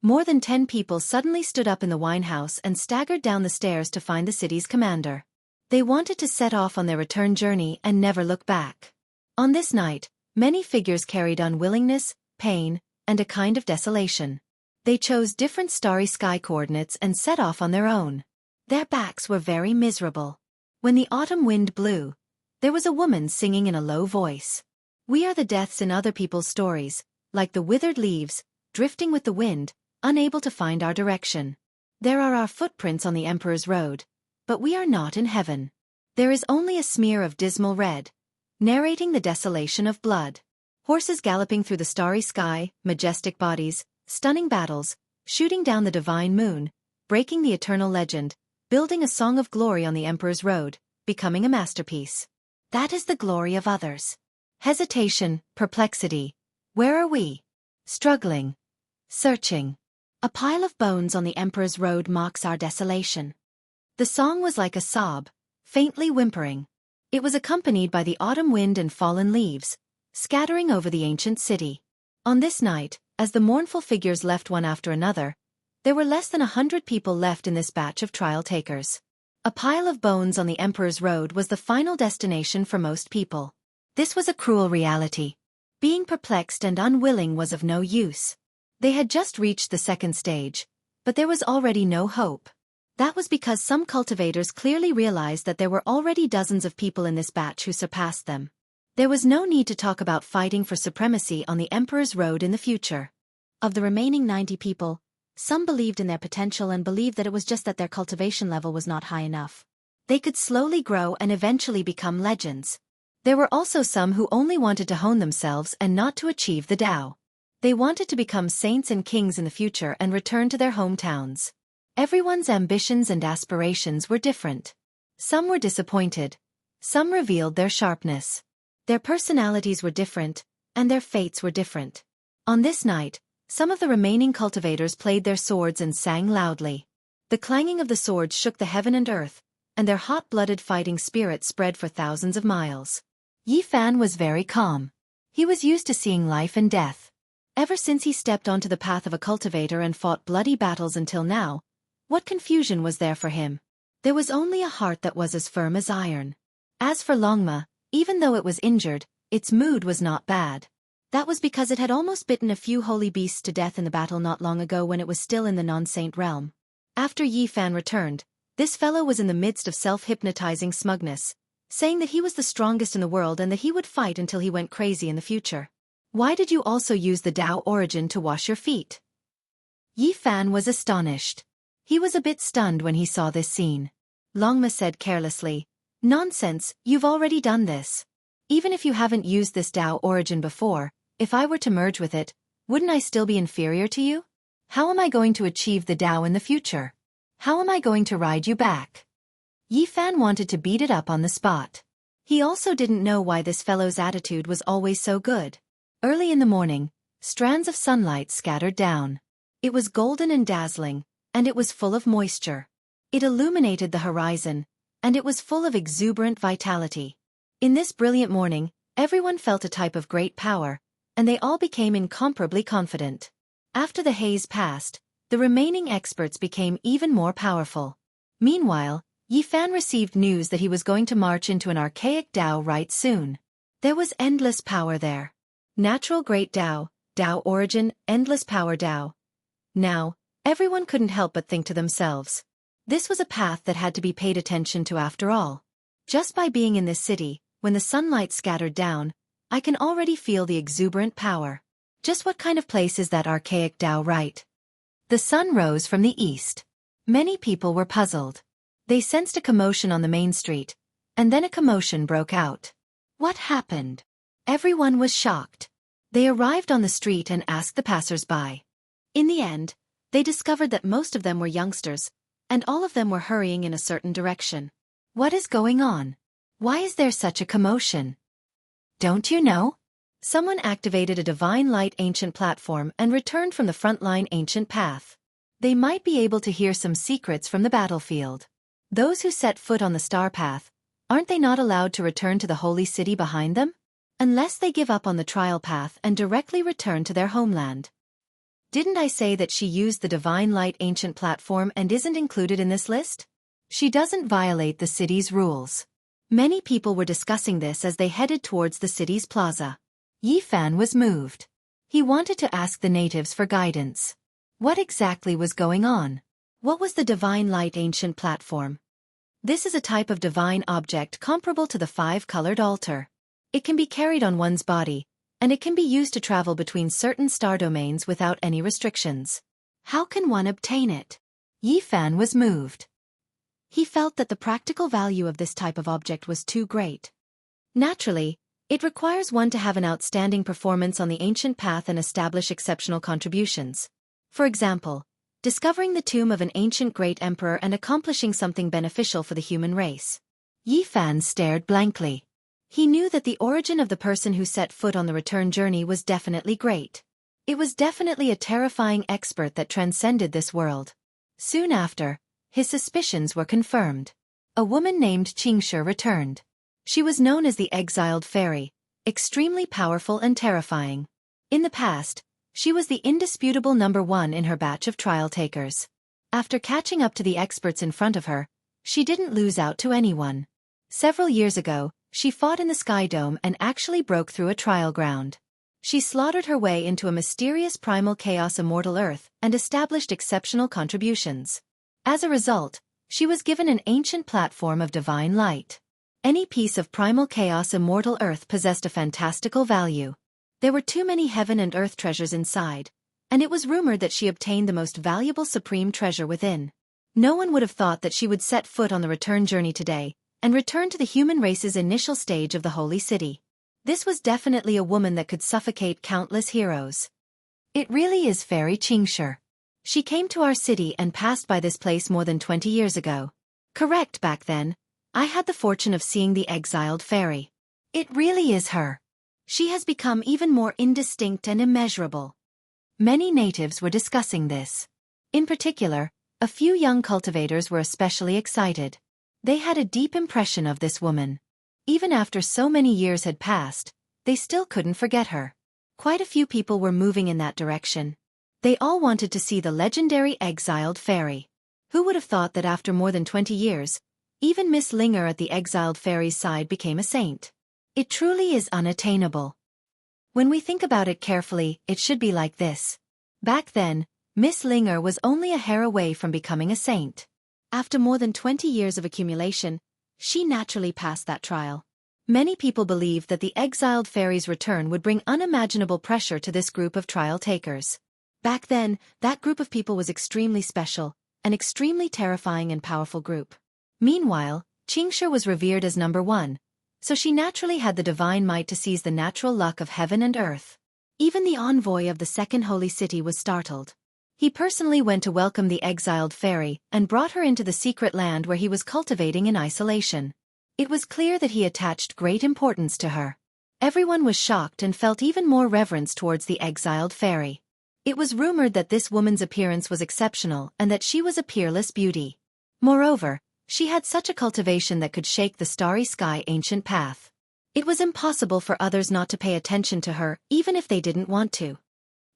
More than 10 people suddenly stood up in the wine house and staggered down the stairs to find the city's commander. They wanted to set off on their return journey and never look back. On this night, many figures carried unwillingness, pain, and a kind of desolation. They chose different starry sky coordinates and set off on their own. Their backs were very miserable. When the autumn wind blew, there was a woman singing in a low voice. We are the deaths in other people's stories, like the withered leaves, drifting with the wind, unable to find our direction. There are our footprints on the Emperor's Road, but we are not in heaven. There is only a smear of dismal red, narrating the desolation of blood. Horses galloping through the starry sky, majestic bodies, stunning battles, shooting down the divine moon, breaking the eternal legend, building a song of glory on the Emperor's road, becoming a masterpiece. That is the glory of others. Hesitation, perplexity. Where are we? Struggling. Searching. A pile of bones on the Emperor's road mocks our desolation. The song was like a sob, faintly whimpering. It was accompanied by the autumn wind and fallen leaves, scattering over the ancient city. On this night, as the mournful figures left one after another, there were less than 100 people left in this batch of trial takers. A pile of bones on the Emperor's road was the final destination for most people. This was a cruel reality. Being perplexed and unwilling was of no use. They had just reached the second stage, but there was already no hope. That was because some cultivators clearly realized that there were already dozens of people in this batch who surpassed them. There was no need to talk about fighting for supremacy on the Emperor's road in the future. Of the remaining 90 people, some believed in their potential and believed that it was just that their cultivation level was not high enough. They could slowly grow and eventually become legends. There were also some who only wanted to hone themselves and not to achieve the Tao. They wanted to become saints and kings in the future and return to their hometowns. Everyone's ambitions and aspirations were different. Some were disappointed. Some revealed their sharpness. Their personalities were different, and their fates were different. On this night, some of the remaining cultivators played their swords and sang loudly. The clanging of the swords shook the heaven and earth, and their hot-blooded fighting spirit spread for thousands of miles. Yi Fan was very calm. He was used to seeing life and death. Ever since he stepped onto the path of a cultivator and fought bloody battles until now, what confusion was there for him? There was only a heart that was as firm as iron. As for Longma, even though it was injured, its mood was not bad. That was because it had almost bitten a few holy beasts to death in the battle not long ago when it was still in the non-saint realm. After Yi Fan returned, this fellow was in the midst of self-hypnotizing smugness, saying that he was the strongest in the world and that he would fight until he went crazy in the future. Why did you also use the Tao origin to wash your feet? Yi Fan was astonished. He was a bit stunned when he saw this scene. Longma said carelessly, "Nonsense, you've already done this. Even if you haven't used this Tao origin before, if I were to merge with it, wouldn't I still be inferior to you? How am I going to achieve the Tao in the future? How am I going to ride you back?" Yi Fan wanted to beat it up on the spot. He also didn't know why this fellow's attitude was always so good. Early in the morning, strands of sunlight scattered down. It was golden and dazzling, and it was full of moisture. It illuminated the horizon, and it was full of exuberant vitality. In this brilliant morning, everyone felt a type of great power, and they all became incomparably confident. After the haze passed, the remaining experts became even more powerful. Meanwhile, Yi Fan received news that he was going to march into an archaic Tao right soon. There was endless power there. Natural Great Tao, Tao Origin, Endless Power Tao. Now, everyone couldn't help but think to themselves. This was a path that had to be paid attention to after all. Just by being in this city, when the sunlight scattered down, I can already feel the exuberant power. Just what kind of place is that archaic Tao, right? The sun rose from the east. Many people were puzzled. They sensed a commotion on the main street, and then a commotion broke out. What happened? Everyone was shocked. They arrived on the street and asked the passers-by. In the end, they discovered that most of them were youngsters, and all of them were hurrying in a certain direction. What is going on? Why is there such a commotion? Don't you know? Someone activated a divine light ancient platform and returned from the frontline ancient path. They might be able to hear some secrets from the battlefield. Those who set foot on the star path, aren't they not allowed to return to the holy city behind them? Unless they give up on the trial path and directly return to their homeland. Didn't I say that she used the divine light ancient platform and isn't included in this list? She doesn't violate the city's rules. Many people were discussing this as they headed towards the city's plaza. Yi Fan was moved. He wanted to ask the natives for guidance. What exactly was going on? What was the divine light ancient platform? This is a type of divine object comparable to the five-colored altar. It can be carried on one's body, and it can be used to travel between certain star domains without any restrictions. How can one obtain it? Yi Fan was moved. He felt that the practical value of this type of object was too great. Naturally, it requires one to have an outstanding performance on the ancient path and establish exceptional contributions. For example, discovering the tomb of an ancient great emperor and accomplishing something beneficial for the human race. Yi Fan stared blankly. He knew that the origin of the person who set foot on the return journey was definitely great. It was definitely a terrifying expert that transcended this world. Soon after, his suspicions were confirmed. A woman named Xianxia returned. She was known as the exiled fairy, extremely powerful and terrifying. In the past, she was the indisputable number one in her batch of trial takers. After catching up to the experts in front of her, she didn't lose out to anyone. Several years ago, she fought in the Sky Dome and actually broke through a trial ground. She slaughtered her way into a mysterious primal chaos immortal Earth and established exceptional contributions. As a result, she was given an ancient platform of divine light. Any piece of primal chaos immortal Earth possessed a fantastical value. There were too many heaven and earth treasures inside, and it was rumored that she obtained the most valuable supreme treasure within. No one would have thought that she would set foot on the return journey today, and return to the human race's initial stage of the holy city. This was definitely a woman that could suffocate countless heroes. It really is Fairy Xianxia. She came to our city and passed by this place more than 20 years ago. Correct, back then, I had the fortune of seeing the exiled fairy. It really is her. She has become even more indistinct and immeasurable. Many natives were discussing this. In particular, a few young cultivators were especially excited. They had a deep impression of this woman. Even after so many years had passed, they still couldn't forget her. Quite a few people were moving in that direction. They all wanted to see the legendary exiled fairy. Who would have thought that after more than 20 years, even Miss Linger at the exiled fairy's side became a saint? It truly is unattainable. When we think about it carefully, it should be like this. Back then, Miss Linger was only a hair away from becoming a saint. After more than 20 years of accumulation, she naturally passed that trial. Many people believed that the exiled fairy's return would bring unimaginable pressure to this group of trial takers. Back then, that group of people was extremely special, an extremely terrifying and powerful group. Meanwhile, Xianxia was revered as number one, so she naturally had the divine might to seize the natural luck of heaven and earth. Even the envoy of the second holy city was startled. He personally went to welcome the exiled fairy and brought her into the secret land where he was cultivating in isolation. It was clear that he attached great importance to her. Everyone was shocked and felt even more reverence towards the exiled fairy. It was rumored that this woman's appearance was exceptional and that she was a peerless beauty. Moreover, she had such a cultivation that could shake the starry sky ancient path. It was impossible for others not to pay attention to her, even if they didn't want to.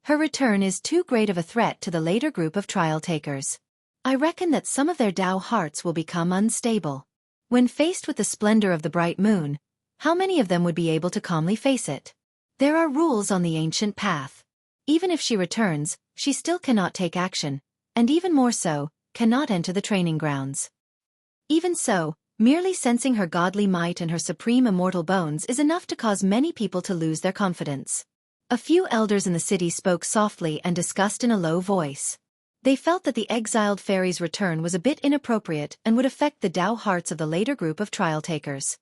Her return is too great of a threat to the later group of trial takers. I reckon that some of their Dao hearts will become unstable. When faced with the splendor of the bright moon, how many of them would be able to calmly face it? There are rules on the ancient path. Even if she returns, she still cannot take action, and even more so, cannot enter the training grounds. Even so, merely sensing her godly might and her supreme immortal bones is enough to cause many people to lose their confidence. A few elders in the city spoke softly and discussed in a low voice. They felt that the exiled fairy's return was a bit inappropriate and would affect the Dao hearts of the later group of trial takers.